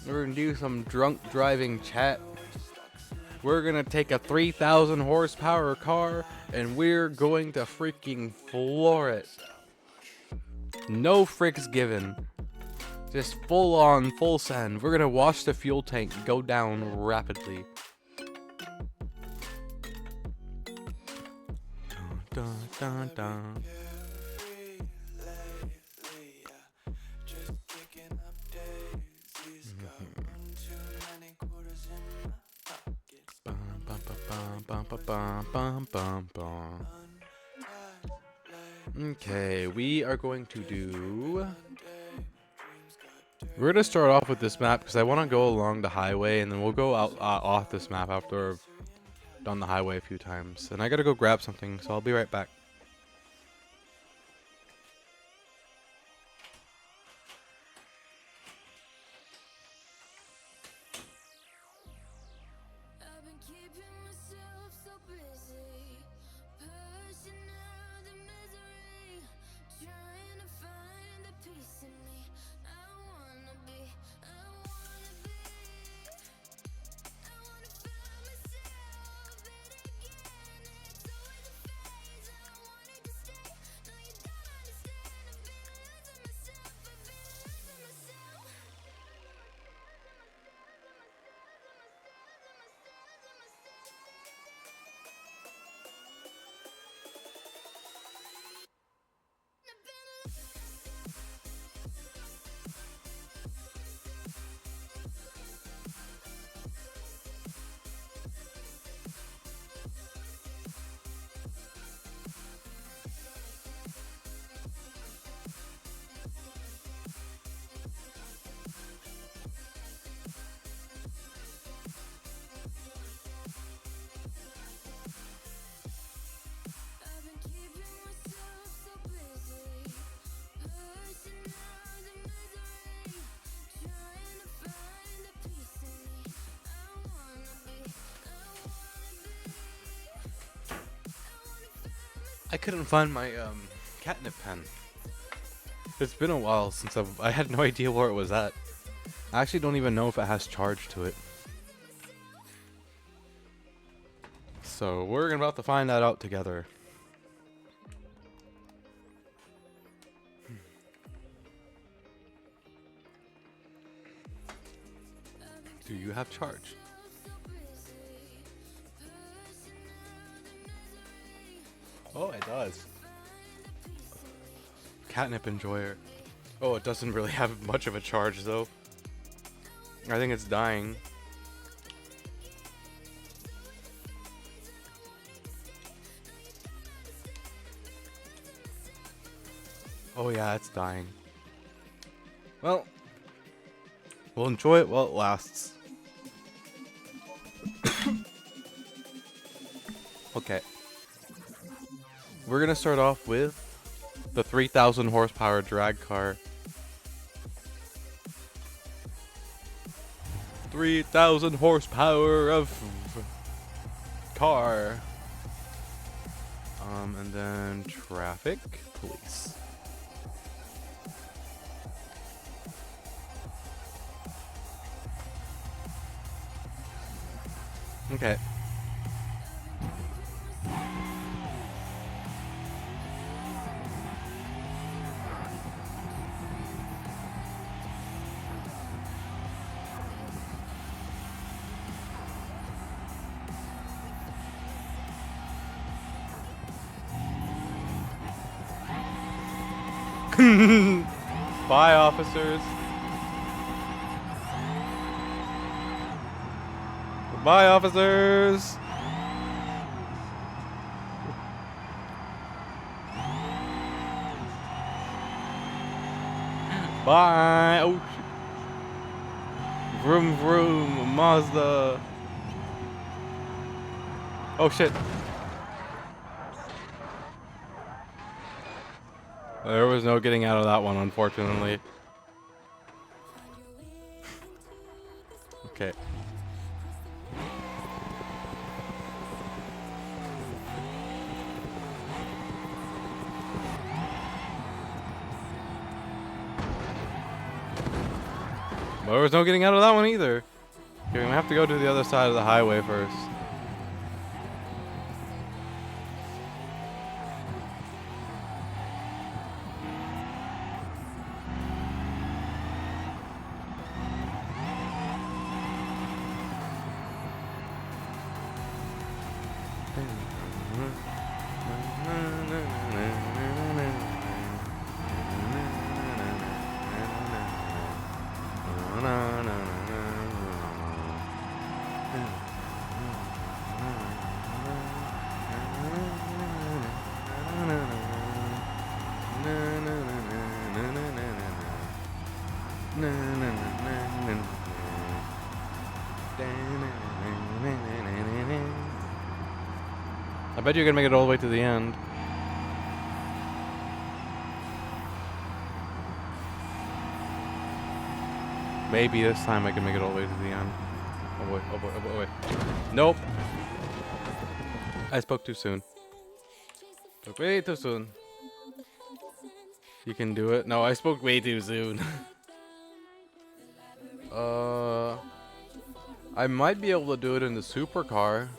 We're gonna do some drunk driving chat. We're gonna take a 3,000 horsepower car and we're going to freaking floor it. No fricks given. Just full on, full send. We're gonna watch the fuel tank go down rapidly. Dun, dun, dun, dun. Okay, we are going to do... We're going to start off with this map because I want to go along the highway and then we'll go out off this map after I've done the highway a few times. And I got to go grab something, so I'll be right back. I've been keeping myself so busy, pushing out the misery, trying to find the peace in me. I wanna be, I wanna be, I wanna find myself, but again, it's always a phase. I wanted to stay, no you don't understand. I've been losing myself, I've been losing myself. I've been keeping myself so busy, pushing out the misery, trying to find the peace in me. I wanna be, I wanna find I couldn't find my catnip pen. It's been a while since I had no idea where it was at. I actually don't even know if it has charge to it. So we're about to find that out together. Do you have charge? Oh, it does. Catnip enjoyer. Oh, it doesn't really have much of a charge though. I think it's dying. Oh yeah, it's dying. Well, we'll enjoy it while it lasts. Okay. We're gonna start off with the 3,000 horsepower drag car. 3,000 horsepower of car. And then traffic police. Okay. Bye, officers. Bye, officers. Bye. Oh shit. Vroom vroom, Mazda. Oh shit. There was no getting out of that one, unfortunately. Okay. There was no getting out of that one either. Okay, we have to go to the other side of the highway first. I bet you're gonna make it all the way to the end. Maybe this time I can make it all the way to the end. Oh boy, oh boy, oh boy, oh boy. Nope. I spoke too soon. Spoke way too soon. You can do it. No, I spoke way too soon. I might be able to do it in the supercar.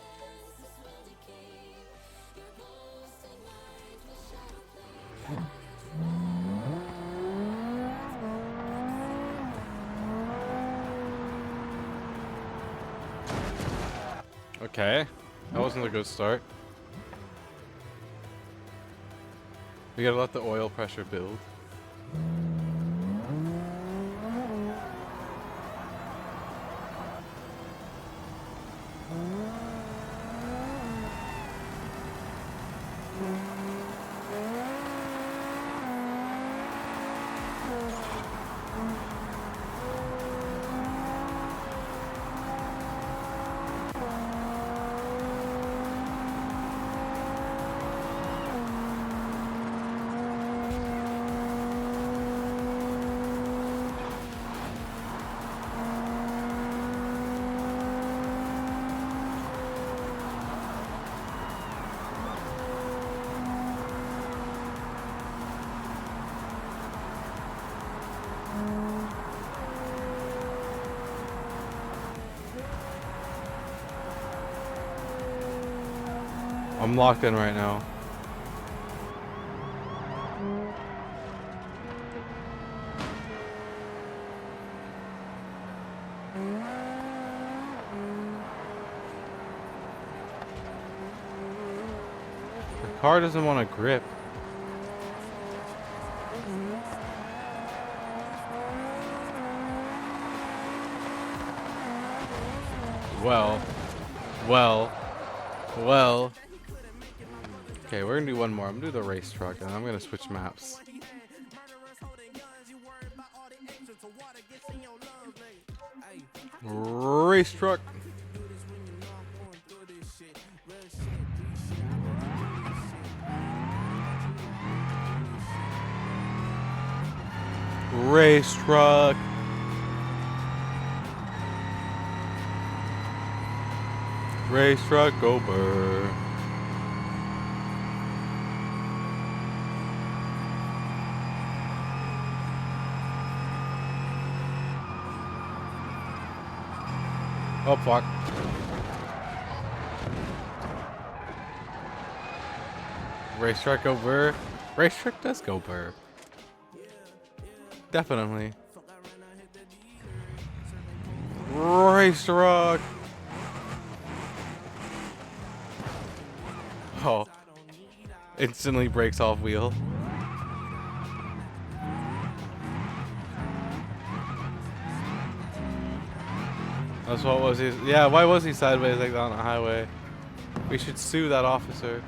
Okay, that wasn't a good start. We gotta let the oil pressure build. I'm locked in right now. car doesn't want to grip. Well. Okay, we're gonna do one more. I'm gonna do the race truck, and I'm gonna switch maps. Race truck. Race truck. Race truck, go burr. Oh fuck. Race truck go burr. Race truck does go burr. Definitely. Race truck. Oh. Instantly breaks off wheel. That's what was he? Yeah, why was he sideways like that on the highway? We should sue that officer.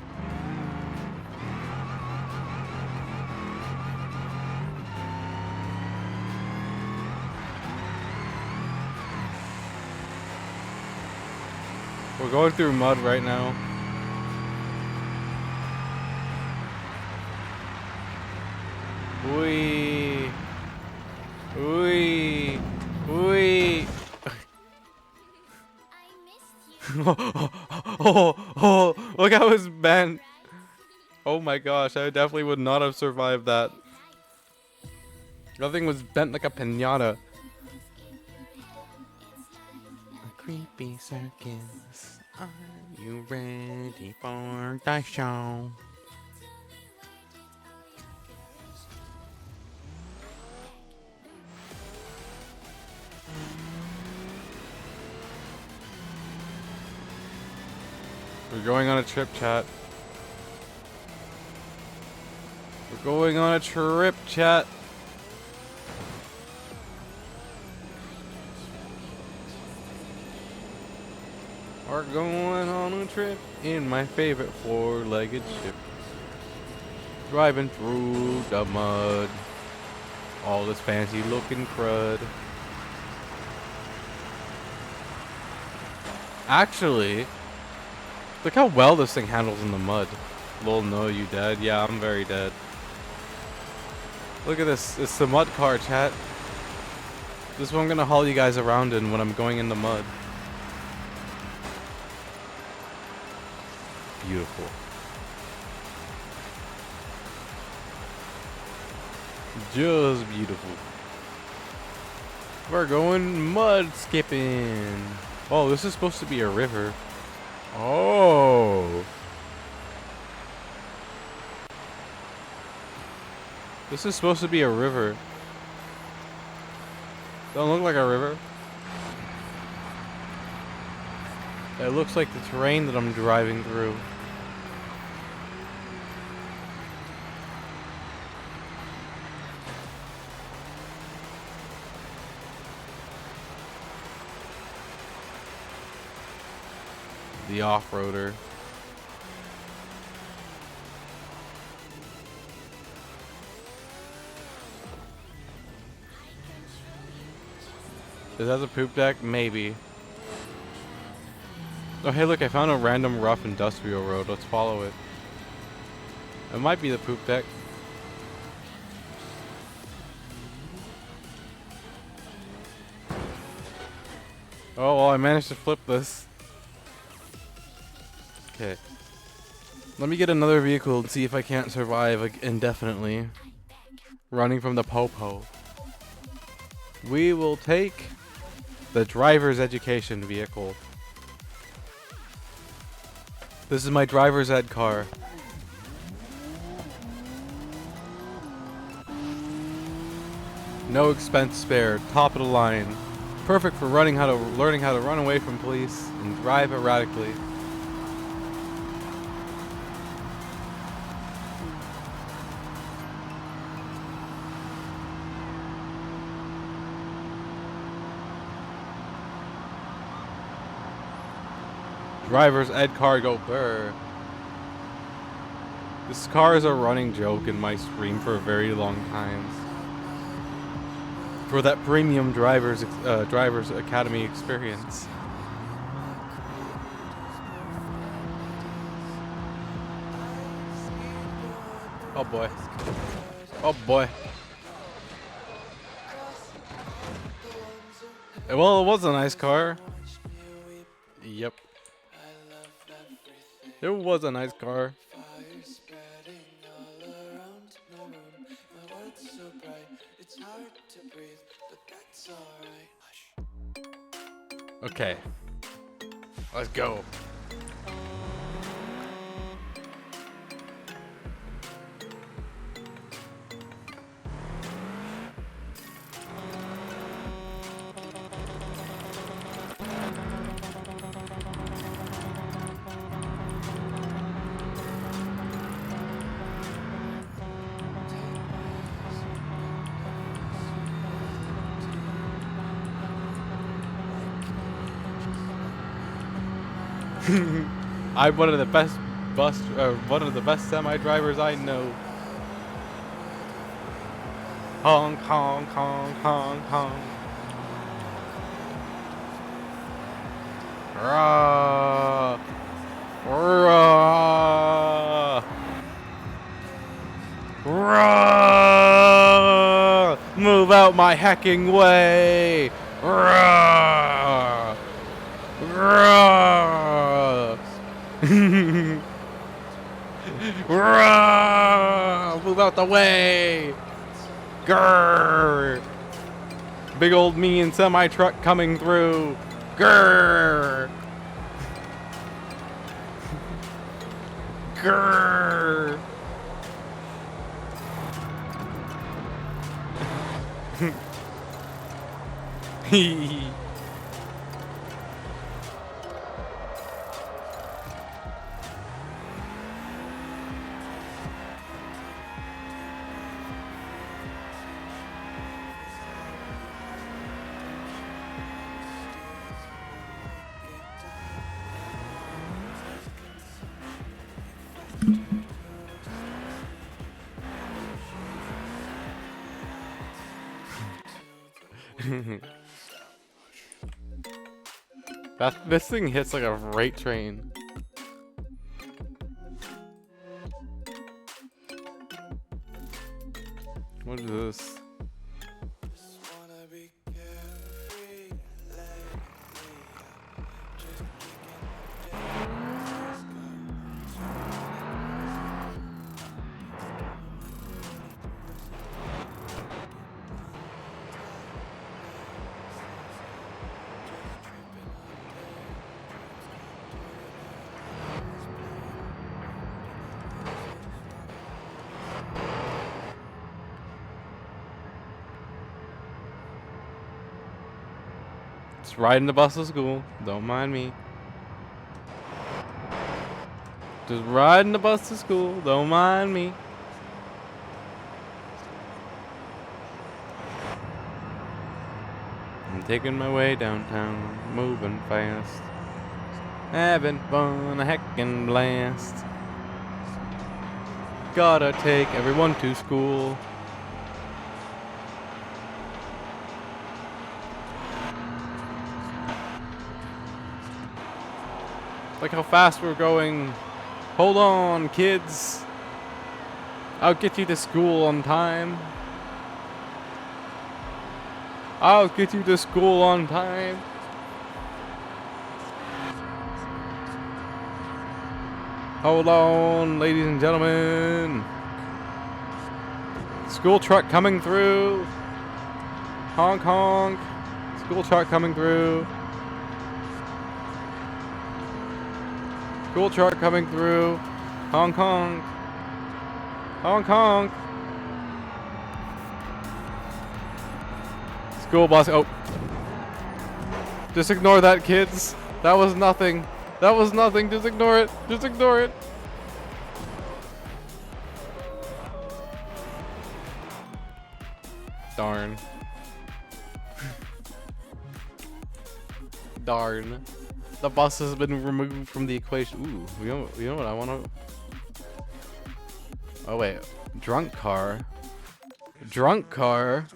We're going through mud right now. Wee. Wee. Wee. Oh, look how it's bent. Oh my gosh, I definitely would not have survived that. Nothing was bent like a piñata. A creepy circus. Are you ready for the show? We're going on a trip, chat. We're going on a trip, chat. We're going on a trip in my favorite four-legged ship. Driving through the mud. All this fancy looking crud. Actually, look how well this thing handles in the mud. Lol, no, you dead? Yeah, I'm very dead. Look at this. It's the mud car, chat. This is what I'm gonna haul you guys around in when I'm going in the mud. Beautiful. Just beautiful. We're going mud skipping. Oh, this is supposed to be a river. Oh. This is supposed to be a river. Don't look like a river. It looks like the terrain that I'm driving through. The off-roader. Is that the poop deck? Maybe. Oh, hey, look, I found a random rough industrial road. Let's follow it. It might be the poop deck. Oh, well, I managed to flip this. Okay. Let me get another vehicle and see if I can't survive indefinitely. Running from the po-po. We will take the driver's education vehicle. This is my driver's ed car. No expense spared, top of the line. Perfect for learning how to run away from police and drive erratically. Drivers ed cargo burr. This car is a running joke in my stream for a very long time. For that premium drivers academy experience. Oh boy. Oh boy. Well, it was a nice car. Yep. It was a nice car. Okay. Let's go. I'm one of the best one of the best semi drivers I know. Honk, honk, honk, honk, honk. Rah, rah, rah. Move out my hacking way. Rah, rah. Rah, move out the way. Grrr. Big old me and semi truck coming through. Grrr. Grrr. Hee. This thing hits like a freight train. What is this? Just riding the bus to school. Don't mind me. Just riding the bus to school. Don't mind me. I'm taking my way downtown, moving fast, having fun, a heckin' blast. Gotta take everyone to school. Like how fast we're going. Hold on, kids. I'll get you to school on time. I'll get you to school on time. Hold on, ladies and gentlemen. School truck coming through. Honk, honk. School truck coming through. School truck coming through. Honk, honk. Honk, honk. School bus. Oh. Just ignore that, kids. That was nothing. That was nothing. Just ignore it. Just ignore it. Darn. Darn. The bus has been removed from the equation. Ooh, you know what I want to... Oh, wait. Drunk car. Drunk car.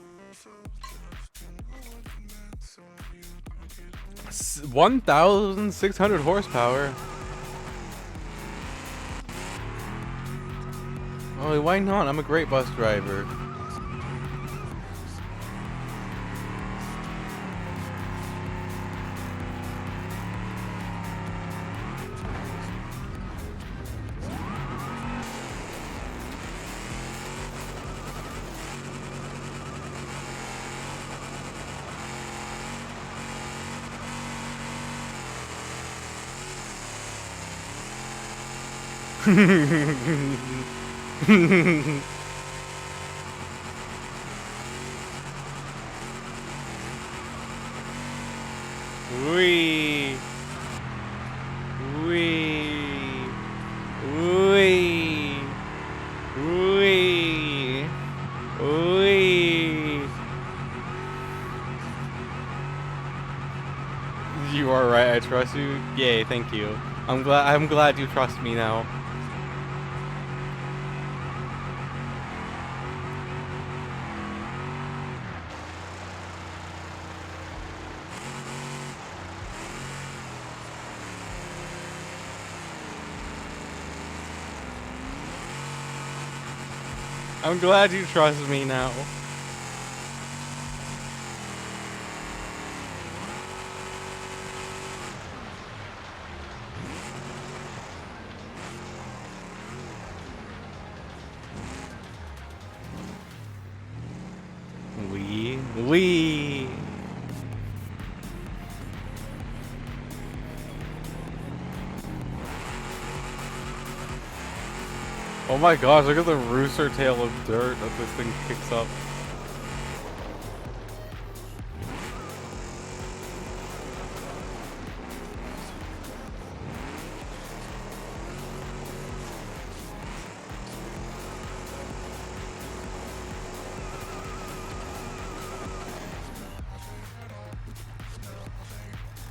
1,600 horsepower. Oh, why not? I'm a great bus driver. Wee. Wee. Wee. Wee. Wee. You are right, I trust you. Yay, thank you. I'm glad you trust me now. I'm glad you trust me now. Wee. Oh my gosh, look at the rooster tail of dirt that this thing kicks up.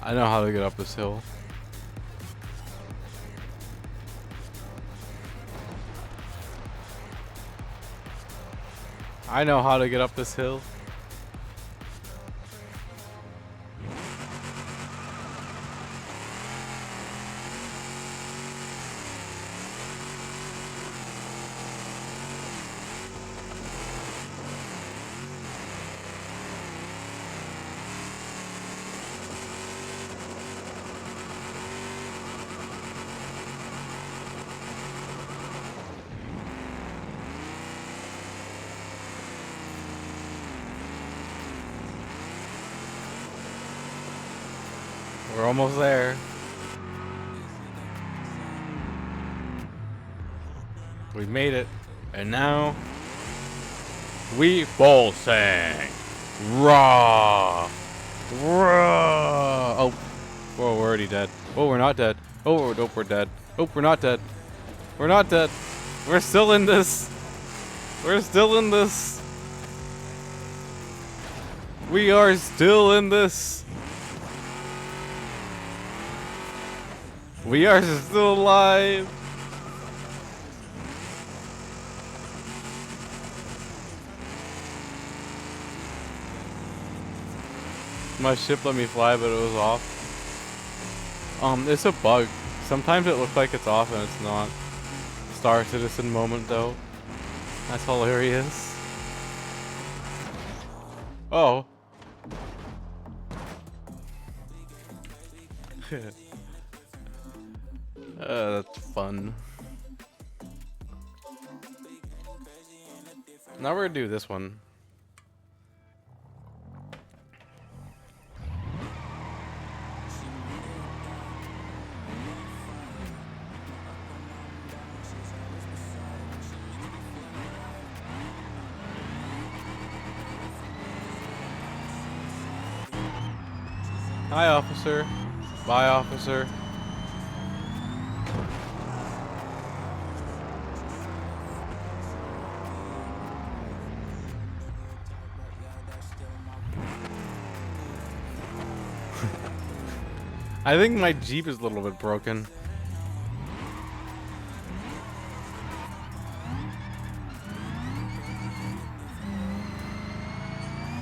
I know how to get up this hill. I know how to get up this hill. We're almost there. We made it. And now we full sing. Raw. Raw. Oh. Whoa, we're already dead. Oh, we're not dead. Oh, nope, we're dead. Oh, we're not dead. We're not dead. We're still in this. We're still in this. We are still in this. We are still alive. My ship let me fly, but it was off. It's a bug. Sometimes it looks like it's off and it's not. Star Citizen moment though. That's hilarious. Oh. That's fun. Now we're gonna do this one. Hi, officer. Bye, officer. I think my Jeep is a little bit broken.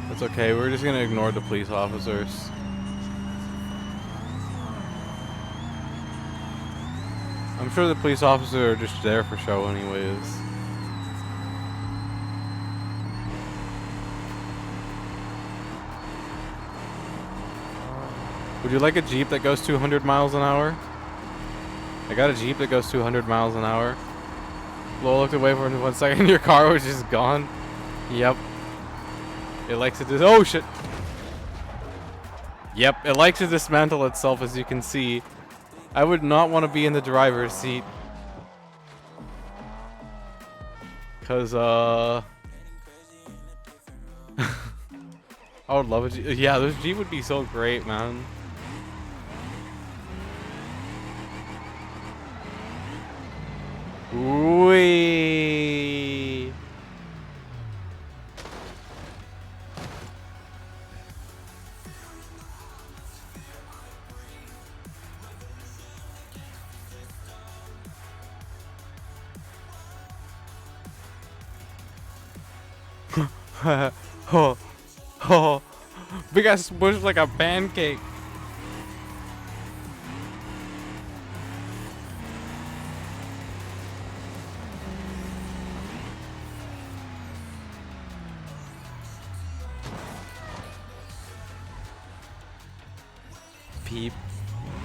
It's okay, we're just gonna ignore the police officers. I'm sure the police officers are just there for show anyways. Would you like a Jeep that goes 200 miles an hour? I got a Jeep that goes 200 miles an hour. Lowell looked away for 1 second. Your car was just gone. Yep. It likes to oh shit. Yep, it likes to dismantle itself, as you can see. I would not want to be in the driver's seat. Cause I would love a Jeep. Yeah, this Jeep would be so great, man. Wee. Oh, oh, we got smushed like a pancake. Peep,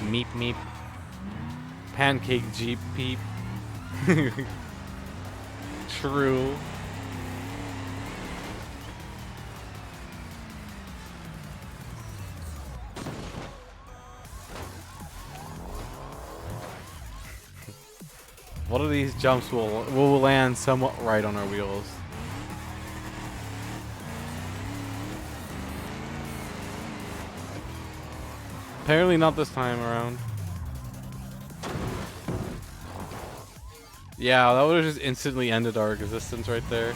meep meep, pancake Jeep peep. True. One of these jumps will land somewhat right on our wheels. Apparently not this time around. Yeah, that would have just instantly ended our existence right there.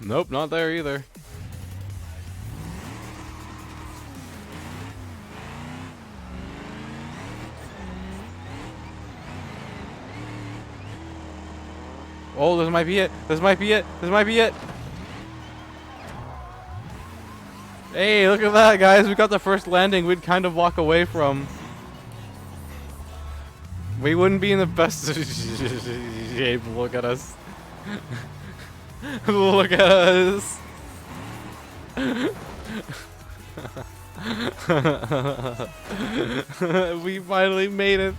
Nope, not there either. Oh, this might be it. This might be it. This might be it. Hey, look at that, guys. We got the first landing we'd kind of walk away from. We wouldn't be in the best shape. Look at us. Look at us. We finally made it.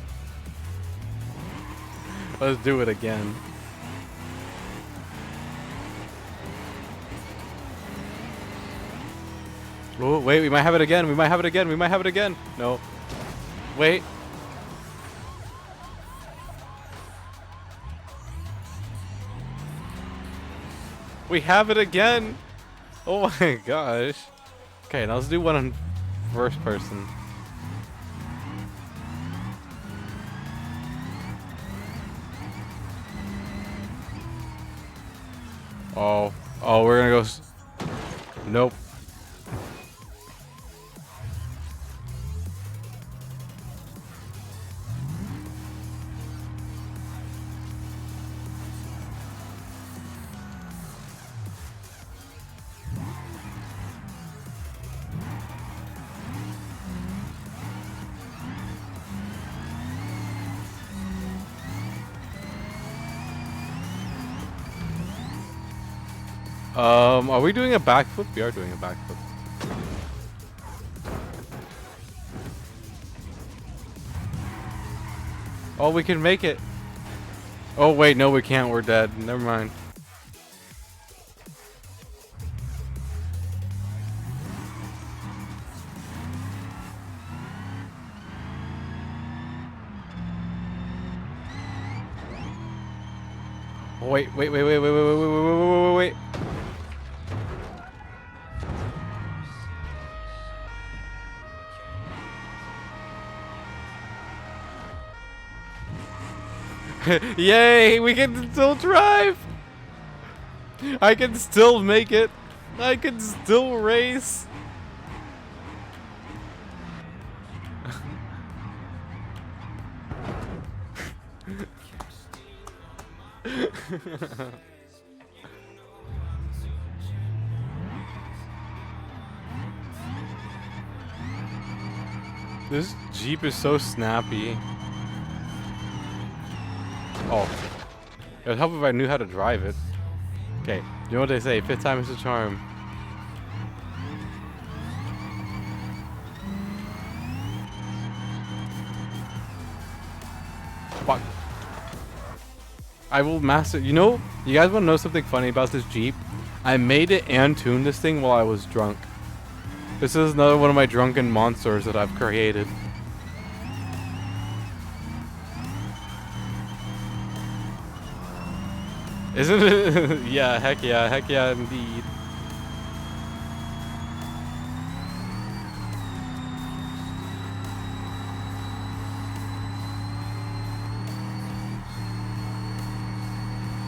Let's do it again. Oh, wait, we might have it again. We might have it again. We might have it again. No. Wait. We have it again. Oh my gosh. Okay, now let's do one on first person. Oh. Oh, we're gonna go. Nope. Are we doing a backflip? We are doing a backflip. Oh, we can make it. Oh, wait, no, we can't. We're dead. Never mind. Wait. Yay, we can still drive. I can still make it. I can still race. This Jeep is so snappy. Oh. It would help if I knew how to drive it. Okay, you know what they say, 5th time is a charm. Fuck. I will master. You know, you guys want to know something funny about this Jeep? I made it and tuned this thing while I was drunk. This is another one of my drunken monsters that I've created. Isn't it? Yeah, heck yeah, indeed.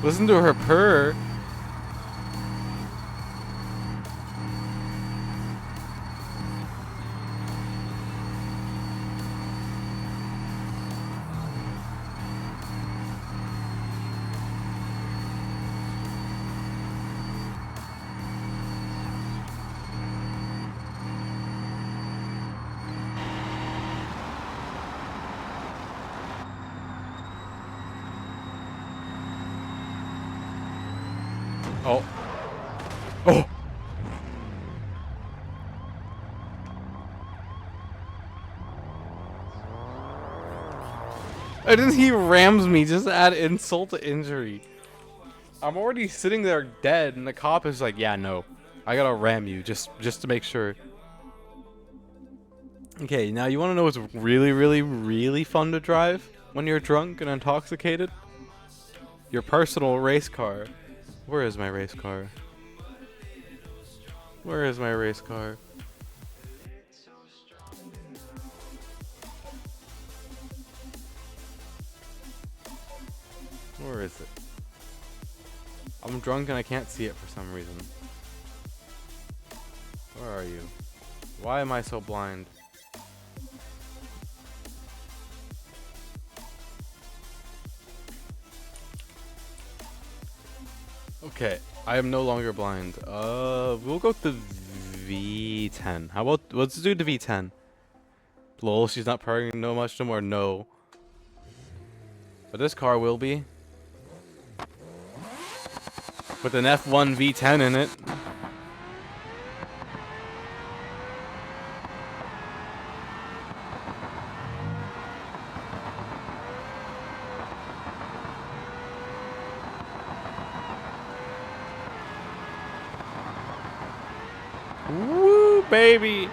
Listen to her purr. Oh. Oh. And then he rams me just to add insult to injury. I'm already sitting there dead, and the cop is like, "Yeah, no, I gotta ram you just to make sure." Okay, now you want to know what's really, really, really fun to drive when you're drunk and intoxicated? Your personal race car. Where is my race car? Where is my race car? Where is it? I'm drunk and I can't see it for some reason. Where are you? Why am I so blind? Okay, I am no longer blind. We'll go with the V10. How about, let's do the V10. Lol, she's not purring no much no more, no. But this car will be. With an F1 V10 in it. Woo, baby!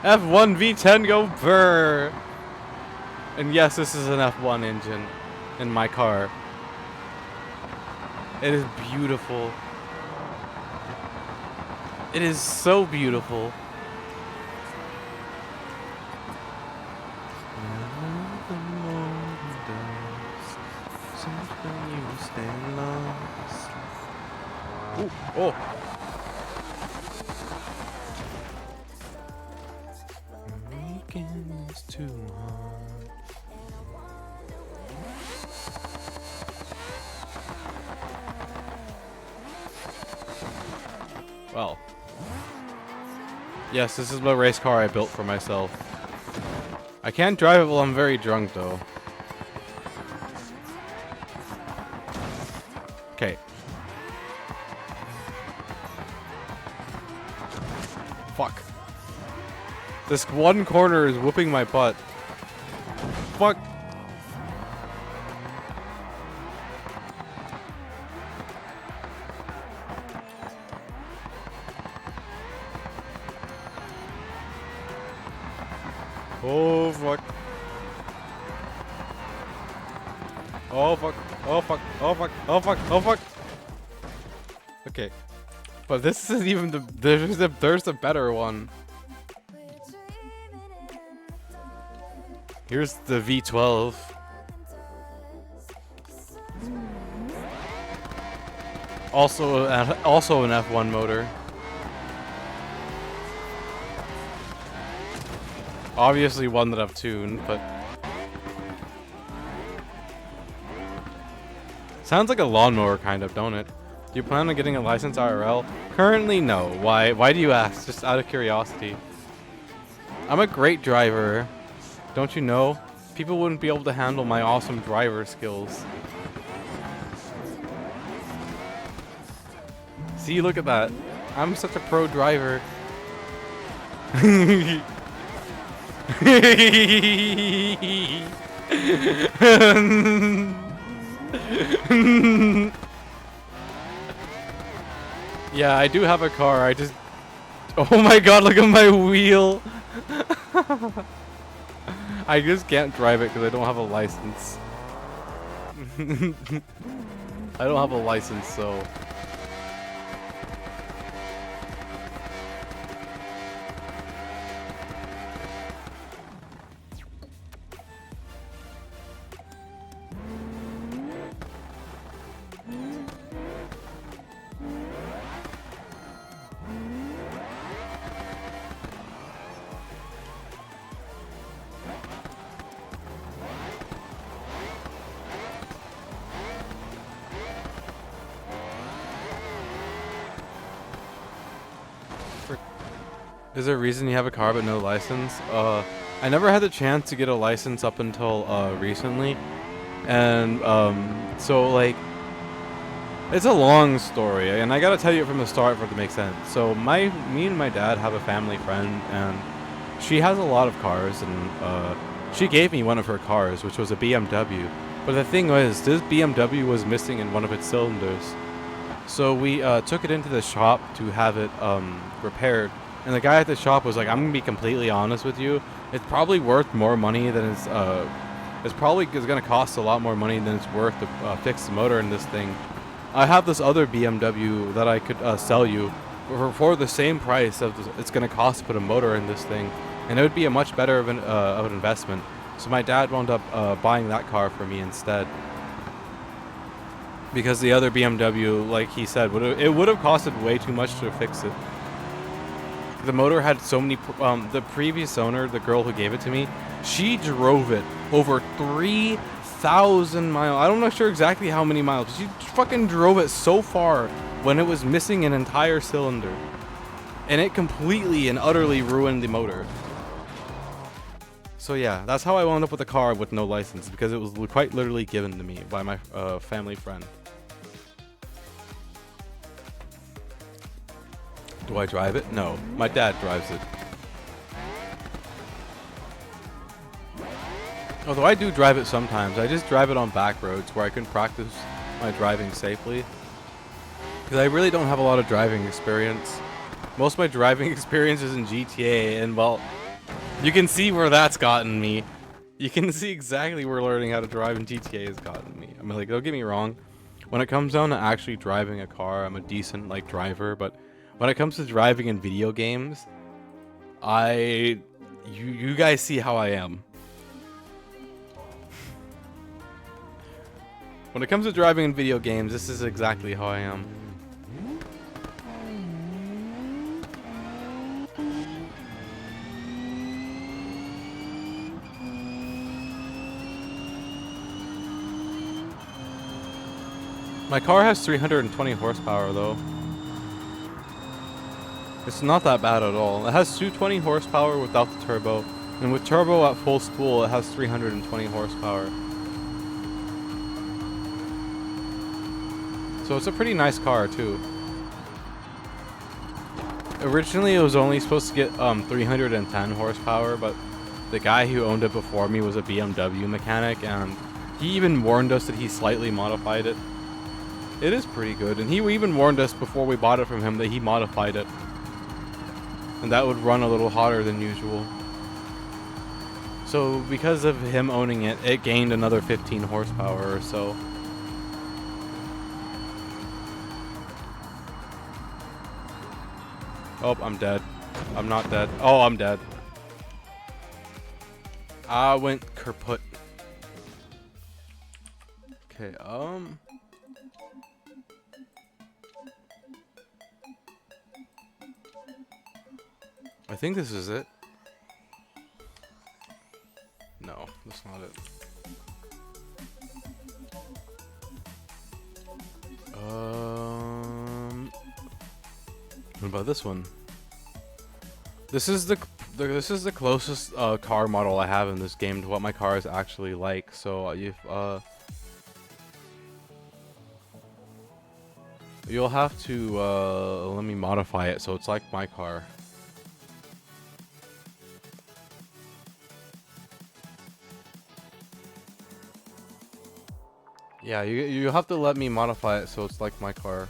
F1 V10 go brr! And yes, this is an F1 engine in my car. It is beautiful. It is so beautiful. Ooh, oh! It's too hard. Well, yes, this is the race car I built for myself. I can't drive it while I'm very drunk, though. Okay. Fuck. This one corner is whooping my butt. Fuck. Oh fuck. Oh fuck. Oh fuck. Oh fuck. Oh fuck. Oh fuck. Okay. But this isn't even the there's a better one. Here's the V12. Also an F1 motor. Obviously one that I've tuned, but sounds like a lawnmower kind of, don't it? Do you plan on getting a license IRL? Currently, no. Why? Why do you ask? Just out of curiosity. I'm a great driver. Don't you know? People wouldn't be able to handle my awesome driver skills. See, look at that. I'm such a pro driver. Yeah, I do have a car. I just... Oh my god, look at my wheel. I just can't drive it because I don't have a license. I don't have a license, so... Is there a reason you have a car but no license? I never had the chance to get a license up until recently, and so like, it's a long story, and I gotta tell you it from the start for it to make sense. So me and my dad have a family friend, and she has a lot of cars, and she gave me one of her cars, which was a BMW. But the thing was, this BMW was missing in one of its cylinders, so we took it into the shop to have it repaired. And the guy at the shop was like, I'm gonna be completely honest with you. It's probably worth more money than it's probably gonna cost a lot more money than it's worth to fix the motor in this thing. I have this other BMW that I could sell you for the same price of it's gonna cost to put a motor in this thing, and it would be a much better of an investment. So my dad wound up buying that car for me instead, because the other BMW, like he said, it would have costed way too much to fix it. The motor had so many, the previous owner, the girl who gave it to me, she drove it over 3,000 miles. I'm not sure exactly how many miles, but she fucking drove it so far when it was missing an entire cylinder. And it completely and utterly ruined the motor. So yeah, that's how I wound up with a car with no license, because it was quite literally given to me by my family friend. Do I drive it? No, my dad drives it. Although I do drive it sometimes. I just drive it on back roads where I can practice my driving safely. Because I really don't have a lot of driving experience. Most of my driving experience is in GTA, and well, you can see where that's gotten me. You can see exactly where learning how to drive in GTA has gotten me. I mean, like, don't get me wrong. When it comes down to actually driving a car, I'm a decent, like, driver, but when it comes to driving in video games, you guys see how I am. When it comes to driving in video games, this is exactly how I am. My car has 320 horsepower though. It's not that bad at all. It has 220 horsepower without the turbo, and with turbo at full spool it has 320 horsepower. So it's a pretty nice car too. Originally it was only supposed to get 310 horsepower, but the guy who owned it before me was a BMW mechanic, and he even warned us that he slightly modified it. It is pretty good, and he even warned us before we bought it from him that he modified it. And that would run a little hotter than usual. So because of him owning it, it gained another 15 horsepower or so. Oh, I'm dead. I'm not dead. Oh, I'm dead. I went kaput. Okay, I think this is it. No, that's not it. What about this one? This is the closest car model I have in this game to what my car is actually like. So if you'll have to let me modify it so it's like my car. Yeah, you have to let me modify it so it's like my car.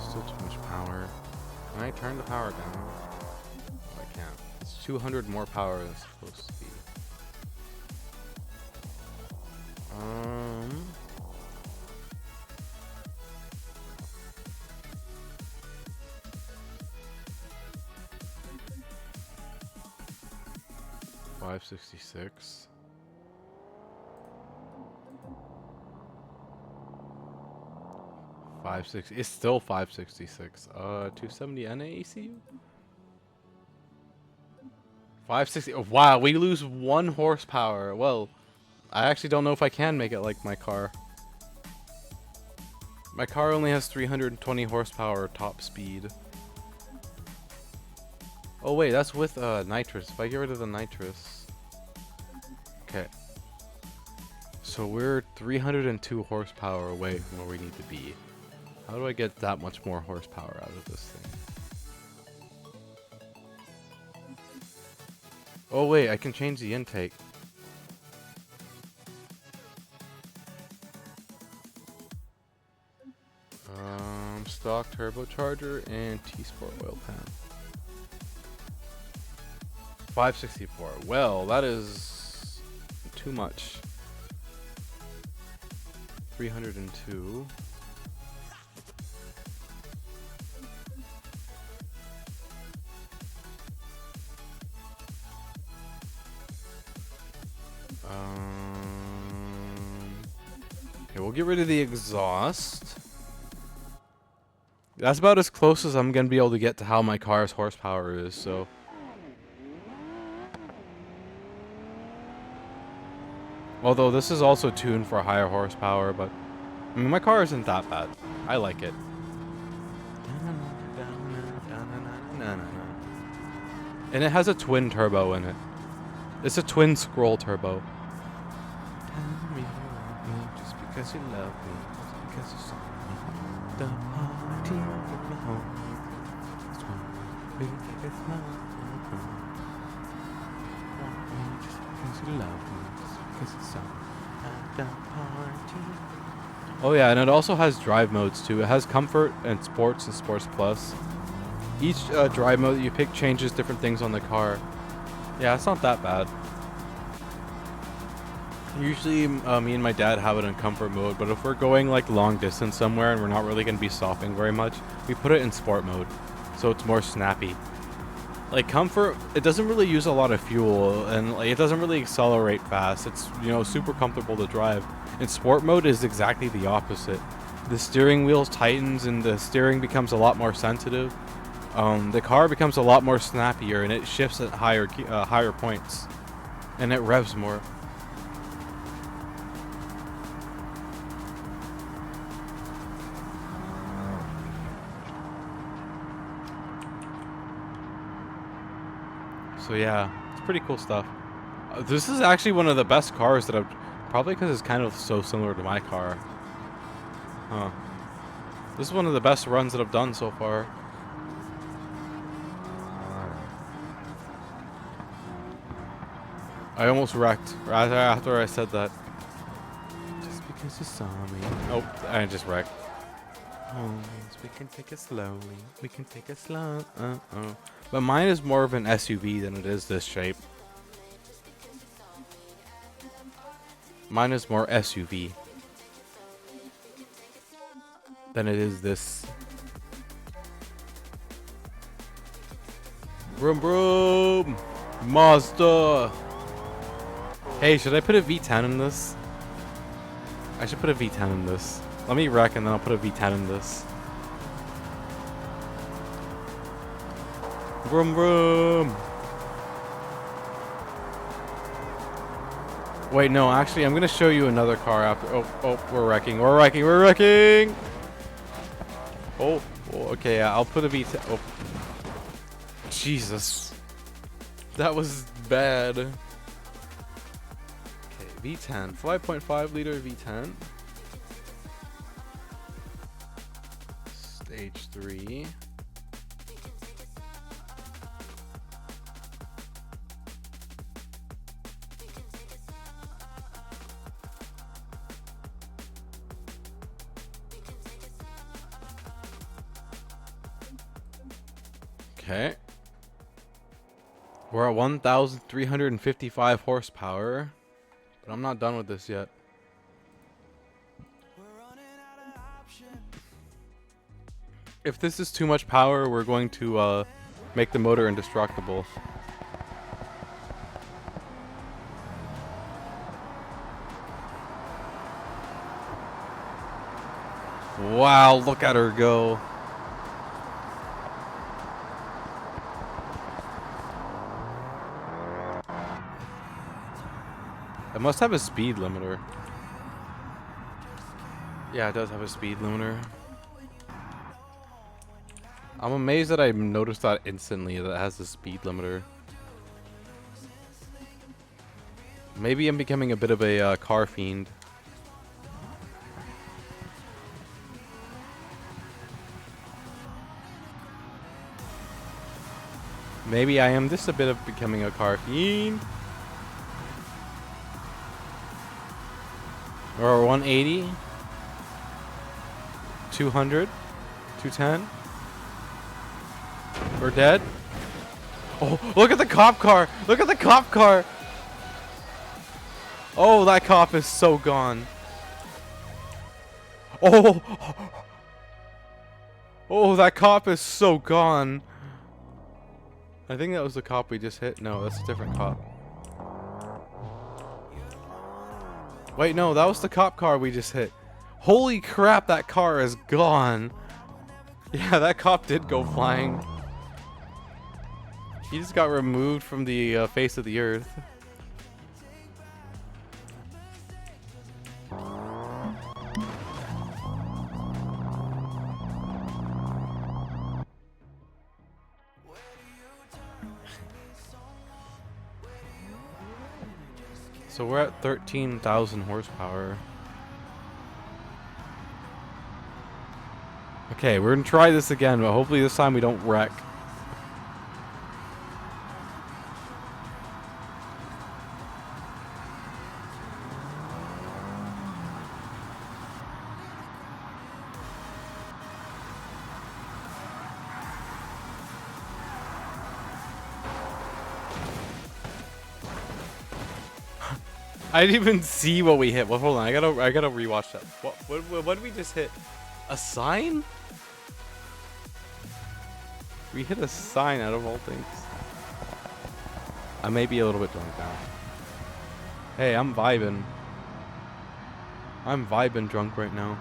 Still too much power. Can I turn the power down? No, I can't. It's 200 more power than it's supposed to be. 566. It's still 566. 270 NAECU? 560. Oh, wow, we lose 1 horsepower. Well, I actually don't know if I can make it like my car. My car only has 320 horsepower top speed. Oh wait, that's with nitrous. If I get rid of the nitrous. Okay. So we're 302 horsepower away from where we need to be. How do I get that much more horsepower out of this thing? Oh wait, I can change the intake. Stock turbocharger and T-Sport oil pan. 564. Well, that is too much. 302. Okay, we'll get rid of the exhaust. That's about as close as I'm gonna be able to get to how my car's horsepower is, so. Although this is also tuned for higher horsepower, but I mean my car isn't that bad. I like it. And it has a twin turbo in it. It's a twin scroll turbo. Tell me you love me just because you love me, just because you saw me. The party alone. That's when we take it slow. Want me just because you love me, just because you saw me at the party. Oh yeah, and it also has drive modes too. It has comfort and sports plus. Each drive mode that you pick changes different things on the car. Yeah, it's not that bad. Usually me and my dad have it in comfort mode, but if we're going like long distance somewhere and we're not really going to be stopping very much, we put it in sport mode, so it's more snappy. Like comfort, it doesn't really use a lot of fuel, and like, it doesn't really accelerate fast. It's, you know, super comfortable to drive. In sport mode is exactly the opposite. The steering wheel tightens and the steering becomes a lot more sensitive. The car becomes a lot more snappier and it shifts at higher points, and it revs more. So yeah, it's pretty cool stuff. This is actually one of the best cars that I've, probably because it's kind of so similar to my car. Huh. This is one of the best runs that I've done so far. I almost wrecked right after I said that. Just because you saw me. Oh, I just wrecked. Oh, we can take it slowly. We can take it slow. But mine is more of an SUV than it is this shape. Mine is more SUV than it is this. Vroom vroom! Mazda! Hey, should I put a V10 in this? I should put a V10 in this. Let me wreck and then I'll put a V10 in this. Vroom vroom. Wait, no, actually, I'm gonna show you another car after. Oh, we're wrecking. We're wrecking. We're wrecking. Oh, okay, yeah, I'll put a V10. Oh, Jesus, that was bad. Okay, V10, 5.5 liter V10. Stage 3. Okay. We're at 1,355 horsepower, but I'm not done with this yet. If this is too much power, we're going to make the motor indestructible. Wow, look at her go. It must have a speed limiter. Yeah, it does have a speed limiter. I'm amazed that I noticed that instantly, that it has a speed limiter. Maybe I'm becoming a bit of a car fiend. Maybe I am just a bit of becoming a car fiend. Or 180, 200, 210. We're dead. Oh, look at the cop car. Look at the cop car. Oh, that cop is so gone. Oh, oh, that cop is so gone. I think that was the cop we just hit. No, that's a different cop. Wait, no, that was the cop car we just hit. Holy crap, that car is gone. Yeah, that cop did go flying. He just got removed from the face of the earth. So we're at 13,000 horsepower. Okay, we're gonna try this again, but hopefully this time we don't wreck. I didn't even see what we hit. Well, hold on, I gotta rewatch that. What did we just hit? A sign? We hit a sign out of all things. I may be a little bit drunk now. Hey, I'm vibing. I'm vibing drunk right now.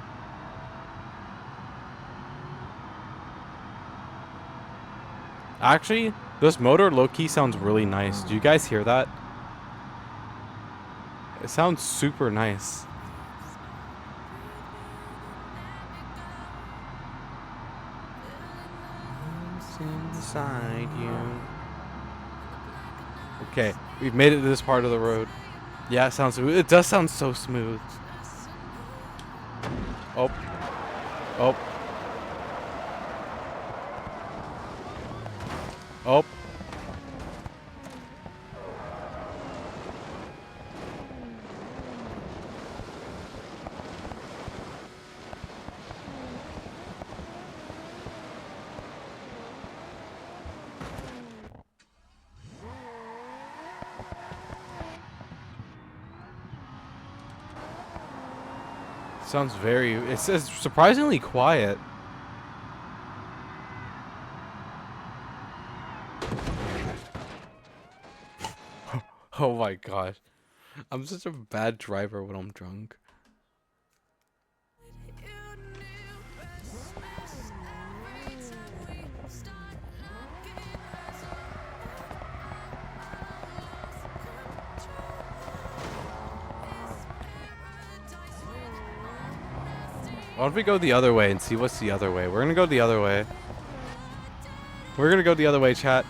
Actually, this motor low-key sounds really nice. Do you guys hear that? It sounds super nice. Inside you. Okay, we've made it to this part of the road. Yeah, it sounds smooth. It does sound so smooth. Oh. Oh. Oh. Sounds very, it says surprisingly quiet. Oh my gosh. I'm such a bad driver when I'm drunk. Why don't we go the other way and see what's the other way? We're gonna go the other way. We're gonna go the other way, chat.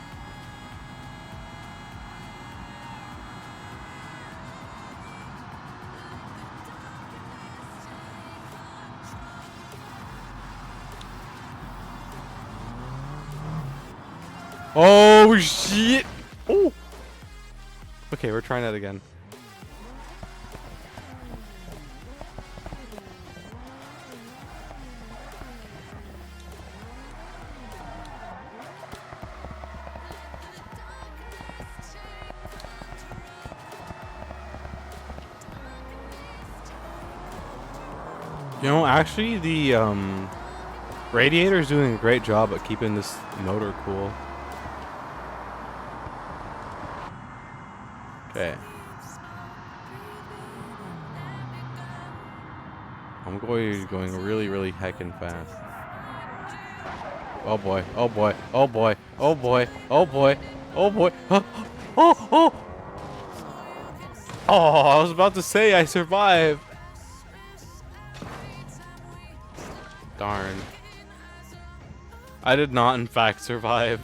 Oh shit! Oh. Okay, we're trying that again. You know, actually, the radiator is doing a great job at keeping this motor cool. Okay. I'm going really, really heckin' fast. Oh boy! Oh boy! Oh boy! Oh boy! Oh boy! Oh boy! Oh! Oh! Oh! Oh! I was about to say I survived. Darn. I did not, in fact, survive.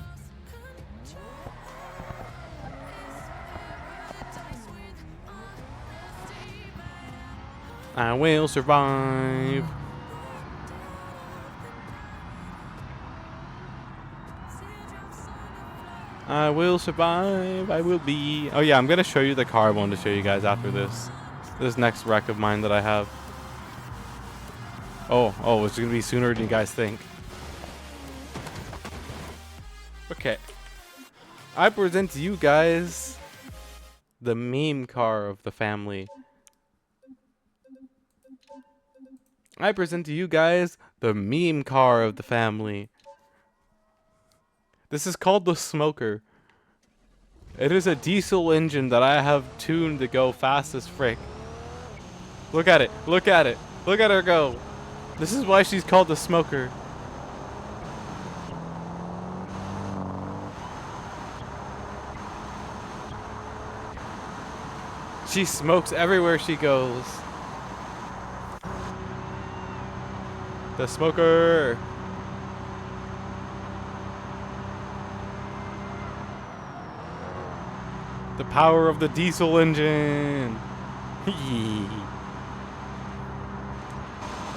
I will survive. I will survive. I will be. Oh yeah, I'm gonna show you the car I wanted to show you guys after this. This next wreck of mine that I have. Oh, it's gonna be sooner than you guys think. Okay. I present to you guys the meme car of the family. I present to you guys the meme car of the family. This is called the Smoker. It is a diesel engine that I have tuned to go fast as frick. Look at it. Look at it. Look at her go. This is why she's called the Smoker. She smokes everywhere she goes. The Smoker. The power of the diesel engine.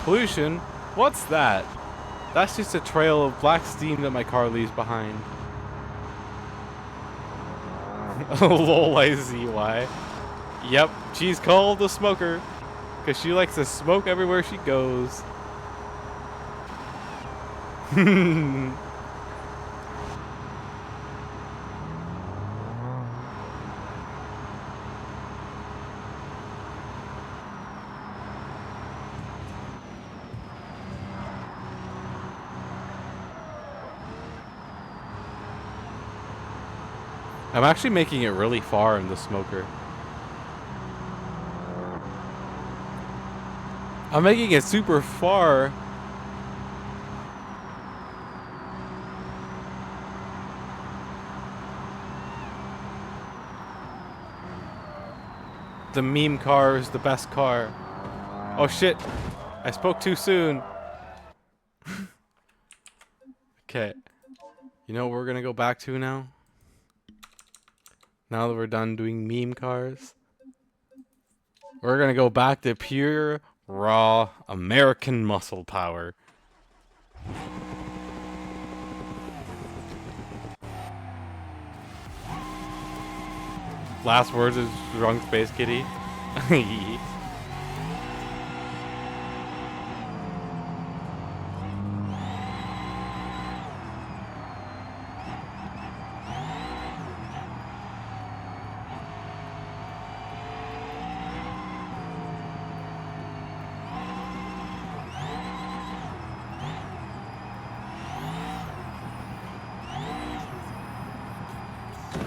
Pollution? What's that? That's just a trail of black steam that my car leaves behind. Lol, I see why. Yep, she's called the Smoker because she likes to smoke everywhere she goes. I'm actually making it really far in the Smoker. I'm making it super far. The meme car is the best car. Oh shit, I spoke too soon. Okay, you know what we're gonna go back to now? Now that we're done doing meme cars, we're gonna go back to pure, raw, American muscle power. Last words is Drunk Space Kitty.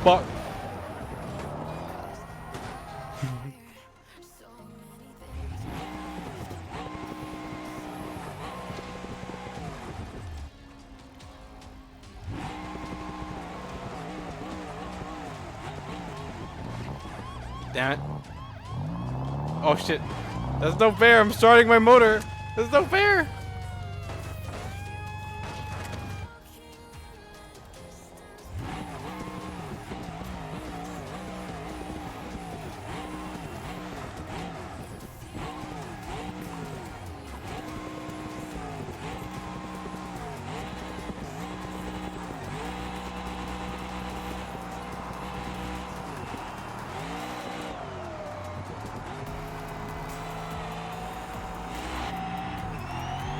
Fuck. Damn it. Oh shit. That's no fair. I'm starting my motor. That's no fair.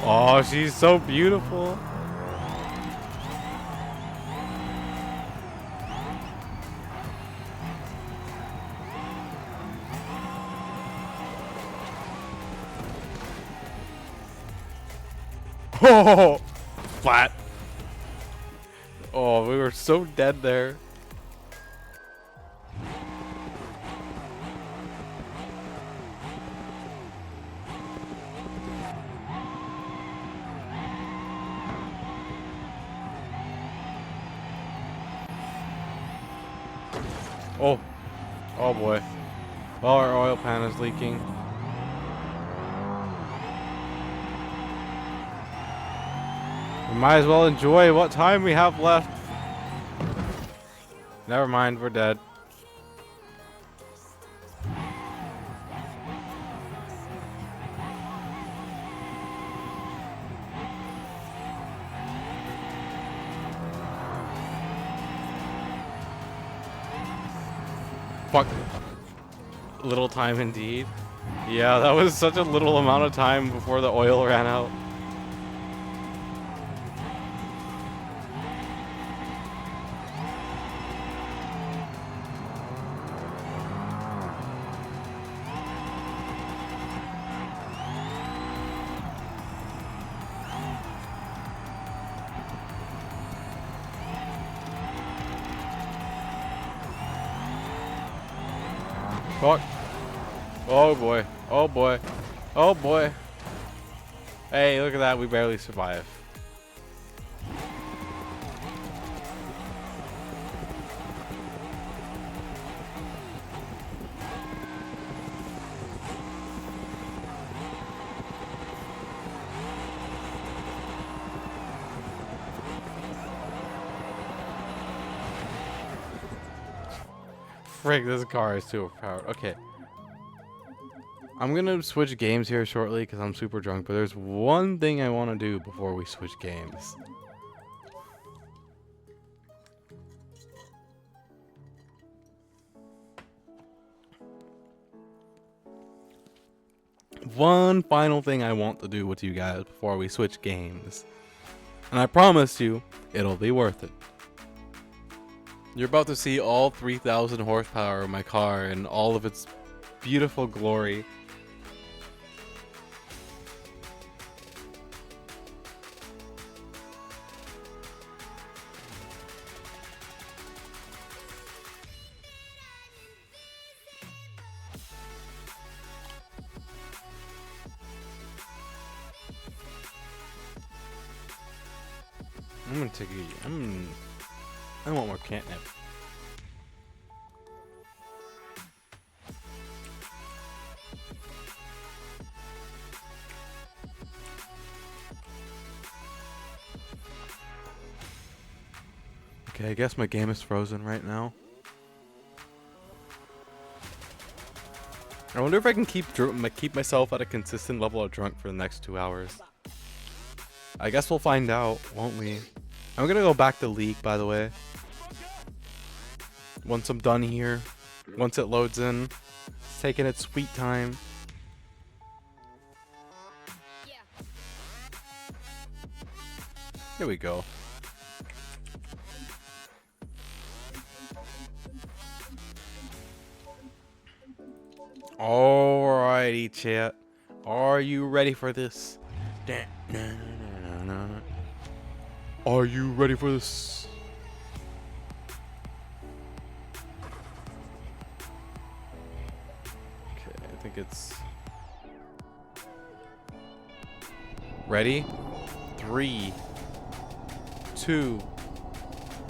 Oh, she's so beautiful. Oh, flat. Oh, we were so dead there. Oh, oh boy. Well, our oil pan is leaking. We might as well enjoy what time we have left. Never mind, we're dead. Fuck. Little time indeed. Yeah, that was such a little amount of time before the oil ran out. Fuck. Oh boy. Oh boy. Oh boy. Hey, look at that. We barely survived. Frick, this car is too overpowered. Okay. I'm gonna switch games here shortly because I'm super drunk, but there's one thing I want to do before we switch games. One final thing I want to do with you guys before we switch games. And I promise you, it'll be worth it. You're about to see all 3,000 horsepower of my car in all of its beautiful glory. I'm gonna take a... I want more catnip. Okay, I guess my game is frozen right now. I wonder if I can keep myself at a consistent level of drunk for the next 2 hours. I guess we'll find out, won't we? I'm gonna go back to League, by the way. Once I'm done here, once it loads in, it's taking its sweet time. Here we go. Alrighty, chat. Are you ready for this? Are you ready for this? Okay, I think it's ready. 3, 2,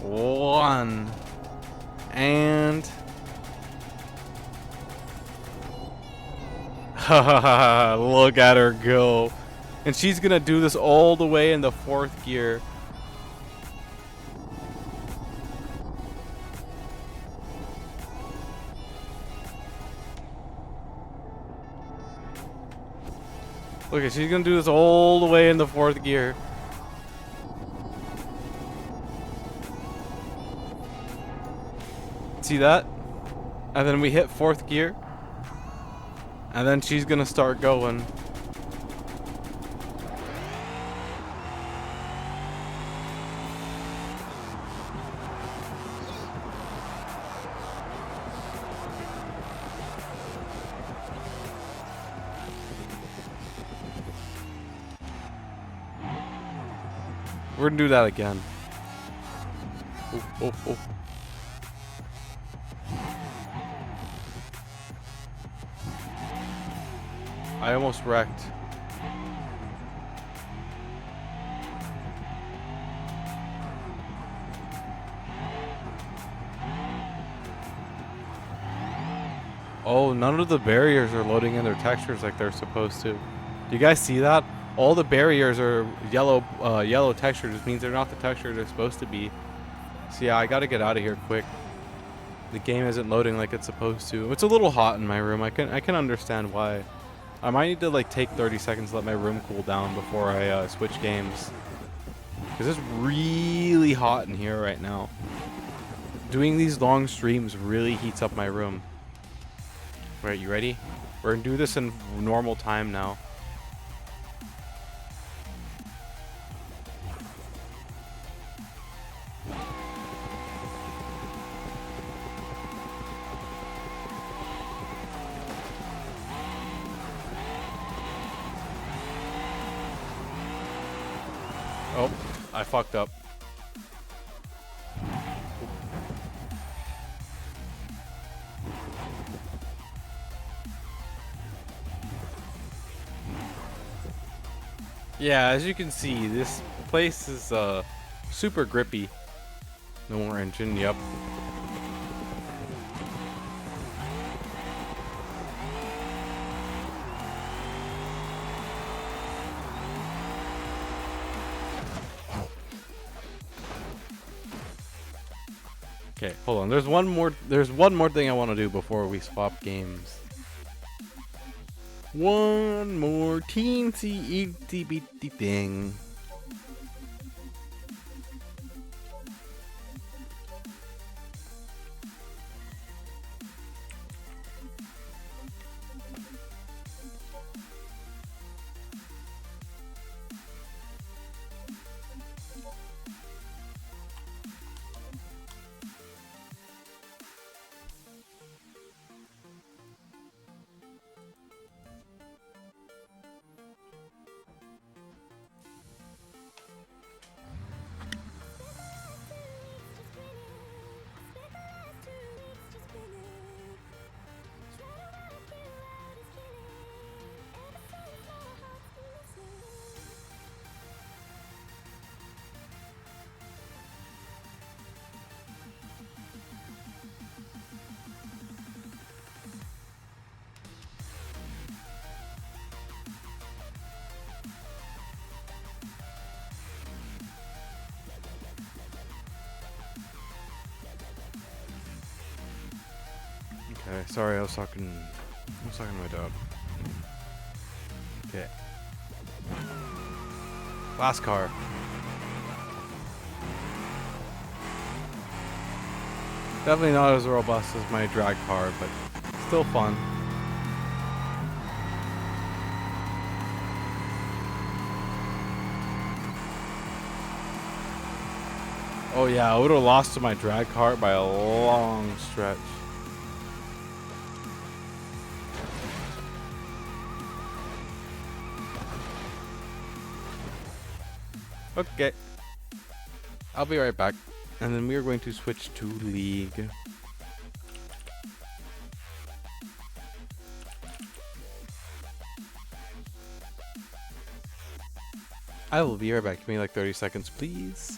1, and look at her go And she's gonna do this all the way in the 4th gear. Look, she's gonna do this all the way in the 4th gear. See that? And then we hit 4th gear. And then she's gonna start going. We're gonna do that again. Oh, oh, oh. I almost wrecked. Oh, none of the barriers are loading in their textures like they're supposed to. Do you guys see that? All the barriers are yellow yellow textures, which means they're not the texture they're supposed to be. So yeah, I gotta get out of here quick. The game isn't loading like it's supposed to. It's a little hot in my room. I can understand why. I might need to like take 30 seconds to let my room cool down before I switch games. Because it's really hot in here right now. Doing these long streams really heats up my room. Alright, you ready? We're gonna do this in normal time now. Oh, I fucked up. Yeah, as you can see, this place is super grippy. No more engine, yep. Okay, hold on. There's one more thing I want to do before we swap games. One more teensy itty bitty thing. Okay, sorry, I was talking to my dog. Okay. Last car. Definitely not as robust as my drag car, but still fun. Oh yeah, I would have lost to my drag car by a long stretch. Okay. I'll be right back. And then we are going to switch to League. I will be right back. Give me like 30 seconds, please.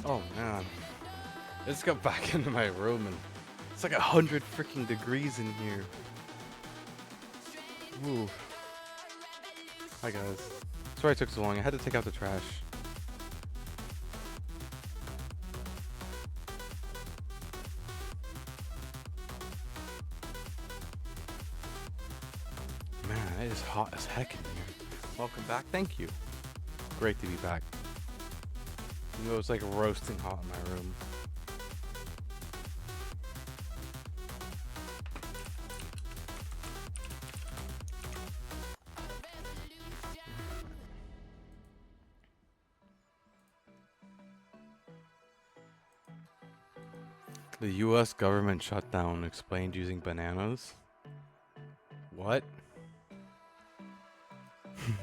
Oh man. I just got back into my room and it's like 100 freaking degrees in here. Ooh. Hi guys. Sorry it took so long. I had to take out the trash. Man, it is hot as heck in here. Welcome back. Thank you. Great to be back. You know, it's like roasting hot in my room. The US government shutdown explained using bananas? What?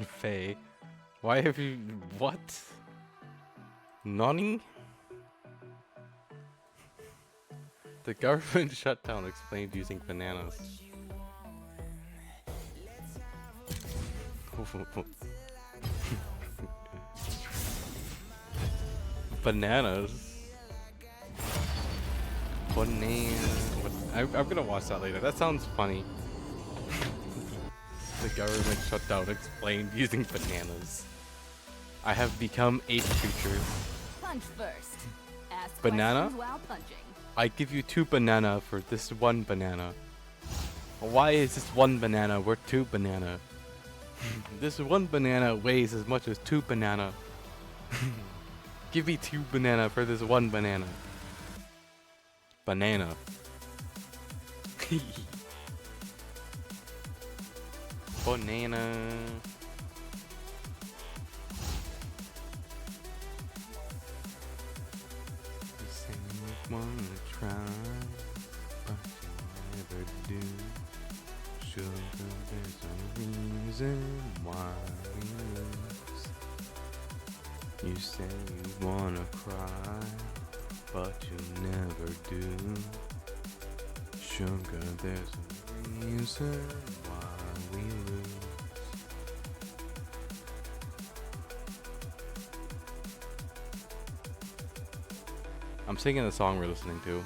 Faye, why have you... what? Nani? The government shutdown explained using bananas. Bananas? Bananas. I'm gonna watch that later. That sounds funny. The government shutdown explained using bananas. I have become 8 creatures. Punch first. Ask Banana? questions while punching. I give you 2 banana for this 1 banana. Why is this 1 banana worth 2 banana? This 1 banana weighs as much as 2 banana. Give me 2 banana for this 1 banana. Banana. Banana. You say you wanna try, but you never do. Sugar, there's a reason why we lose. You say you wanna cry, but you never do. Sugar, there's a reason why we lose. I'm singing the song we're listening to.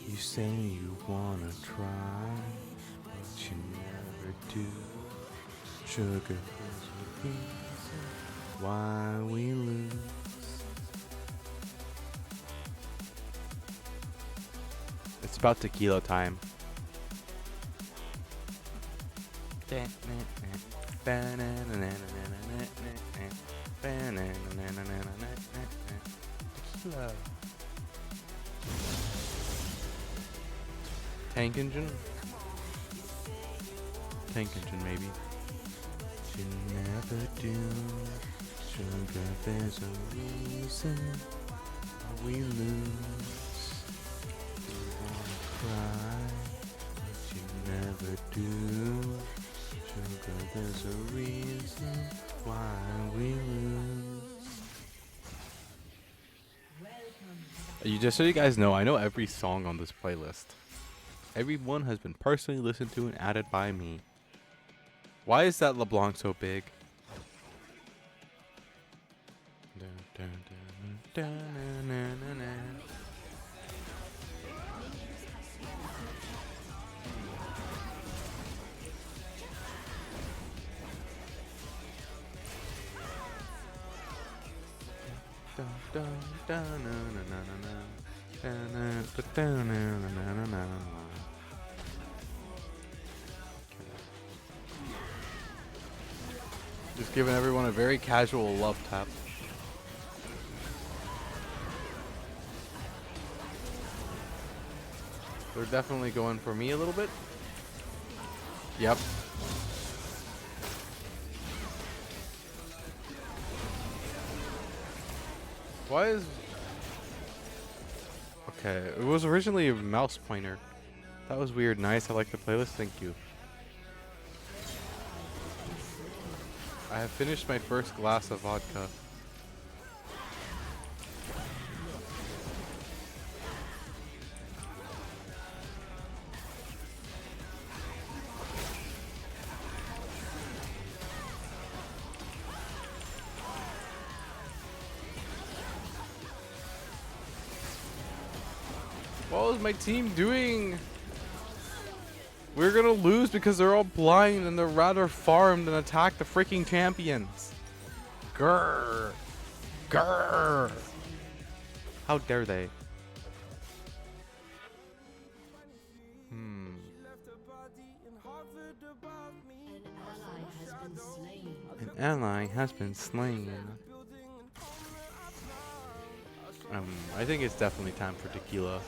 You say you wanna try, but you never do. Sugar is the reason why we lose. It's about tequila time. Tequila. Tank engine? Tank engine, maybe. You never do. Sugar, there's a reason we lose. You wanna cry, but you never do. Sugar, there's a reason why we lose. Just so you guys know, I know every song on this playlist. Every one has been personally listened to and added by me. Why is that LeBlanc so big? Just giving everyone a very casual love tap. They're definitely going for me a little bit. Yep. Why is... Okay, it was originally a mouse pointer. That was weird. Nice, I like the playlist. Thank you. I have finished my first glass of vodka. What was my team doing? We're gonna lose because they're all blind and they're rather farmed and attack the freaking champions. Grrr. Grrr. How dare they? An ally has been slain. I think it's definitely time for tequila.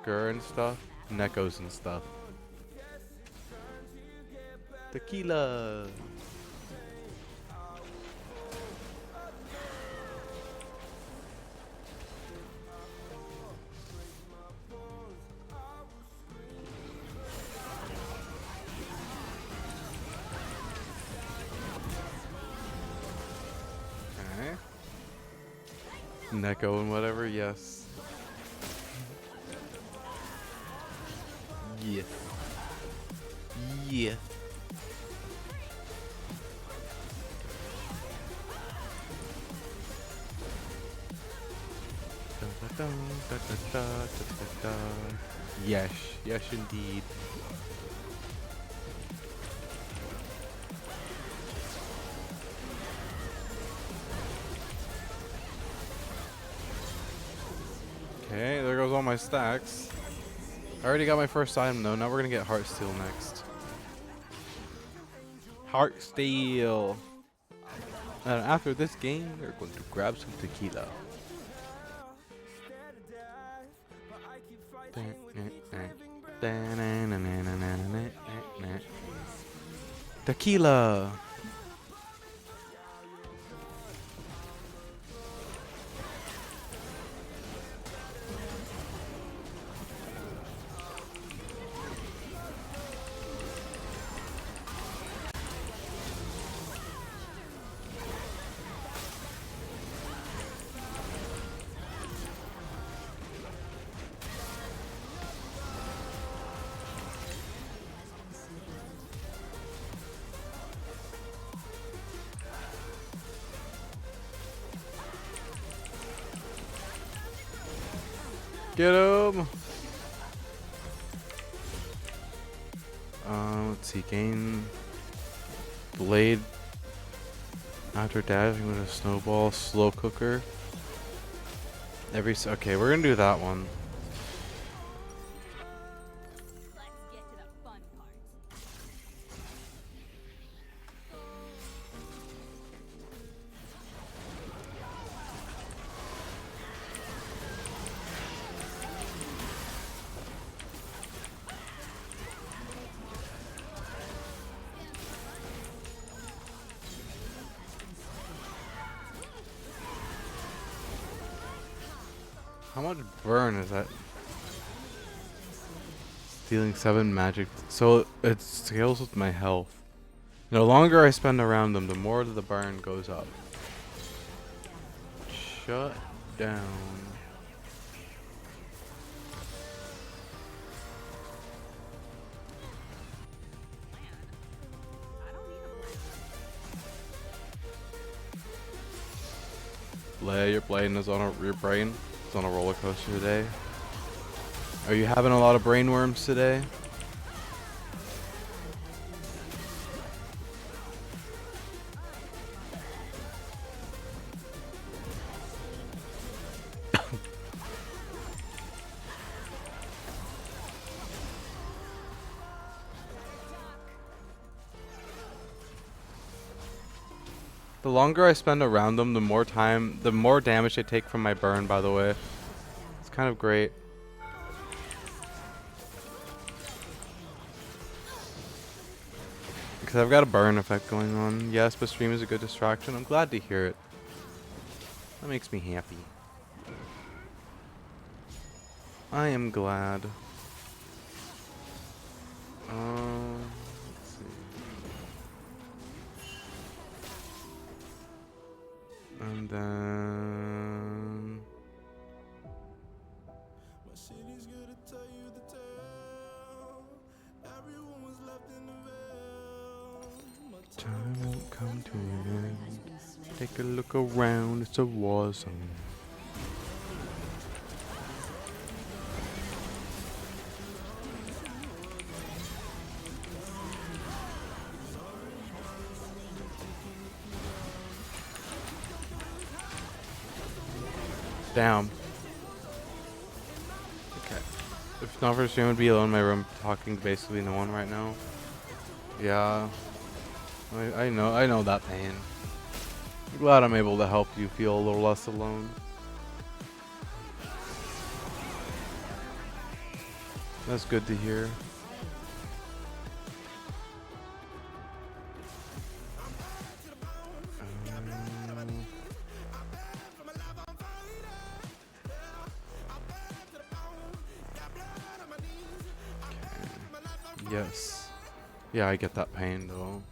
Gur and stuff, Nekos and stuff. Tequila. Neko and whatever, yes. Yeah. Yeah. Yes, yes indeed. Okay, there goes all my stacks. I already got my first item though. Now we're gonna get Heartsteel next. Heartsteel. And after this game, we're going to grab some tequila. Tequila. Get him! Let's see. Gain blade after dashing with a snowball. Slow cooker. Okay, we're gonna do that one. Let's get to the fun part. How much burn is that? Dealing 7 magic. So it scales with my health. The longer I spend around them, the more the burn goes up. Shut down. Leia, your brain is on your brain. It's on a roller coaster today. Are you having a lot of brain worms today? The longer I spend around them, the more damage they take from my burn, by the way. It's kind of great. Because I've got a burn effect going on. Yes, but stream is a good distraction. I'm glad to hear it. That makes me happy. I am glad. Let's see. And then time won't come to an end. Take a look around, it's a war zone. Damn. Okay. If not for stream, would be alone in my room talking to basically no one right now. Yeah. I know that pain. I'm glad I'm able to help you feel a little less alone. That's good to hear. Yes. Yeah, I get that pain though.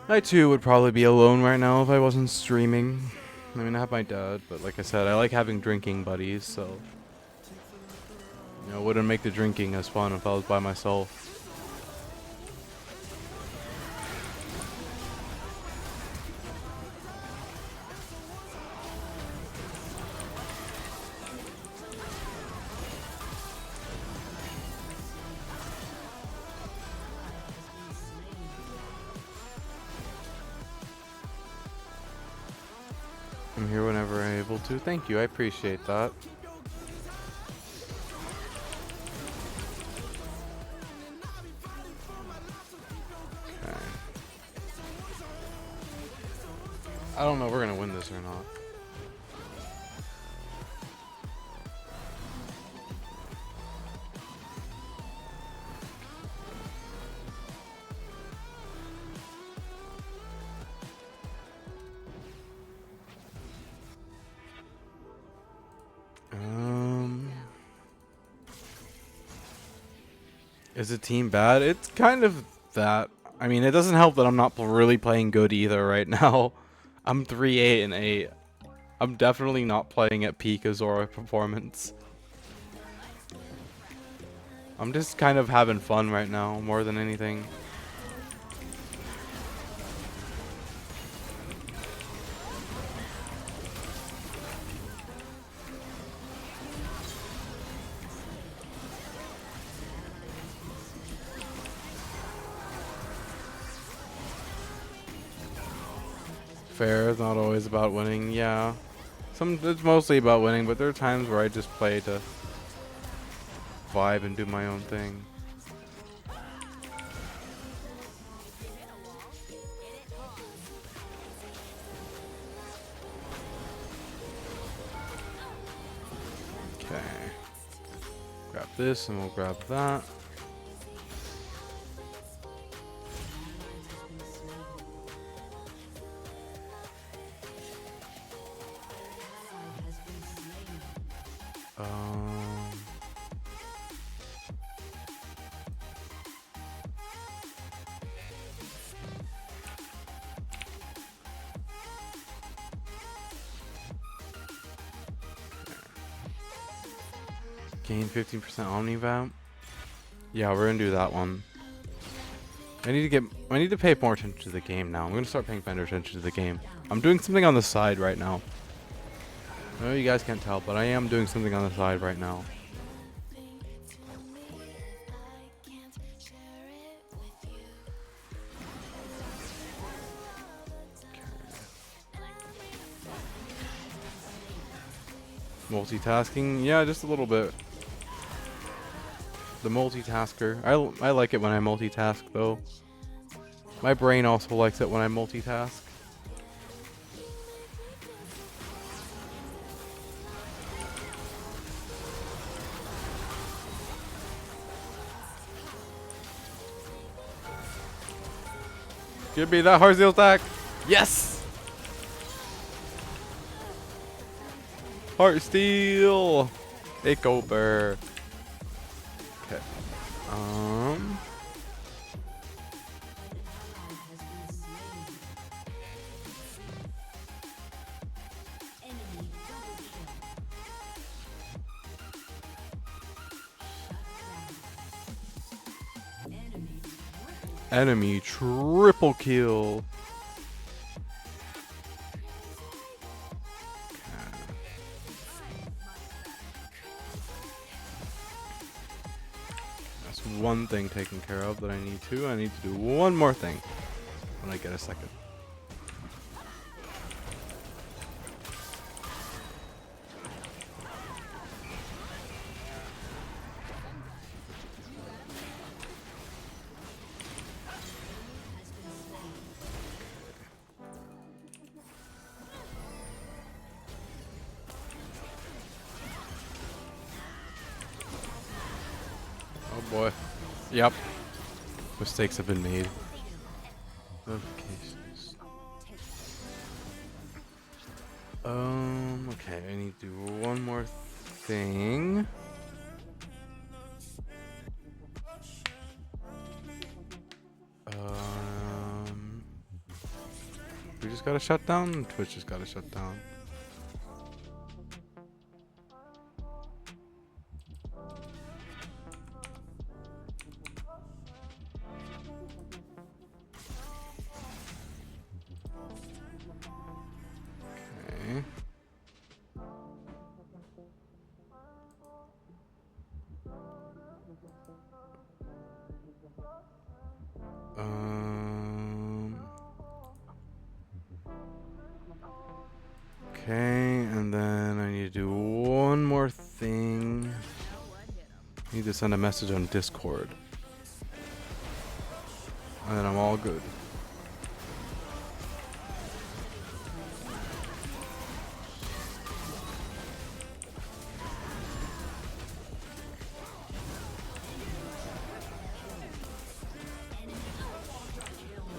I too would probably be alone right now if I wasn't streaming. I mean, I have my dad, but like I said, I like having drinking buddies, so you know, it wouldn't make the drinking as fun if I was by myself. I'm here whenever I'm able to. Thank you, I appreciate that. Okay. I don't know if we're gonna win this or not. Is the team bad? It's kind of that. I mean, it doesn't help that I'm not really playing good either right now. I'm 3-8 and 8. I'm definitely not playing at peak aozora performance. I'm just kind of having fun right now more than anything. Fair, it's not always about winning, yeah. It's mostly about winning, but there are times where I just play to vibe and do my own thing. Okay. Grab this and we'll grab that. Gain 15% omnivamp. Yeah, we're gonna do that one. I need to pay more attention to the game now. I'm gonna start paying better attention to the game. I'm doing something on the side right now. I know you guys can't tell, but I am doing something on the side right now. Multitasking? Yeah, just a little bit. The multitasker. I like it when I multitask though. My brain also likes it when I multitask. Give me that hard steel stack. Yes! Heart steal. Take over. Okay. Enemy triple kill. That's one thing taken care of that I need to. I need to do one more thing when I get a second. Oh boy. Yep. Mistakes have been made. Notifications. Okay, I need to do one more thing. We just gotta shut down. Twitch just gotta shut down. Okay. Okay, and then I need to do one more thing. I need to send a message on Discord. And then I'm all good.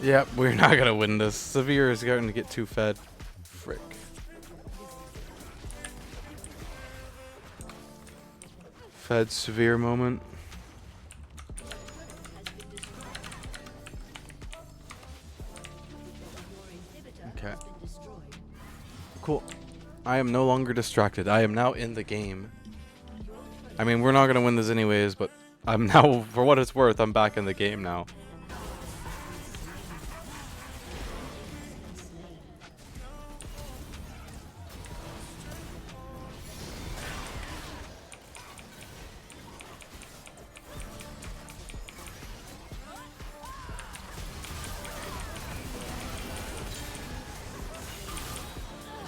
Yep, we're not gonna win this. Severe is going to get too fed. Frick. Fed Severe moment. Okay. Cool. I am no longer distracted. I am now in the game. I mean, we're not gonna win this anyways, but I'm now, for what it's worth, I'm back in the game now.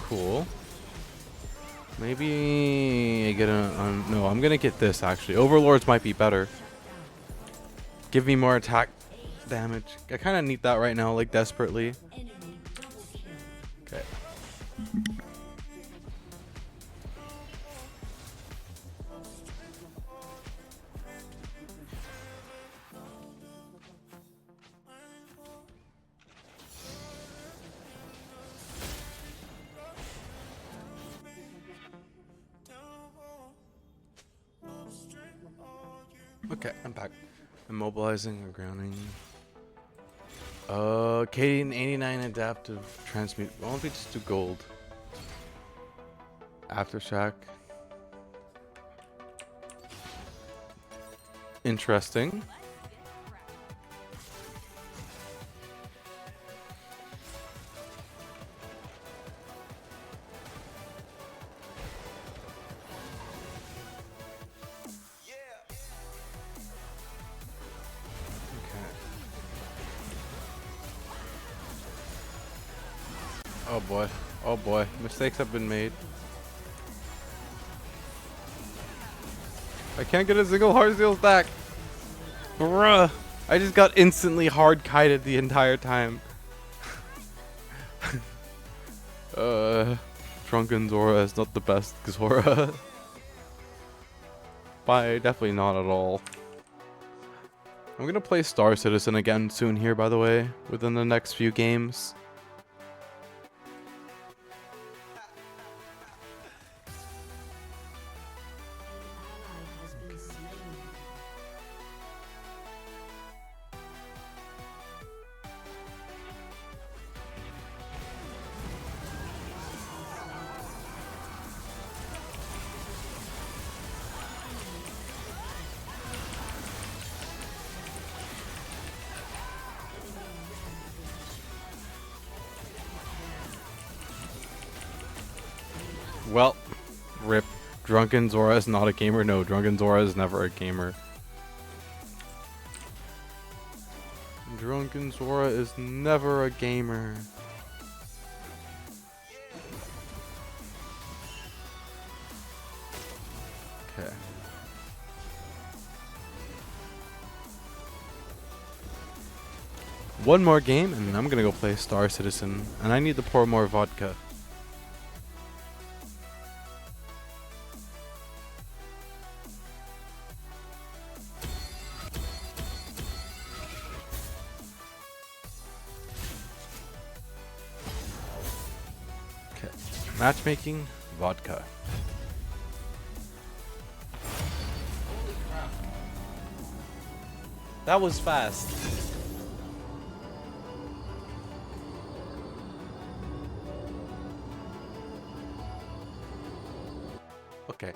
Cool. Maybe I get a... no, I'm gonna get this actually. Overlords might be better. Give me more attack damage. I kind of need that right now, like desperately. Okay. Okay, I'm back. Immobilizing or grounding. Kaden 89 adaptive transmute. Why don't we just do gold? Aftershock. Interesting. Oh boy. Oh boy. Mistakes have been made. I can't get a single hard seal stack. Bruh. I just got instantly hard kited the entire time. Drunken Zora is not the best Zora. Bye. Definitely not at all. I'm gonna play Star Citizen again soon here, by the way, within the next few games. Well, rip. Drunken Zora is not a gamer. No, Drunken Zora is never a gamer. Drunken Zora is never a gamer. Okay. One more game, and I'm gonna go play Star Citizen, and I need to pour more vodka. Okay, matchmaking, vodka. That was fast. Okay.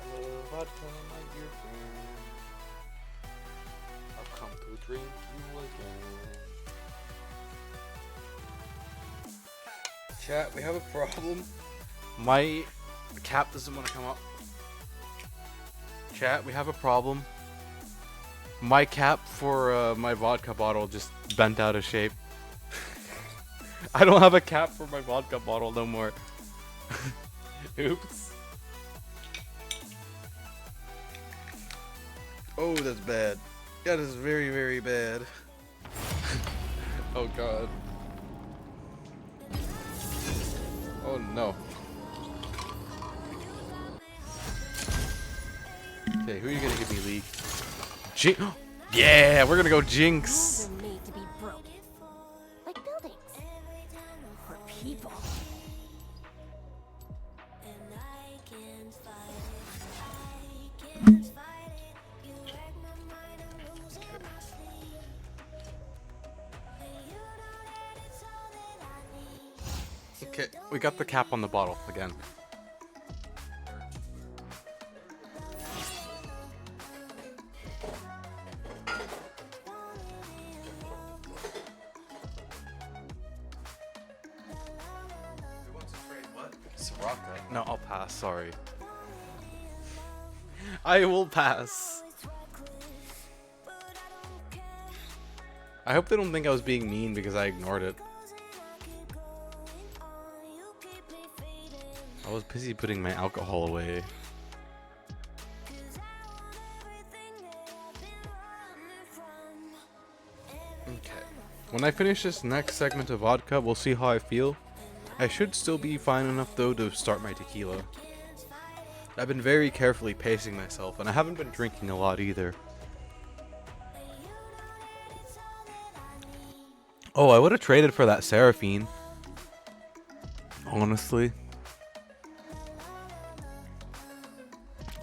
Hello, vodka, my dear friend. I've come to drink you again. Chat, we have a problem. My cap doesn't want to come up. Chat, we have a problem. My cap for my vodka bottle just bent out of shape. I don't have a cap for my vodka bottle no more. Oops. Oh, that's bad. That is very, very bad. Oh god. Oh no. Okay, who are you gonna give me, League? Yeah, we're gonna go Jinx. Walls are made to be broken. Like buildings. Or people. Okay, we got the cap on the bottle again. Soraka? No, I'll pass, sorry. I will pass. I hope they don't think I was being mean because I ignored it. I was busy putting my alcohol away. Okay. When I finish this next segment of vodka, we'll see how I feel. I should still be fine enough though to start my tequila. I've been very carefully pacing myself, and I haven't been drinking a lot either. Oh, I would have traded for that Seraphine. Honestly.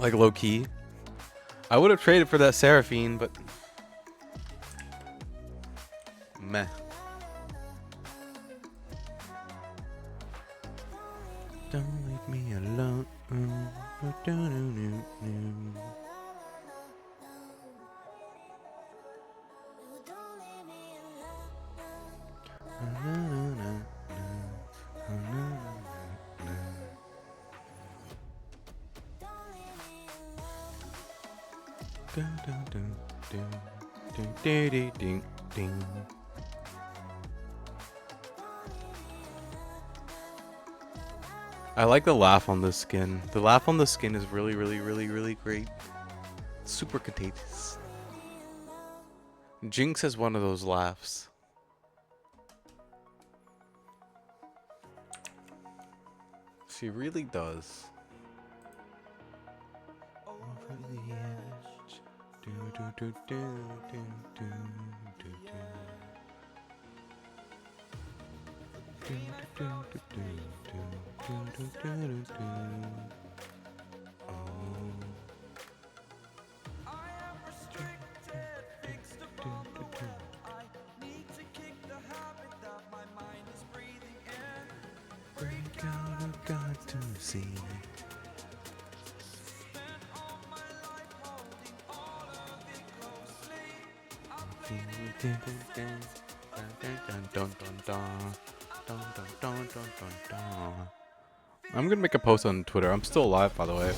Like low key. I would have traded for that Seraphine, but meh. Don't leave me alone. I like the laugh on this skin. The laugh on the skin is really, really, really, really great. Super contagious. Jinx has one of those laughs. She really does. Over the edge. Do, do, do, do, do, do, do, do. Do, do, do, do, do, do, do, do, do. Oh. Break out of God to see. I'm gonna make a post on Twitter. I'm still alive, by the way.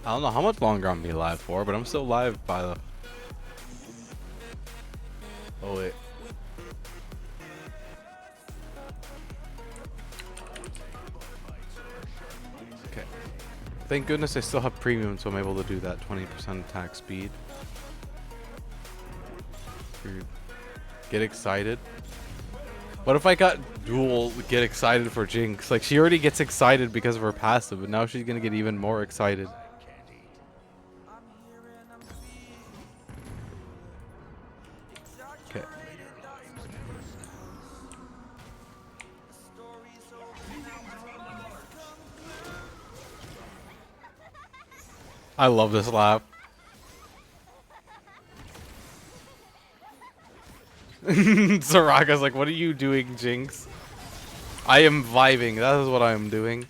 I don't know how much longer I'm gonna be live for, but I'm still live by the. Oh wait. Okay. Thank goodness I still have premium, so I'm able to do that 20% attack speed. Get excited. What if I got dual get excited for Jinx? Like, she already gets excited because of her passive, but now she's gonna get even more excited. Okay. I love this laugh. Soraka's like, what are you doing, Jinx? I am vibing. That is what I am doing.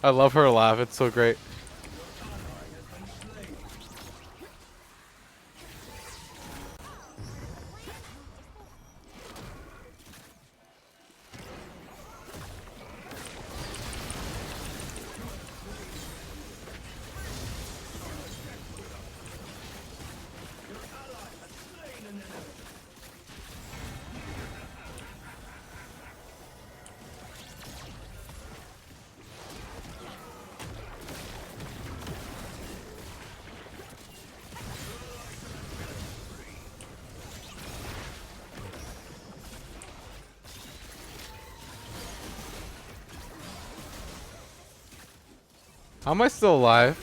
I love her laugh. It's so great. How am I still alive?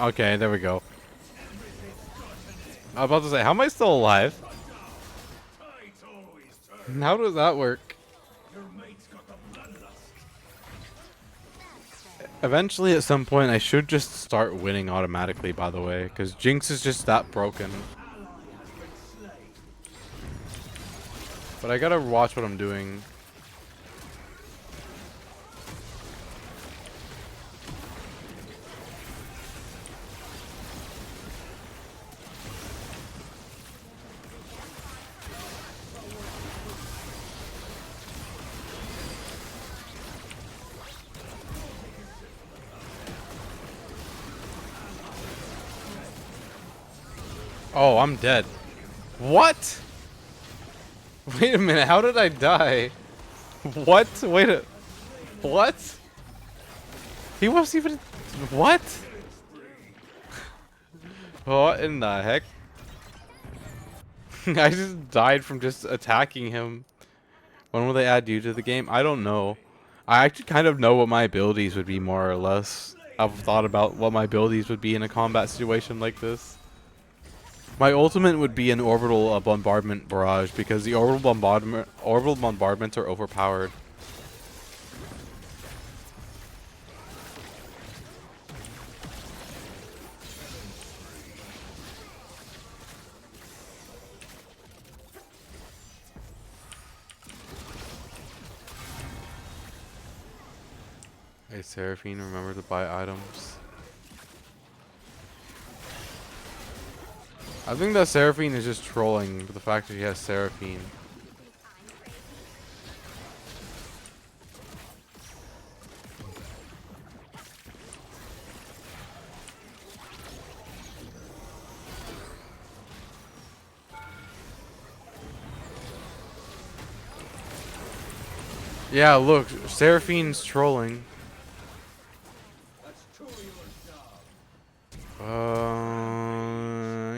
Okay, there we go. I was about to say, how am I still alive? How does that work? Eventually, at some point, I should just start winning automatically, by the way, because Jinx is just that broken. But I gotta watch what I'm doing. Oh, I'm dead. What? Wait a minute, how did I die? What? Wait a... What? He wasn't even... What? What in the heck? I just died from just attacking him. When will they add you to the game? I don't know. I actually kind of know what my abilities would be, more or less. I've thought about what my abilities would be in a combat situation like this. My ultimate would be an orbital bombardment barrage, because the orbital bombardments are overpowered. Hey Seraphine, remember to buy items. I think that Seraphine is just trolling for the fact that she has Seraphine. Yeah, look, Seraphine's trolling.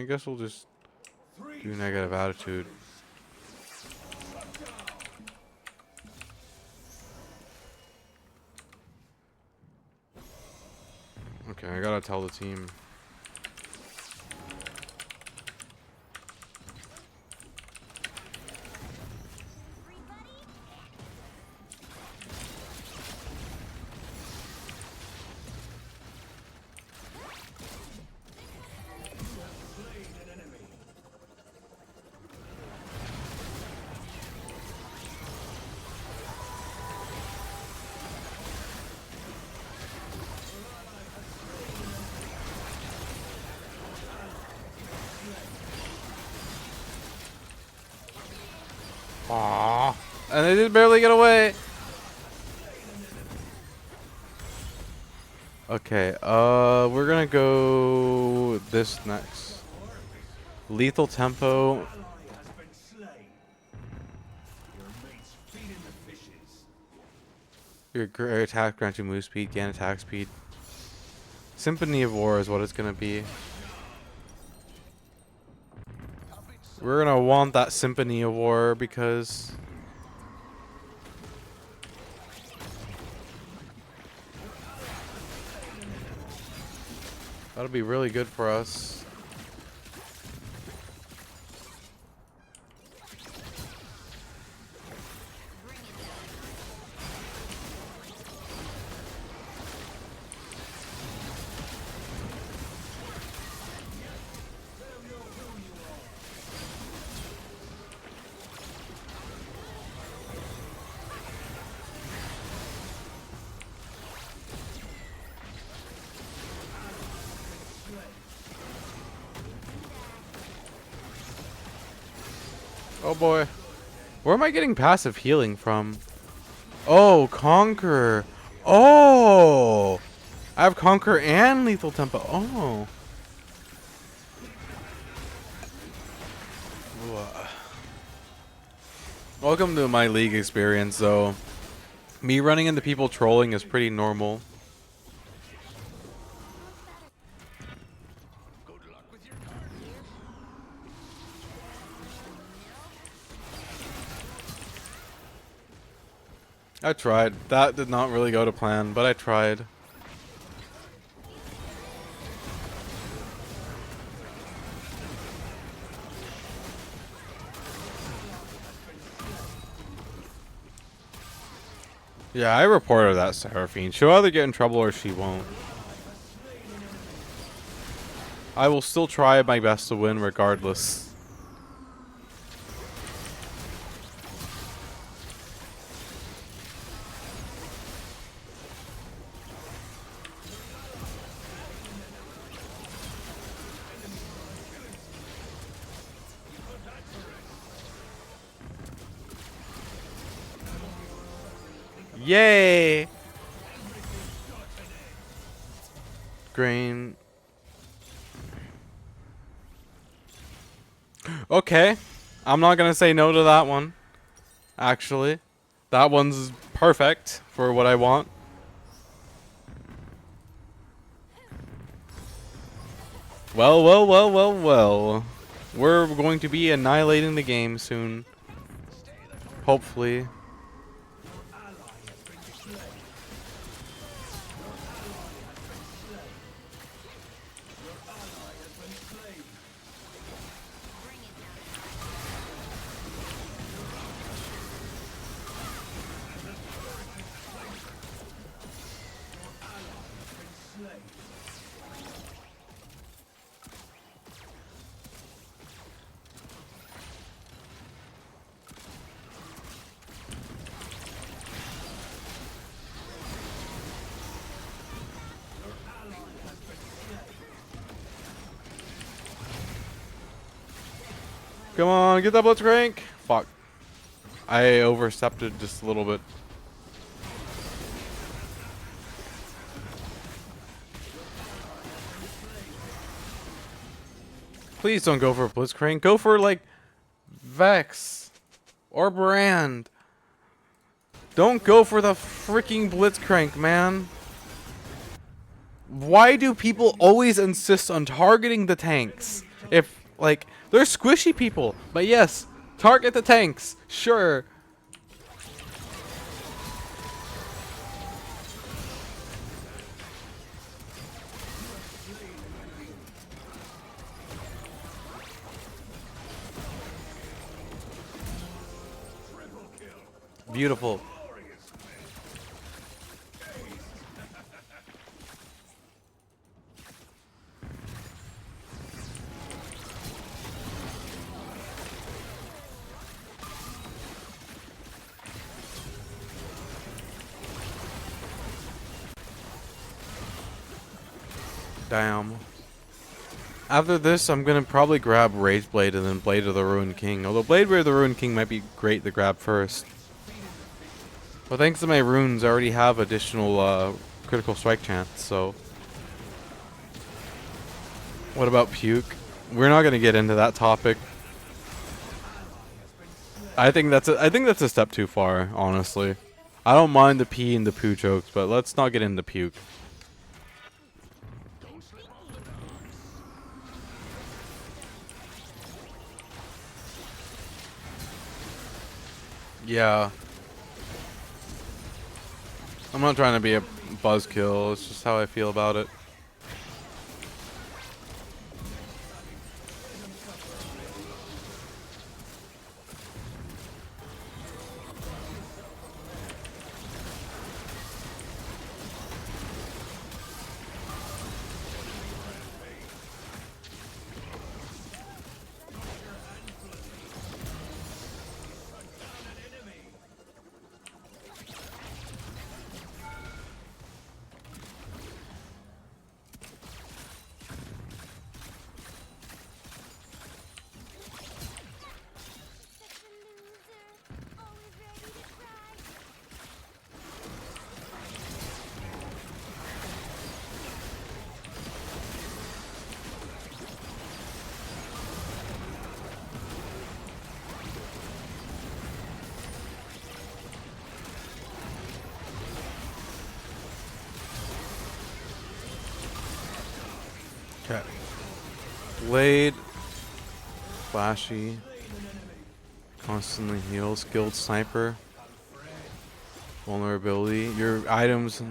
guess we'll just do negative attitude. Okay, I gotta tell the team. Aww. And they did barely get away. Okay, we're gonna go this next. Lethal tempo. Your attack grants you move speed, gain attack speed. Symphony of War is what it's gonna be. We're gonna want that Symphony of War because that'll be really good for us. Oh boy. Where am I getting passive healing from? Oh, Conqueror. Oh! I have Conqueror and Lethal Tempo. Oh. Welcome to my League experience, though. Me running into people trolling is pretty normal. I tried. That did not really go to plan, but I tried. Yeah, I reported that Seraphine. She'll either get in trouble or she won't. I will still try my best to win regardless. Yay! Green. Okay. I'm not gonna say no to that one. Actually. That one's perfect for what I want. Well, well, well, well, well. We're going to be annihilating the game soon. Hopefully. Come on, get that blitzcrank. Fuck. I overstepped it just a little bit. Please don't go for blitzcrank. Go for like Vex or Brand. Don't go for the freaking blitzcrank, man. Why do people always insist on targeting the tanks If, like, they're squishy people, but yes, target the tanks, sure. Beautiful. Damn. After this, I'm gonna probably grab Rage Blade and then Blade of the Ruined King. Although Blade of the Ruined King might be great to grab first. But thanks to my runes, I already have additional critical strike chance, so. What about Puke? We're not gonna get into that topic. I think that's a step too far, honestly. I don't mind the pee and the poo jokes, but let's not get into Puke. Yeah. I'm not trying to be a buzzkill, it's just how I feel about it. Okay. Blade. Flashy. Constantly heal. Skilled sniper. Vulnerability. Your items.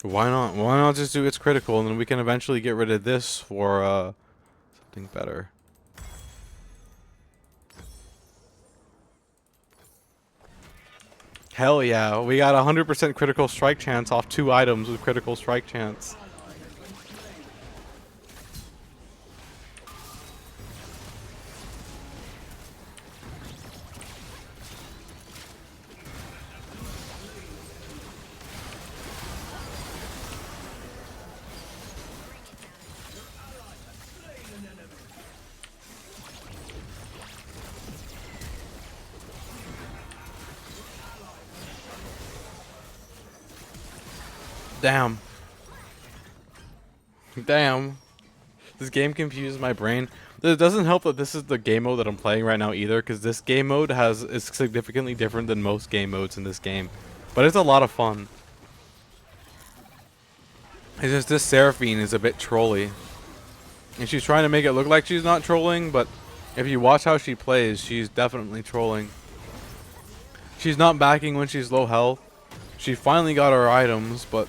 Why not? Why not just do its critical and then we can eventually get rid of this for something better. Hell yeah, we got 100% critical strike chance off 2 items with critical strike chance. Damn. Damn. This game confuses my brain. It doesn't help that this is the game mode that I'm playing right now either, because this game mode is significantly different than most game modes in this game. But it's a lot of fun. It's just this Seraphine is a bit trolly. And she's trying to make it look like she's not trolling, but if you watch how she plays, she's definitely trolling. She's not backing when she's low health. She finally got her items, but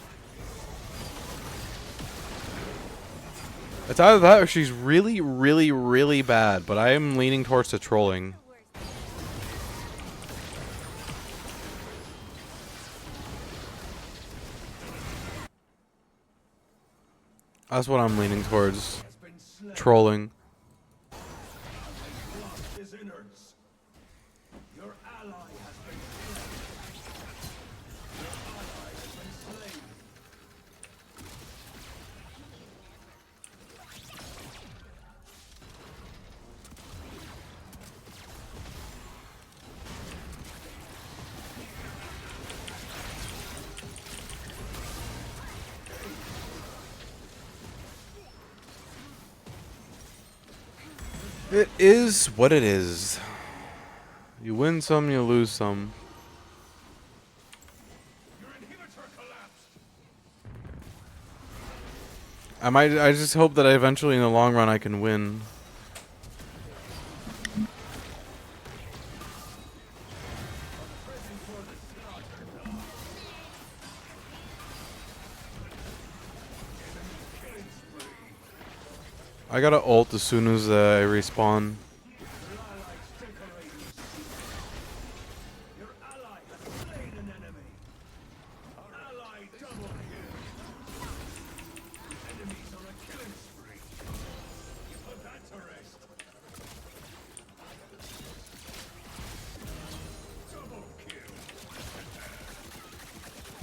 it's either that or she's really, really, really bad, but I am leaning towards the trolling. That's what I'm leaning towards. Trolling. It is what it is. You win some, you lose some. I just hope that eventually in the long run I can win. I gotta ult as soon as I respawn.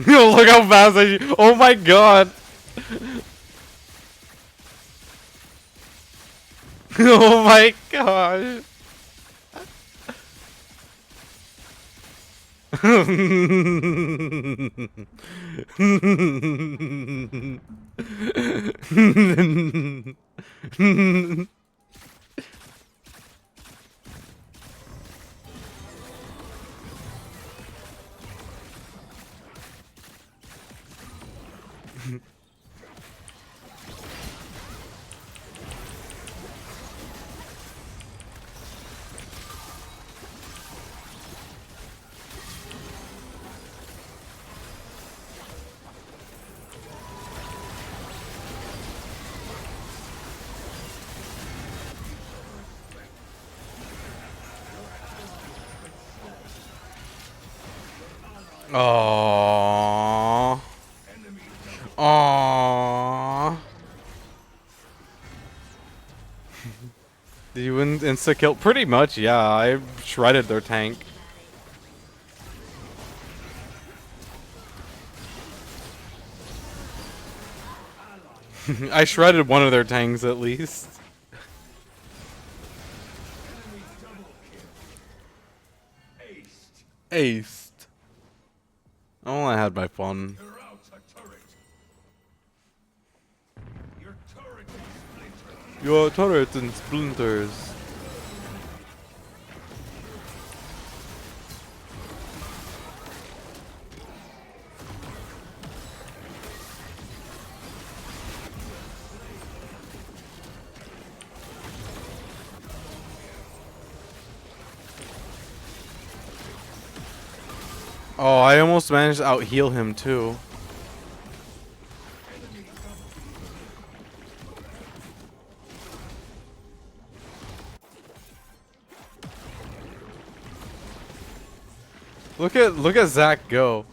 Yo, look how fast oh my god! Oh my gosh! Aww. Aww. Did you win insta kill? Pretty much, yeah. I shredded their tank. I shredded one of their tanks at least. Aced. Oh, I had my fun. Your turret's in splinters. Oh, I almost managed to out-heal him too. Look at Zach go.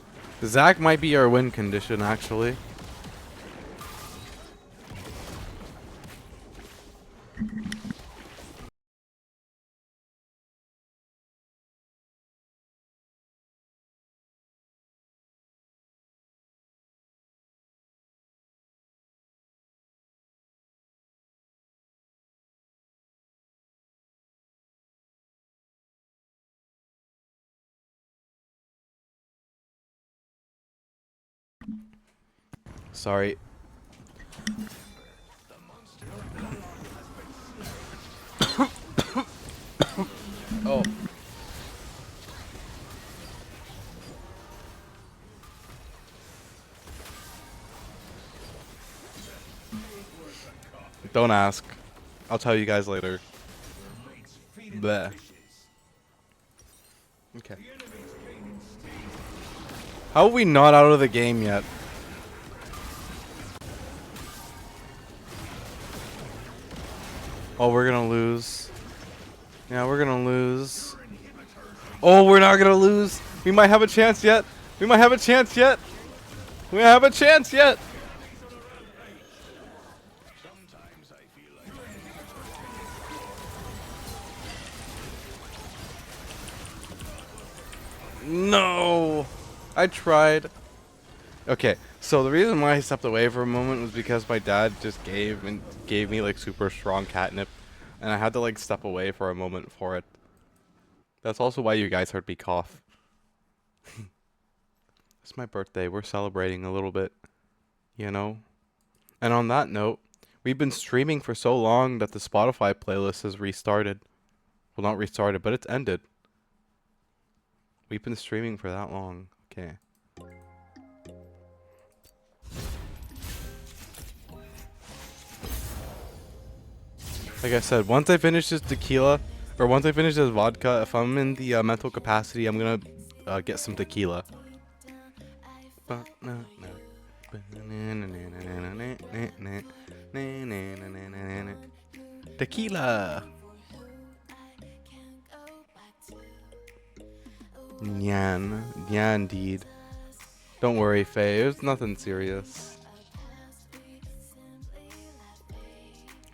Zach might be our win condition actually. Sorry. Oh. Don't ask. I'll tell you guys later. Bleh. Okay. How are we not out of the game yet? Oh, we're gonna lose. Yeah, we're gonna lose. Oh, we're not gonna lose. We might have a chance yet. We might have a chance yet. We have a chance yet. No, I tried. Okay, so the reason why I stepped away for a moment was because my dad just gave me like super strong catnip, and I had to like step away for a moment for it. That's also why you guys heard me cough. It's my birthday. We're celebrating a little bit, you know? And on that note, we've been streaming for so long that the Spotify playlist has restarted. Well, not restarted, but it's ended. We've been streaming for that long. Okay. Like I said, once I finish this tequila, or once I finish this vodka, if I'm in the mental capacity, I'm gonna get some tequila. Tequila. Yeah, indeed. Don't worry, Faye. It's nothing serious.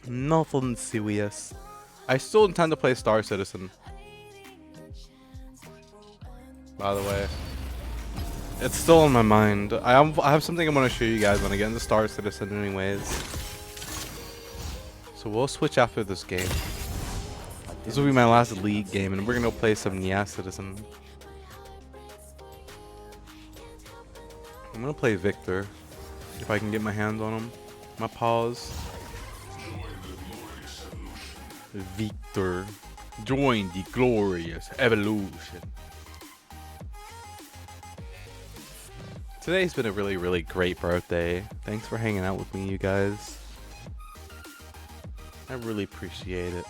Nothing serious. I still intend to play Star Citizen. By the way, it's still on my mind. I have something I want to show you guys when I get into Star Citizen, anyways. So we'll switch after this game. This will be my last League game, and we're gonna play some Nyaa Citizen. I'm gonna play Victor, if I can get my hands on him. My paws. Victor, join the glorious evolution. Today's been a really, really great birthday. Thanks for hanging out with me, you guys. I really appreciate it.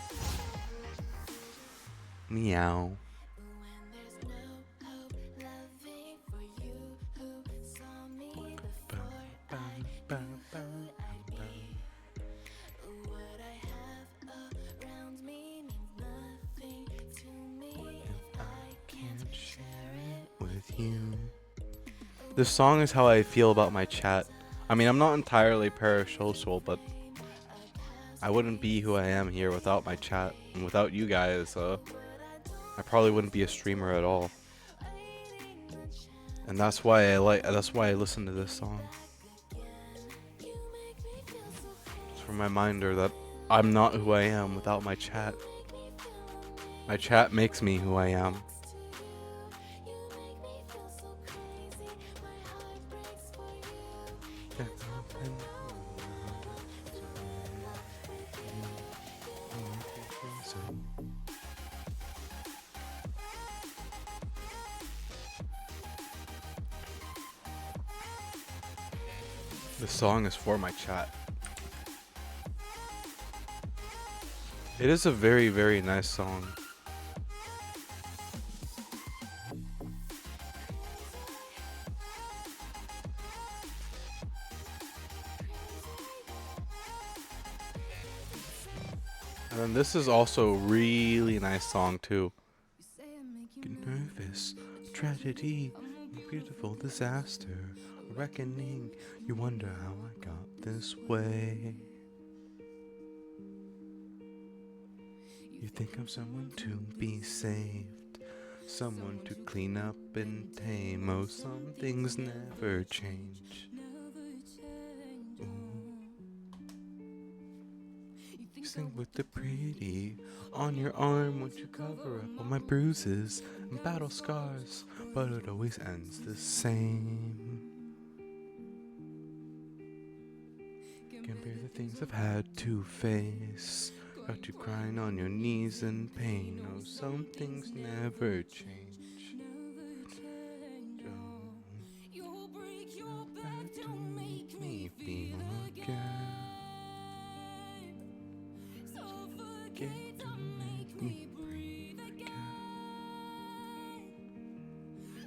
Meow. This song is how I feel about my chat. I mean, I'm not entirely parasocial, but I wouldn't be who I am here without my chat and without you guys. I probably wouldn't be a streamer at all. And that's why I listen to this song. It's for my reminder that I'm not who I am without my chat. My chat makes me who I am. This song is for my chat. It is a very, very nice song. And then this is also a really nice song too. Get nervous, tragedy, beautiful disaster, reckoning. You wonder how I got this way. You think I'm someone to be saved, someone to clean up and tame. Oh, some things never change. You sing with the pretty on your arm. Won't you cover up all my bruises and battle scars? But it always ends the same. Compare the things I've had to face. Got you crying on your knees in pain. Oh, some things never change. Don't make me feel again. Forget to make me breathe again.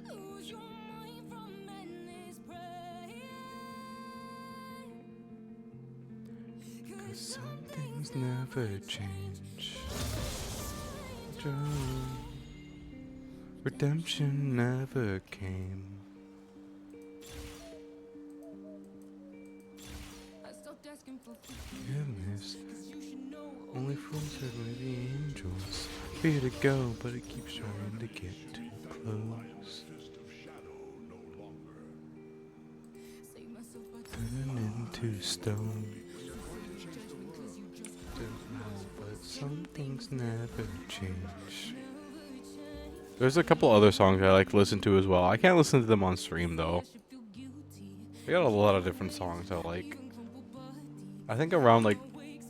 Lose your mind from endless praying. 'Cause some things never change. Redemption never came. Forgiveness. Only fools heard with the angels. Free to go, but it keeps trying to get too close. Turn into stone. Don't know, but some things never change. There's a couple other songs I like to listen to as well. I can't listen to them on stream though. I got a lot of different songs I like. I think around like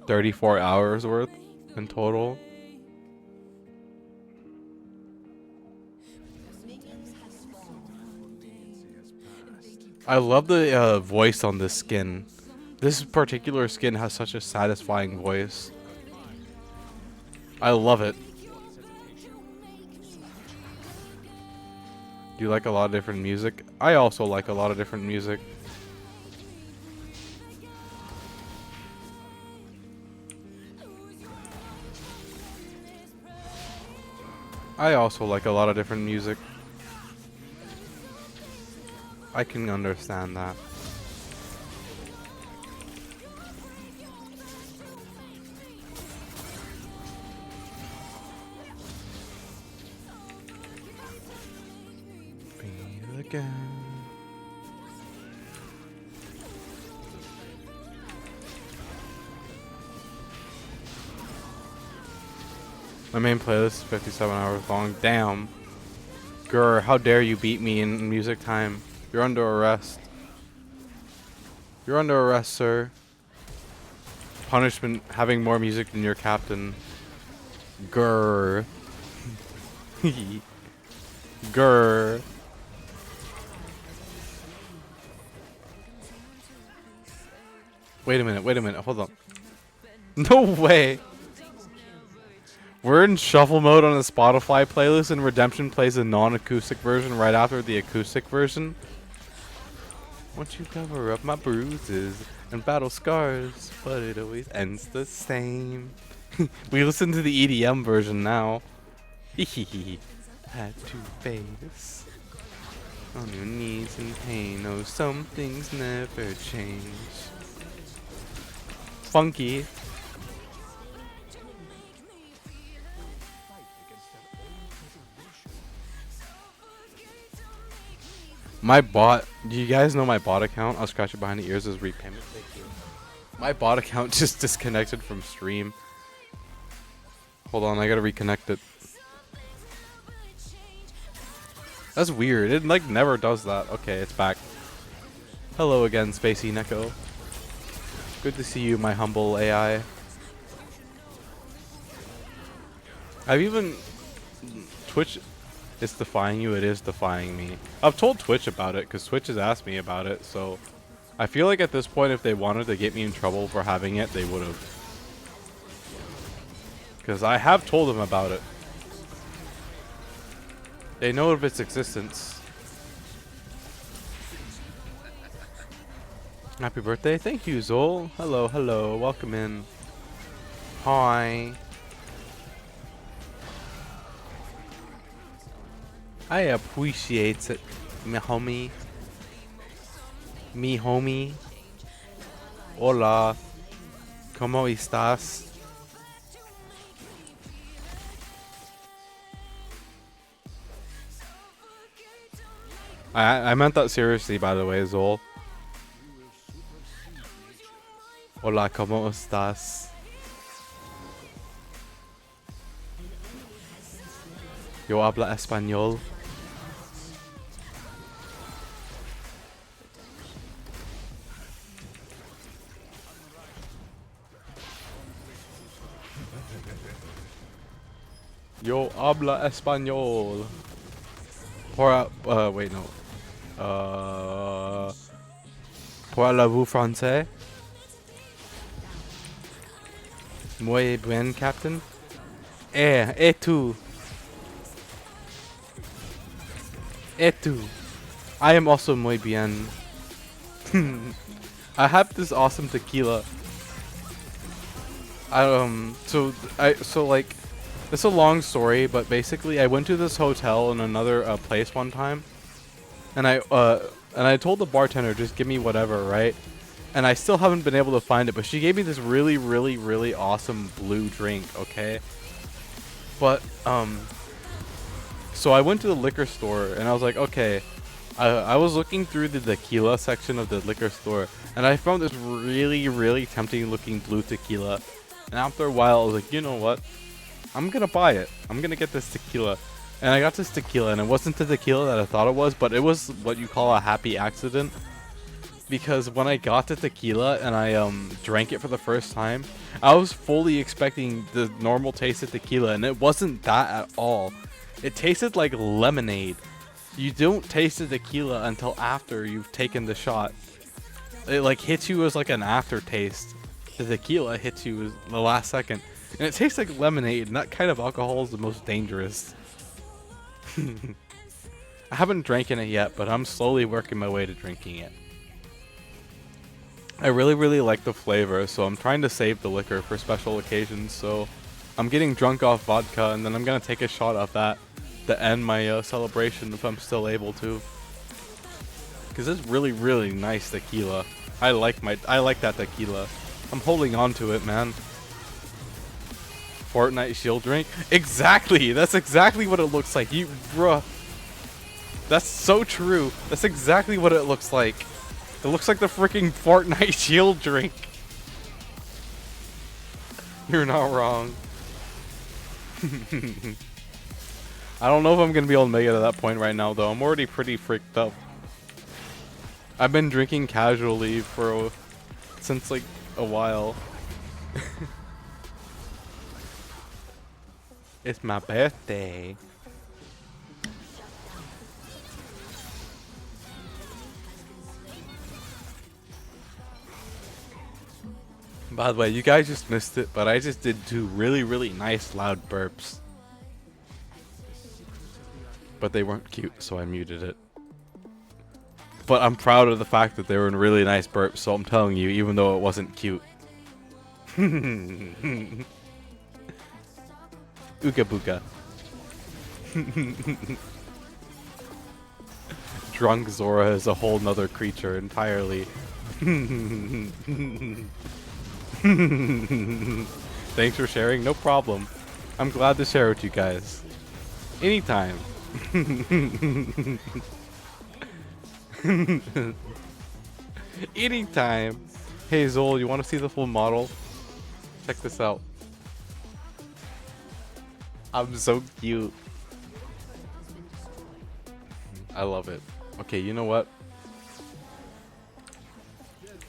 34 hours worth in total. I love the voice on this skin. This particular skin has such a satisfying voice. I love it. Do you like a lot of different music? I also like a lot of different music. I also like a lot of different music. I can understand that. Feel again. My main playlist is 57 hours long. Damn. Grr, how dare you beat me in music time. You're under arrest. You're under arrest, sir. Punishment, having more music than your captain. Grr. Grr. Wait a minute, hold on. No way! We're in shuffle mode on the Spotify playlist and Redemption plays a non-acoustic version right after the acoustic version. Won't you cover up my bruises and battle scars, but it always ends the same. We listen to the EDM version now. Had to face on your knees in pain. Oh, some things never change. Funky. My bot, do you guys know my bot account? I'll scratch it behind the ears as repayment. Thank you. My bot account just disconnected from stream. Hold on, I gotta reconnect it. That's weird. It like never does that. Okay, it's back. Hello again, Spacey Neko. Good to see you, my humble AI. I've even Twitch. It's defying you. It is defying me. I've told Twitch about it because Twitch has asked me about it. So I feel like at this point, if they wanted to get me in trouble for having it, they would have. Because I have told them about it. They know of its existence. Happy birthday. Thank you, Zol. Hello, hello. Welcome in. Hi. I appreciate it, me homie. Mi homie. Hola. ¿Cómo estás? I meant that seriously, by the way, Zol. Hola, ¿cómo estás? Yo habla español. Yo habla español. Wait, no. Parlez-vous français? Muy bien, Captain. Et tu? Et tu? I am also muy bien. I have this awesome tequila. So like, it's a long story, but basically I went to this hotel in another place one time, and I told the bartender, just give me whatever, right? And I still haven't been able to find it, but she gave me this really, really, really awesome blue drink, okay? But so I went to the liquor store and I was like, okay, I was looking through the tequila section of the liquor store, and I found this really, really tempting looking blue tequila. And after a while, I was like, you know what? I'm gonna buy it. I'm gonna get this tequila. And I got this tequila, and it wasn't the tequila that I thought it was, but it was what you call a happy accident. Because when I got the tequila and I drank it for the first time, I was fully expecting the normal taste of tequila, and it wasn't that at all. It tasted like lemonade. You don't taste the tequila until after you've taken the shot. It like hits you as like an aftertaste. The tequila hits you the last second. And it tastes like lemonade, and that kind of alcohol is the most dangerous. I haven't drank it yet, but I'm slowly working my way to drinking it. I really like the flavor, so I'm trying to save the liquor for special occasions, so I'm getting drunk off vodka, and then I'm going to take a shot of that to end my celebration if I'm still able to. Because it's really nice tequila. I like that tequila. I'm holding on to it, man. Fortnite shield drink? Exactly! That's exactly what it looks like. Bruh. That's so true. That's exactly what it looks like. It looks like the freaking Fortnite shield drink. You're not wrong. I don't know if I'm going to be able to make it to that point right now, though. I'm already pretty freaked up. I've been drinking casually since like a while. It's my birthday. By the way, you guys just missed it, but I just did 2 really nice loud burps. But they weren't cute, so I muted it. But I'm proud of the fact that they were really nice burps, so I'm telling you, even though it wasn't cute. Ooga booga. Drunk Zora is a whole nother creature entirely. Thanks for sharing, no problem. I'm glad to share with you guys. Anytime. Anytime. Hey Zol, you want to see the full model? Check this out. I'm so cute. I love it. Okay, you know what?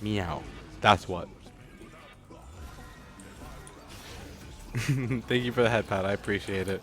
Meow. That's what. Thank you for the head pat. I appreciate it.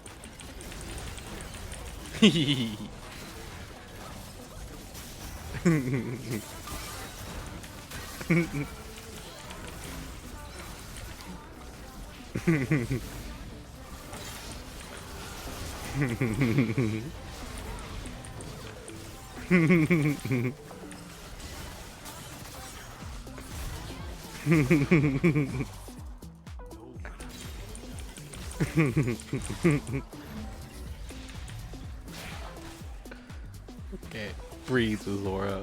Okay, breathe, Zora.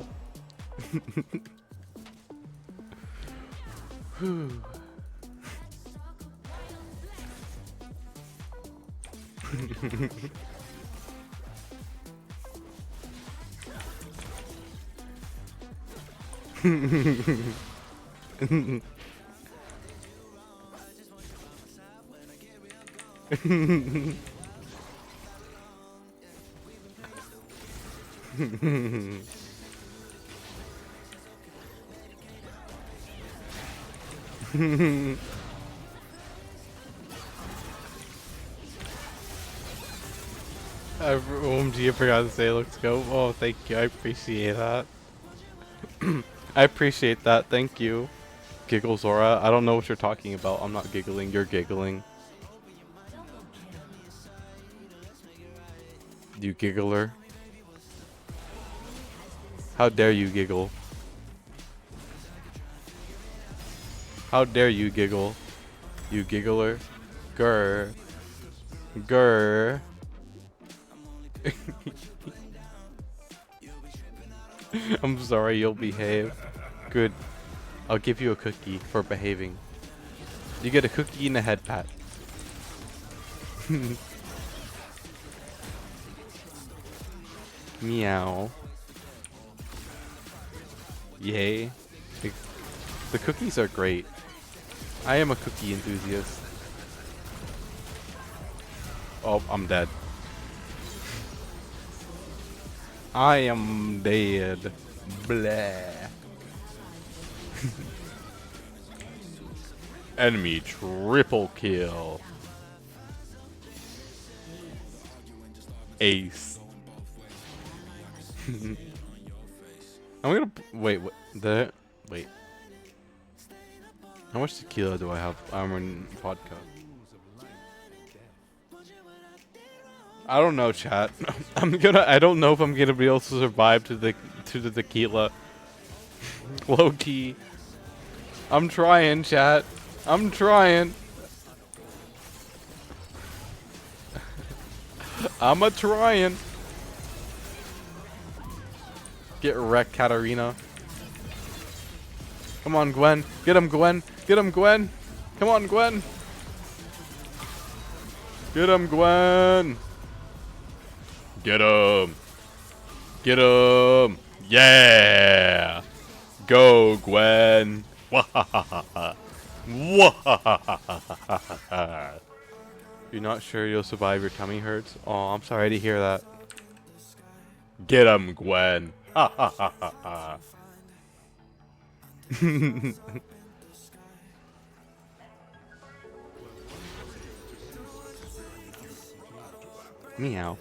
OMG, I forgot to say let's go. Oh, thank you. I appreciate that. I appreciate that. Thank you. Giggle Zora. I don't know what you're talking about. I'm not giggling. You're giggling. You giggler. How dare you giggle? How dare you giggle? You giggler. Grr. Grr. I'm sorry, you'll behave. Good. I'll give you a cookie for behaving. You get a cookie and a head pat. Meow. Yay. The cookies are great. I am a cookie enthusiast. Oh, I'm dead. I am dead. Blah. Enemy triple kill. Ace. I'm gonna wait. Wait. How much tequila do I have? I'm in vodka. I don't know, chat. I don't know if I'm gonna be able to survive to the tequila. Low key. I'm trying, chat. I'm trying. I'm a trying. Get wrecked, Katarina. Come on, Gwen. Get him, Gwen. Get him, Gwen. Come on, Gwen. Get him, Gwen. Get him. Get him. Yeah. Go, Gwen. You're not sure you'll survive your tummy hurts? Oh, I'm sorry to hear that. Get him, Gwen. Meow.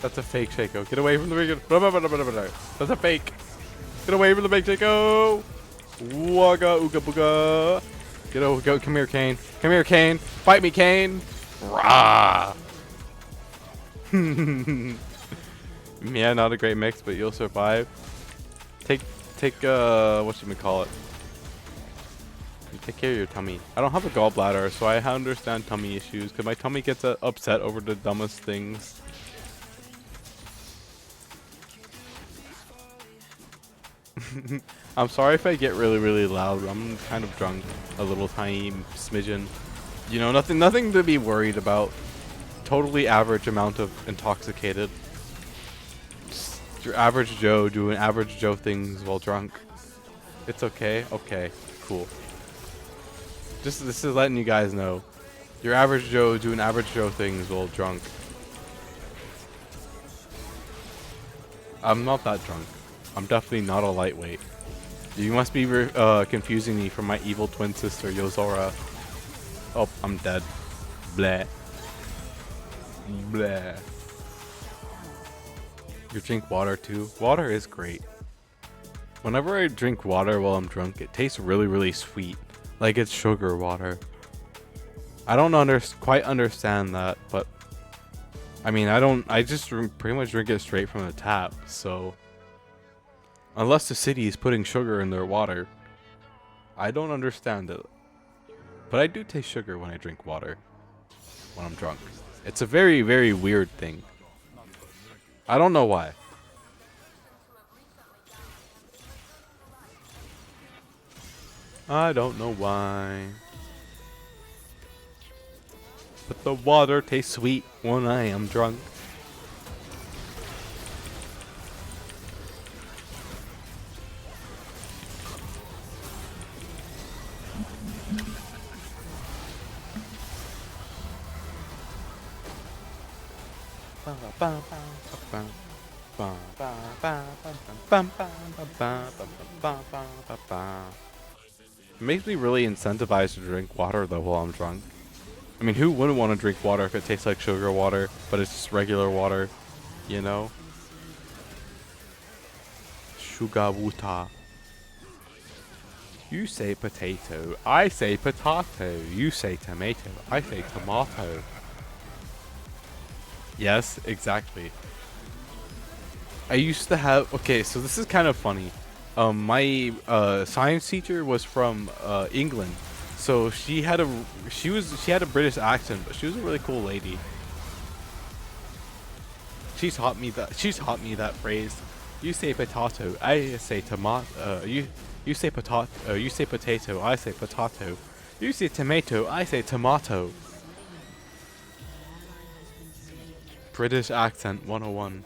That's a fake Shaco. Get away from the big. That's a fake. Get away from the big Shaco. Wugga ooga booga. Go. Come here, Kane. Come here, Kane. Fight me, Kane. Rah. Yeah, not a great mix, but you'll survive. Take whatchamacallit. Take care of your tummy. I don't have a gallbladder, so I understand tummy issues, because my tummy gets upset over the dumbest things. I'm sorry if I get really, really loud. I'm kind of drunk. A little tiny smidgen. You know, nothing to be worried about. Totally average amount of intoxicated. Just your average Joe doing average Joe things while drunk. It's okay. Okay, cool. This is letting you guys know. Your average Joe doing average Joe things while drunk. I'm not that drunk. I'm definitely not a lightweight. You must be confusing me from my evil twin sister, Yozora. Oh, I'm dead. Bleh. Bleh. You drink water too? Water is great. Whenever I drink water while I'm drunk, it tastes really, really sweet. Like it's sugar water. I don't quite understand that, but I mean, I just pretty much drink it straight from the tap, so unless the city is putting sugar in their water, I don't understand it. But I do taste sugar when I drink water when I'm drunk. It's a very, very weird thing. I don't know why. I don't know why. But the water tastes sweet when I am drunk. It makes me really incentivized to drink water though while I'm drunk. I mean, who wouldn't want to drink water if it tastes like sugar water, but it's just regular water, you know? Sugar water. You say potato, I say potato. You say tomato, I say tomato. Yes, exactly. I used to have, okay, so this is kind of funny. My science teacher was from England, so she had a British accent, but she was a really cool lady. She taught me that phrase. You say potato, I say tomato. You say potato, you say potato, I say potato. You say tomato, I say tomato. British accent 101.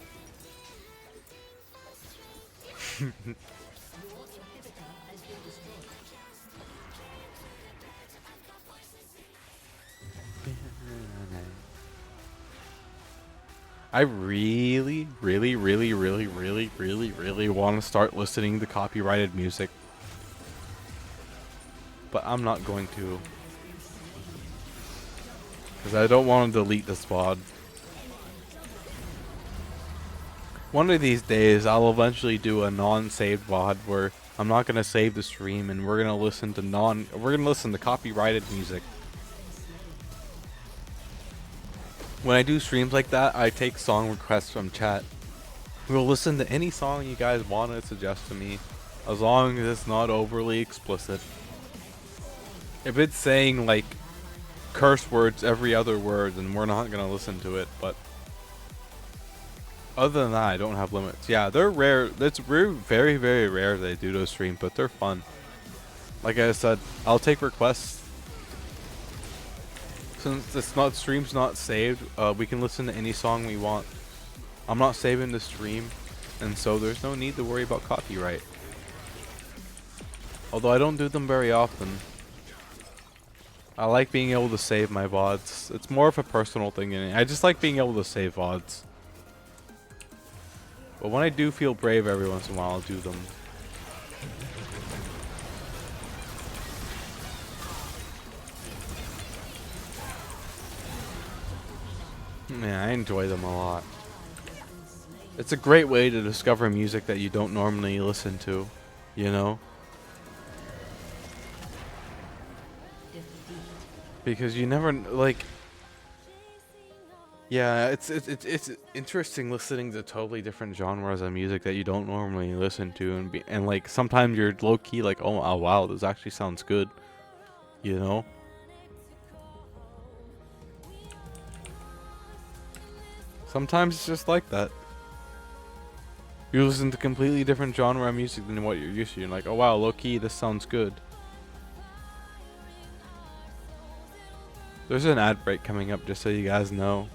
I really want to start listening to copyrighted music. but I'm not going to. Because I don't want to delete this VOD. One of these days, I'll eventually do a non-saved VOD where I'm not going to save the stream and we're going to listen to copyrighted music. When I do streams like that, I take song requests from chat. We'll listen to any song you guys want to suggest to me, as long as it's not overly explicit. If it's saying like curse words every other word, then we're not gonna listen to it. But other than that, I don't have limits. Yeah, they're rare. It's very, very rare they do those streams, but they're fun. Like I said, I'll take requests. Since stream's not saved, we can listen to any song we want. I'm not saving the stream, and so there's no need to worry about copyright. Although I don't do them very often. I like being able to save my VODs. It's more of a personal thing in it. I just like being able to save VODs. But when I do feel brave every once in a while, I'll do them. Man, I enjoy them a lot. It's a great way to discover music that you don't normally listen to, you know? Because you never, like... Yeah, it's interesting listening to totally different genres of music that you don't normally listen to, and like sometimes you're low-key like, oh wow, this actually sounds good, you know? Sometimes it's just like that. You listen to completely different genre of music than what you're used to. You're like, oh wow, low-key, this sounds good. There's an ad break coming up, just so you guys know.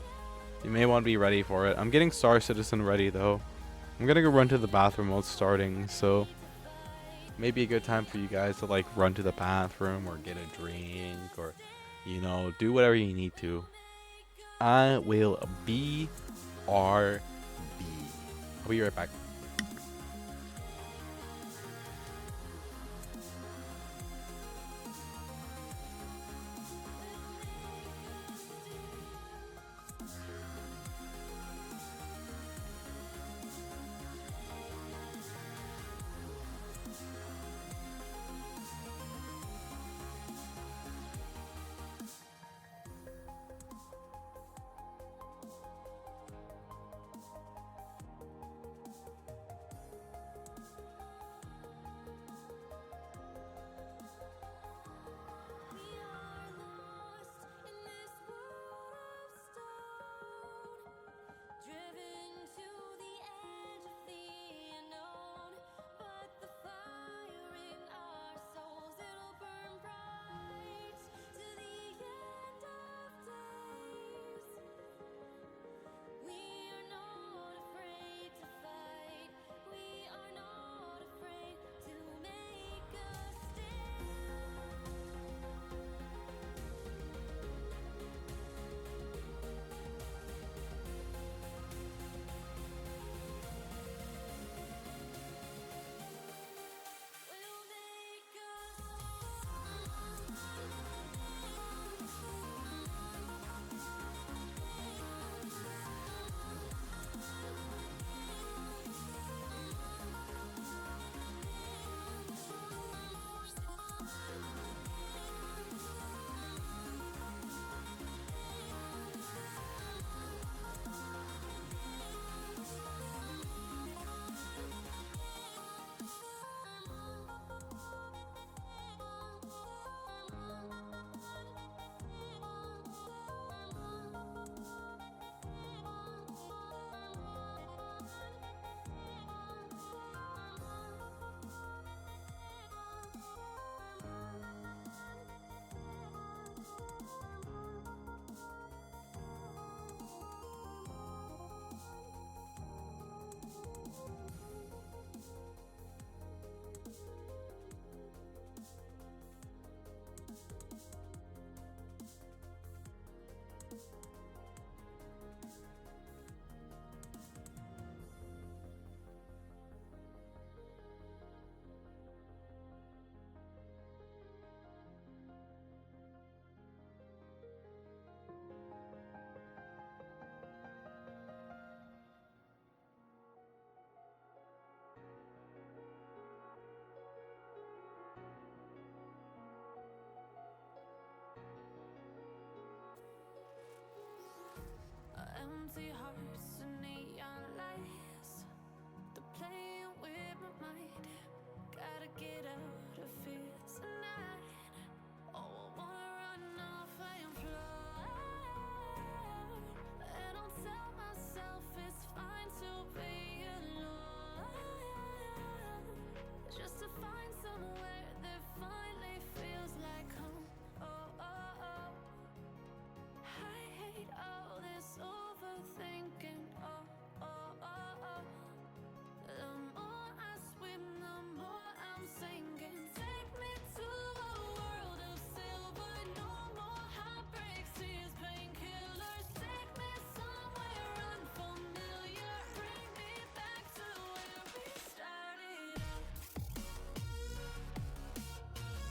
You may want to be ready for it. I'm getting Star Citizen ready, though. I'm gonna go run to the bathroom while it's starting, so... maybe a good time for you guys to, like, run to the bathroom, or get a drink, or, you know, do whatever you need to. I will be RB. I'll be right back.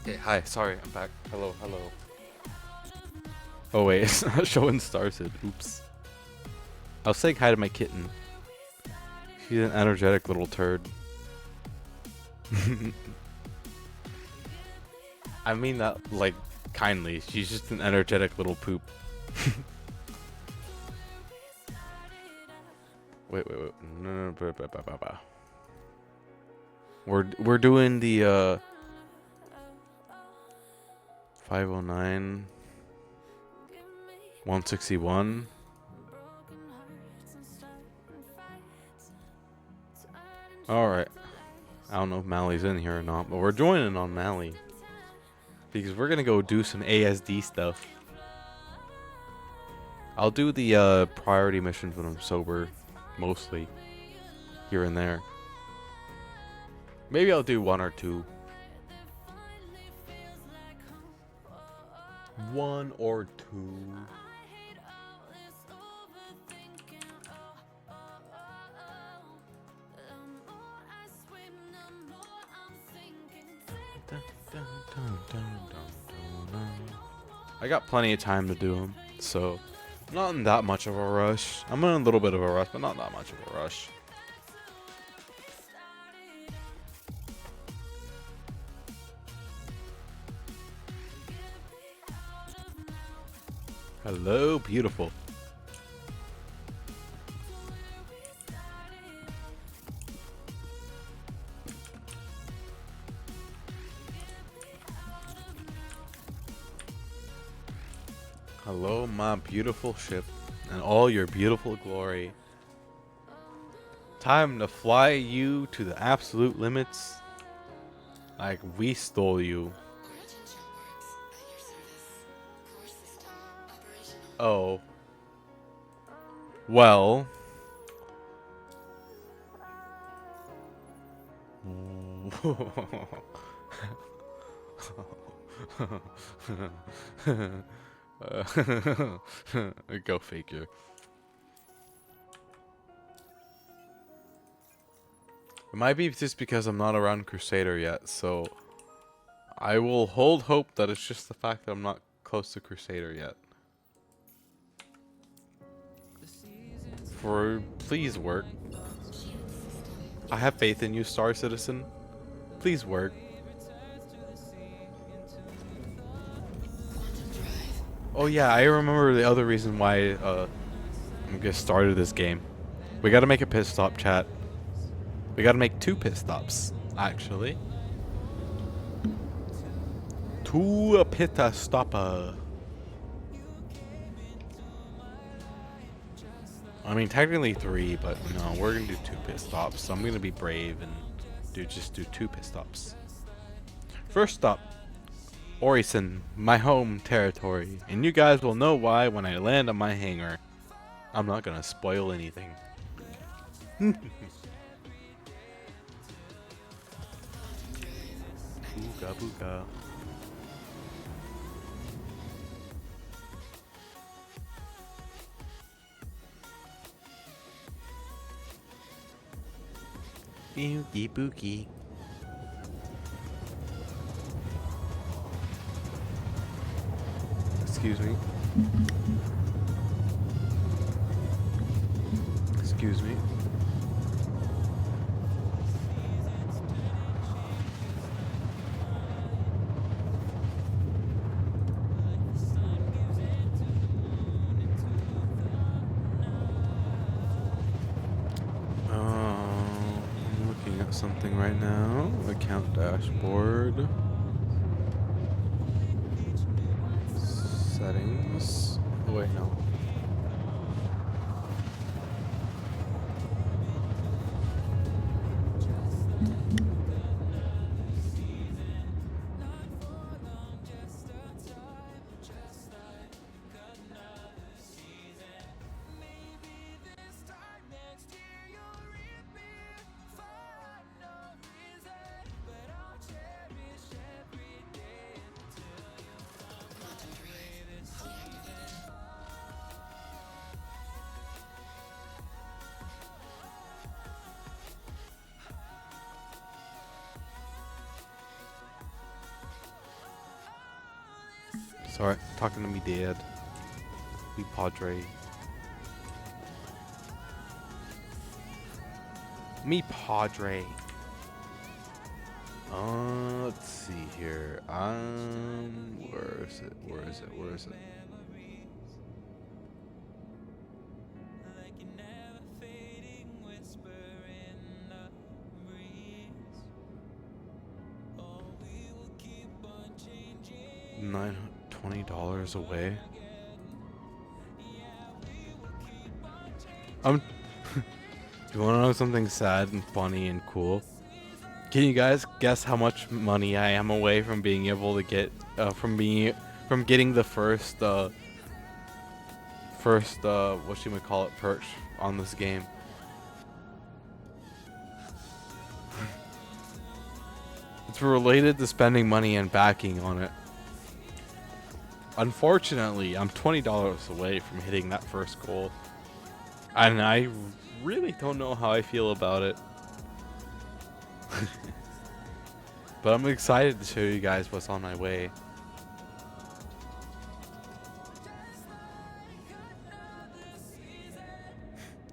Okay, hi. Sorry, I'm back. Hello, hello. Oh wait, it's not showing Starsid. Oops. I was saying hi to my kitten. She's an energetic little turd. I mean that, like, kindly. She's just an energetic little poop. Wait. No. We're doing the 509 161. Alright. I don't know if Mally's in here or not, but we're joining on Mally. Because we're gonna go do some ASD stuff. I'll do the priority missions when I'm sober. Mostly. Here and there. Maybe I'll do 1 or 2. 1 or 2. I got plenty of time to do them, so not in that much of a rush. I'm in a little bit of a rush, but not that much of a rush. Hello, beautiful. Hello, my beautiful ship, and all your beautiful glory. Time to fly you to the absolute limits, like we stole you. Oh. Well. Go figure. It might be just because I'm not around Crusader yet, so I will hold hope that it's just the fact that I'm not close to Crusader yet. Please work. I have faith in you, Star Citizen. Please work. Oh yeah, I remember the other reason why I'm gonna start this game. We gotta make a pit stop, chat. We gotta make 2 pit stops, actually. 2 pit stopper. I mean, technically 3, but no, we're gonna do 2 pit stops. So I'm gonna be brave and just do 2 pit stops. First stop, Orison, my home territory, and you guys will know why when I land on my hangar. I'm not gonna spoil anything. Booga booga. Boogie boogie. Excuse me. Excuse me. I'm looking at something right now. Account dashboard. Settings. Oh, wait, no. Sorry, talking to me dad. Me padre. Me padre. Let's see here. Where is it? Where is it? Where is it? $20 away. You wanna know something sad and funny and cool? Can you guys guess how much money I am away from being able to get from getting the first what you call it, perch on this game? It's related to spending money and backing on it. Unfortunately, I'm $20 away from hitting that first goal, and I really don't know how I feel about it. But I'm excited to show you guys what's on my way.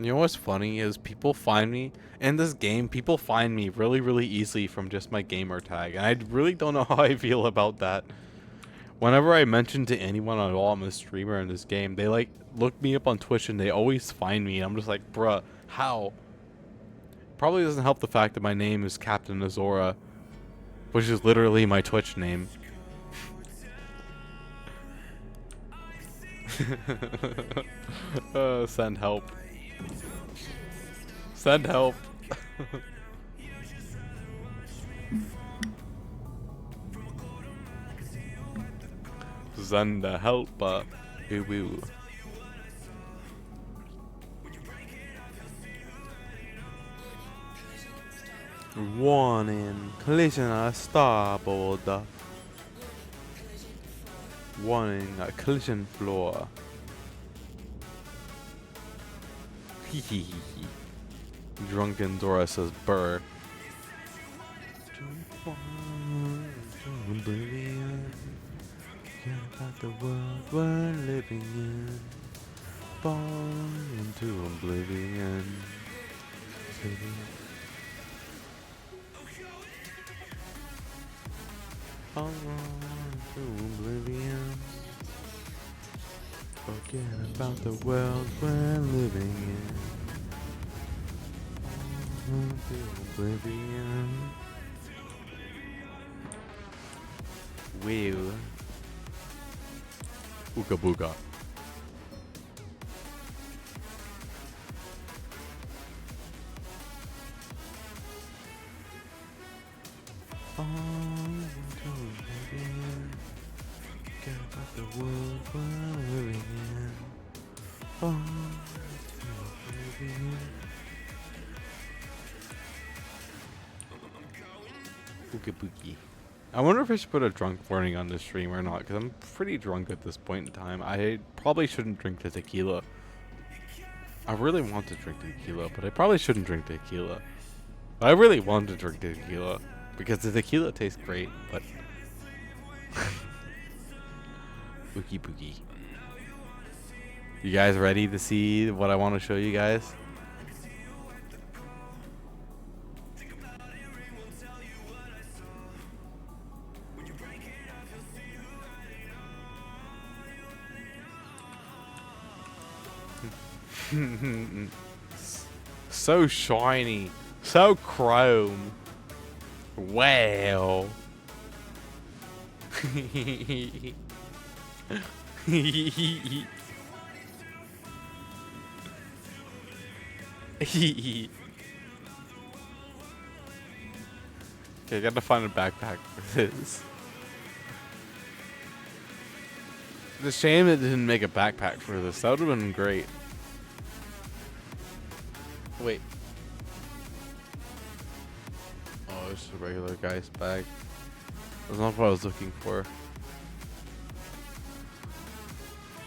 You know what's funny is people find me in this game. People find me really, really easily from just my gamer tag, and I really don't know how I feel about that. Whenever I mention to anyone at all I'm a streamer in this game, they like look me up on Twitch and they always find me. And I'm just like, bruh, how? Probably doesn't help the fact that my name is Captain Azora, which is literally my Twitch name. Send help. Send help. Send help. Warning, collision at starboard. Warning, a collision floor. Drunken Dora says burr. Forget about the world we're living in. Fall into oblivion. Fall into oblivion. Forget about the world we're living in. Fall into oblivion. Woo. Ooga booga. Forget about the world we're living in. Ooga boogie. I wonder if I should put a drunk warning on this stream or not, because I'm pretty drunk at this point in time. I probably shouldn't drink the tequila. I really want to drink tequila, but I probably shouldn't drink tequila. I really want to drink tequila, because the tequila tastes great, but... Boogie boogie. You guys ready to see what I want to show you guys? So shiny, so chrome. Wow. Okay, I gotta find a backpack for this. It's a shame it didn't make a backpack for this. That would have been great. Wait. Oh, it's a regular guy's bag. That's not what I was looking for.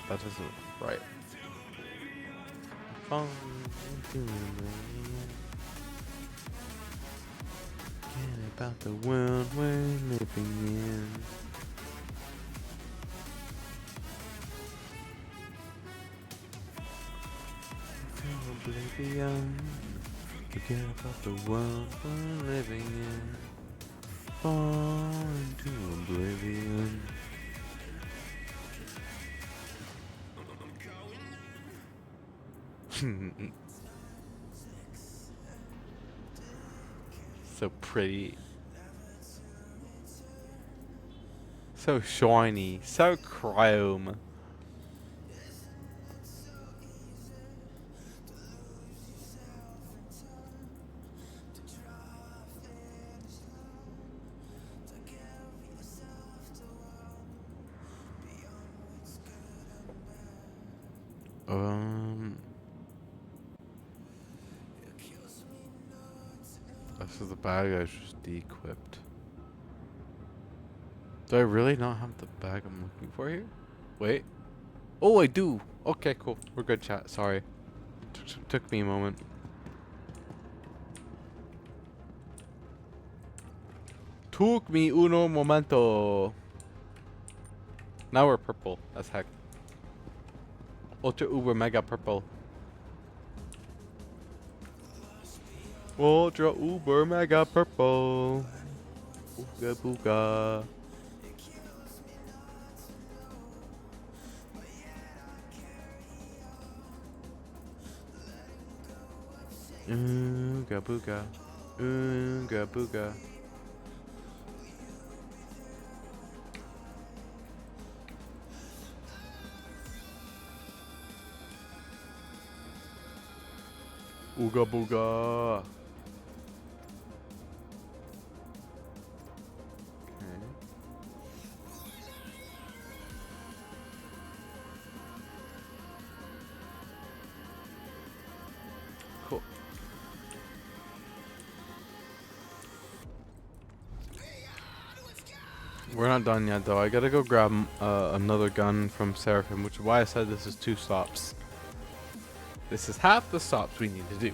That isn't right. Forget about the world we're living in. oblivion. Forget about the world we're living in. Fall into oblivion. So pretty. So shiny. So chrome. This is the bag I just de-equipped. Do I really not have the bag I'm looking for here? Wait. Oh, I do. Okay, cool. We're good, chat. Sorry. Took me a moment. Took me uno momento. Now we're purple as heck. Ultra uber mega purple. Ultra uber mega purple. Booga booga. Ooga booga. Ooga booga. Ooga booga. Okay. Cool. We're not done yet though. I gotta go grab another gun from Seraphim, which is why I said this is 2 stops. This is half the stops we need to do.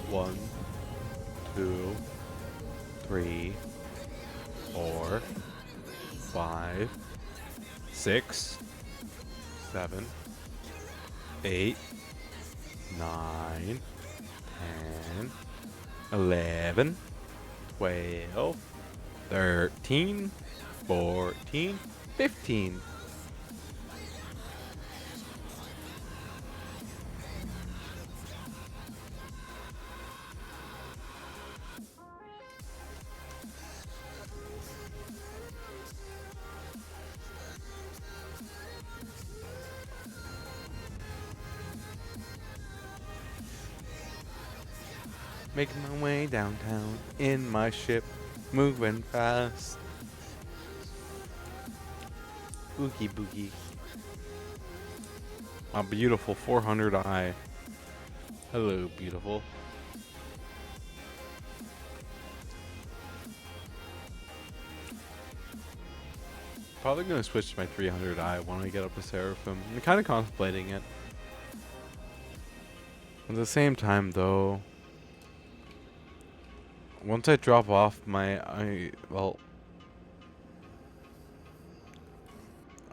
One, 2, 3, 4, 5, 6, 7, 8, 9, 10, 11, 12, 13, 14, 15. Making my way downtown in my ship, moving fast. Boogie boogie. My beautiful 400i. Hello, beautiful. Probably gonna switch to my 300i when I get up to Seraphim. I'm kind of contemplating it. At the same time, though, once I drop off my, I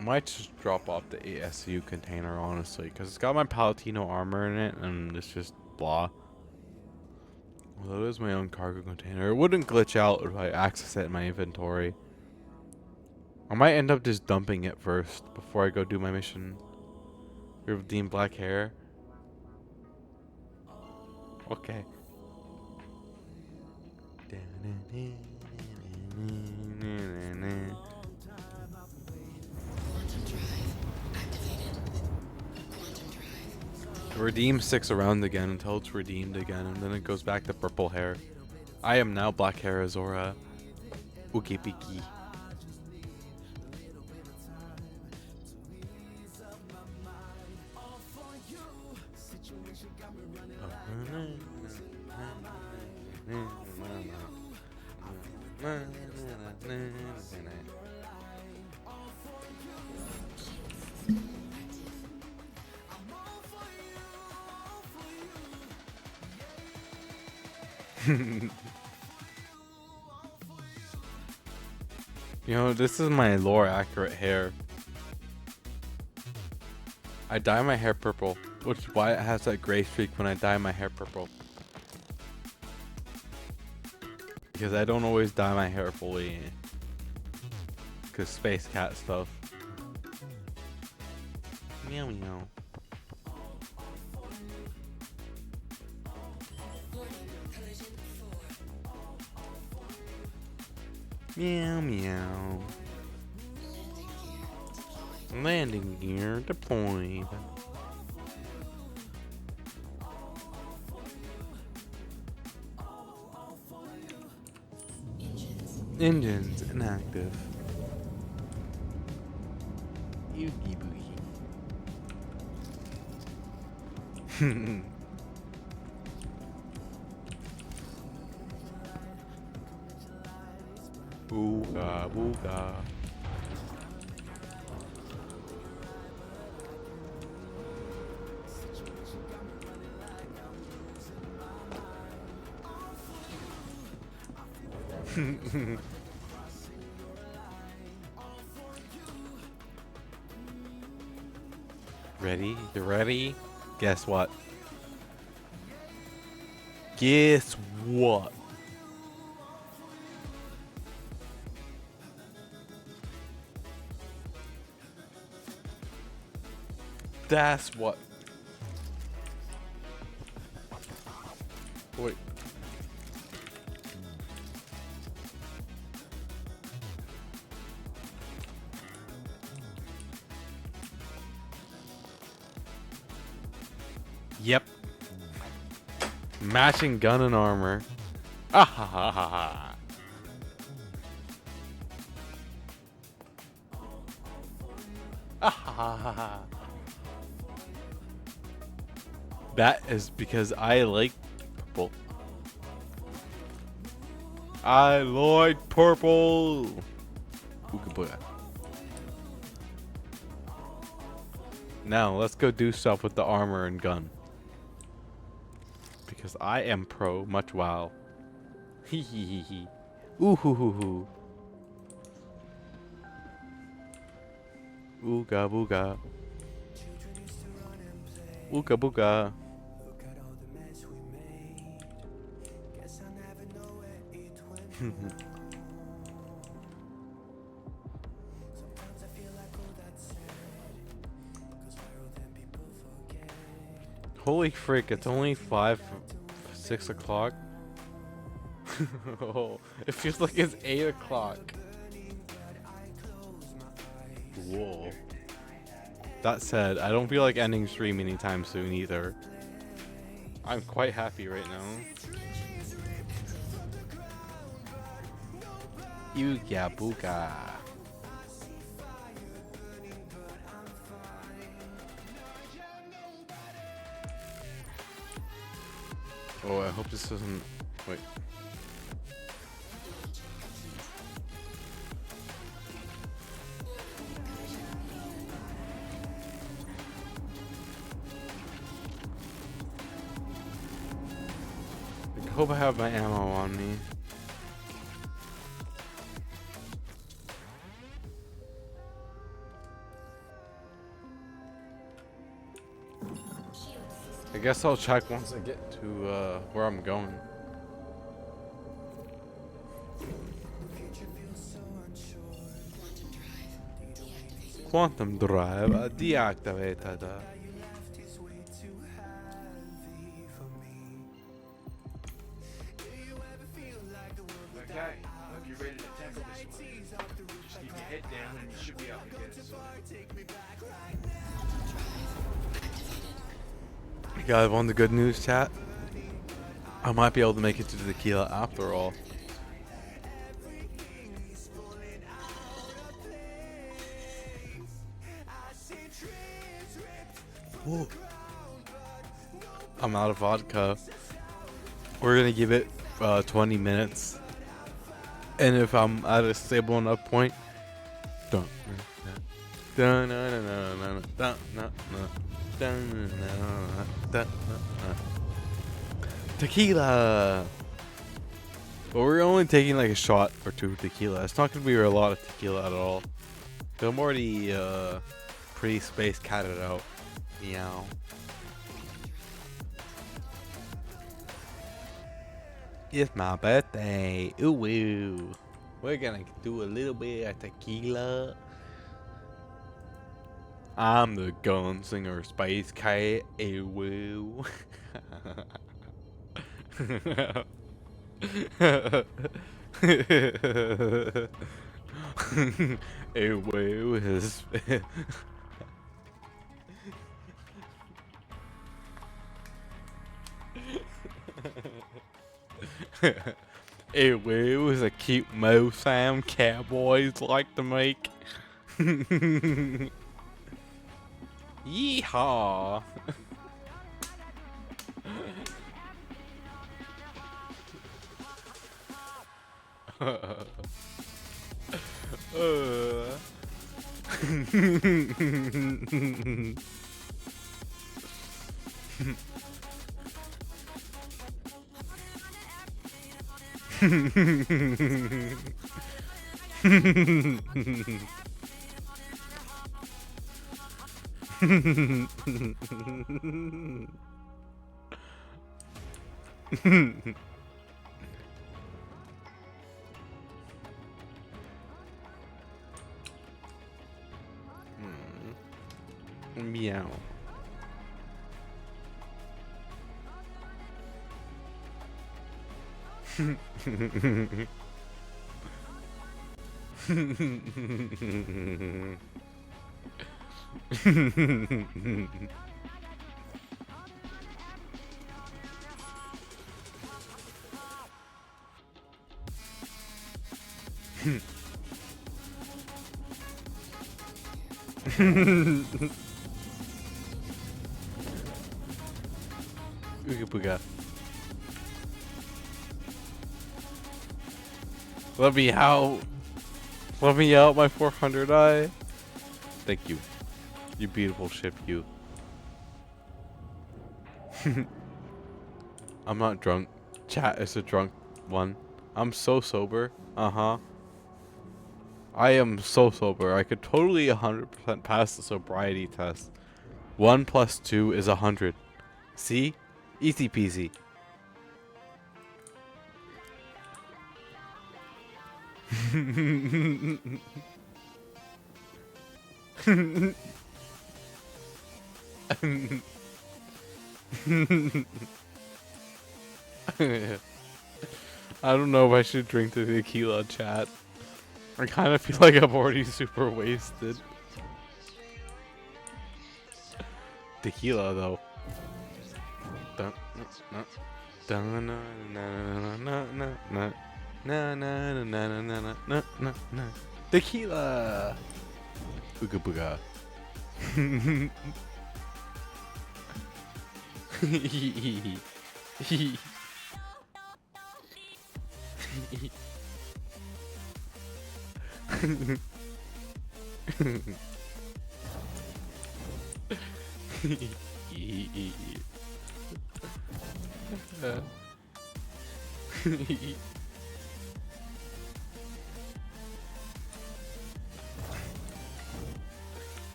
might just drop off the ASU container, honestly, because it's got my Palatino armor in it, and it's just blah. Well, it is my own cargo container. It wouldn't glitch out if I access it in my inventory. I might end up just dumping it first before I go do my mission. Redeem black hair. Okay. Redeem sticks around again until it's redeemed again, and then it goes back to purple hair. I am now black hair Azora. Uki piki. You know, this is my lore accurate hair. I dye my hair purple, which is why it has that gray streak when I dye my hair purple. Because I don't always dye my hair fully. Because space cat stuff. Meow meow. Meow meow. Landing gear deployed. Engines inactive. Oogie boogie. Booga booga. Ready? You ready? Guess what? Guess what? That's what. Wait. Yep. Matching gun and armor. Ah ha ha ha ha. Ah ha ha ha ha. That is because I like purple. I like purple. Ooga booga. Now let's go do stuff with the armor and gun. Because I am pro much wow. Hee hee hee hee. Ooh hoo hoo hoo. Ooga booga. Ooga booga. Holy frick, it's only 6 o'clock. It feels like it's 8 o'clock. Whoa. That said, I don't feel like ending stream anytime soon either. I'm quite happy right now. Ooga booga. Oh, I hope this doesn't... Wait. I hope I have my ammo on me. I guess I'll check once I get to where I'm going. Quantum drive deactivated. Okay, look, you're ready to tackle this one. Just keep your head down and you should be able to get it sorted. You guys want the good news, chat? I might be able to make it to the tequila after all. Ooh. I'm out of vodka. We're gonna give it 20 minutes. And if I'm at a stable enough point, tequila. But we're only taking like a shot or two of tequila. It's not gonna be a lot of tequila at all. I'm already pretty space catted out. Meow. It's my birthday. Ooh woo. We're gonna do a little bit of tequila. I'm the gunslinger space cat. Ooh woo. Ooh woo is Ew, it was a cute mo sound cowboys like to make. Yeehaw! Meow. Ooga booga. Let me out. Let me out, my 400 eye. Thank you. You beautiful ship, you. I'm not drunk. Chat is a drunk one. I'm so sober. Uh-huh. I am so sober. I could totally 100% pass the sobriety test. 1 plus 2 is 100. See? Easy peasy. I don't know if I should drink the tequila, chat. I kind of feel like I'm already super wasted. Tequila, though. Dun, na, dun, na, na, na, na, na, na, na, na, na, na, na, na, na. Tequila! Ooga booga.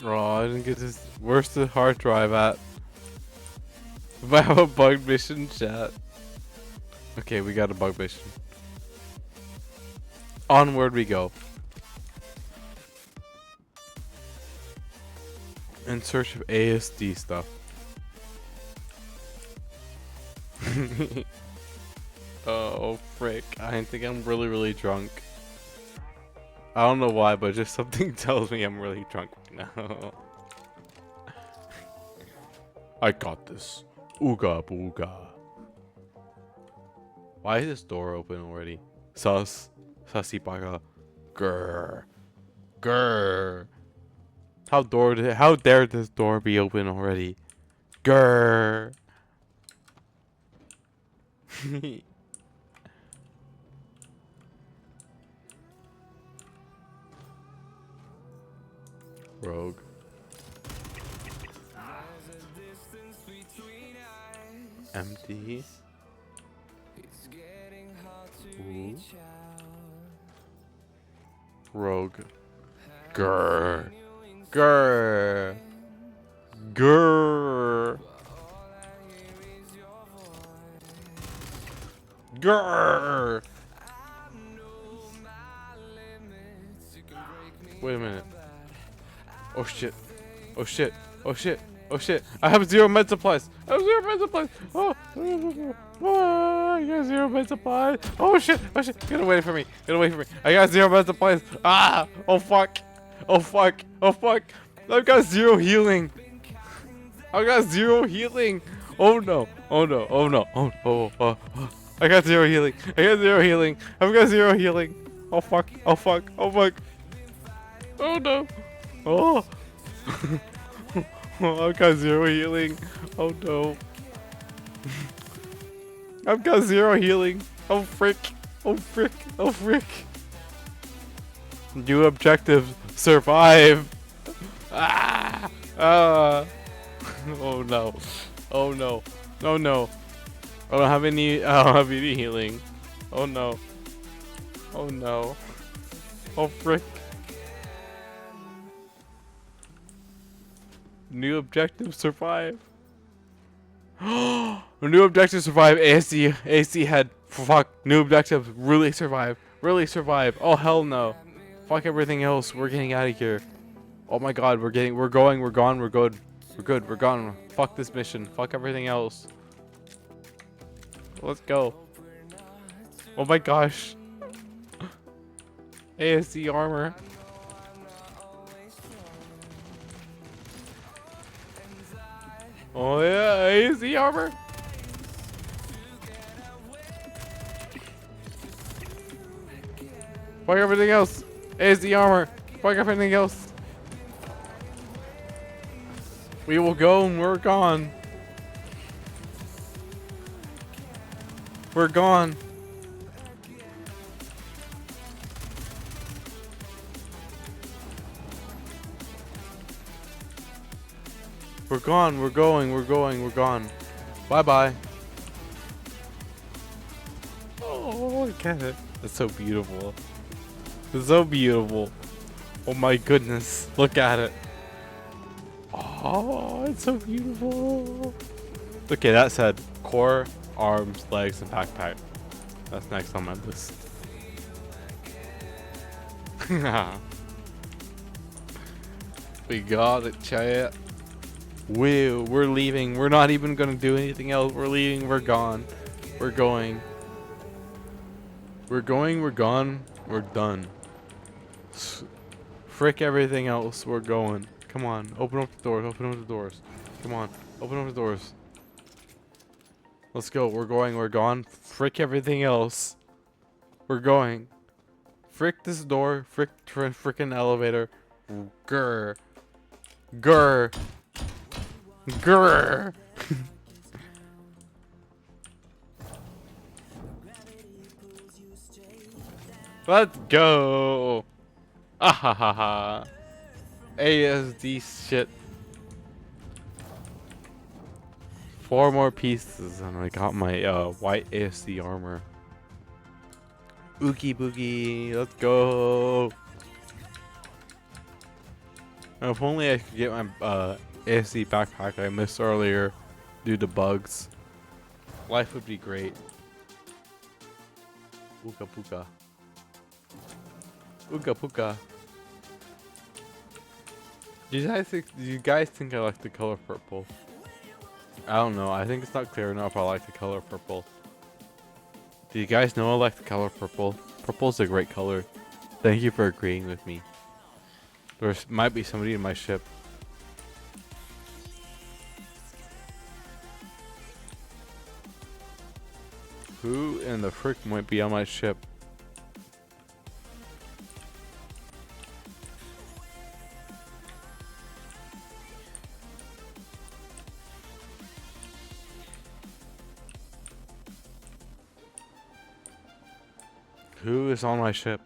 Oh, I didn't get this. Where's the hard drive at? If I have a bug mission, chat. Okay, we got a bug mission. Onward we go. In search of ASD stuff. Oh frick, I think I'm really drunk. I don't know why, but just something tells me I'm really drunk now. I got this. Ooga booga. Why is this door open already? Sus. Sussy baga. Grr. Grr. How dare this door be open already? Grr. Rogue. Empty. Ooh. Rogue. Grr. Grr. Grr. Grr. Wait a minute. Oh shit. Oh shit. Oh shit. Oh shit. I have 0 med supplies. I have 0 med supplies. Oh. I got 0 med supplies. Oh shit. Oh shit. Get away from me. Get away from me. I got 0 med supplies. Ah. Oh fuck. Oh fuck. Oh fuck. I've got 0 healing. I got 0 healing. Oh no. Oh no. Oh no. Oh. Oh. Oh. Oh. I got 0 healing. I got 0 healing. I've got 0 healing. Oh fuck. Oh fuck. Oh fuck. Oh no. Oh. Oh, I've got 0 healing. Oh no. I've got 0 healing. Oh frick. Oh frick. Oh frick. New objective. Survive. Ah. Ah. Oh no. Oh no. Oh no. I don't have any healing. Oh no. Oh no. Oh frick. New objective, survive. New objective, survive. ASC head. Fuck. New objective, really survive. Really survive. Oh hell no. Fuck everything else. We're getting out of here. Oh my god, we're gone, we're good. We're good, we're gone. Fuck this mission. Fuck everything else. Let's go. Oh my gosh. ASC armor. Oh yeah, ASC armor. Fuck everything else. ASC armor. Fuck everything else. We will go and we're gone. We're gone. We're gone, we're going, we're going, we're gone. Bye-bye. Oh, look at it. That's so beautiful. It's so beautiful. Oh my goodness. Look at it. Oh, it's so beautiful. Okay, that said, core, arms, legs, and backpack. That's next on my list. We got it, chat. We're leaving. We're not even gonna do anything else. We're leaving. We're gone. We're going. We're going. We're gone. We're done. Frick everything else. We're going. Come on. Open up the doors. Open up the doors. Come on. Open up the doors. Let's go. We're going. We're gone. Frick everything else. We're going. Frick this door. Frick frickin' elevator. Grr. Grr. Grr. Let's go. Ah ha ha ha. ASD shit. 4 more pieces and I got my white ASD armor. Oogie boogie. Let's go. If only I could get my ASD backpack I missed earlier due to bugs. Life would be great. Ooga booga. Ooga booga. Do you guys think I like the color purple? I don't know. I think it's not clear enough. I like the color purple. Do you guys know I like the color purple? Purple's a great color. Thank you for agreeing with me. There might be somebody in my ship. Who in the frick might be on my ship? Who is on my ship?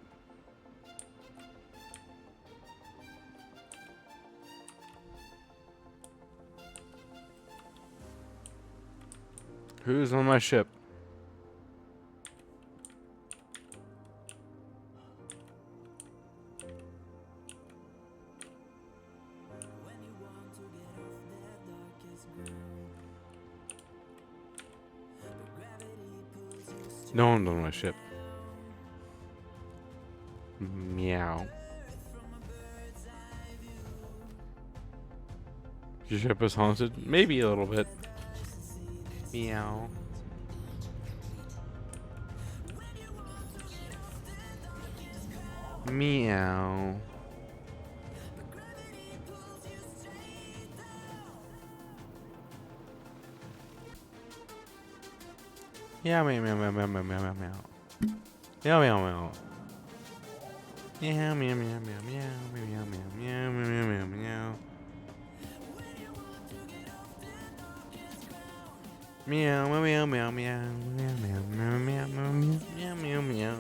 Who's on my ship? No one's on my ship. Meow. Your ship is haunted? Maybe a little bit. Meow. Meow. Yeah, meow, meow, meow, meow, meow, meow, meow, meow. Meow, meow, meow. Meow, meow, meow, meow, meow, meow, meow, meow, meow, meow, meow. Meow, meow, meow, meow, meow, meow, meow, meow, meow, meow, meow, meow.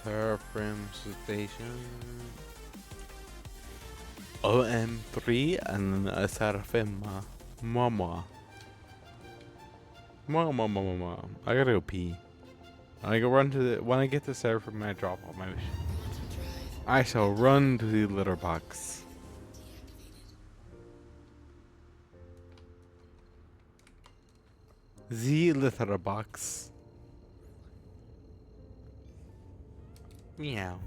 Seraphim Station. OM3 and a Seraphim Mama. Mama. I gotta go pee. I go run to the when I get to Seraphim I drop all my mission. I shall run to the litter box. The litter box. Meow.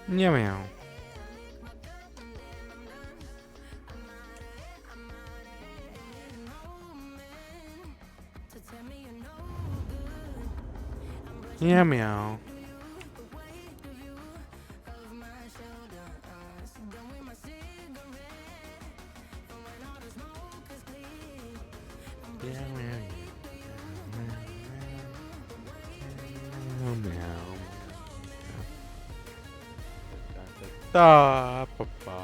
Meow meow. Meow meow. Da, ba, ba, ba.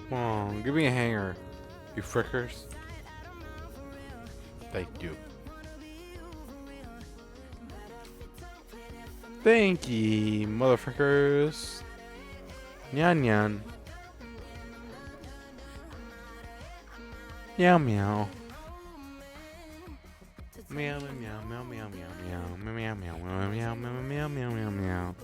Come on, give me a hanger, you frickers. Thank you. Thank ye, motherfuckers. Nyan nyan. Meow meow. Meow meow meow meow meow meow meow meow meow meow meow meow meow meow.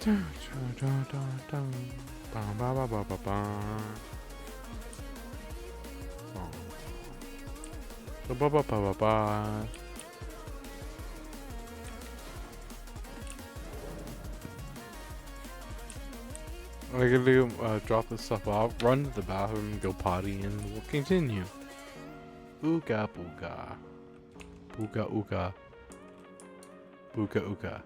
I can do drop this stuff off, run to the bathroom, go potty, and we'll continue. Ooga booga. Booga ooga. Booga ooga.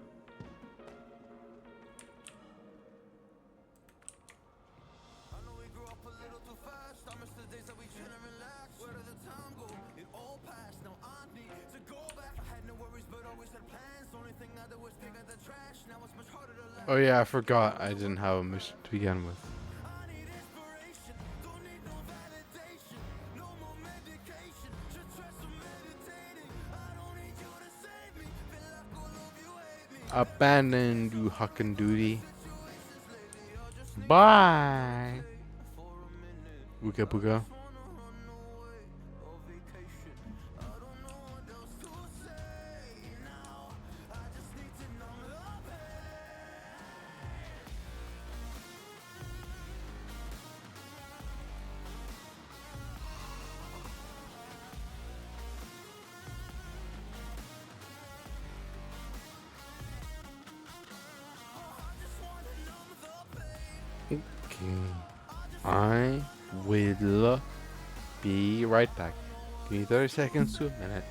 Oh yeah, I forgot I didn't have a mission to begin with. Abandon you huckin' duty. Bye. Booga booga. Okay. I will be right back. Give me 30 seconds to a minute.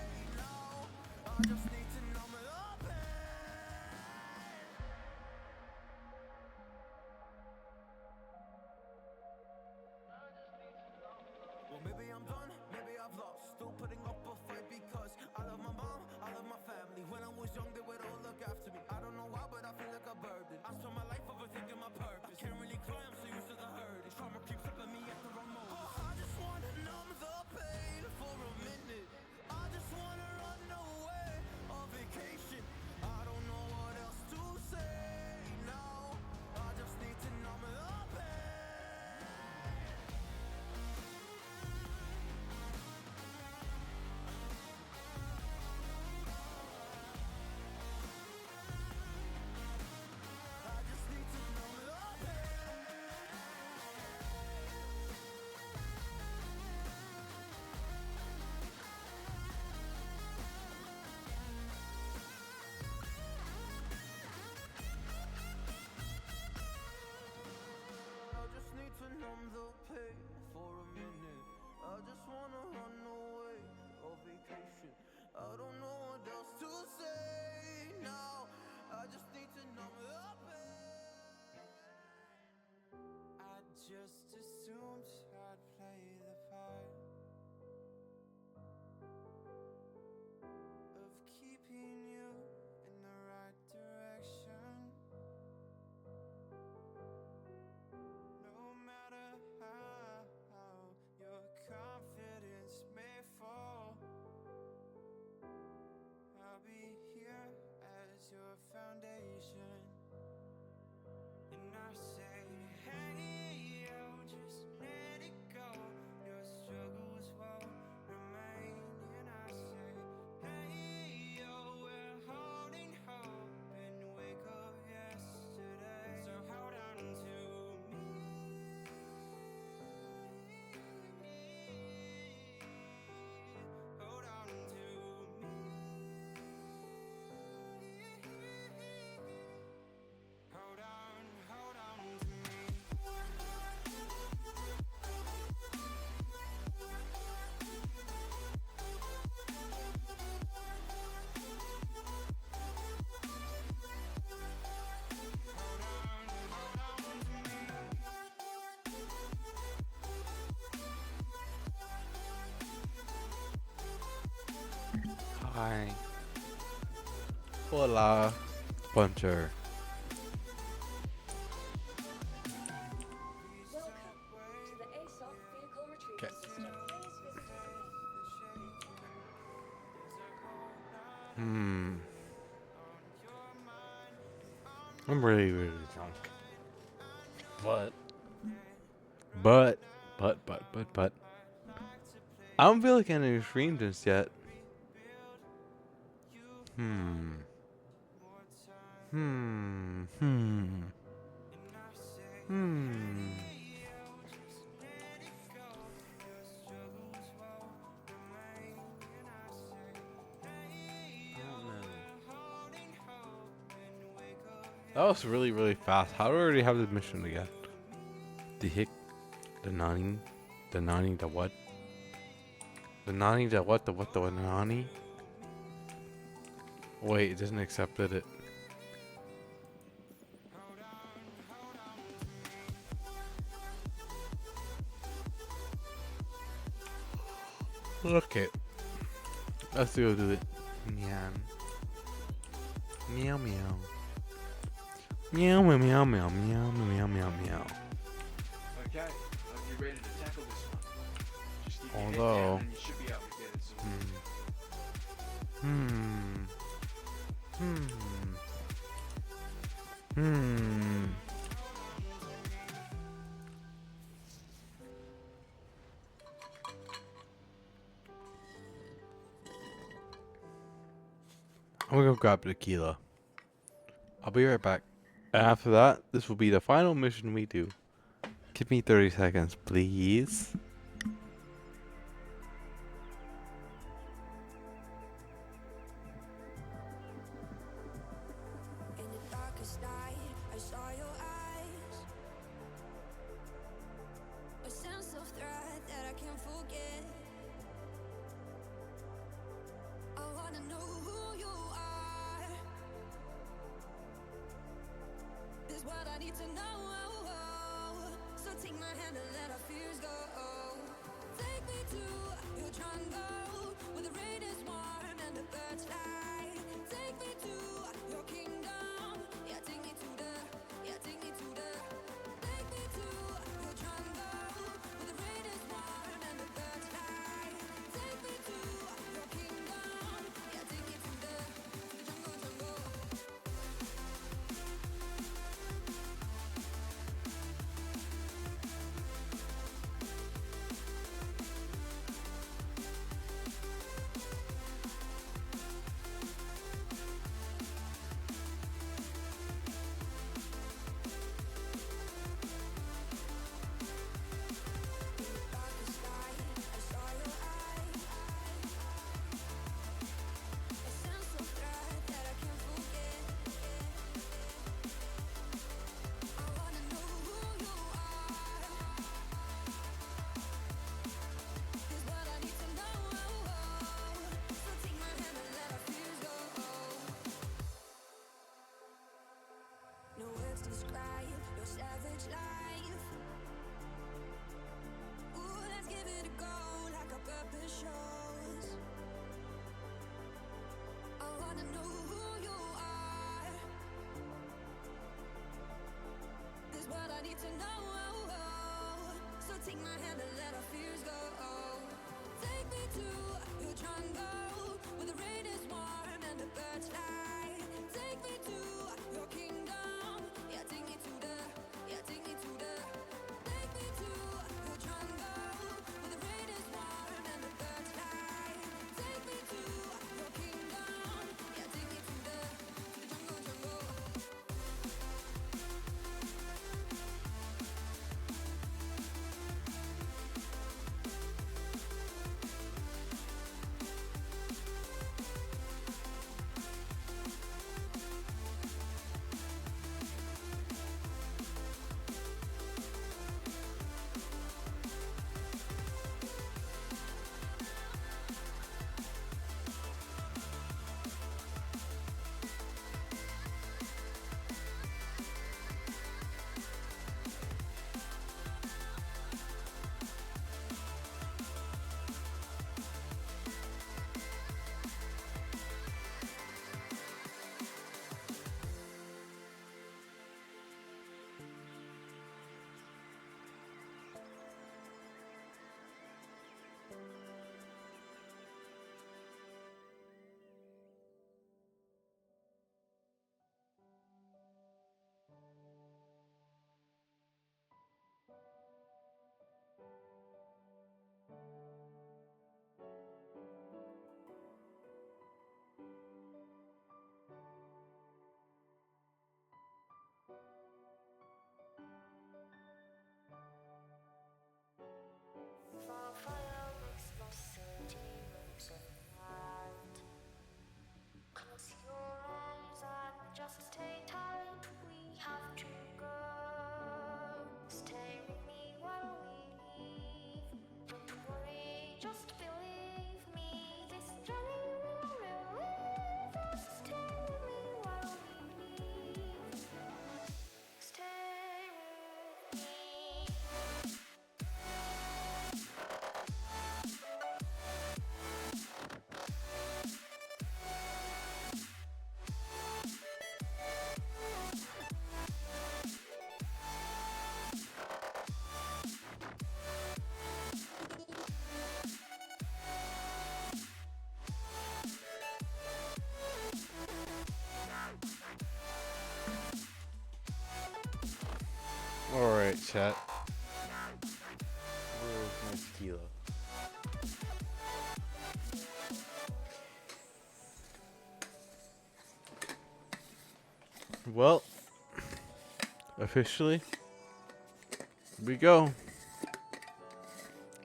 Well, maybe I'm done, maybe I've lost. Still putting up a fight because I love my mom, I love my family. When I was young, they would all look after me. I don't know why, but I feel like a burden. I spent my life overthinking my purpose. I can't really cry, I'm so used to the hurt. Trauma keeps flipping me at the wrong moment. I just wanna numb the pain for a minute. I just wanna run away on vacation. I don't know what else to say now. I just need to numb the pain. Numb the pain for a minute. I just wanna run away on vacation. I don't know what else to say now. I just need to numb the pain. I just assumed I'd play the part of keeping you in the right direction. No matter how your confidence may fall, I'll be here as your foundation. And I say, hey, yo, just let it go. Your struggles won't remain. And I say, hey, yo, we're holding hope and wake up yesterday. So hold on to me. Hold on to me. Hold on to me. Hi. Hola, Puncher. Welcome to the ASOP Vehicle Retrieval Okay. System. Please visit us. I'm really drunk. But. I don't feel like any stream just yet. Hmm. Hmm. Hmm. That was really, really fast. How do I already have the mission again? The hick, the nani, the nani, the what? The nani, the what, the what, the nani? Wait, it doesn't accept it. Okay. Let's go do it. Meow. Meow meow. Meow meow meow meow meow meow meow meow. Okay, you're ready to tackle this one. Just keep your head Although- down and you should be able to get it sorted. I'm gonna go grab tequila. I'll be right back. After that, this will be the final mission we do. Give me 30 seconds, please. In the darkest night, I saw your eyes. A sense of threat that I can't forget. I wanna know who you are. This is what I need to know. So take my hand and let our fears go. Take me to your jungle, where the rain is warm and the birds fly. Take me to your kingdom. Yeah, take me to the. Yeah, take me to the. Take me to your jungle, where the rain is warm and the birds fly. Take me to your kingdom. Yeah, take me to the jungle. No words describe your savage life. Ooh, let's give it a go like our purpose shows. I wanna know who you are. This is what I need to know. So take my hand and let our fears go. Take me to your jungle, where the rain is warm and the birds fly. Take me to your kingdom. Yeah, take me to the. Yeah, take me to the. Take me to your jungle, where the rain is warm and the birds fly. Take me to your kingdom. Yeah, take me to the jungle. Alright, chat. Where's my tequila? Well, officially, here we go.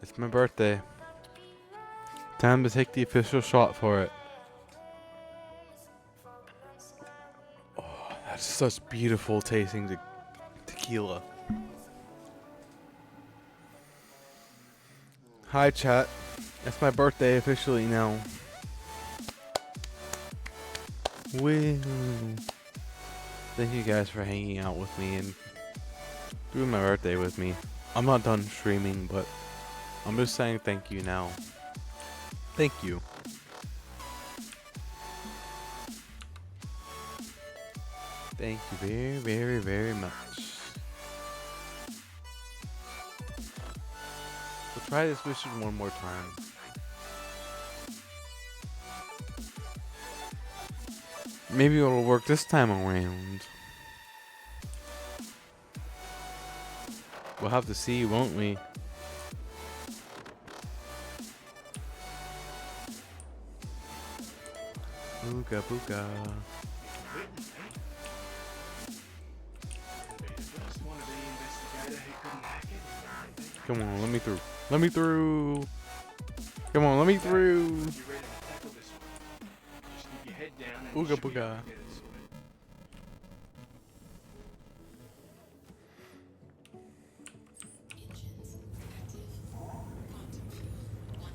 It's my birthday. Time to take the official shot for it. Oh, that's such beautiful tasting tequila. Hi, chat. It's my birthday officially now. Woo. Thank you guys for hanging out with me and doing my birthday with me. I'm not done streaming, but I'm just saying thank you now. Thank you. Thank you very, very, very much. We'll try this mission one more time. Maybe it'll work this time around. We'll have to see, won't we? Booga booga. Come on, let me through. Let me through. Come on, let me through. Ooga booga.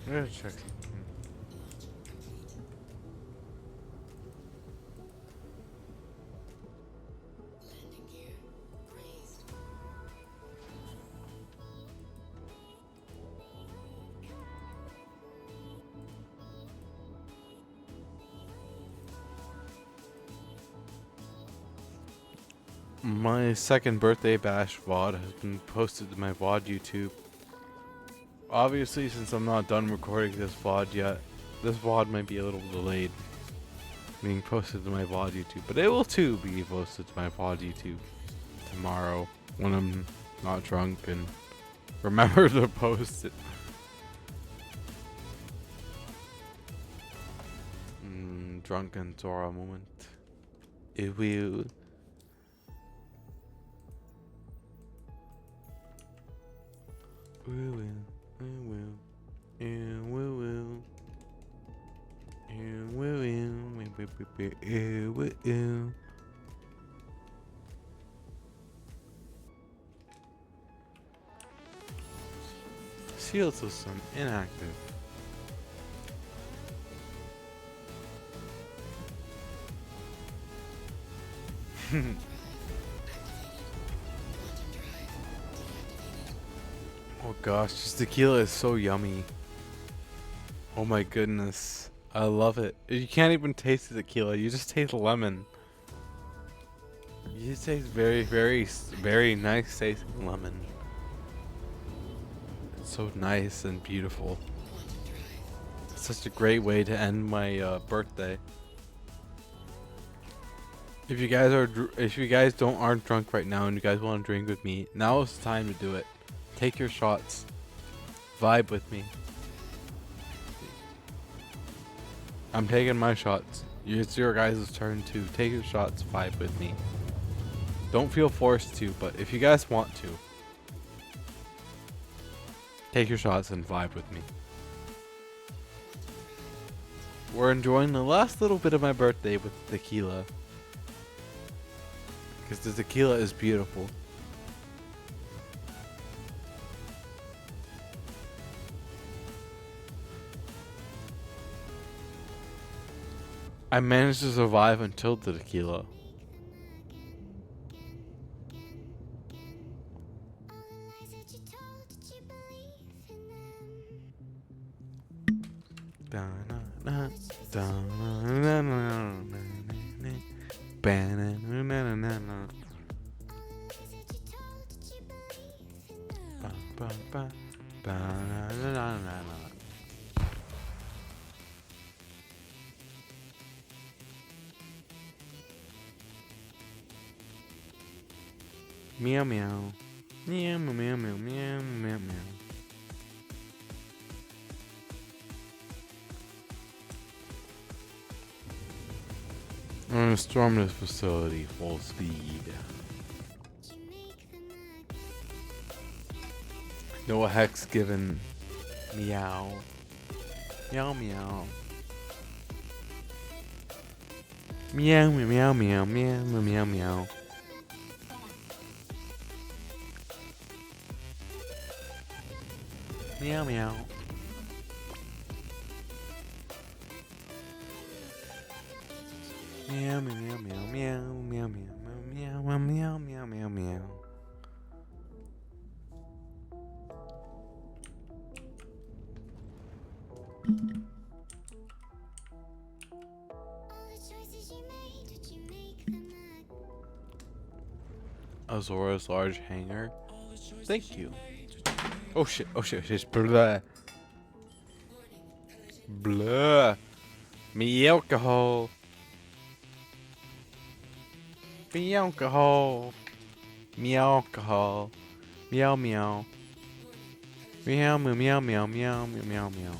Let's check. My second birthday bash VOD has been posted to my VOD YouTube. Obviously, since I'm not done recording this VOD yet, this VOD might be a little delayed being posted to my VOD YouTube, but it will too be posted to my VOD YouTube tomorrow when I'm not drunk and remember to post it. Drunken Zora moment. It will. We will. And we will. And we will. Shield system inactive. Oh gosh, this tequila is so yummy. Oh my goodness. I love it. You can't even taste the tequila, you just taste lemon. You just taste very, very, very nice tasting lemon. It's so nice and beautiful. It's such a great way to end my birthday. If you guys aren't drunk right now and you guys want to drink with me, now is the time to do it. Take your shots. Vibe with me. I'm taking my shots. It's your guys' turn to take your shots. Vibe with me. Don't feel forced to, but if you guys want to, take your shots and vibe with me. We're enjoying the last little bit of my birthday with tequila. Because the tequila is beautiful. I managed to survive until the tequila. Meow meow. Meow meow meow meow meow meow meow. I'm gonna storm this facility full speed. No hex given. Meow. Meow meow. Meow meow meow meow meow meow meow. Meow meow. Meow meow meow meow meow meow meow meow meow meow meow meow. Azora's large hangar. Thank you. Oh shit, oh shit, it's blah. Blah. Me alcohol. Me alcohol. Me alcohol. Meow meow. Meow meow meow meow meow meow meow.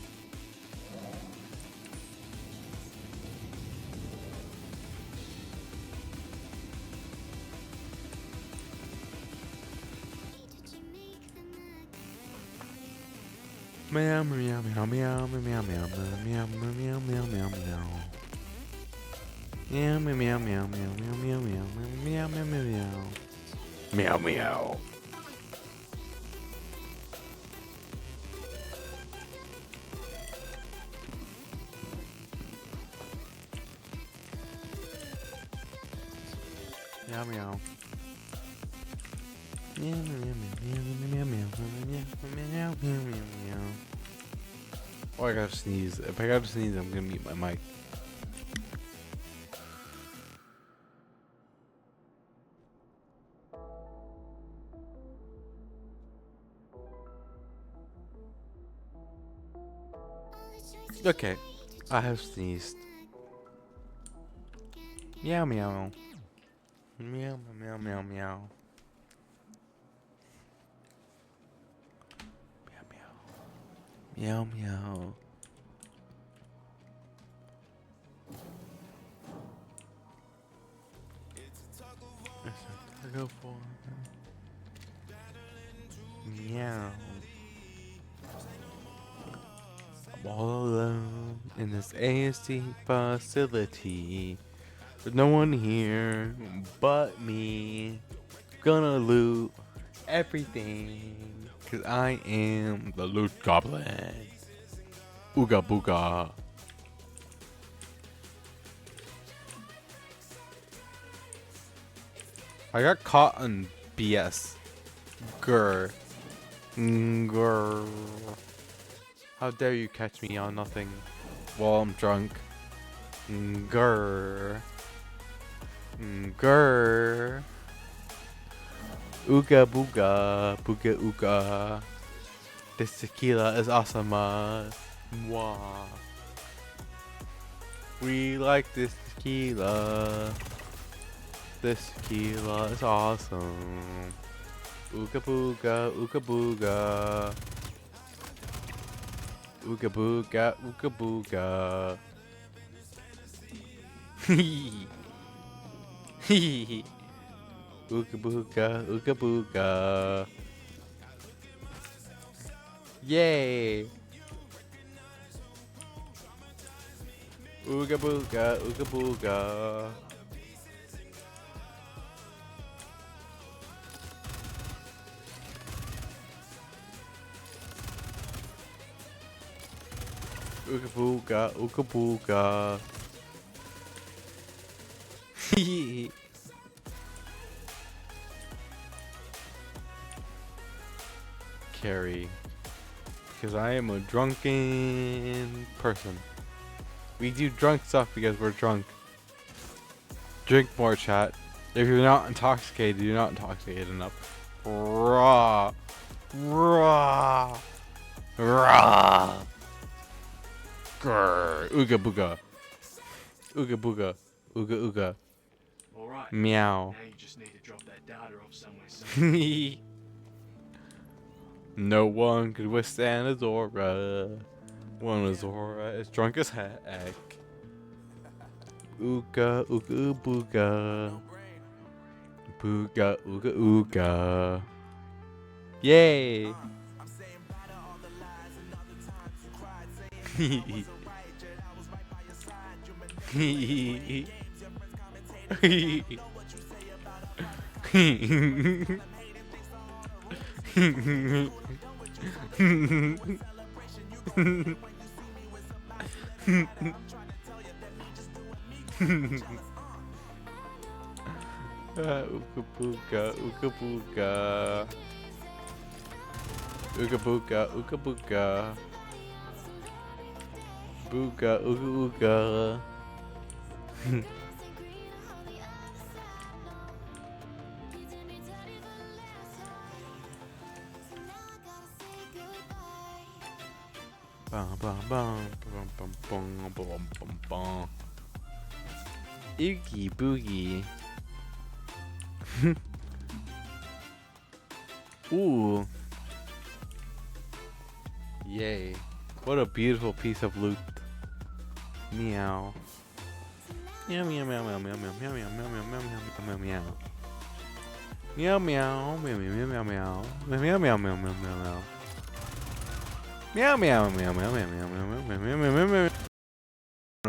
Meow meow meow meow meow meow meow meow meow meow meow meow. Meow meow meow meow meow meow meow meow meow meow meow. Meow meow. Meow meow. Meow meow meow meow meow meow meow meow meow. Oh, I gotta sneeze. If I gotta sneeze, I'm gonna mute my mic. Okay, I have sneezed. Meow meow. Meow meow meow meow. Meow meow. Go for meow. I'm all alone in this AST facility. There's no one here but me. Gonna loot everything. Cause I am the loot goblin. Ooga booga. I got caught on BS. Grr. Grr. How dare you catch me on nothing while I'm drunk. Grr. Grr. Ooga booga. Booga ooga. This tequila is awesome. Mwah. We like this tequila. This tequila is awesome. Ooga booga, ooga booga. Ooga booga, ooga booga. Hee hee. Ooga booga, ooga booga. Yay! Ooga booga, ooga booga. Ooga booga, ooga booga. Hee. Carry. Because I am a drunken person. We do drunk stuff because we're drunk. Drink more, chat. If you're not intoxicated, you're not intoxicated enough. Raw. Raw. Raw. Grr. Ooga booga. Ooga booga. Ooga ooga. Alright. Meow. Now you just need to drop that data off somewhere soon. No one could withstand Azora. One Azora is drunk as heck. Ooga ooga booga. Booga ooga ooga. Yay! Ooga booga, ooga booga. Ooga booga, ooga booga. Booga, ooga ooga. Bum bum bum bum bum bum bum bum bum. Oogie boogie. Ooh. Yay. What a beautiful piece of loot. Meow. Meow meow meow meow meow meow meow meow meow meow meow meow meow. Meow meow meow meow meow meow meow meow meow meow meow meow meow. Meow meow meow meow meow meow meow meow meow meow meow.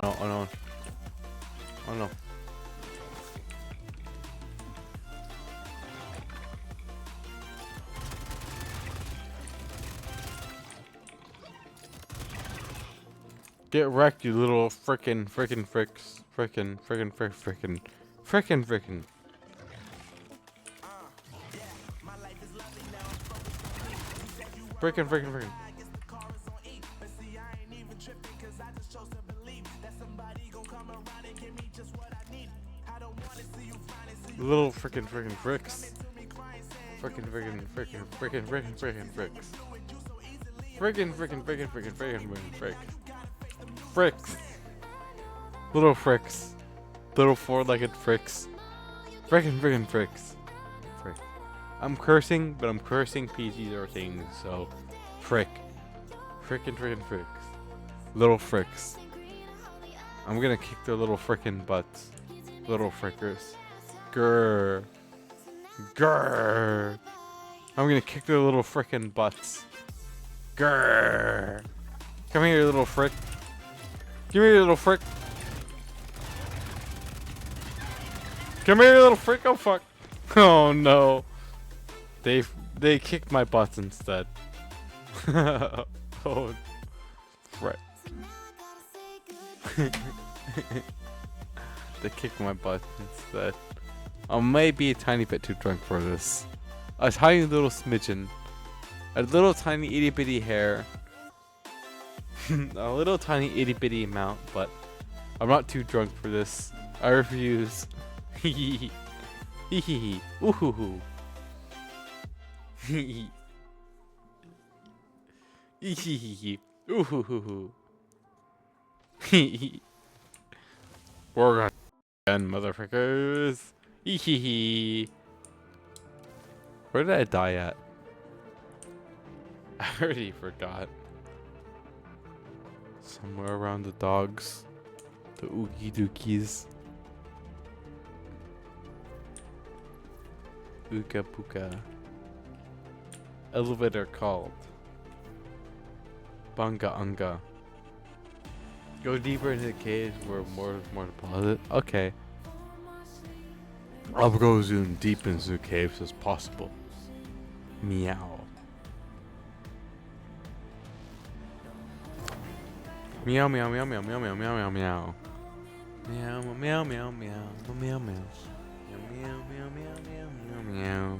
No, oh no. Oh no. Get wrecked, you little frickin' fricks. Frickin'. Frickin'. Little frickin' fricks. Frickin' fricks. Frick. Fricks. Little fricks. Little four-legged fricks. Frickin' fricks. Frick. I'm cursing, but I'm cursing PG-13, so frick. Frickin' fricks. Little fricks. I'm gonna kick their little frickin' butts. Little frickers. Grrr. Grrr. I'm gonna kick their little frickin' butts. Grrr. Come here, you little frick. Come here, you little frick. Come here, you little frick. Oh fuck. Oh no. They kicked my butts instead. Oh frick. They kicked my butt instead. I may be a tiny bit too drunk for this. A tiny little smidgen. A little tiny itty bitty hair. A little tiny itty bitty amount, but I'm not too drunk for this. I refuse. Hee hee hee. Ooh hoo hoo. Hee hee hee. Ooh hoo hoo hoo. Hee hee. We're gonna end, motherfuckers. Hee hee hee. Where did I die at? I already forgot. Somewhere around the dogs. The oogie dookies. Ooga booga. Elevator called. Bunga unga. Go deeper into the cave where more deposit. Okay. I'll go zoom deep into the caves as possible. Meow. Meow meow meow meow meow meow meow meow meow. Meow meow meow meow meow meow. Meow meow meow meow meow meow.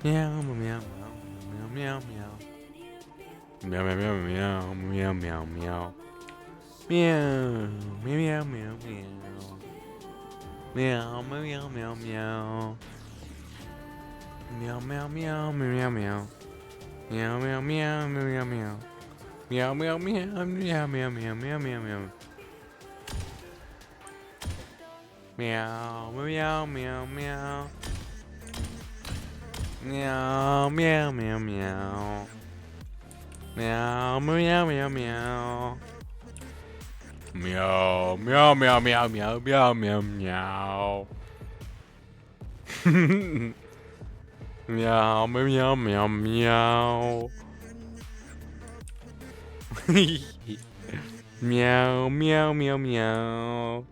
Meow meow meow meow meow meow. Meow meow meow meow meow meow meow. Meow meow meow meow meow. Meow meow meow meow. Meow meow meow meow meow. Meow meow meow meow meow. Meow meow meow meow meow meow meow meow meow. Meow meow meow meow. Meow, meow, meow, meow. Meow, meow, meow, meow. Meow, meow, meow, meow, meow, meow, meow, meow. Meow, meow, meow, meow. Meow, meow, meow, meow.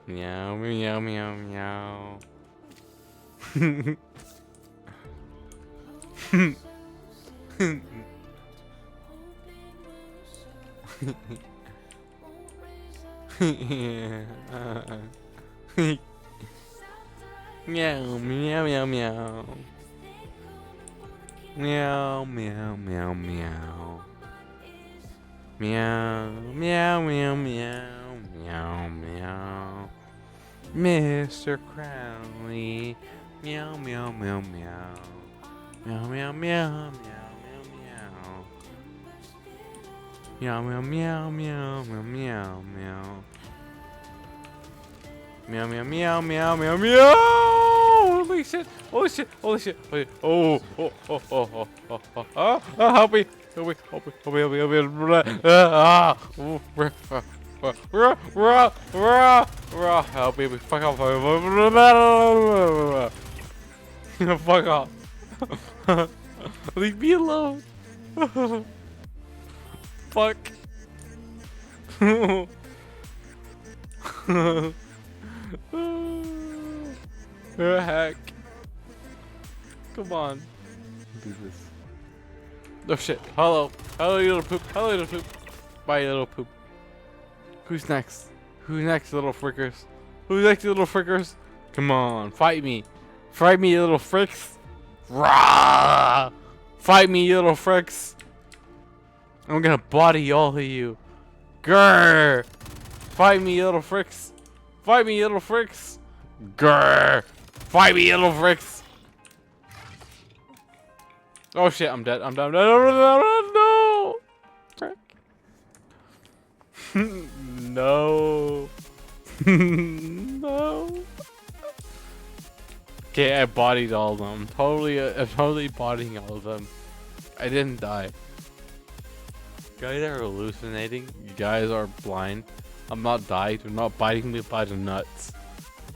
Meow, meow, meow, meow. Meow, meow, meow, meow. Meow, meow, meow, meow. Meow, meow, meow, meow, meow, meow. Mr. Crowley. Meow, meow, meow, meow. Meow, meow, meow, meow, meow, meow. Meow, meow, meow, meow, meow, meow, meow. Meow, meow, meow, meow, meow, meow. Holy shit! Holy shit! Holy shit! Holy, oh, oh, oh, oh, oh, oh, oh, oh, oh, help me! Help me! Help me! Help me! Help me! Help me! Ah! Help me! Fuck off! Fuck off! Leave me alone! Fuck! The heck? Come on. Do this. Oh shit. Hello. Hello, you little poop. Hello, little poop. Bye, you little poop. Who's next? Who's next, little frickers? Who's next, little frickers? Come on. Fight me. Fight me, you little fricks. Rah! Fight me, you little fricks. I'm gonna body all of you. Grr! Fight me, you little fricks. Fight me, you little fricks. Grr! Fight me, you little fricks. Oh shit, I'm dead. I'm down. No! Frick. No. No. Okay, I bodied all of them. I'm totally bodying all of them. I didn't die. You guys are hallucinating. You guys are blind. I'm not dying. You're not biting me by the nuts.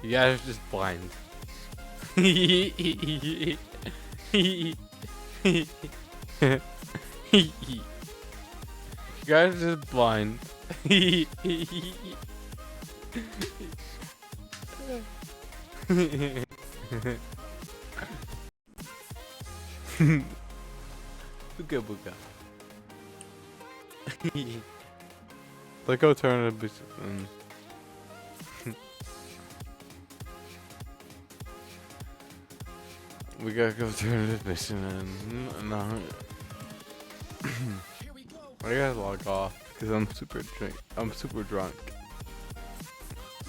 You guys are just blind. You guys are just blind. Booga booga. Let's go turn a bit. We gotta go turn this mission and no. I gotta log off because I'm super drunk.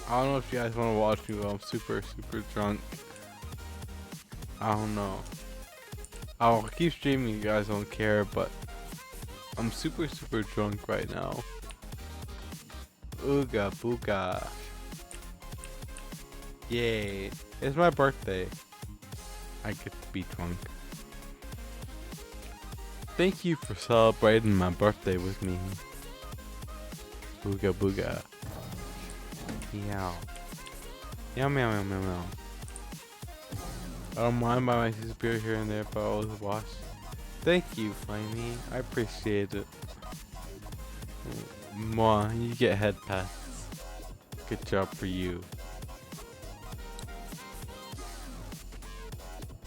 I don't know if you guys want to watch me while I'm super drunk. I don't know. I'll keep streaming, you guys don't care, but I'm super drunk right now. Ooga booga. Yay. It's my birthday. I get to be drunk. Thank you for celebrating my birthday with me. Booga booga. Meow. Meow meow meow meow meow. I don't mind by my spirit here and there, but I always watch. Thank you, Flamey. I appreciate it. Mwah, you get head passes. Good job for you.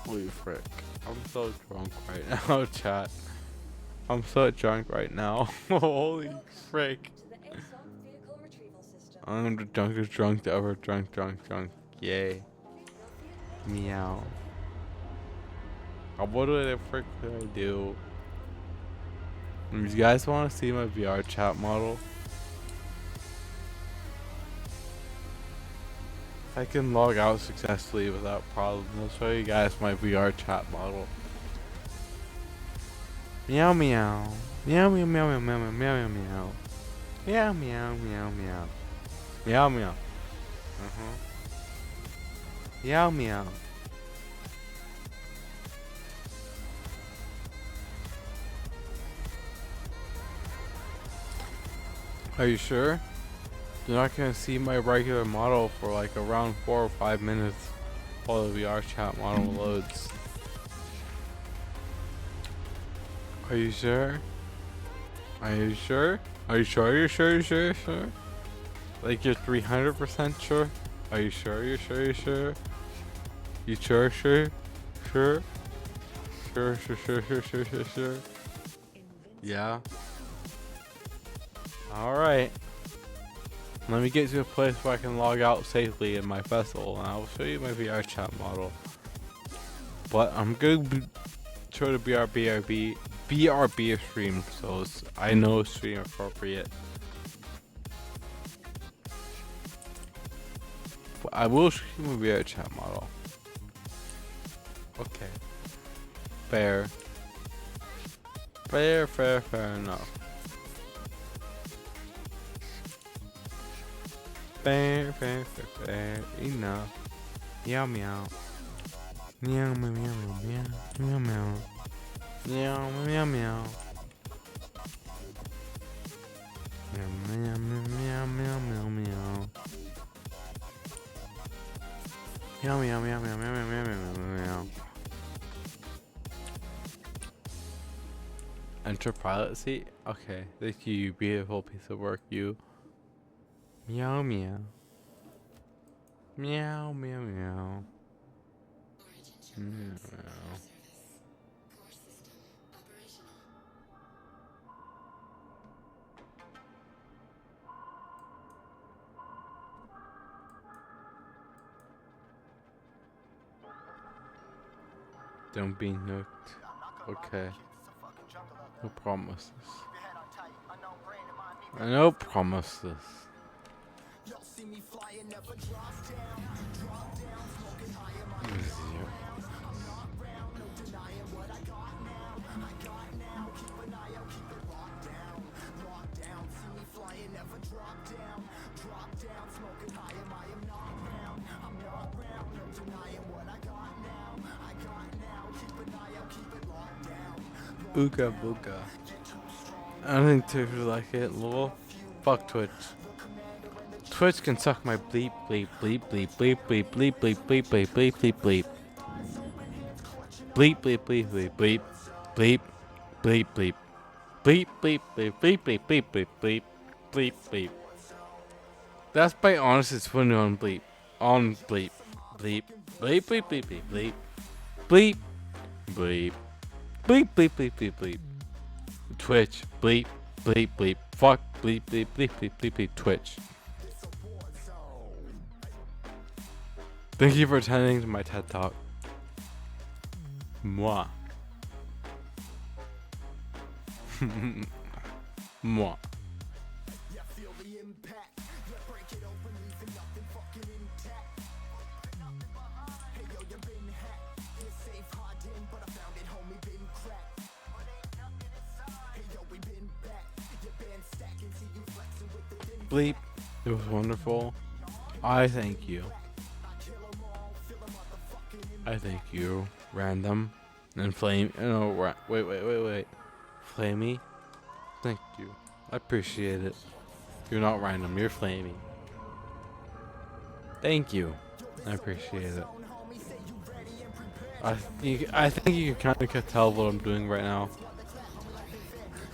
Holy frick. I'm so drunk right now, chat. I'm so drunk right now. Holy frick. I'm the drunkest drunk ever. Drunk. Yay. Meow. What the frick did I do? You guys want to see my VR chat model? If I can log out successfully without problem, I'll show you guys my VR chat model. Meow meow. Meow meow meow meow meow meow meow meow. Meow meow meow meow. Meow meow. Meow meow. Are you sure? You're not gonna see my regular model for like around 4 or 5 minutes while the VR chat model loads. Are you sure? Are you sure? Are you sure? You're sure? You're sure? You're sure? Like you're 300% sure? Are you sure? You're sure? You're sure? You sure? Sure? Sure? Sure? Sure? Sure? Sure? Sure? Sure? Sure? Yeah. All right. Let me get to a place where I can log out safely in my vessel, and I'll show you my VR chat model. But I'm gonna show the BRB stream, so I know it's stream appropriate. But I will stream a VR chat model. Okay. Fair. Fair enough. Fair enough. Meow meow. Meow meow meow meow meow meow. Meow meow meow. Meow meow meow meow meow meow. Meow meow meow meow meow meow meow meow. Enter pilot seat? Okay, thank you, you beautiful piece of work, you. Meow meow. Meow meow meow. Meow. Don't be nuked. Okay. No promises. No promises. Ooga booga. I don't think Twitch would like it, lol. Fuck Twitch. Twitch can suck my bleep bleep bleep bleep bleep bleep bleep bleep bleep bleep bleep bleep bleep. Bleep bleep bleep bleep bleep bleep bleep bleep. Bleep bleep bleep bleep bleep bleep bleep bleep bleep bleep. That's by honest it's funny on bleep. On bleep. Bleep. Bleep bleep bleep bleep bleep. Bleep. Bleep. Bleep bleep bleep bleep bleep. Twitch. Bleep. Bleep bleep. Fuck. Bleep bleep bleep bleep bleep bleep. Twitch. Thank you for attending to my TED Talk. Moi. Moi. Bleep. It was wonderful. I thank you. I thank you, Random and Flame. No, wait. Flamey. Thank you. I appreciate it. You're not random. You're Flamey. Thank you. I appreciate it. I think you can kind of tell what I'm doing right now.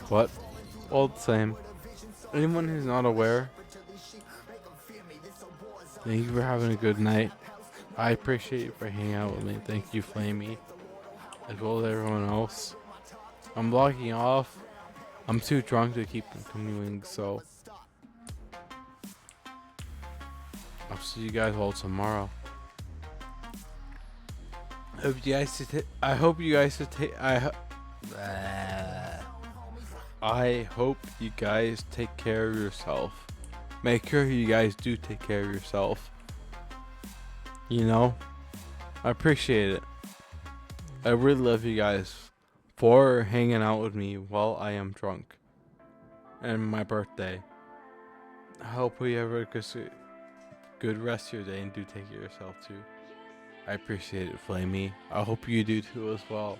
What? All the same. Anyone who's not aware, thank you for having a good night. I appreciate you for hanging out with me. Thank you, Flamey. As well as everyone else. I'm logging off. I'm too drunk to keep continuing, so I'll see you guys all tomorrow. I hope you guys take care of yourself. Make sure you guys do take care of yourself. You know, I appreciate it. I really love you guys for hanging out with me while I am drunk and my birthday. I hope we have a good good rest of your day and do take care of yourself too. I appreciate it, Flamey. I hope you do too as well.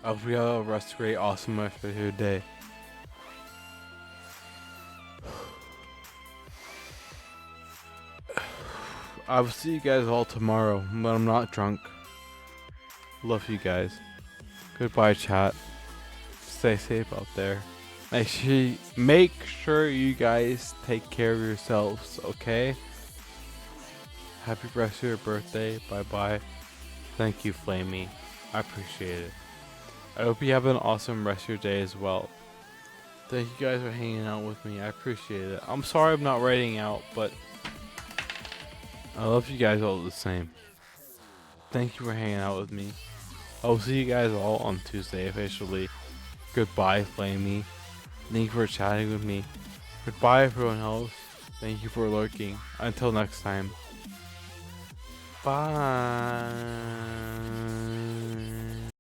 I hope you have a great, awesome rest of your day. I will see you guys all tomorrow, but I'm not drunk. Love you guys. Goodbye, chat. Stay safe out there. Make sure you guys take care of yourselves, okay? Happy rest of your birthday. Bye bye. Thank you, Flamey. I appreciate it. I hope you have an awesome rest of your day as well. Thank you guys for hanging out with me. I appreciate it. I'm sorry I'm not writing out, but I love you guys all the same. Thank you for hanging out with me. I'll see you guys all on Tuesday officially. Goodbye, Flamey. Thank you for chatting with me. Goodbye, everyone else. Thank you for lurking. Until next time. Bye.